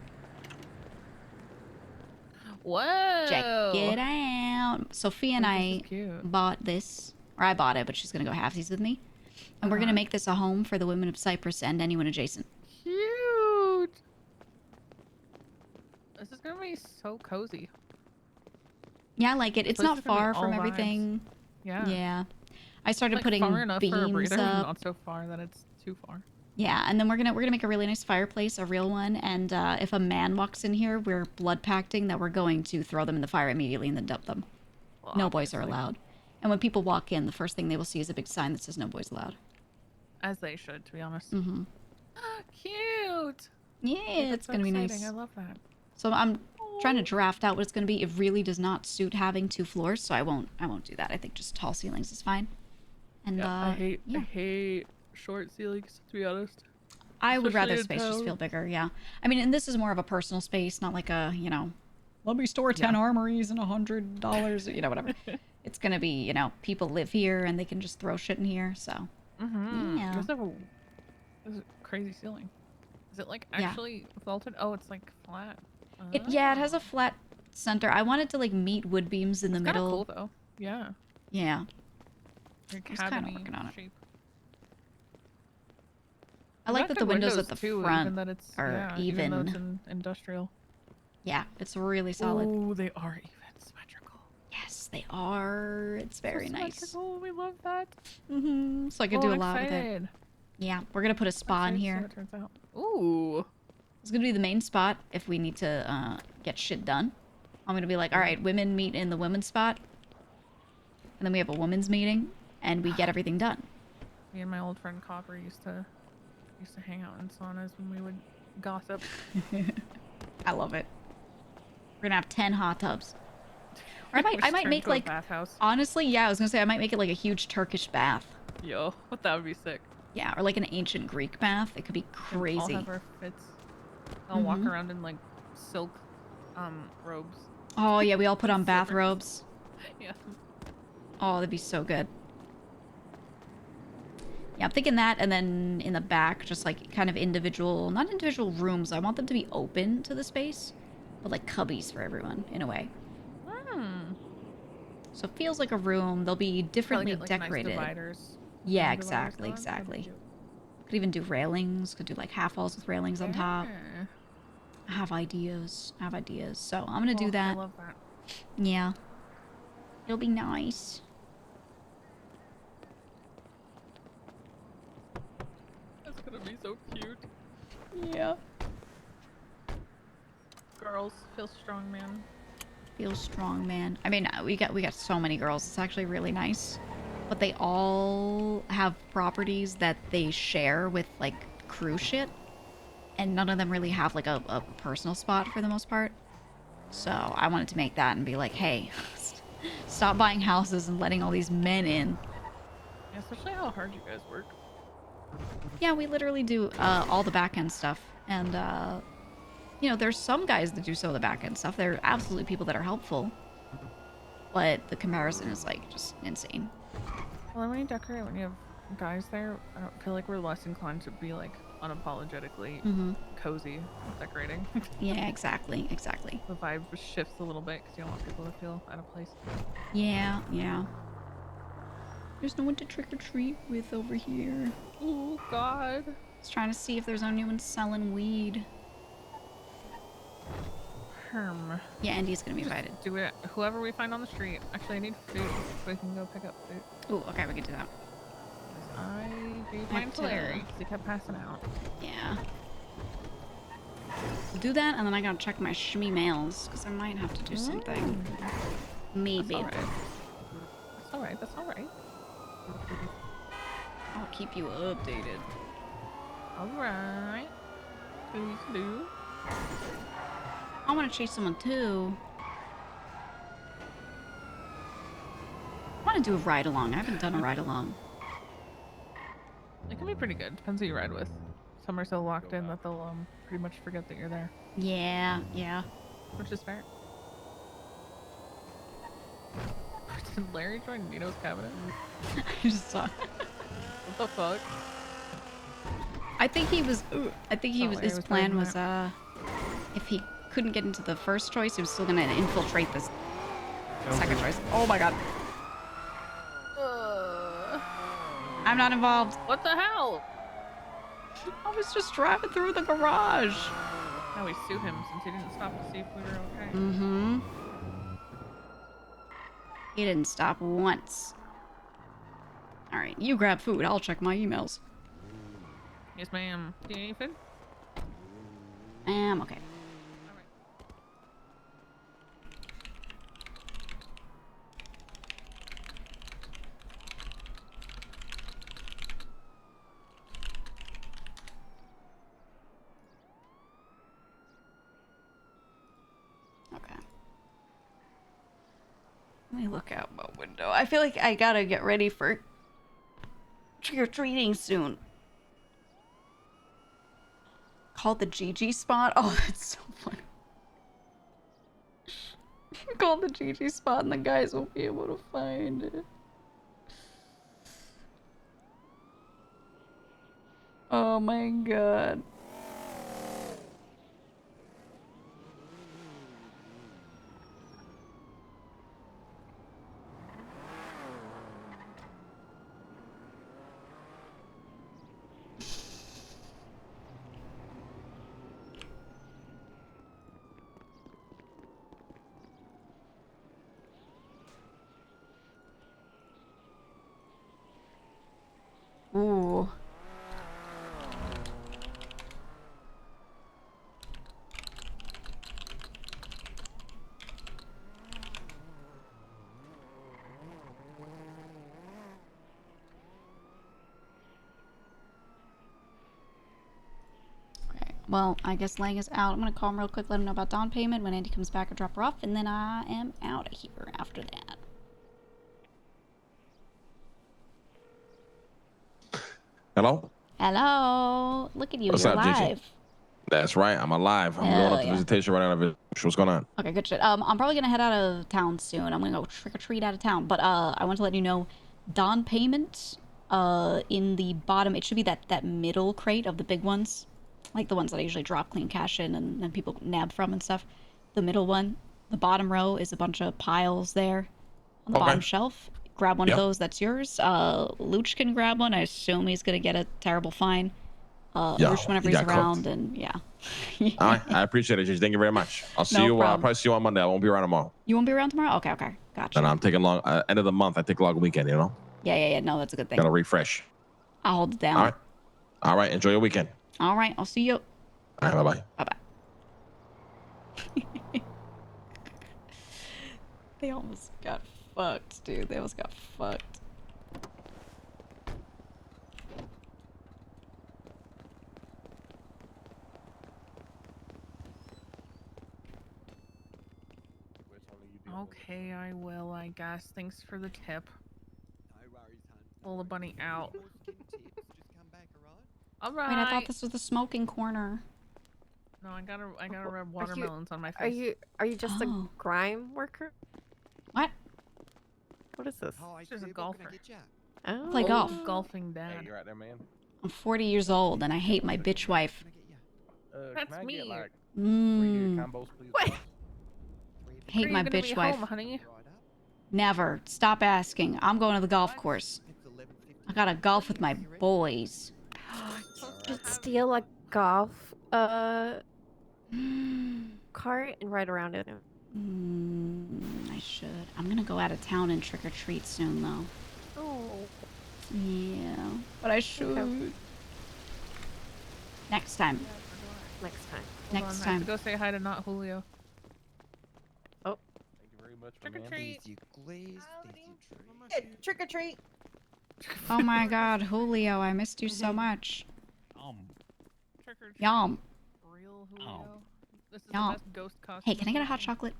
Whoa! Check it out. Sophia and I bought this, or I bought it, but she's gonna go halvesies with me, and we're gonna make this a home for the women of Cyprus and anyone adjacent. Cute. This is gonna be so cozy. Yeah, I like it. It's This not is gonna be far all from vibes. everything. Yeah. Yeah. I started Like putting far enough for a beams breather, up. not so far that it's too far. Yeah, and then we're gonna make a really nice fireplace, a real one, and if a man walks in here, we're blood pacting that we're going to throw them in the fire immediately and then dump them. Well, no boys are obviously. allowed. And when people walk in, the first thing they will see is a big sign that says no boys allowed. As they should, to be honest. Mm-hmm. Cute. Yeah, That's it's so gonna be exciting. nice. I love that. So I'm trying to draft out what it's gonna be. It really does not suit having 2 floors, so I won't do that. I think just tall ceilings is fine. And I hate short ceilings, to be honest. I would rather Especially in space just town. feel bigger, yeah. I mean, and this is more of a personal space, not like a, you know, let me store 10 armories and $100, you know, whatever. It's gonna be, you know, people live here and they can just throw shit in here, so. Mm-hmm. Yeah. There's a crazy ceiling. Is it like Yeah. actually vaulted? Oh, it's like flat. It has a flat center. I wanted to like meet wood beams in the It's kinda middle. cool though. Yeah. Yeah. Your I was kind of cabin-y working on it. shape. I like that the windows at the too, front even that it's, are even though it's even. industrial. Yeah, it's really solid. Oh, they are even symmetrical. Yes, they are. It's very nice. Oh, we love that. Mm-hmm. So I could do a lot with it. Excited. Yeah, we're gonna put a spa in Excited to see here. how it turns out. Ooh. It's gonna be the main spot if we need to get shit done. I'm gonna be like, all right, women meet in the women's spot, and then we have a women's meeting, and we get everything done. Me and my old friend Copper used to hang out in saunas when we would gossip. I love it. We're gonna have 10 hot tubs. Or I might make like, bathhouse. honestly, yeah, I was gonna say I might make it like a huge Turkish bath. Yo, that would be sick. Yeah, or like an ancient Greek bath. It could be crazy. I'll have our fits. I'll walk around in like silk robes. Oh yeah, we all put on bathrobes. Yeah. Oh, that'd be so good. Yeah, I'm thinking that, and then in the back, just like kind of individual, not individual rooms. I want them to be open to the space, but like cubbies for everyone in a way. So it feels like a room. They'll be differently get, like, decorated. Nice dividers. Yeah, Dividers exactly, going. That'd be exactly. cute. Could even do railings. Could do like half walls with railings on top. I have ideas. So I'm gonna do that. I love that. Yeah. It'll be nice. That's gonna be so cute. Yeah. Girls, feel strong, man. Feel strong, man. I mean, we got so many girls. It's actually really nice. But they all have properties that they share with like crew shit. And none of them really have like a personal spot for the most part. So I wanted to make that and be like, hey, stop buying houses and letting all these men in. Yeah, especially how hard you guys work. Yeah, we literally do all the back end stuff. And, you know, there's some guys that do some of the back end stuff. There are absolutely people that are helpful. But the comparison is like just insane. Well, when you decorate, when you have guys there, I don't feel like we're less inclined to be like unapologetically cozy with decorating. Yeah, exactly. The vibe just shifts a little bit because you don't want people to feel out of place. Yeah. There's no one to trick or treat with over here. Oh, God. Just trying to see if there's anyone selling weed. Yeah, Andy's gonna be invited. Do it. Whoever we find on the street. Actually, I need food so we can go pick up food. Oh, okay, we can do that. I gave mine to Larry because he kept passing out. Yeah. We'll do that, and then I gotta check my shmee mails, because I might have to do something. Maybe. That's alright. I'll keep you updated. Alright. Do. I want to chase someone too. I want to do a ride along. I haven't done a ride along. It can be pretty good. Depends who you ride with. Some are so locked in that they'll pretty much forget that you're there. Yeah. Which is fair. Did Larry join Nino's cabinet? I just saw. What the fuck? I think he was. His plan doing was if he couldn't get into the first choice, he was still gonna infiltrate this second choice. Oh my god. I'm not involved. What the hell? I was just driving through the garage. Now we sue him since he didn't stop to see if we were okay. Mm-hmm. He didn't stop once. All right, you grab food. I'll check my emails. Yes, ma'am. Do you need food? Okay. Okay. Let me look out my window. I feel like I gotta get ready for trick-or-treating soon. Called the GG spot? Oh, that's so funny. Call the GG spot and the guys won't be able to find it. Oh my god. Ooh. Okay, well, I guess Lang is out. I'm gonna call him real quick, let him know about down payment. When Andy comes back, I'll drop her off, and then I am out of here after that. Hello? Hello. Look at you. What's You're up, Gigi? live. That's right. I'm alive. I'm Hell going up to yeah. visitation right now. What's going on? Okay, good shit. I'm probably gonna head out of town soon. I'm gonna go trick or treat out of town. But I want to let you know, down payment, in the bottom, it should be that middle crate of the big ones, like the ones that I usually drop clean cash in and then people nab from and stuff. The middle one, the bottom row is a bunch of piles there on the bottom shelf. Grab one of those. That's yours. Luch can grab one. I assume he's gonna get a terrible fine. Luch whenever he's around, and yeah. All right. I appreciate it, Gigi. Thank you very much. I'll see No you. problem. Probably see you on Monday. I won't be around tomorrow. You won't be around tomorrow? Okay, okay. Gotcha. And I'm taking long. End of the month. I take long weekend. You know. Yeah. No, that's a good thing. Gotta refresh. I'll hold it down. All right. All right. Enjoy your weekend. All right. I'll see you. All right. Bye bye. Bye bye. They almost got fucked, dude. They almost got fucked. Okay, I will, I guess. Thanks for the tip. Pull the bunny out. Alright. Wait, I thought this was the smoking corner. No, I gotta rub watermelons on my face. Are you just a grime worker? What? What is this? She's just a golfer. Oh. Play golf. Golfing dad. Hey, you right there, man? I'm 40 years old and I hate my bitch wife. That's me. What? Hate my bitch wife. Home, honey? Never. Stop asking. I'm going to the golf course. I gotta golf with my boys. Just steal a golf cart and ride around in it. I should. I'm gonna go out of town and trick or treat soon, though. Oh. Yeah, but I should. Okay. Next time. Next time. Hold Next on, I have time. to go say hi to not Julio. Oh. Thank you very much. Trick or treat. Trick or treat. Oh my god, Julio, I missed you so much. Trick or treat. Yum. Real Julio. This is Yum. the best ghost costume. Hey, can I get a hot chocolate?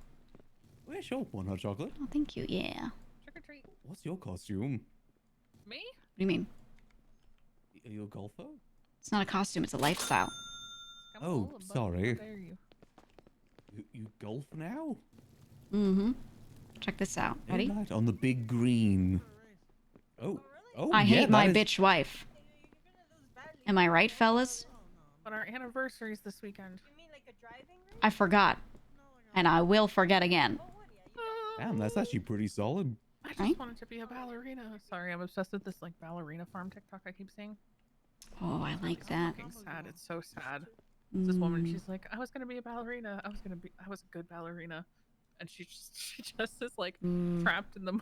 Yeah, sure. One hot chocolate. Oh, thank you. Yeah. Trick or treat. What's your costume? Me? What do you mean? Are you a golfer? It's not a costume, it's a lifestyle. Oh, sorry. How dare you? You golf now? Mm-hmm. Check this out. No Ready? light on the big green. Oh. Oh, I yeah, hate my that is- bitch wife. Am I right, fellas? But our anniversary's this weekend. I forgot. And I will forget again. Damn, that's actually pretty solid. I just Right? wanted to be a ballerina. Sorry, I'm obsessed with this like ballerina farm TikTok I keep seeing. Oh, I like It's that. fucking sad. It's so sad. It's this Mm. woman, she's like, I was gonna be a ballerina. I was a good ballerina. And she just is like trapped in the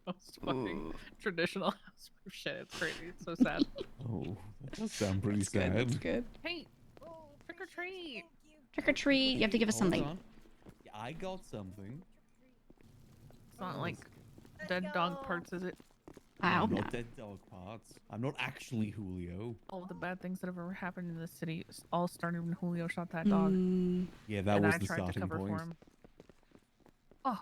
most fucking traditional house shit. It's crazy. It's so sad. Oh, that does sound pretty sad. That's good. Hey, trick or treat. Trick or treat. You have to give us Hold something. on. Yeah, I got something. It's not like dead dog parts, is it? I hope not not. dead dog parts. I'm not actually Julio. All of the bad things that have ever happened in this city all started when Julio shot that dog. Yeah, that and was I the tried to starting cover point. for him. Oh,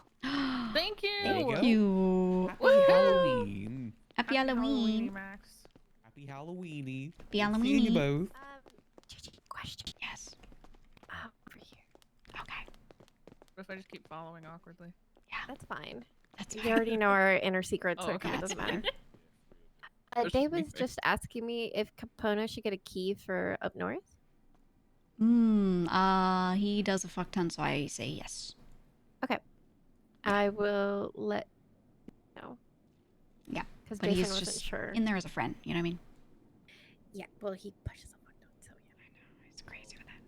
thank you. There you go. Happy Halloween. Happy Halloween. Max. Happy Halloweeny. Happy Good seeing you Halloweeny. both. Question. Yes. Over here. Okay. What if I just keep following awkwardly? Yeah, that's fine. That's You already know our inner secrets, Oh, so okay. it doesn't matter. Push Dave me. was just asking me if Capona should get a key for up north. He does a fuck ton, so I say yes. Okay. I will let you know. Yeah. Because But Jason he's wasn't just sure. in there as a friend, you know what I mean? Yeah, well, he pushes a fuck ton, so yeah. He's crazy with that.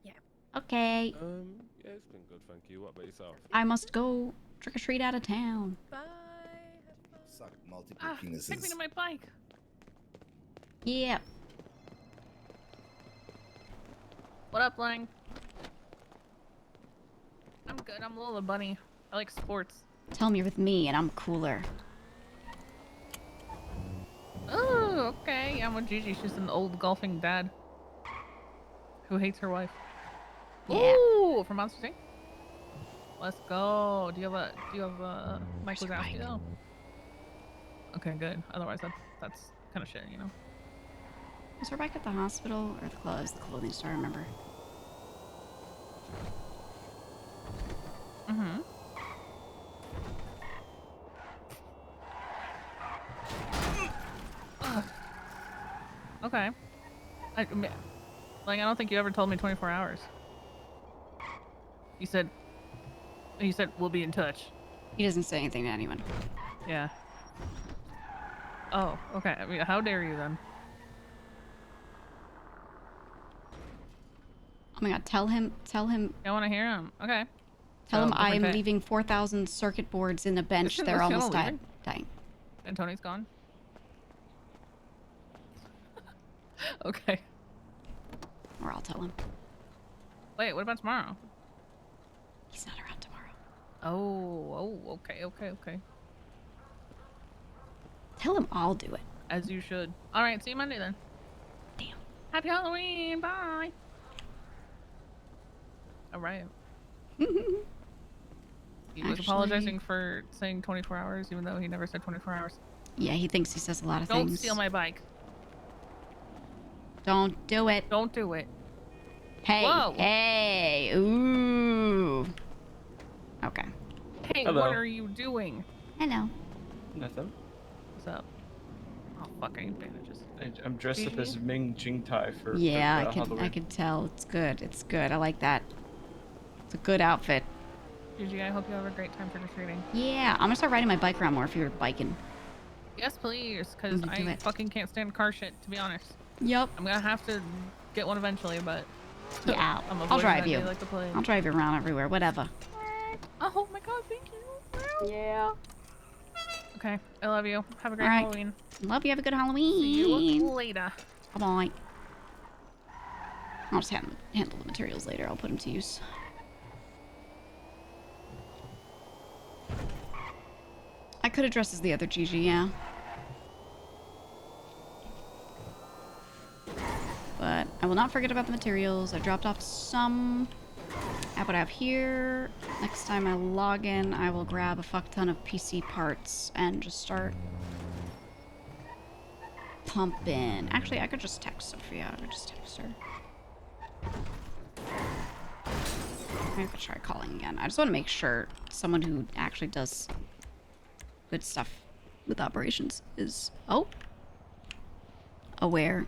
Yeah. Okay. Yeah, it's been good, thank you. What about yourself? I must go trick-or-treat out of town. Bye. Suck multiple Take me penises. to my bike. Yeah. What up, Lang? I'm good. I'm Lola Bunny. I like sports. Tell him you're with me and I'm cooler. Oh, okay. I'm with Gigi. She's an old golfing dad who hates her wife. Yeah. Ooh, from Monster Inc. Let's go. Do you have a Mike Wazowski though? Okay, good. Otherwise, that's kind of shit, you know. Was her bike at the hospital or the clothing store? I remember. Mm-hmm. Okay. I don't think you ever told me 24 hours. You said we'll be in touch. He doesn't say anything to anyone. Yeah. Oh, okay. I mean, how dare you then? Oh my god, tell him. I want to hear him. Okay. Tell him I am okay. leaving 4,000 circuit boards in a bench. Isn't They're Luciano almost leaving? dying. And Tony's gone? Okay. Or I'll tell him. Wait, what about tomorrow? He's not around tomorrow. Oh, okay. Tell him I'll do it. As you should. Alright, see you Monday then. Damn. Happy Halloween, bye! Alright. He was apologizing for saying 24 hours, even though he never said 24 hours. Yeah, he thinks he says a lot of Don't things. steal my bike. Don't do it. Don't do it. Hey. Whoa. Hey. Ooh. Okay. Hey, Hello. what are you doing? Hello. Nothing. What's up? Oh, fuck, I need bandages. I'm dressed up as Ming Jing Tai for Yeah, for, I Halloween. can tell. It's good. It's good. I like that. It's a good outfit. Gigi, I hope you have a great time trick-or-treating. Yeah, I'm gonna start riding my bike around more if you're biking. Yes, please, because I'm gonna do I it. fucking can't stand car shit, to be honest. Yep. I'm gonna have to get one eventually, but Yeah, I'm I'll avoiding drive that you. day like the plague. I'll drive you around everywhere. Whatever. Oh my god, thank you. Yeah. Okay, I love you. Have a great All right. Halloween. Love you. Have a good Halloween. See you later. Bye-bye. I'll just handle the materials later. I'll put them to use. I could have dressed as the other Gigi, yeah. But I will not forget about the materials. I dropped off some at what I have here. Next time I log in, I will grab a fuck ton of PC parts and just start pumping. Actually, I could just text Sophia. I could just text her. Maybe I'll try calling again. I just want to make sure someone who actually does good stuff with operations is aware.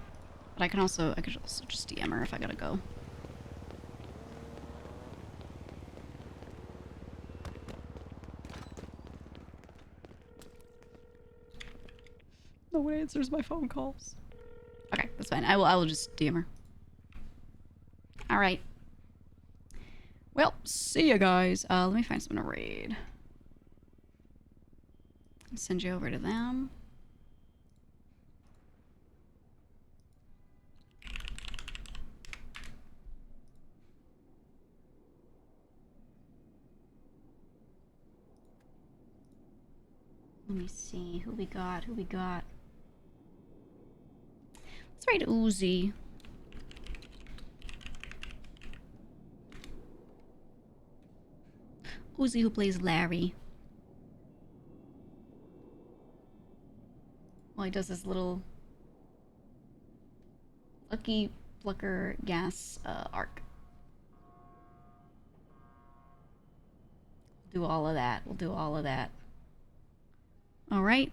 But I could also just DM her if I gotta go. No one answers my phone calls. Okay, that's fine. I will just DM her. All right. Well, see ya, guys. Let me find someone to raid. Send you over to them. Let me see who we got. Let's raid Uzi. Uzi who plays Larry. Well, he does this little Lucky Plucker gas arc. We'll do all of that. All right.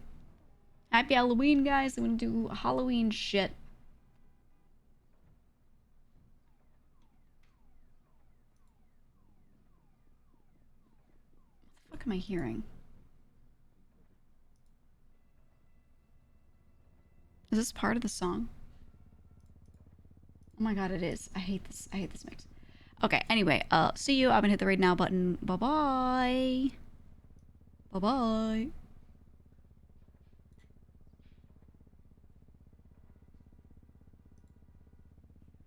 Happy Halloween, guys. I'm gonna do Halloween shit. What the fuck am I hearing? Is this part of the song? Oh my god, it is. I hate this mix. Okay, anyway, see you. I'm gonna hit the raid now button. Bye-bye. Bye-bye.